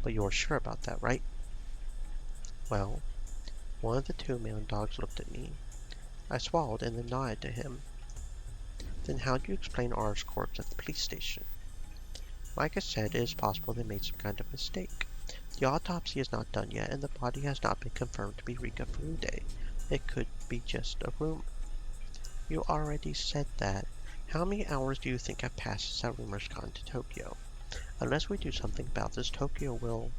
But you are sure about that, right? Well, one of the two mountain dogs looked at me. I swallowed and then nodded to him. Then how do you explain R's corpse at the police station? Like I said, it is possible they made some kind of mistake. The autopsy is not done yet, and the body has not been confirmed to be Rika Furude. It could be just a rumor. You already said that. How many hours do you think have passed since that rumor's gone to Tokyo? Unless we do something about this, Tokyo will...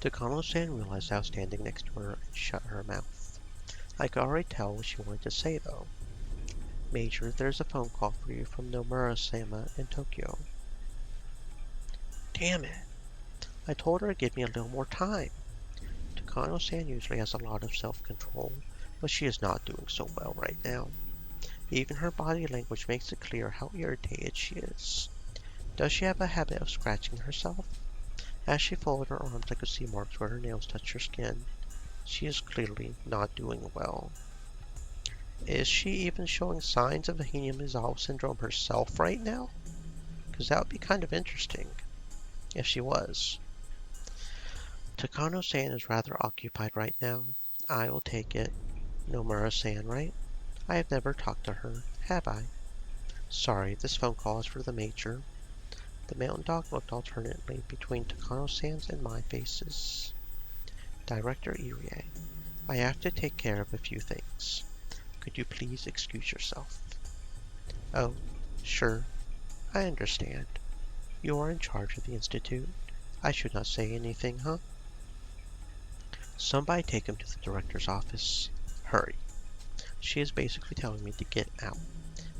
Takano-san realized I was standing next to her and shut her mouth. I could already tell what she wanted to say, though. Major, there's a phone call for you from Nomura-sama in Tokyo. Damn it! I told her to give me a little more time. Takano-san usually has a lot of self-control, but she is not doing so well right now. Even her body language makes it clear how irritated she is. Does she have a habit of scratching herself? As she folded her arms, I could see marks where her nails touched her skin. She is clearly not doing well. Is she even showing signs of Higurashi syndrome herself right now? Because that would be kind of interesting if she was. Takano-san is rather occupied right now. I will take it. Nomura-san, right? I have never talked to her, have I? Sorry, this phone call is for the Major. The mountain dog looked alternately between Takano-san's and my faces. Director Irie, I have to take care of a few things. Could you please excuse yourself? Oh, sure. I understand. You are in charge of the Institute. I should not say anything, huh? Somebody take him to the director's office. Hurry. She is basically telling me to get out.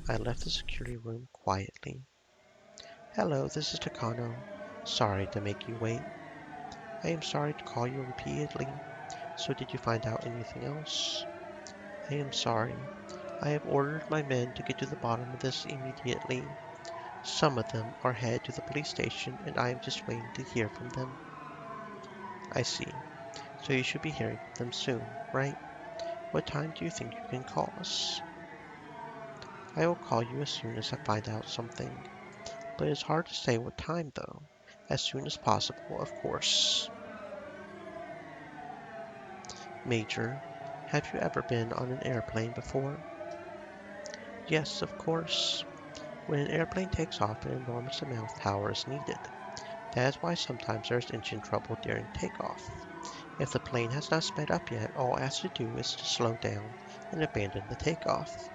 I left the security room quietly. Hello, this is Takano. Sorry to make you wait. I am sorry to call you repeatedly. So did you find out anything else? I am sorry. I have ordered my men to get to the bottom of this immediately. Some of them are headed to the police station, and I am just waiting to hear from them. I see. So you should be hearing from them soon, right? What time do you think you can call us? I will call you as soon as I find out something. But it's hard to say what time, though. As soon as possible, of course. Major, have you ever been on an airplane before? Yes, of course. When an airplane takes off, an enormous amount of power is needed. That is why sometimes there is engine trouble during takeoff. If the plane has not sped up yet, all it has to do is to slow down and abandon the takeoff.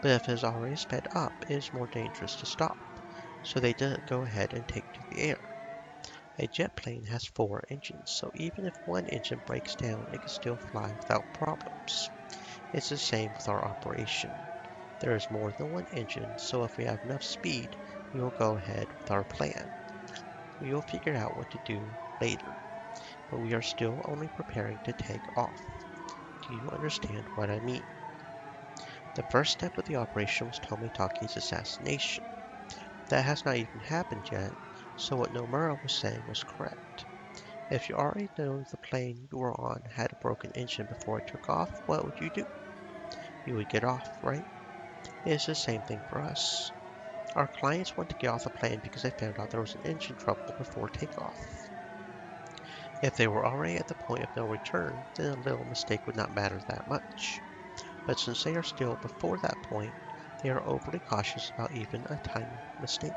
But if it has already sped up, it is more dangerous to stop, so they go ahead and take to the air. A jet plane has 4 engines, so even if one engine breaks down, it can still fly without problems. It's the same with our operation. There is more than one engine, so if we have enough speed, we will go ahead with our plan. We will figure out what to do later, but we are still only preparing to take off. Do you understand what I mean? The first step of the operation was Tomitake's assassination. That has not even happened yet, so what Nomura was saying was correct. If you already know the plane you were on had a broken engine before it took off, what would you do? You would get off, right? It is the same thing for us. Our clients want to get off the plane because they found out there was an engine trouble before takeoff. If they were already at the point of no return, then a little mistake would not matter that much. But since they are still before that point, they are overly cautious about even a tiny mistake.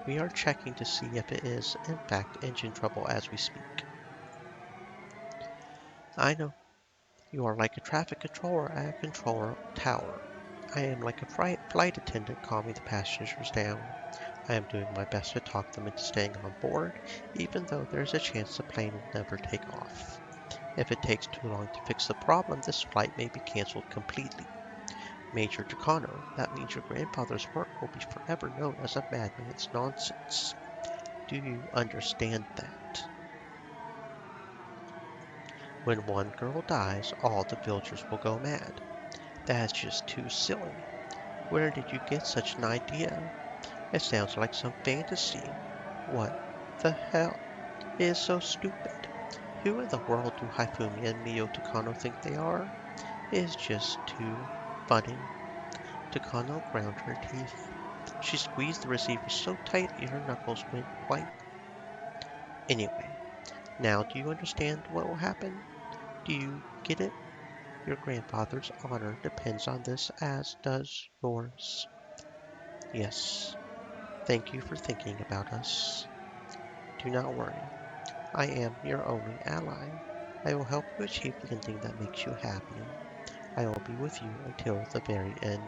We are checking to see if it is, in fact, engine trouble as we speak. I know you are like a traffic controller at a control tower. I am like a flight attendant calming the passengers down. I am doing my best to talk them into staying on board, even though there is a chance the plane will never take off. If it takes too long to fix the problem, this flight may be canceled completely. Major Takano, that means your grandfather's work will be forever known as a madman's nonsense. Do you understand that? When one girl dies, all the villagers will go mad. That's just too silly. Where did you get such an idea? It sounds like some fantasy. What the hell? It is so stupid. Who in the world do Hifumi and Mio Takano think they are? It is just too funny. Takano ground her teeth. She squeezed the receiver so tightly her knuckles went white. Anyway, now do you understand what will happen? Do you get it? Your grandfather's honor depends on this, as does yours. Yes, thank you for thinking about us. Do not worry. I am your only ally. I will help you achieve the ending that makes you happy. I will be with you until the very end.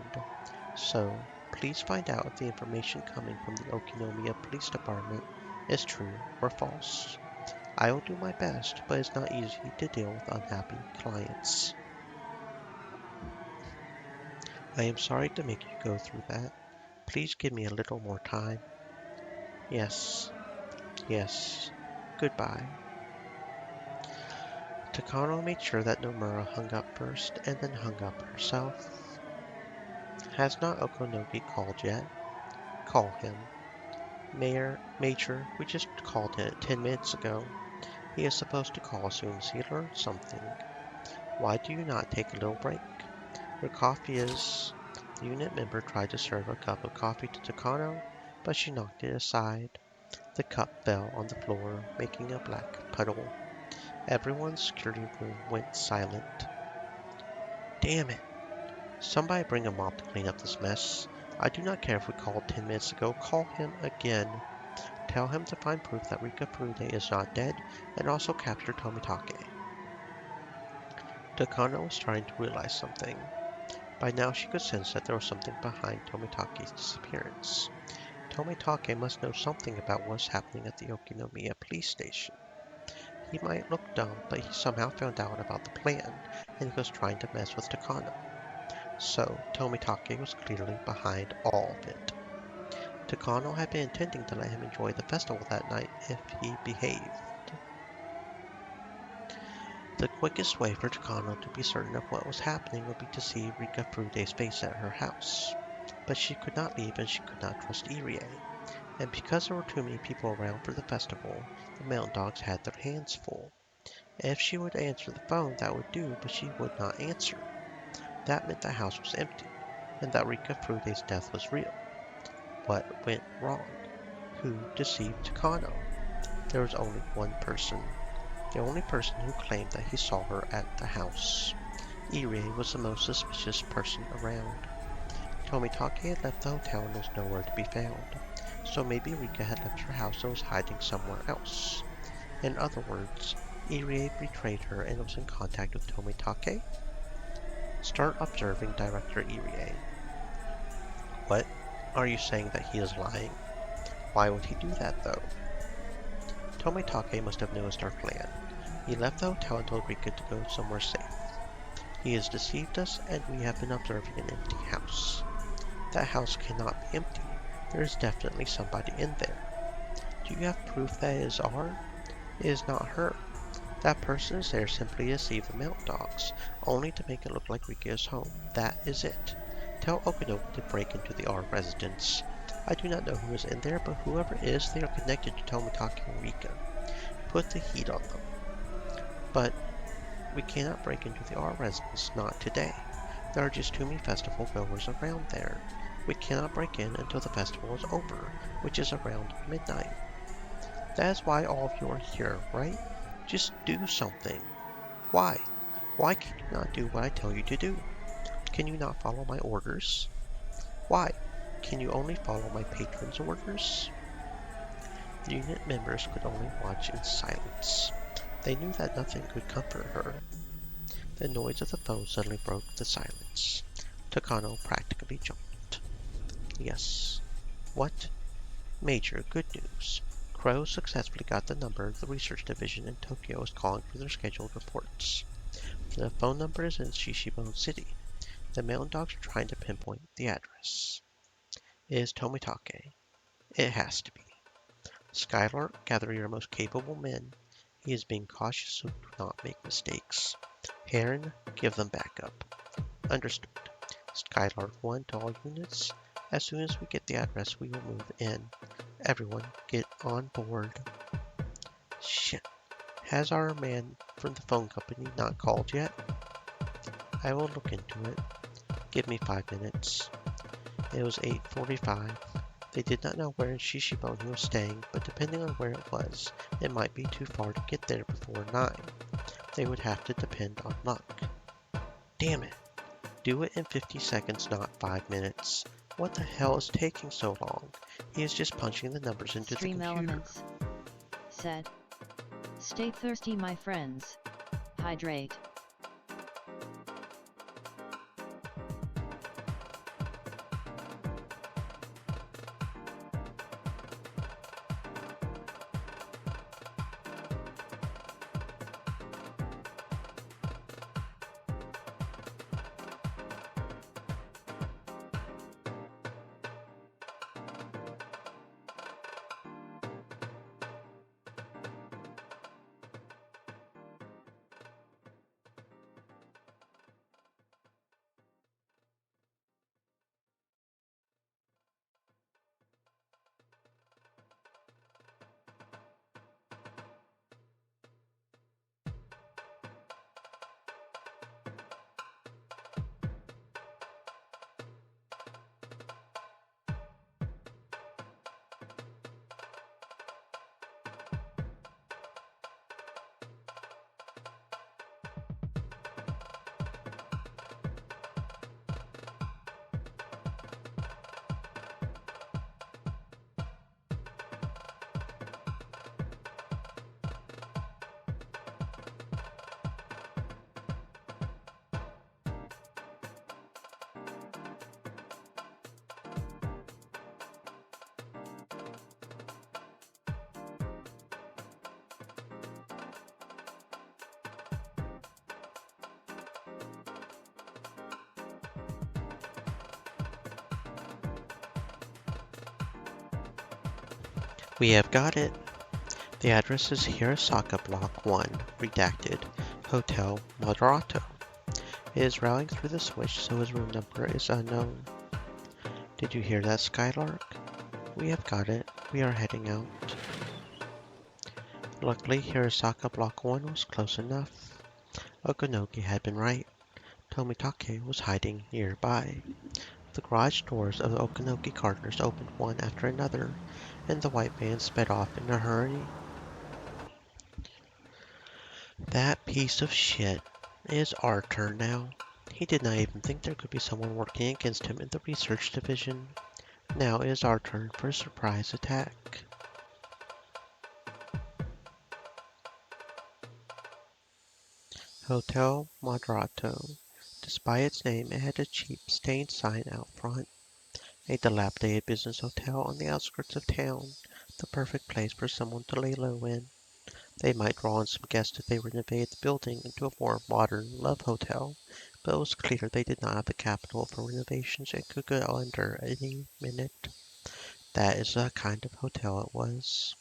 So, please find out if the information coming from the Okinomiya Police Department is true or false. I will do my best, but it's not easy to deal with unhappy clients. I am sorry to make you go through that. Please give me a little more time. Yes, yes. Goodbye. Takano made sure that Nomura hung up first, and then hung up herself. Has not Okonogi called yet? Call him. Major, we just called him 10 minutes ago. He is supposed to call as soon as he learns something. Why do you not take a little break? Your coffee is... The unit member tried to serve a cup of coffee to Takano, but she knocked it aside. The cup fell on the floor, making a black puddle. Everyone's security room went silent. Damn it! Somebody bring a mop to clean up this mess. I do not care if we called 10 minutes ago. Call him again. Tell him to find proof that Rika Furude is not dead, and also capture Tomitake. Takano was starting to realize something. By now she could sense that there was something behind Tomitake's disappearance. Tomitake must know something about what was happening at the Okinomiya police station. He might look dumb, but he somehow found out about the plan, and he was trying to mess with Takano. So, Tomitake was clearly behind all of it. Takano had been intending to let him enjoy the festival that night if he behaved. The quickest way for Takano to be certain of what was happening would be to see Rika Furude's face at her house. But she could not leave and she could not trust Irie. And because there were too many people around for the festival, the mountain dogs had their hands full. If she would answer the phone, that would do, but she would not answer. That meant the house was empty, and that Rika Furude's death was real. What went wrong? Who deceived Takano? There was only one person. The only person who claimed that he saw her at the house. Irie was the most suspicious person around. Tomitake had left the hotel and was nowhere to be found, so maybe Rika had left her house and was hiding somewhere else. In other words, Irie betrayed her and was in contact with Tomitake? Start observing Director Irie. What? Are you saying that he is lying? Why would he do that, though? Tomitake must have noticed our plan. He left the hotel and told Rika to go somewhere safe. He has deceived us, and we have been observing an empty house. That house cannot be empty. There is definitely somebody in there. Do you have proof that it is R? It is not her. That person is there simply to deceive the mountain dogs, only to make it look like Rika is home. That is it. Tell Okanoki to break into the R residence. I do not know who is in there, but whoever is, they are connected to Tomitake and Rika. Put the heat on them. But we cannot break into the R residence, not today. There are just too many festival goers around there. We cannot break in until the festival is over, which is around midnight. That is why all of you are here, right? Just do something. Why? Why can you not do what I tell you to do? Can you not follow my orders? Why? Can you only follow my patron's orders? The unit members could only watch in silence. They knew that nothing could comfort her. The noise of the phone suddenly broke the silence. Takano practically jumped. Yes. What? Major good news. Crow successfully got the number the research division in Tokyo is calling for their scheduled reports. The phone number is in Shishibone City. The mountain dogs are trying to pinpoint the address. It is Tomitake. It has to be. Skylar, gather your most capable men. He is being cautious, so do not make mistakes. Heron, give them backup. Understood. Skylar 1 to all units. As soon as we get the address, we will move in. Everyone, get on board. Shit. Has our man from the phone company not called yet? I will look into it. Give me 5 minutes. It was 8:45. They did not know where in Shishibone he was staying, but depending on where it was, it might be too far to get there before 9. They would have to depend on luck. Damn it. Do it in 50 seconds, not 5 minutes. What the hell is taking so long? He is just punching the numbers into the Stream computer. elements. Said. Stay thirsty, my friends. Hydrate. We have got it. The address is Hirosaka Block 1, redacted, Hotel Moderato. It is routing through the switch, so his room number is unknown. Did you hear that, Skylark? We have got it. We are heading out. Luckily, Hirosaka Block 1 was close enough. Okanoki had been right. Tomitake was hiding nearby. The garage doors of the Okanoki Carters opened one after another, and the white van sped off in a hurry. That piece of shit. It is our turn now. He did not even think there could be someone working against him in the research division. Now it is our turn for a surprise attack. Hotel Moderato. Despite its name, it had a cheap, stained sign out front. A dilapidated business hotel on the outskirts of town. The perfect place for someone to lay low in. They might draw in some guests if they renovated the building into a more modern love hotel, but it was clear they did not have the capital for renovations and could go under any minute. That is the kind of hotel it was.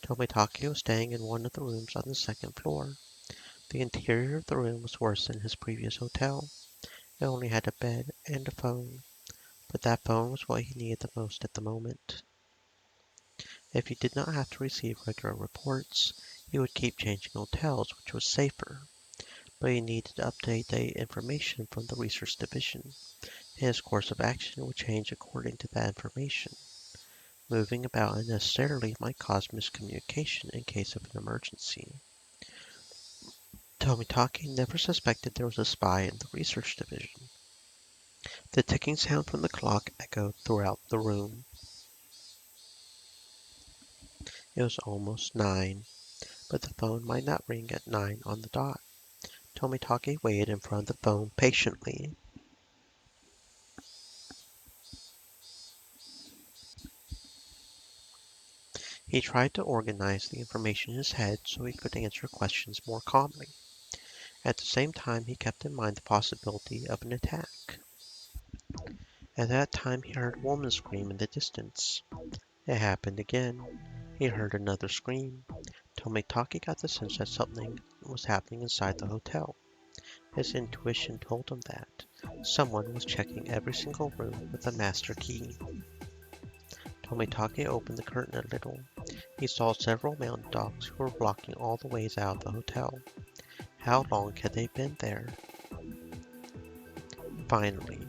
Tomitake was staying in one of the rooms on the second floor. The interior of the room was worse than his previous hotel. It only had a bed and a phone, but that phone was what he needed the most at the moment. If he did not have to receive regular reports, he would keep changing hotels, which was safer. But he needed to update the information from the research division. His course of action would change according to that information. Moving about unnecessarily might cause miscommunication in case of an emergency. Tomitake never suspected there was a spy in the research division. The ticking sound from the clock echoed throughout the room. It was almost 9, but the phone might not ring at 9 on the dot. Tomitake waited in front of the phone patiently. He tried to organize the information in his head so he could answer questions more calmly. At the same time, he kept in mind the possibility of an attack. At that time, he heard a woman scream in the distance. It happened again. He heard another scream. Tomitake got the sense that something was happening inside the hotel. His intuition told him that someone was checking every single room with a master key. Tomitake opened the curtain a little. He saw several mountain dogs who were blocking all the ways out of the hotel. How long had they been there? Finally,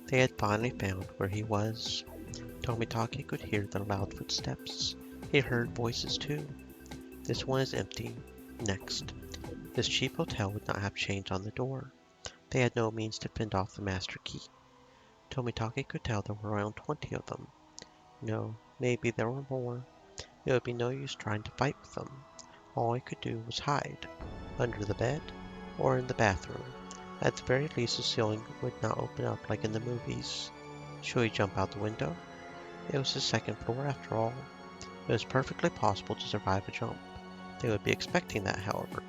they had finally found where he was. Tomitake could hear the loud footsteps. He heard voices too. This one is empty. Next. This cheap hotel would not have chains on the door. They had no means to fend off the master key. Tomitake could tell there were around 20 of them. No, maybe there were more. It would be no use trying to fight with them. All he could do was hide, under the bed or in the bathroom. At the very least, the ceiling would not open up like in the movies. Should he jump out the window? It was the second floor after all. It was perfectly possible to survive a jump. They would be expecting that, however.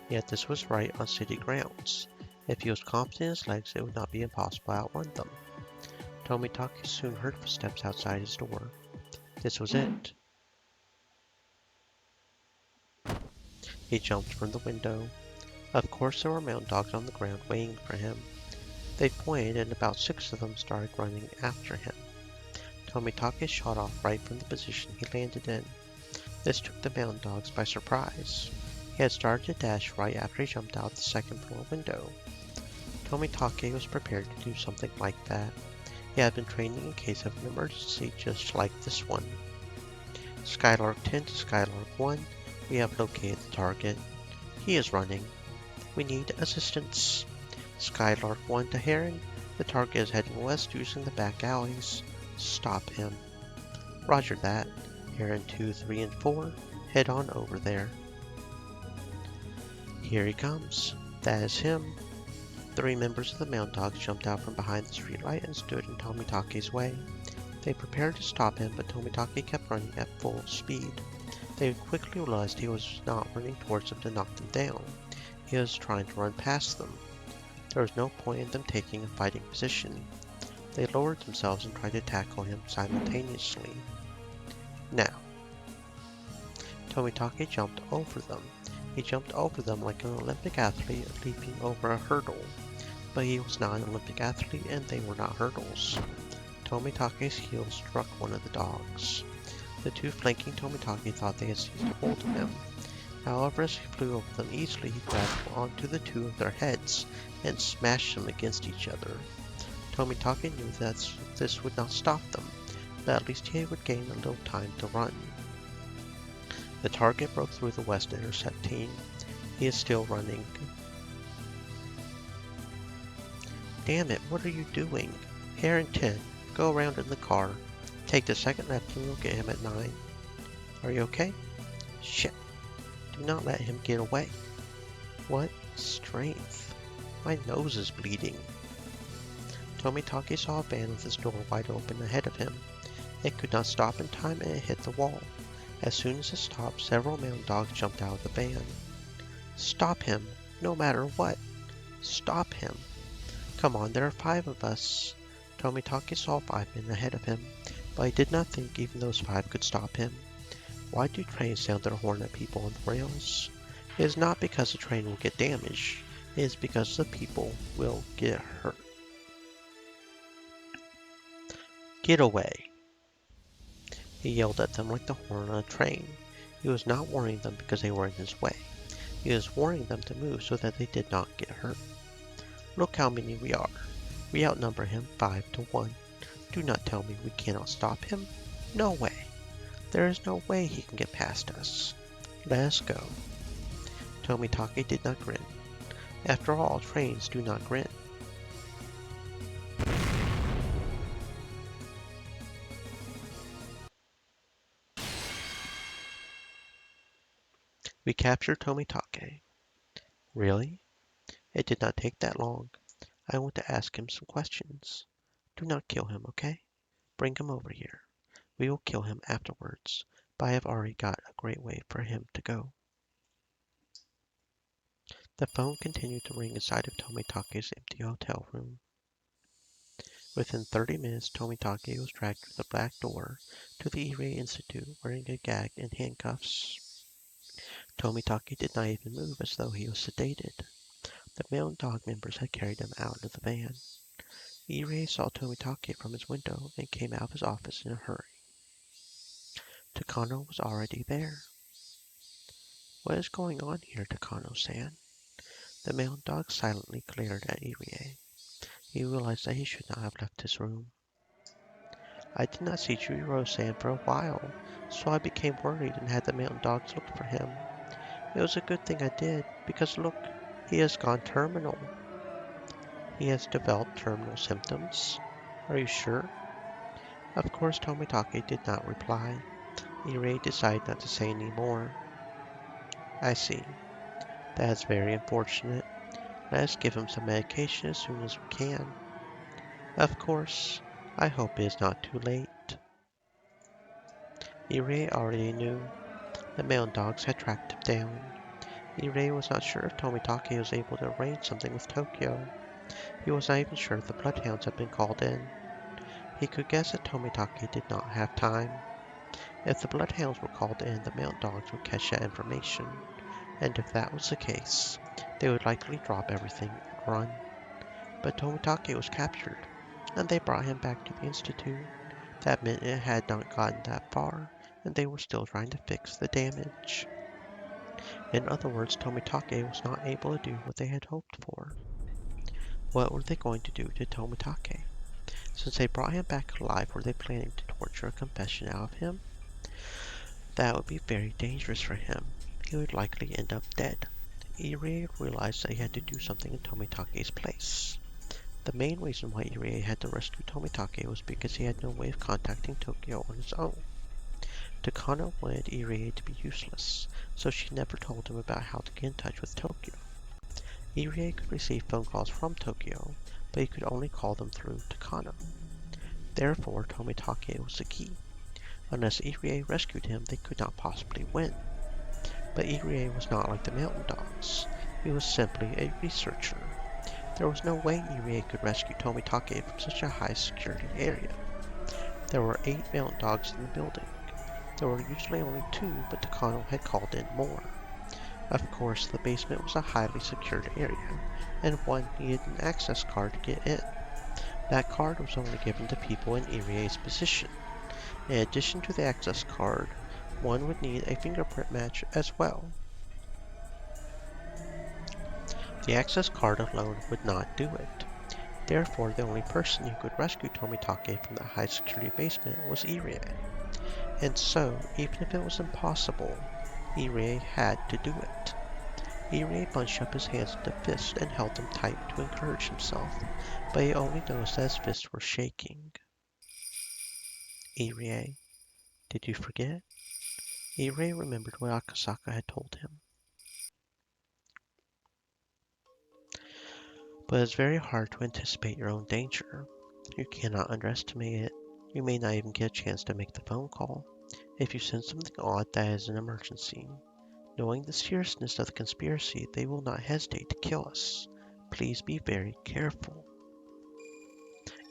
Yet this was right on city grounds. If he was confident in his legs, it would not be impossible to outrun them. Tomitake soon heard footsteps outside his door. This was it. He jumped from the window. Of course there were mountain dogs on the ground waiting for him. They pointed and about 6 of them started running after him. Tomitake shot off right from the position he landed in. This took the mountain dogs by surprise. He had started to dash right after he jumped out the second floor window. Tomitake was prepared to do something like that. He had been training in case of an emergency just like this one. Skylark 10 to Skylark 1, we have located the target. He is running. We need assistance. Skylark 1 to Heron, the target is heading west using the back alleys. Stop him. Roger that. Heron 2, 3, and 4, head on over there. Here he comes. That is him. 3 members of the Mountain Dogs jumped out from behind the streetlight and stood in Tomitake's way. They prepared to stop him, but Tomitake kept running at full speed. They quickly realized he was not running towards them to knock them down. He was trying to run past them. There was no point in them taking a fighting position. They lowered themselves and tried to tackle him simultaneously. Now, Tomitake jumped over them. He jumped over them like an Olympic athlete leaping over a hurdle. But he was not an Olympic athlete and they were not hurdles. Tomitake's heel struck one of the dogs. The 2 flanking Tomitake thought they had seized hold of him. However, as he flew over them easily, he grabbed onto the 2 of their heads and smashed them against each other. Tomitake knew that this would not stop them, but at least he would gain a little time to run. The target broke through the West Intercept team. He is still running. Damn it, what are you doing? Harrington, go around in the car. Take the second left and you'll get him at 9. Are you okay? Shit. Do not let him get away. What strength. My nose is bleeding. Tomitake saw a van with its door wide open ahead of him. It could not stop in time and it hit the wall. As soon as it stopped, several mountain dogs jumped out of the van. Stop him, no matter what. Stop him. Come on, there are 5 of us. Tomitake saw 5 men ahead of him, but he did not think even those 5 could stop him. Why do trains sound their horn at people on the rails? It is not because the train will get damaged. It is because the people will get hurt. Get away. He yelled at them like the horn on a train. He was not warning them because they were in his way. He was warning them to move so that they did not get hurt. Look how many we are. We outnumber him 5 to 1. Do not tell me we cannot stop him. No way. There is no way he can get past us. Let us go. Tomitake did not grin. After all, trains do not grin. We captured Tomitake. Really? It did not take that long. I want to ask him some questions. Do not kill him, okay? Bring him over here. We will kill him afterwards, but I have already got a great way for him to go. The phone continued to ring inside of Tomitake's empty hotel room. Within 30 minutes, Tomitake was dragged through the back door to the Irie Institute wearing a gag and handcuffs. Tomitake did not even move as though he was sedated. The mountain dog members had carried him out of the van. Irie saw Tomitake from his window and came out of his office in a hurry. Takano was already there. What is going on here, Takano-san? The mountain dog silently glared at Irie. He realized that he should not have left his room. I did not see Jiro-san for a while, so I became worried and had the mountain dogs look for him. It was a good thing I did, because look, he has gone terminal. He has developed terminal symptoms. Are you sure? Of course Tomitake did not reply. Irie decided not to say any more. I see. That is very unfortunate. Let us give him some medication as soon as we can. Of course. I hope it is not too late. Irie already knew. The mountain dogs had tracked him down. Irie was not sure if Tomitake was able to arrange something with Tokyo. He was not even sure if the bloodhounds had been called in. He could guess that Tomitake did not have time. If the bloodhounds were called in, the mountain dogs would catch that information, and if that was the case, they would likely drop everything and run. But Tomitake was captured, and they brought him back to the Institute. That meant it had not gotten that far, and they were still trying to fix the damage. In other words, Tomitake was not able to do what they had hoped for. What were they going to do to Tomitake? Since they brought him back alive, were they planning to torture a confession out of him? That would be very dangerous for him. He would likely end up dead. Irie realized that he had to do something in Tomitake's place. The main reason why Irie had to rescue Tomitake was because he had no way of contacting Tokyo on his own. Takano wanted Irie to be useless, so she never told him about how to get in touch with Tokyo. Irie could receive phone calls from Tokyo, but he could only call them through Takano. Therefore, Tomitake was the key. Unless Irie rescued him, they could not possibly win. But Irie was not like the mountain dogs. He was simply a researcher. There was no way Irie could rescue Tomitake from such a high security area. There were 8 mountain dogs in the building. There were usually only 2, but Takano had called in more. Of course, the basement was a highly secured area, and one needed an access card to get in. That card was only given to people in Irie's position. In addition to the access card, one would need a fingerprint match as well. The access card alone would not do it. Therefore, the only person who could rescue Tomitake from the high security basement was Irie. And so, even if it was impossible, Irie had to do it. Irie bunched up his hands into fists and held them tight to encourage himself, but he only noticed that his fists were shaking. Irie, did you forget? Irie remembered what Akasaka had told him. But it's very hard to anticipate your own danger. You cannot underestimate it. You may not even get a chance to make the phone call. If you sense something odd, that is an emergency. Knowing the seriousness of the conspiracy, they will not hesitate to kill us. Please be very careful.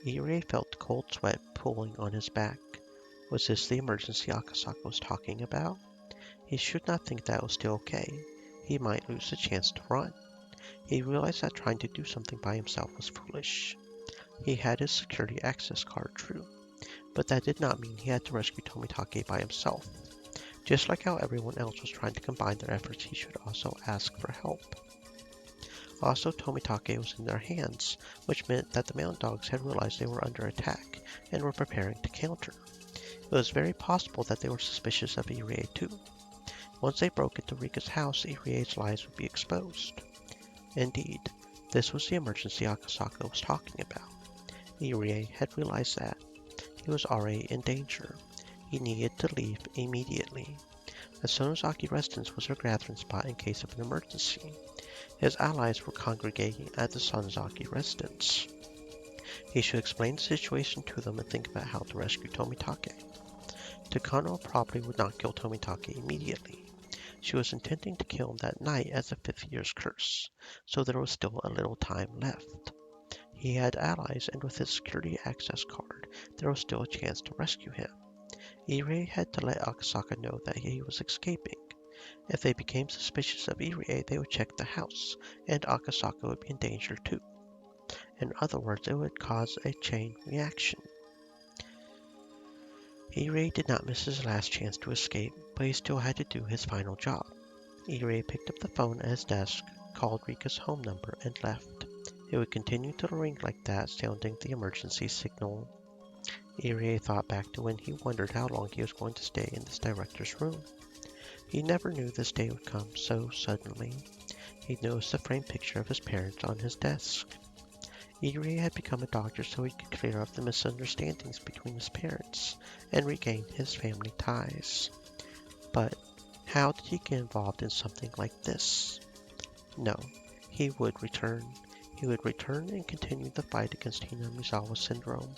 Irie felt the cold sweat pooling on his back. Was this the emergency Akasaka was talking about? He should not think that was still okay. He might lose the chance to run. He realized that trying to do something by himself was foolish. He had his security access card, true, but that did not mean he had to rescue Tomitake by himself. Just like how everyone else was trying to combine their efforts, he should also ask for help. Also, Tomitake was in their hands, which meant that the mountain dogs had realized they were under attack and were preparing to counter. It was very possible that they were suspicious of Irie too. Once they broke into Rika's house, Irie's lies would be exposed. Indeed, this was the emergency Akasaka was talking about. Irie had realized that. He was already in danger. He needed to leave immediately. The Sonozaki residence was their gathering spot in case of an emergency. His allies were congregating at the Sonozaki residence. He should explain the situation to them and think about how to rescue Tomitake. Takano probably would not kill Tomitake immediately. She was intending to kill him that night as a 5th year's curse, so there was still a little time left. He had allies, and with his security access card, there was still a chance to rescue him. Irie had to let Akasaka know that he was escaping. If they became suspicious of Irie, they would check the house, and Akasaka would be in danger too. In other words, it would cause a chain reaction. Irie did not miss his last chance to escape, but he still had to do his final job. Irie picked up the phone at his desk, called Rika's home number, and left. It would continue to ring like that, sounding the emergency signal. Irie thought back to when he wondered how long he was going to stay in this director's room. He never knew this day would come so suddenly. He noticed a framed picture of his parents on his desk. Irie had become a doctor so he could clear up the misunderstandings between his parents and regain his family ties. But how did he get involved in something like this? No, he would return. He would return and continue the fight against Hinamizawa syndrome.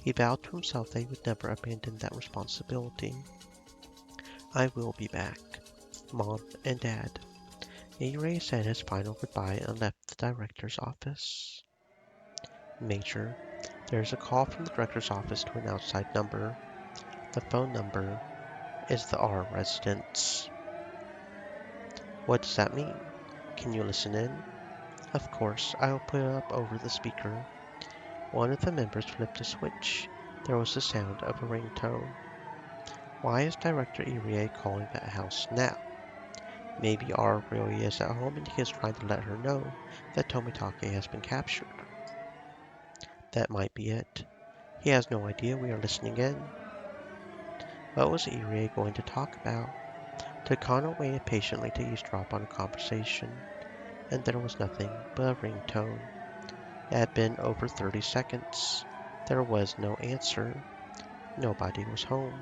He vowed to himself that he would never abandon that responsibility. I will be back. Mom and Dad. Irie said his final goodbye and left the director's office. Major, there is a call from the director's office to an outside number. The phone number is the R residence. What does that mean? Can you listen in? Of course, I will put it up over the speaker. One of the members flipped a switch. There was the sound of a ringtone. Why is Director Irie calling that house now? Maybe R really is at home and he is trying to let her know that Tomitake has been captured. That might be it. He has no idea we are listening in. What was Irie going to talk about? Takano waited patiently to eavesdrop on a conversation, and there was nothing but a ringtone. It had been over 30 seconds. There was no answer. Nobody was home.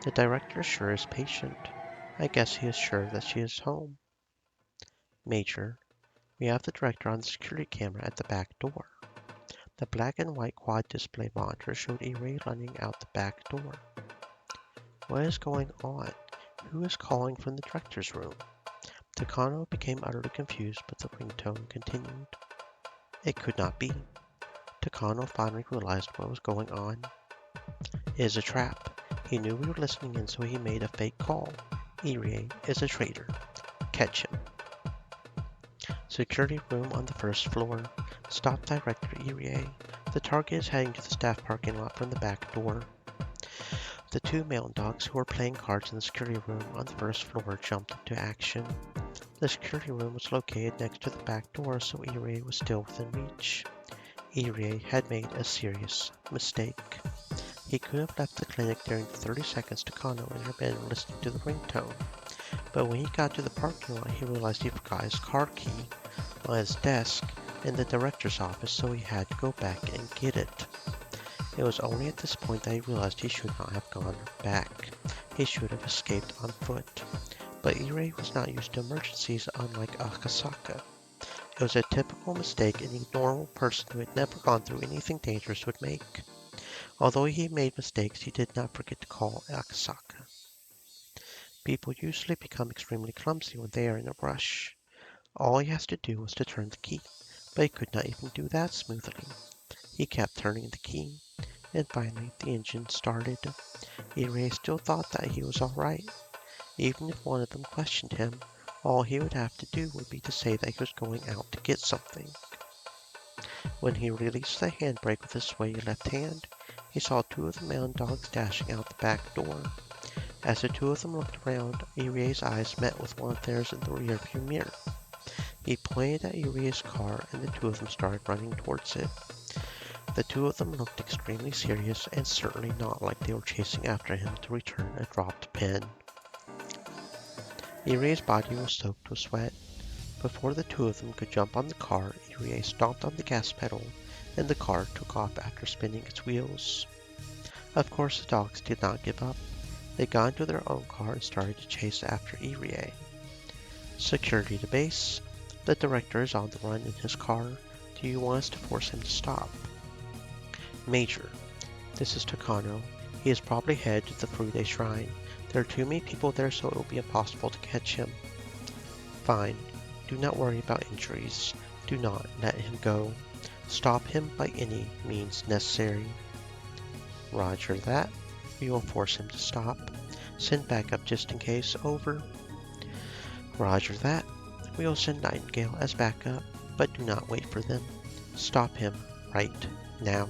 The director sure is patient. I guess he is sure that she is home. Major, we have the director on the security camera at the back door. The black and white quad display monitor showed Irie running out the back door. What is going on? Who is calling from the director's room? Takano became utterly confused, but the ringtone continued. It could not be. Takano finally realized what was going on. It is a trap. He knew we were listening in, so he made a fake call. Irie is a traitor. Catch him. Security room on the first floor. Stop Director Irie. The target is heading to the staff parking lot from the back door. The two mountain dogs who were playing cards in the security room on the first floor jumped into action. The security room was located next to the back door, so Irie was still within reach. Irie had made a serious mistake. He could have left the clinic during the 30 seconds Takano and her men were listening to the ringtone. But when he got to the parking lot, he realized he forgot his car key on his desk in the director's office, so he had to go back and get it. It was only at this point that he realized he should not have gone back. He should have escaped on foot. But Irei was not used to emergencies, unlike Akasaka. It was a typical mistake any normal person who had never gone through anything dangerous would make. Although he made mistakes, he did not forget to call Akasaka. People usually become extremely clumsy when they are in a rush. All he has to do was to turn the key, but he could not even do that smoothly. He kept turning the key, and finally the engine started. Irei still thought that he was alright. Even if one of them questioned him, all he would have to do would be to say that he was going out to get something. When he released the handbrake with his swaying left hand, he saw two of the mountain dogs dashing out the back door. As the two of them looked around, Irei's eyes met with one of theirs in the rearview mirror. He pointed at Irei's car, and the two of them started running towards it. The two of them looked extremely serious and certainly not like they were chasing after him to return a dropped pen. Irei's body was soaked with sweat. Before the two of them could jump on the car, Irei stomped on the gas pedal, and the car took off after spinning its wheels. Of course, the dogs did not give up. They got into their own car and started to chase after Irei. Security to base. The director is on the run in his car. Do you want us to force him to stop? Major. This is Takano. He is probably headed to the Furude Shrine. There are too many people there, so it will be impossible to catch him. Fine. Do not worry about injuries. Do not let him go. Stop him by any means necessary. Roger that. We will force him to stop. Send backup just in case. Over. Roger that. We will send Nightingale as backup, but do not wait for them. Stop him right now.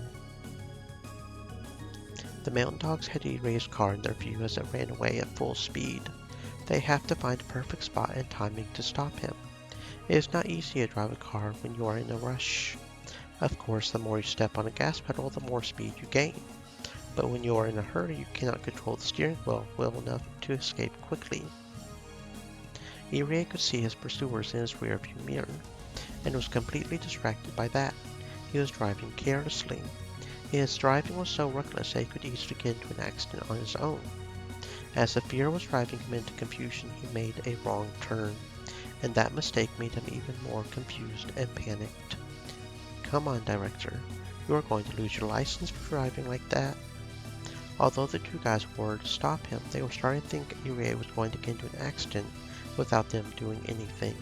The mountain dogs had Irei's car in their view as it ran away at full speed. They have to find a perfect spot and timing to stop him. It is not easy to drive a car when you are in a rush. Of course, the more you step on a gas pedal, the more speed you gain. But when you are in a hurry, you cannot control the steering wheel well enough to escape quickly. Irei could see his pursuers in his rearview mirror, and was completely distracted by that. He was driving carelessly. His driving was so reckless that he could easily get into an accident on his own. As the fear was driving him into confusion, he made a wrong turn, and that mistake made him even more confused and panicked. Come on, Director. You are going to lose your license for driving like that. Although the two guys were to stop him, they were starting to think Irei was going to get into an accident without them doing anything.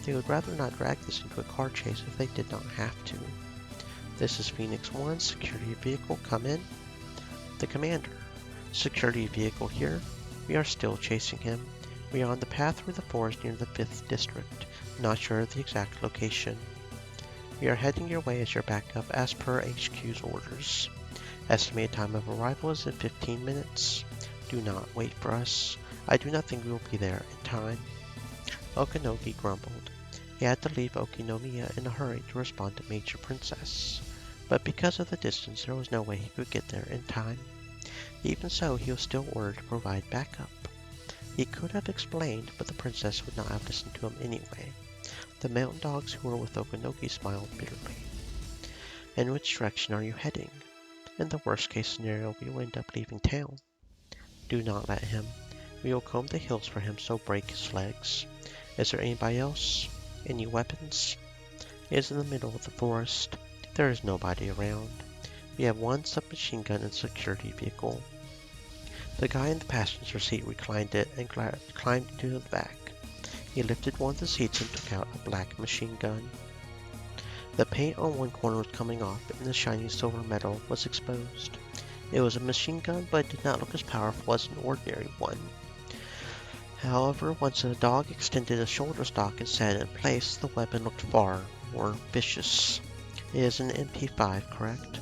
They would rather not drag this into a car chase if they did not have to. This is Phoenix 1, security vehicle, come in. The commander. Security vehicle here. We are still chasing him. We are on the path through the forest near the 5th district. Not sure of the exact location. We are heading your way as your backup as per HQ's orders. Estimated time of arrival is in 15 minutes. Do not wait for us. I do not think we will be there in time. Okanogi grumbled. He had to leave Okinomiya in a hurry to respond to Major Princess. But because of the distance, there was no way he could get there in time. Even so, he was still ordered to provide backup. He could have explained, but the princess would not have listened to him anyway. The mountain dogs who were with Okanogi smiled bitterly. In which direction are you heading? In the worst case scenario, we will end up leaving town. Do not let him. We will comb the hills for him, so break his legs. Is there anybody else? Any weapons? It is in the middle of the forest. There is nobody around. We have one submachine gun and security vehicle. The guy in the passenger seat reclined it and climbed to the back. He lifted one of the seats and took out a black machine gun. The paint on one corner was coming off and the shiny silver metal was exposed. It was a machine gun, but it did not look as powerful as an ordinary one. However, once the dog extended a shoulder stock and set it in place, the weapon looked far more vicious. It is an MP5, correct?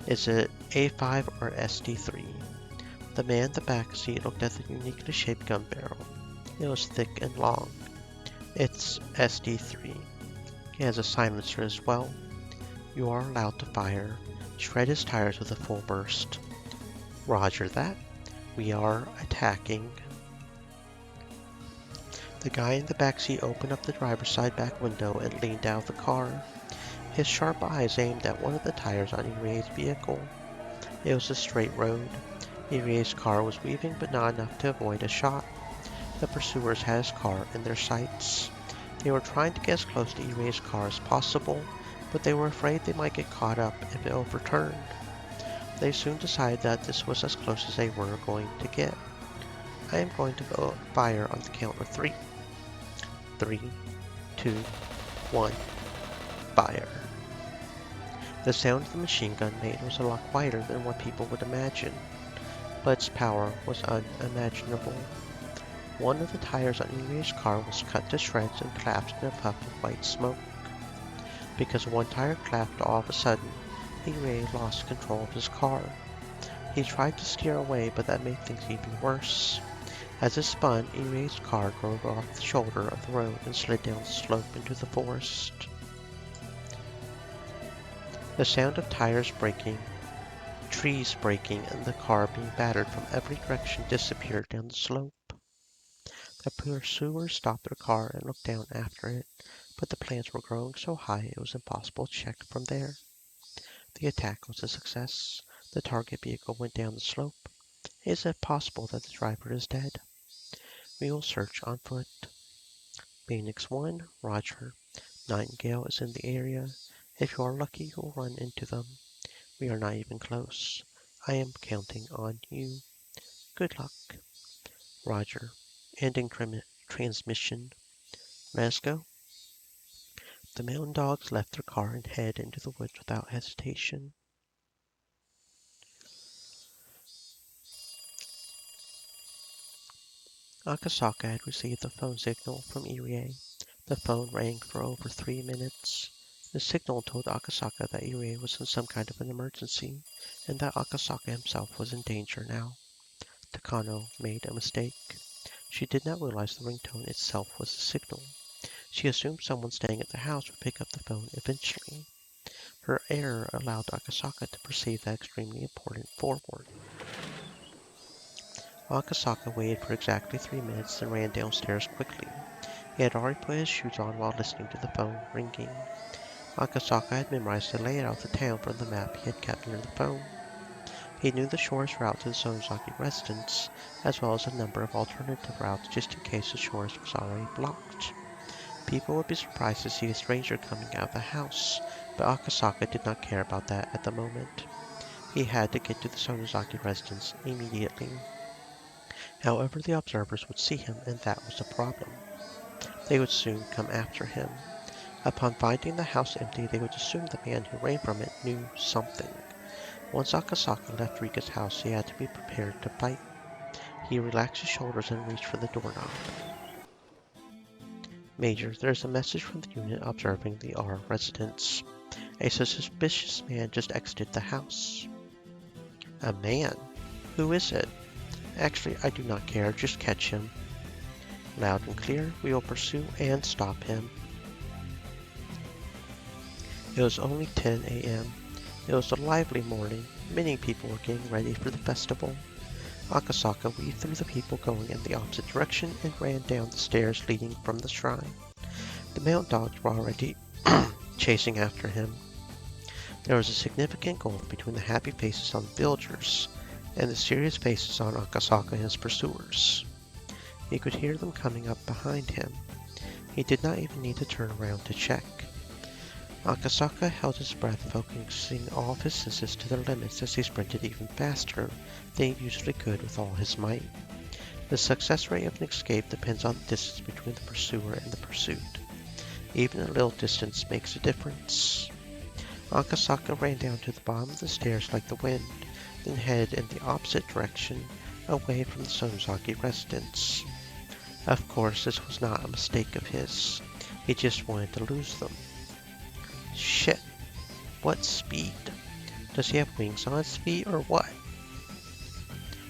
Is it A5 or SD3? The man in the back seat looked at the uniquely shaped gun barrel. It was thick and long. It's SD3. It has a silencer as well. You are allowed to fire. Shred his tires with a full burst. Roger that. We are attacking. The guy in the back seat opened up the driver's side back window and leaned out of the car. His sharp eyes aimed at one of the tires on Irie's vehicle. It was a straight road. Irie's car was weaving, but not enough to avoid a shot. The pursuers had his car in their sights. They were trying to get as close to Irie's car as possible, but they were afraid they might get caught up if it overturned. They soon decided that this was as close as they were going to get. I am going to fire on the count of 3. 3, 2, 1, fire. The sound the machine gun made was a lot quieter than what people would imagine, but its power was unimaginable. One of the tires on Irie's car was cut to shreds and collapsed in a puff of white smoke. Because one tire collapsed all of a sudden, Irie lost control of his car. He tried to steer away, but that made things even worse. As it spun, Irie's car drove off the shoulder of the road and slid down the slope into the forest. The sound of tires breaking, trees breaking, and the car being battered from every direction disappeared down the slope. The pursuers stopped their car and looked down after it, but the plants were growing so high it was impossible to check from there. The attack was a success. The target vehicle went down the slope. Is it possible that the driver is dead? We will search on foot. Phoenix 1, Roger. Nightingale is in the area. If you are lucky, you will run into them. We are not even close. I am counting on you. Good luck. Roger. Ending transmission. Let's go. The mountain dogs left their car and headed into the woods without hesitation. Akasaka had received a phone signal from Irie. The phone rang for over 3 minutes. The signal told Akasaka that Irie was in some kind of an emergency, and that Akasaka himself was in danger now. Takano made a mistake. She did not realize the ringtone itself was a signal. She assumed someone staying at the house would pick up the phone eventually. Her error allowed Akasaka to perceive that extremely important forward. Akasaka waited for exactly 3 minutes and ran downstairs quickly. He had already put his shoes on while listening to the phone ringing. Akasaka had memorized the layout of the town from the map he had kept near the phone. He knew the shortest route to the Sonozaki residence, as well as a number of alternative routes just in case the shortest was already blocked. People would be surprised to see a stranger coming out of the house, but Akasaka did not care about that at the moment. He had to get to the Sonozaki residence immediately. However, the observers would see him, and that was a problem. They would soon come after him. Upon finding the house empty, they would assume the man who ran from it knew something. Once Akasaka left Rika's house, he had to be prepared to fight. He relaxed his shoulders and reached for the doorknob. Major, there's a message from the unit observing the R residence. A suspicious man just exited the house. A man? Who is it? Actually, I do not care. Just catch him. Loud and clear, we will pursue and stop him. It was only 10 a.m. It was a lively morning. Many people were getting ready for the festival. Akasaka weaved through the people going in the opposite direction and ran down the stairs leading from the shrine. The mountain dogs were already chasing after him. There was a significant gulf between the happy faces on the villagers and the serious faces on Akasaka and his pursuers. He could hear them coming up behind him. He did not even need to turn around to check. Akasaka held his breath, focusing all of his senses to their limits as he sprinted even faster than he usually could with all his might. The success rate of an escape depends on the distance between the pursuer and the pursued. Even a little distance makes a difference. Akasaka ran down to the bottom of the stairs like the wind, then headed in the opposite direction, away from the Sonozaki residence. Of course, this was not a mistake of his. He just wanted to lose them. Shit. What speed? Does he have wings on his feet or what?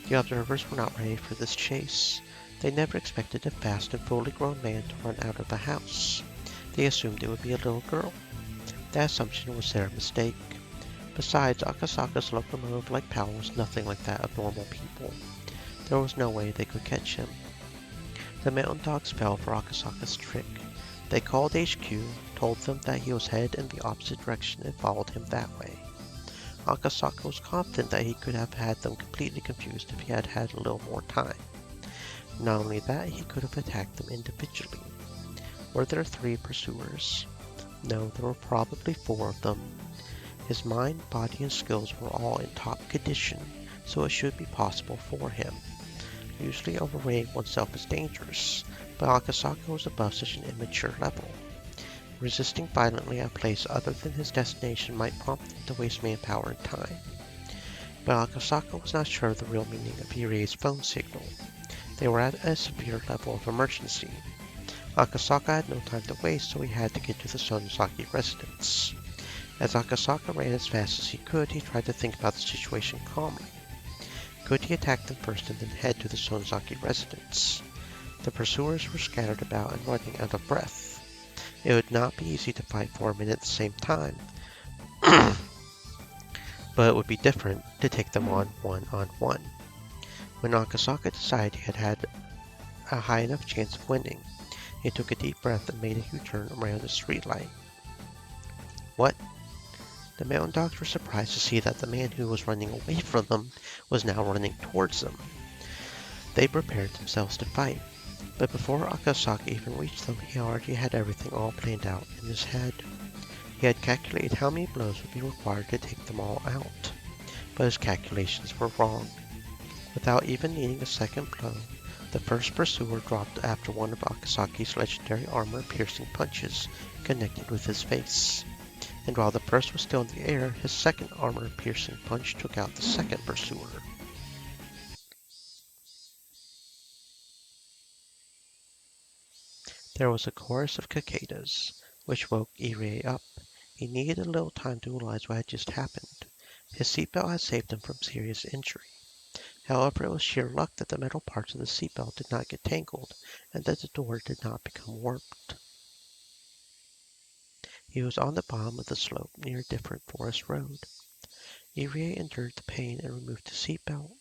The observers were not ready for this chase. They never expected a fast and fully grown man to run out of the house. They assumed it would be a little girl. That assumption was their mistake. Besides, Akasaka's locomotive-like power was nothing like that of normal people. There was no way they could catch him. The mountain dogs fell for Akasaka's trick. They called HQ, told them that he was headed in the opposite direction, and followed him that way. Akasaka was confident that he could have had them completely confused if he had had a little more time. Not only that, he could have attacked them individually. Were there 3 pursuers? No, there were probably 4 of them. His mind, body, and skills were all in top condition, so it should be possible for him. Usually overrating oneself is dangerous, but Akasaka was above such an immature level. Resisting violently at a place other than his destination might prompt him to waste manpower and time. But Akasaka was not sure of the real meaning of Irie's phone signal. They were at a severe level of emergency. Akasaka had no time to waste, so he had to get to the Sonozaki residence. As Akasaka ran as fast as he could, he tried to think about the situation calmly. Could he attack them first and then head to the Sonozaki residence? The pursuers were scattered about and running out of breath. It would not be easy to fight 4 men at the same time, but it would be different to take them on one. When Akasaka decided he had a high enough chance of winning, he took a deep breath and made a U-turn around the streetlight. What? The mountain dogs were surprised to see that the man who was running away from them was now running towards them. They prepared themselves to fight, but before Akasaka even reached them, he already had everything all planned out in his head. He had calculated how many blows would be required to take them all out, but his calculations were wrong. Without even needing a second blow, the first pursuer dropped after one of Akasaki's legendary armor-piercing punches connected with his face. And while the first was still in the air, his second armor-piercing punch took out the second pursuer. There was a chorus of cicadas, which woke Irie up. He needed a little time to realize what had just happened. His seatbelt had saved him from serious injury. However, it was sheer luck that the metal parts of the seatbelt did not get tangled, and that the door did not become warped. He was on the bottom of the slope near a different forest road. Irie endured the pain and removed his seatbelt.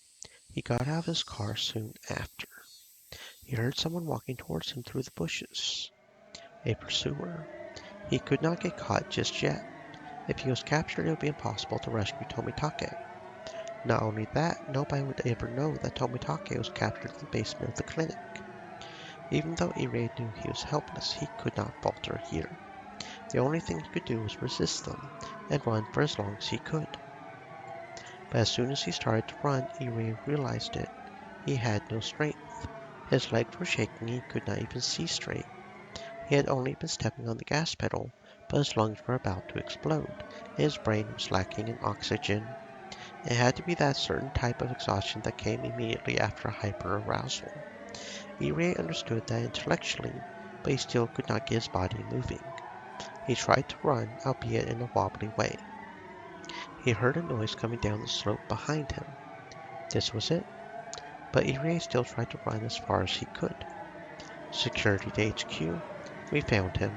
He got out of his car soon after. He heard someone walking towards him through the bushes. A pursuer. He could not get caught just yet. If he was captured, it would be impossible to rescue Tomitake. Not only that, nobody would ever know that Tomitake was captured in the basement of the clinic. Even though Irie knew he was helpless, he could not falter here. The only thing he could do was resist them and run for as long as he could. But as soon as he started to run, Irie realized it. He had no strength. His legs were shaking and he could not even see straight. He had only been stepping on the gas pedal, but his lungs were about to explode, and his brain was lacking in oxygen. It had to be that certain type of exhaustion that came immediately after hyperarousal. Irie understood that intellectually, but he still could not get his body moving. He tried to run, albeit in a wobbly way. He heard a noise coming down the slope behind him. This was it. But Irie still tried to run as far as he could. Security to HQ. We found him.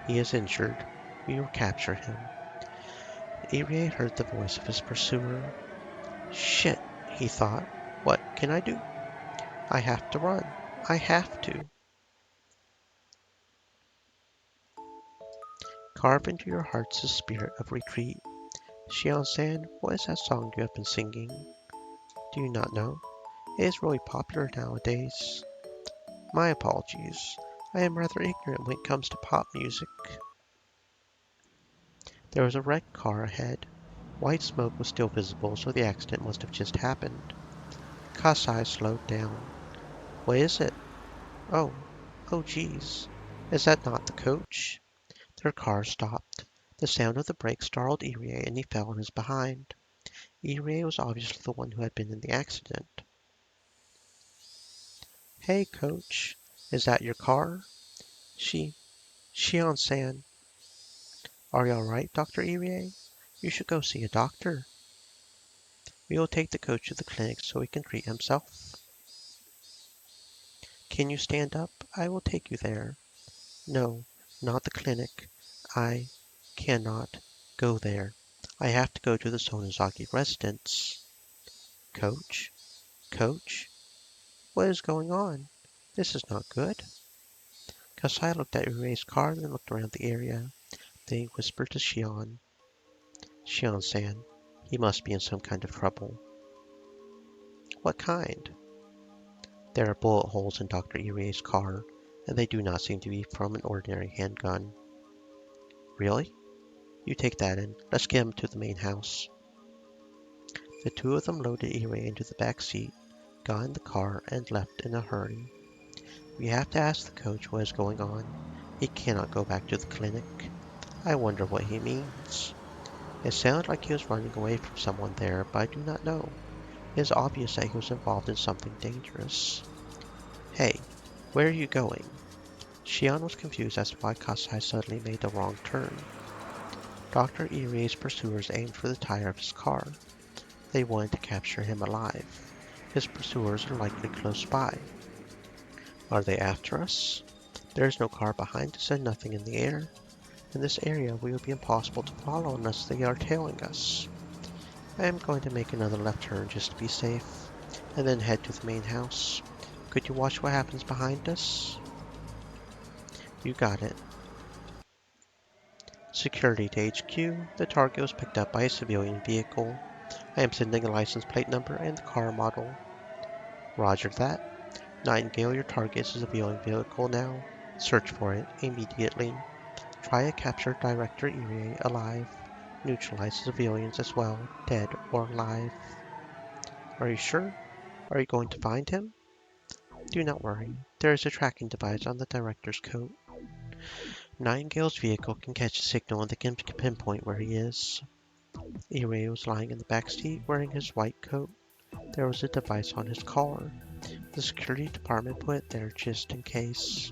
He is injured. We will capture him. Irie heard the voice of his pursuer. Shit, he thought. What can I do? I have to run. I have to. Carve into your hearts the spirit of retreat. Shion-san, what is that song you have been singing? Do you not know? It is really popular nowadays. My apologies. I am rather ignorant when it comes to pop music. There was a wrecked car ahead. White smoke was still visible, so the accident must have just happened. Kasai slowed down. What is it? Oh, oh geez. Is that not the coach? Their car stopped. The sound of the brakes startled Irie and he fell on his behind. Irie was obviously the one who had been in the accident. Hey, coach. Is that your car? Shion-san. Are you alright, Dr. Irie? You should go see a doctor. We will take the coach to the clinic so he can treat himself. Can you stand up? I will take you there. No, not the clinic. I cannot go there. I have to go to the Sonozaki residence. Coach? Coach? What is going on? This is not good. Kasai looked at Urie's car, then looked around the area. They whispered to Shion. Shion-san, he must be in some kind of trouble. What kind? There are bullet holes in Dr. Urie's car, and they do not seem to be from an ordinary handgun. Really? You take that in. Let's get him to the main house. The two of them loaded Irie into the back seat, got in the car, and left in a hurry. We have to ask the coach what is going on. He cannot go back to the clinic. I wonder what he means. It sounded like he was running away from someone there, but I do not know. It is obvious that he was involved in something dangerous. Hey, where are you going? Shion was confused as to why Kasai suddenly made the wrong turn. Dr. Irie's pursuers aimed for the tire of his car. They wanted to capture him alive. His pursuers are likely close by. Are they after us? There is no car behind us and nothing in the air. In this area, we will be impossible to follow unless they are tailing us. I am going to make another left turn just to be safe, and then head to the main house. Could you watch what happens behind us? You got it. Security to HQ. The target was picked up by a civilian vehicle. I am sending a license plate number and the car model. Roger that. Nightingale, your target is a civilian vehicle now. Search for it immediately. Try to capture Director Irie alive. Neutralize civilians as well, dead or alive. Are you sure? Are you going to find him? Do not worry. There is a tracking device on the Director's coat. Nightingale's vehicle can catch a signal and they can pinpoint where he is. Irie was lying in the back seat wearing his white coat. There was a device on his collar. The security department put it there just in case.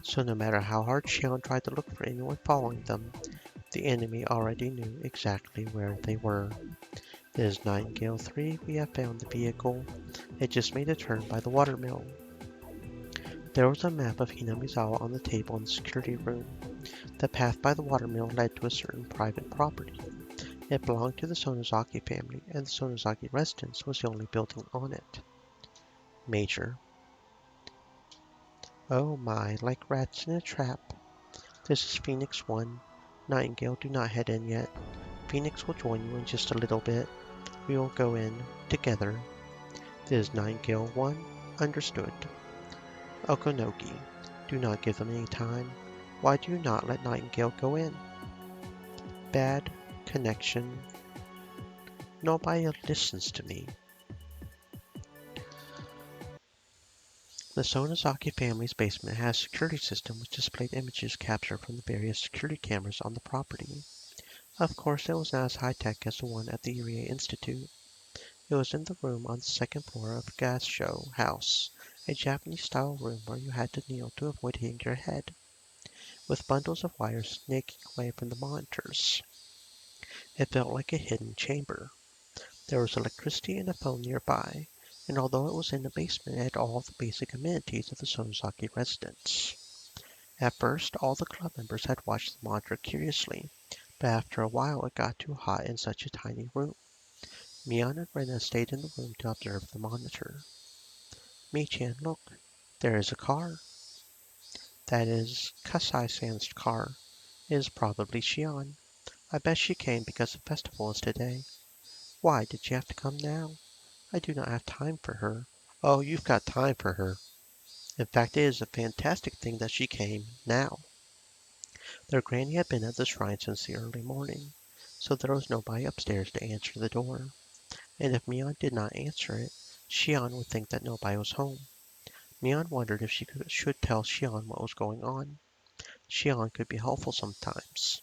So no matter how hard Shion tried to look for anyone following them, the enemy already knew exactly where they were. It is Nightingale 3. We have found the vehicle. It just made a turn by the watermill. There was a map of Hinamizawa on the table in the security room. The path by the watermill led to a certain private property. It belonged to the Sonozaki family, and the Sonozaki residence was the only building on it. Major. Oh my, like rats in a trap. This is Phoenix 1. Nightingale, do not head in yet. Phoenix will join you in just a little bit. We will go in together. This is Nightingale 1. Understood. Okonoki, do not give them any time. Why do you not let Nightingale go in? Bad connection. Nobody listens to me. The Sonozaki family's basement has a security system which displayed images captured from the various security cameras on the property. Of course, it was not as high-tech as the one at the Irie Institute. It was in the room on the second floor of Gasho House, a Japanese-style room where you had to kneel to avoid hitting your head, with bundles of wires snaking away from the monitors. It felt like a hidden chamber. There was electricity and a phone nearby, and although it was in the basement, it had all the basic amenities of the Sonozaki residence. At first, all the club members had watched the monitor curiously, but after a while it got too hot in such a tiny room. Mion and Rena stayed in the room to observe the monitor. Mi-chan, look, there is a car. That is Kasai-san's car. It is probably Shion. I bet she came because the festival is today. Why did she have to come now? I do not have time for her. Oh, you've got time for her. In fact, it is a fantastic thing that she came now. Their granny had been at the shrine since the early morning, so there was nobody upstairs to answer the door. And if Mion did not answer it, Shion would think that nobody was home. Mion wondered if she should tell Shion what was going on. Shion could be helpful sometimes.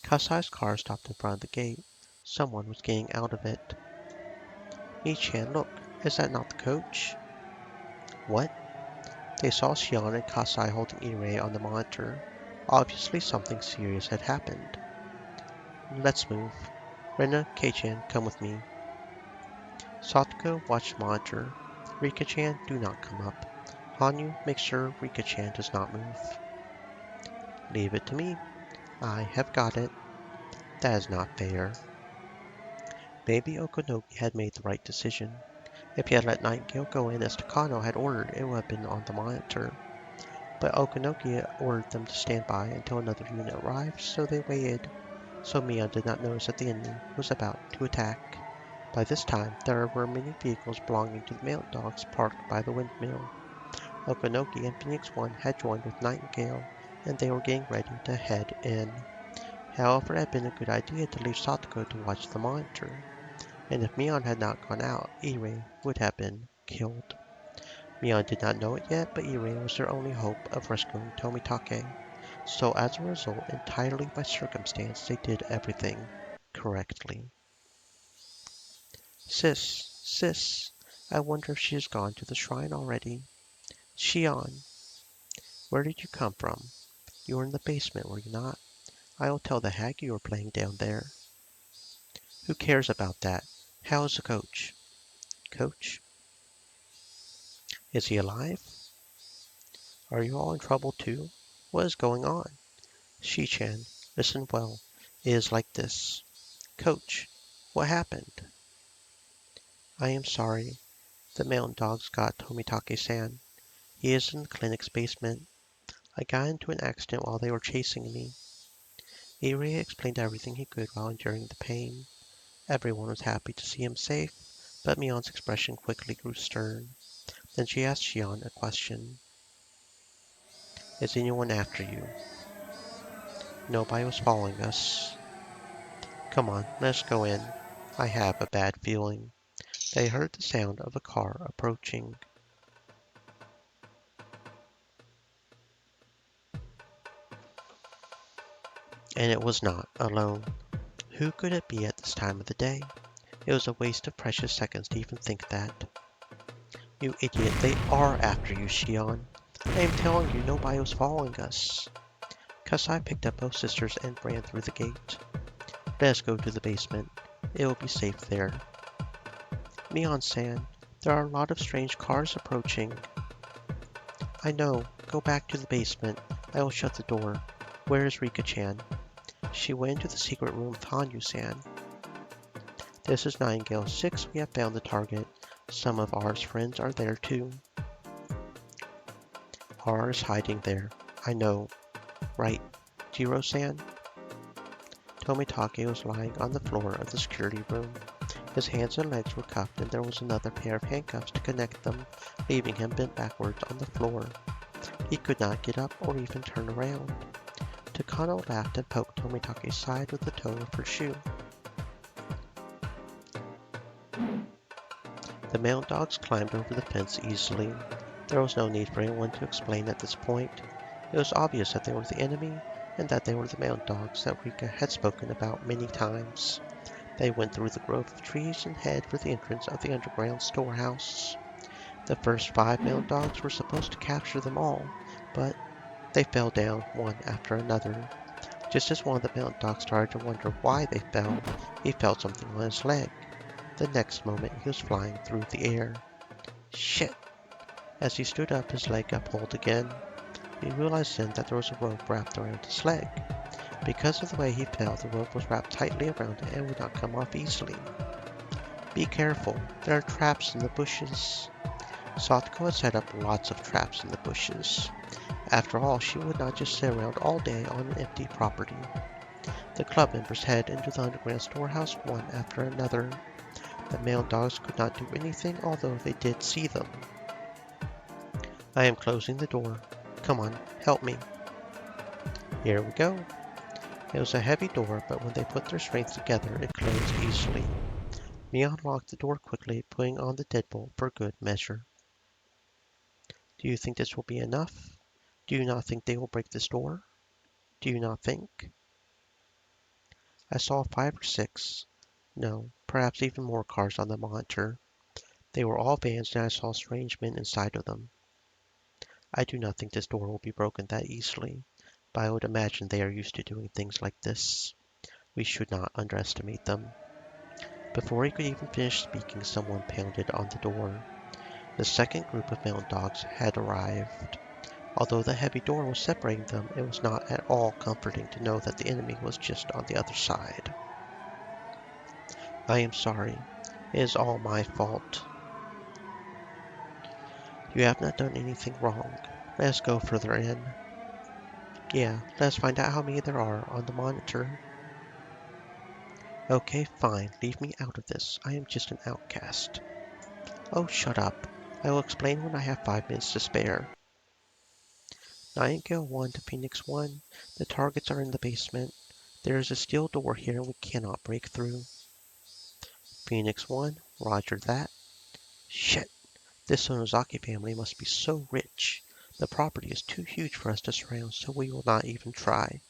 Kasai's car stopped in front of the gate. Someone was getting out of it. Mi-chan, look, is that not the coach? What? They saw Shion and Kasai holding Irie on the monitor. Obviously something serious had happened. Let's move. Rena, Kei-chan, come with me. Satoko watched the monitor. Rika-chan, do not come up. Hanyu, make sure Rika-chan does not move. Leave it to me. I have got it. That is not fair. Maybe Okonoki had made the right decision. If he had let Nightingale go in as Takano had ordered, it would have been on the monitor. But Okanoki ordered them to stand by until another unit arrived, so they waited. So Mion did not notice that the enemy was about to attack. By this time, there were many vehicles belonging to the Mountain Dogs parked by the windmill. Okanoki and Phoenix One had joined with Nightingale, and they were getting ready to head in. However, it had been a good idea to leave Satoko to watch the monitor, and if Mion had not gone out, Irei would have been killed. Mion did not know it yet, but Irei was their only hope of rescuing Tomitake. So as a result, entirely by circumstance, they did everything correctly. Sis, I wonder if she has gone to the shrine already. Shion, where did you come from? You were in the basement, were you not? I will tell the hag you were playing down there. Who cares about that? How is the coach? Coach? Is he alive? Are you all in trouble too? What is going on? Shi-chan, listen well. It is like this. Coach, what happened? I am sorry. The mountain dogs got Tomitake-san. He is in the clinic's basement. I got into an accident while they were chasing me. Irie explained everything he could while enduring the pain. Everyone was happy to see him safe, but Mion's expression quickly grew stern. Then she asked Shion a question. Is anyone after you? Nobody was following us. Come on, let's go in. I have a bad feeling. They heard the sound of a car approaching. And it was not alone. Who could it be at this time of the day? It was a waste of precious seconds to even think that. You idiot, they are after you, Shion. I am telling you, nobody was following us. Kasai picked up both sisters and ran through the gate. Let us go to the basement. It will be safe there. Mion-san, there are a lot of strange cars approaching. I know. Go back to the basement. I will shut the door. Where is Rika-chan? She went into the secret room with Hanyu-san. This is Nightingale 6. We have found the target. Some of our friends are there too. R is hiding there. I know. Right. Jiro-san? Tomitake was lying on the floor of the security room. His hands and legs were cuffed, and there was another pair of handcuffs to connect them, leaving him bent backwards on the floor. He could not get up or even turn around. Takano laughed and poked Tomitake's side with the toe of her shoe. The mountain dogs climbed over the fence easily. There was no need for anyone to explain at this point. It was obvious that they were the enemy, and that they were the mountain dogs that Rika had spoken about many times. They went through the grove of trees and headed for the entrance of the underground storehouse. The first 5 mountain dogs were supposed to capture them all, but they fell down one after another. Just as one of the mountain dogs started to wonder why they fell, he felt something on his leg. The next moment he was flying through the air. Shit! As he stood up, his leg got pulled again. He realized then that there was a rope wrapped around his leg. Because of the way he fell, the rope was wrapped tightly around it and would not come off easily. Be careful, there are traps in the bushes. Satoko had set up lots of traps in the bushes. After all, she would not just sit around all day on an empty property. The club members headed into the underground storehouse one after another. The male dogs could not do anything, although they did see them. I am closing the door. Come on, help me. Here we go. It was a heavy door, but when they put their strength together, it closed easily. Mion locked the door quickly, putting on the deadbolt for good measure. Do you think this will be enough? Do you not think they will break this door? Do you not think? I saw 5 or 6. No, perhaps even more cars on the monitor. They were all vans, and I saw strange men inside of them. I do not think this door will be broken that easily, but I would imagine they are used to doing things like this. We should not underestimate them. Before he could even finish speaking, someone pounded on the door. The second group of mountain dogs had arrived. Although the heavy door was separating them, it was not at all comforting to know that the enemy was just on the other side. I am sorry. It is all my fault. You have not done anything wrong. Let's go further in. Yeah, let's find out how many there are on the monitor. Okay, fine. Leave me out of this. I am just an outcast. Oh, shut up. I will explain when I have 5 minutes to spare. Nightingale 1 to Phoenix 1. The targets are in the basement. There is a steel door here and we cannot break through. Phoenix 1, roger that. Shit, this Sonozaki family must be so rich. The property is too huge for us to surround, so we will not even try.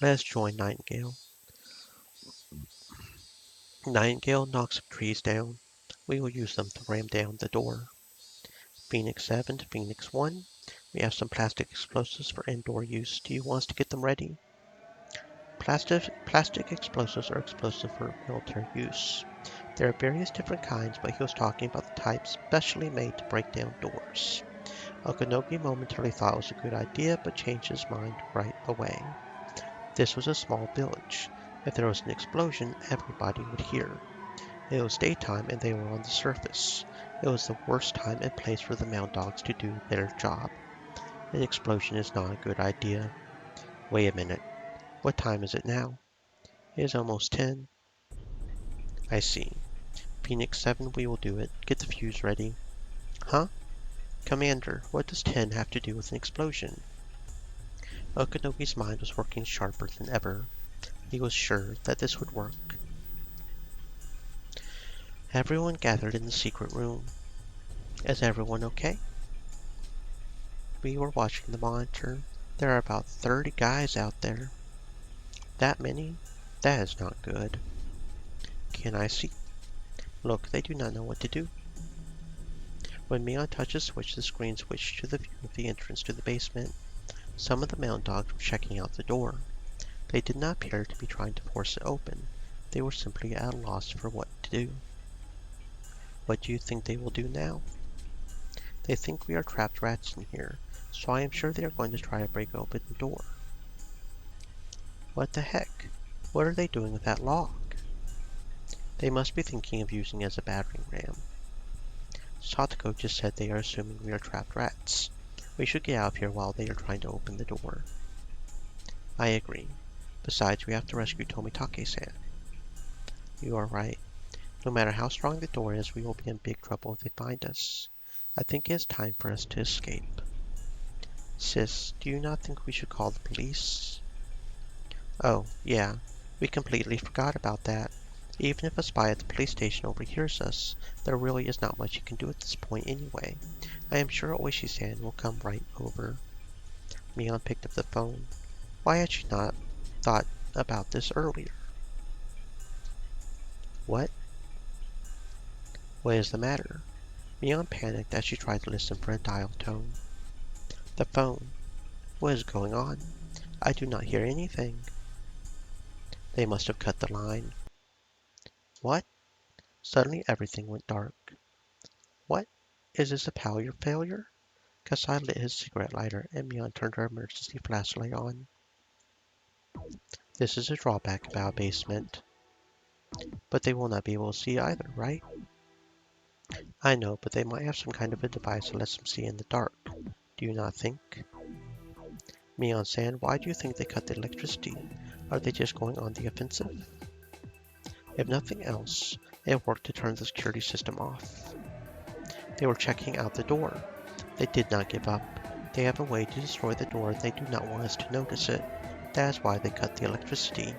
Let us join Nightingale. Nightingale knocks some trees down. We will use them to ram down the door. Phoenix 7 to Phoenix 1. We have some plastic explosives for indoor use. Do you want us to get them ready? Plastic explosives are explosive for military use. There are various different kinds, but he was talking about the type specially made to break down doors. Okanogi momentarily thought it was a good idea, but changed his mind right away. This was a small village. If there was an explosion, everybody would hear. It was daytime and they were on the surface. It was the worst time and place for the mound dogs to do their job. An explosion is not a good idea. Wait a minute. What time is it now? It is almost 10. I see. Phoenix 7, we will do it. Get the fuse ready. Huh? Commander, what does 10 have to do with an explosion? Okanogi's mind was working sharper than ever. He was sure that this would work. Everyone gathered in the secret room. Is everyone okay? We were watching the monitor. There are about 30 guys out there. That many? That is not good. Can I see? Look, they do not know what to do. When Mion touched the switch, the screen switched to the view of the entrance to the basement. Some of the mountain dogs were checking out the door. They did not appear to be trying to force it open. They were simply at a loss for what to do. What do you think they will do now? They think we are trapped rats in here, so I am sure they are going to try to break open the door. What the heck? What are they doing with that log? They must be thinking of using it as a battering ram. Satoko just said they are assuming we are trapped rats. We should get out of here while they are trying to open the door. I agree. Besides, we have to rescue Tomitake-san. You are right. No matter how strong the door is, we will be in big trouble if they find us. I think it is time for us to escape. Sis, do you not think we should call the police? Oh, yeah. We completely forgot about that. Even if a spy at the police station overhears us, there really is not much he can do at this point anyway. I am sure Oishi-san will come right over. Mion picked up the phone. Why had she not thought about this earlier? What? What is the matter? Mion panicked as she tried to listen for a dial tone. The phone. What is going on? I do not hear anything. They must have cut the line. What? Suddenly everything went dark. What? Is this a power failure? Kasai lit his cigarette lighter and Mion turned her emergency flashlight on. This is a drawback about a basement. But they will not be able to see either, right? I know, but they might have some kind of a device that lets them see in the dark. Do you not think? Mion-san, why do you think they cut the electricity? Are they just going on the offensive? If nothing else, it worked to turn the security system off. They were checking out the door. They did not give up. They have a way to destroy the door and they do not want us to notice it. That is why they cut the electricity.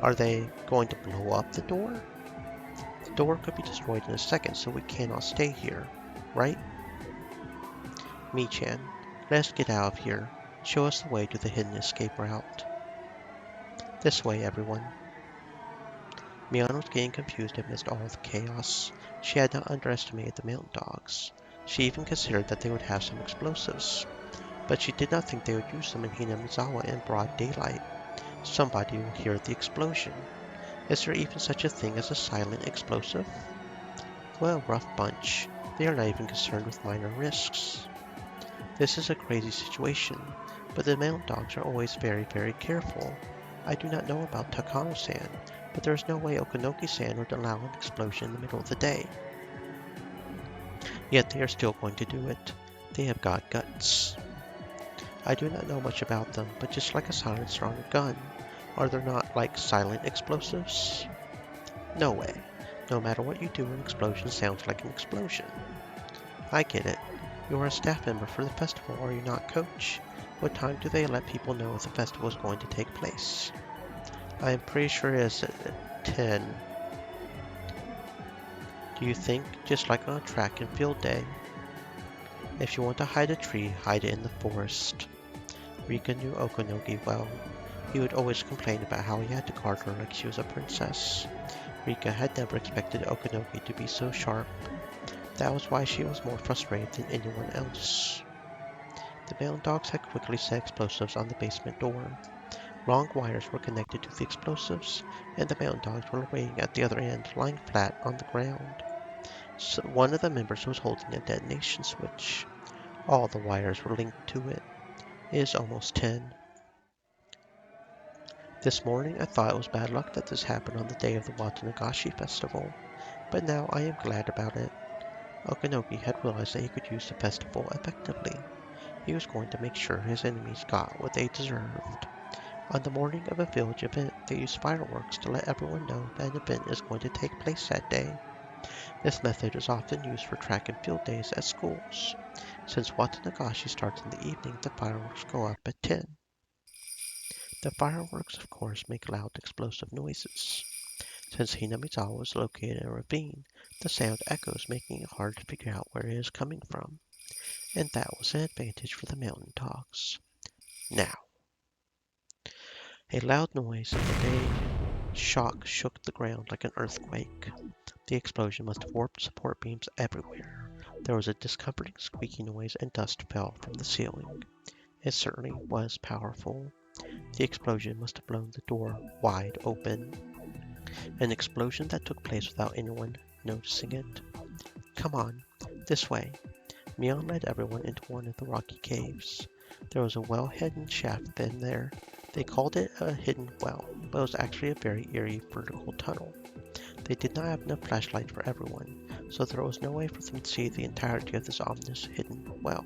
Are they going to blow up the door? The door could be destroyed in a second, so we cannot stay here, right? Mi-chan, let us get out of here. Show us the way to the hidden escape route. This way, everyone. Mion was getting confused amidst all the chaos. She had not underestimated the mountain dogs. She even considered that they would have some explosives. But she did not think they would use them in Hinamizawa in broad daylight. Somebody will hear the explosion. Is there even such a thing as a silent explosive? What a rough bunch. They are not even concerned with minor risks. This is a crazy situation, but the mountain dogs are always very, very careful. I do not know about Takano-san, but there is no way Okanoki-san would allow an explosion in the middle of the day. Yet they are still going to do it. They have got guts. I do not know much about them, but just like a silencer on a gun, are there not like silent explosives? No way. No matter what you do, an explosion sounds like an explosion. I get it. You are a staff member for the festival, are you not, Coach? What time do they let people know if the festival is going to take place? I am pretty sure it is at 10. Do you think, just like on a track and field day, if you want to hide a tree, hide it in the forest? Rika knew Okanogi well. He would always complain about how he had to guard her like she was a princess. Rika had never expected Okanogi to be so sharp. That was why she was more frustrated than anyone else. The mountain dogs had quickly set explosives on the basement door. Long wires were connected to the explosives, and the mountain dogs were waiting at the other end, lying flat on the ground. So one of the members was holding a detonation switch. All the wires were linked to it. It is almost 10. This morning I thought it was bad luck that this happened on the day of the Watanagashi festival, but now I am glad about it. Okanogi had realized that he could use the festival effectively. He was going to make sure his enemies got what they deserved. On the morning of a village event, they use fireworks to let everyone know that an event is going to take place that day. This method is often used for track and field days at schools. Since Watanagashi starts in the evening, the fireworks go up at 10. The fireworks, of course, make loud explosive noises. Since Hinamizawa is located in a ravine, the sound echoes, making it hard to figure out where it is coming from. And that was an advantage for the mountain dogs. Now, a loud noise and a big shock shook the ground like an earthquake. The explosion must have warped support beams everywhere. There was a discomforting squeaky noise and dust fell from the ceiling. It certainly was powerful. The explosion must have blown the door wide open. An explosion that took place without anyone noticing it. Come on, this way. Mion led everyone into one of the rocky caves. There was a well-hidden shaft in there. They called it a hidden well, but it was actually a very eerie vertical tunnel. They did not have enough flashlights for everyone, so there was no way for them to see the entirety of this ominous hidden well.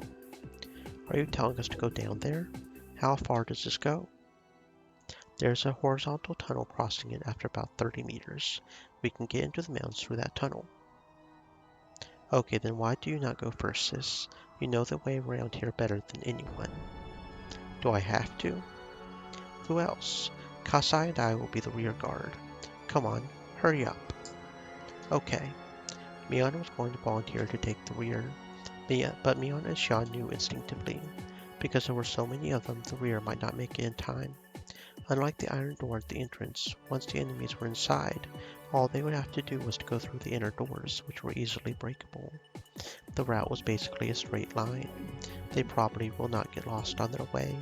Are you telling us to go down there? How far does this go? There's a horizontal tunnel crossing it after about 30 meters. We can get into the mountains through that tunnel. Okay, then why do you not go first, sis? You know the way around here better than anyone. Do I have to? Who else? Kasai and I will be the rear guard. Come on, hurry up. Okay. Mion was going to volunteer to take the rear, but Mion and Xian knew instinctively. Because there were so many of them, the rear might not make it in time. Unlike the iron door at the entrance, once the enemies were inside, all they would have to do was to go through the inner doors, which were easily breakable. The route was basically a straight line. They probably will not get lost on their way.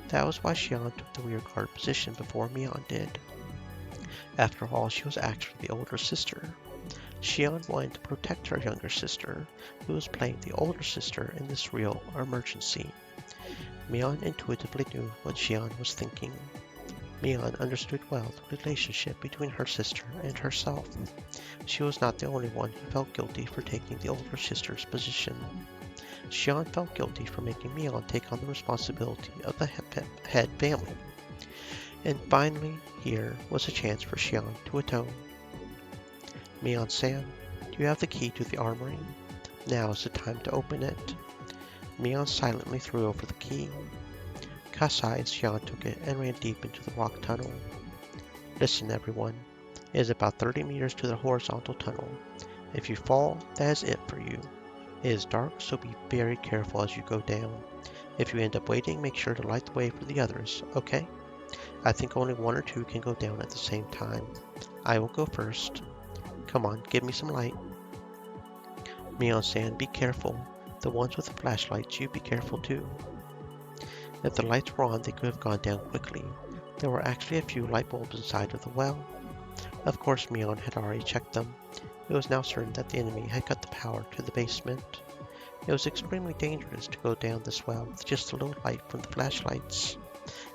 That was why Xian took the rear guard position before Mion did. After all, she was actually the older sister. Xian wanted to protect her younger sister, who was playing the older sister in this real emergency. Mion intuitively knew what Xian was thinking. Mion understood well the relationship between her sister and herself. She was not the only one who felt guilty for taking the older sister's position. Xian felt guilty for making Mion take on the responsibility of the head family. And finally, here was a chance for Xian to atone. Mion-san, do you have the key to the armory? Now is the time to open it. Mion silently threw over the key. Kasai and Xian took it and ran deep into the rock tunnel. Listen, everyone. It is about 30 meters to the horizontal tunnel. If you fall, that is it for you. It is dark, so be very careful as you go down. If you end up waiting, make sure to light the way for the others, okay? I think only one or two can go down at the same time. I will go first. Come on, give me some light. Mion-san, be careful. The ones with the flashlights, you be careful too. If the lights were on, they could have gone down quickly. There were actually a few light bulbs inside of the well. Of course, Mion had already checked them. It was now certain that the enemy had cut the power to the basement. It was extremely dangerous to go down this well with just a little light from the flashlights.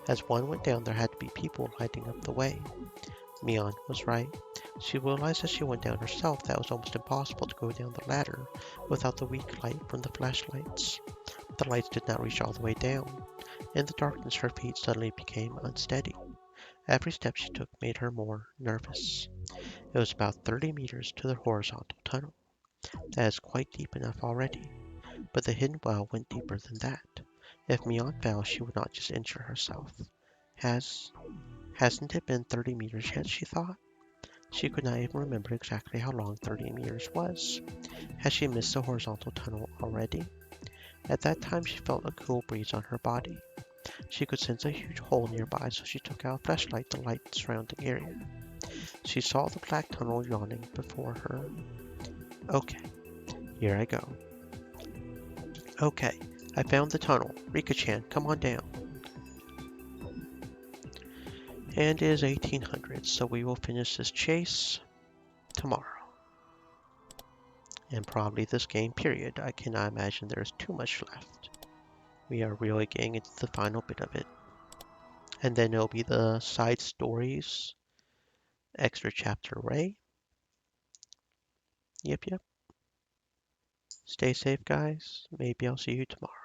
As one went down, there had to be people lighting up the way. Mion was right. She realized as she went down herself that it was almost impossible to go down the ladder without the weak light from the flashlights. The lights did not reach all the way down. In the darkness, her feet suddenly became unsteady. Every step she took made her more nervous. It was about 30 meters to the horizontal tunnel. That is quite deep enough already, but the hidden well went deeper than that. If Mion fell, she would not just injure herself. Has Hasn't it been 30 meters yet, she thought? She could not even remember exactly how long 30 meters was. Had she missed the horizontal tunnel already? At that time, she felt a cool breeze on her body. She could sense a huge hole nearby, so she took out a flashlight to light the surrounding area. She saw the black tunnel yawning before her. Okay, here I go. Okay, I found the tunnel. Rika-chan, come on down. And it is 1800, so we will finish this chase tomorrow. And probably this game period. I cannot imagine there's too much left. We are really getting into the final bit of it. And then it'll be the side stories, extra chapter Ray. Yep. Stay safe, guys. Maybe I'll see you tomorrow.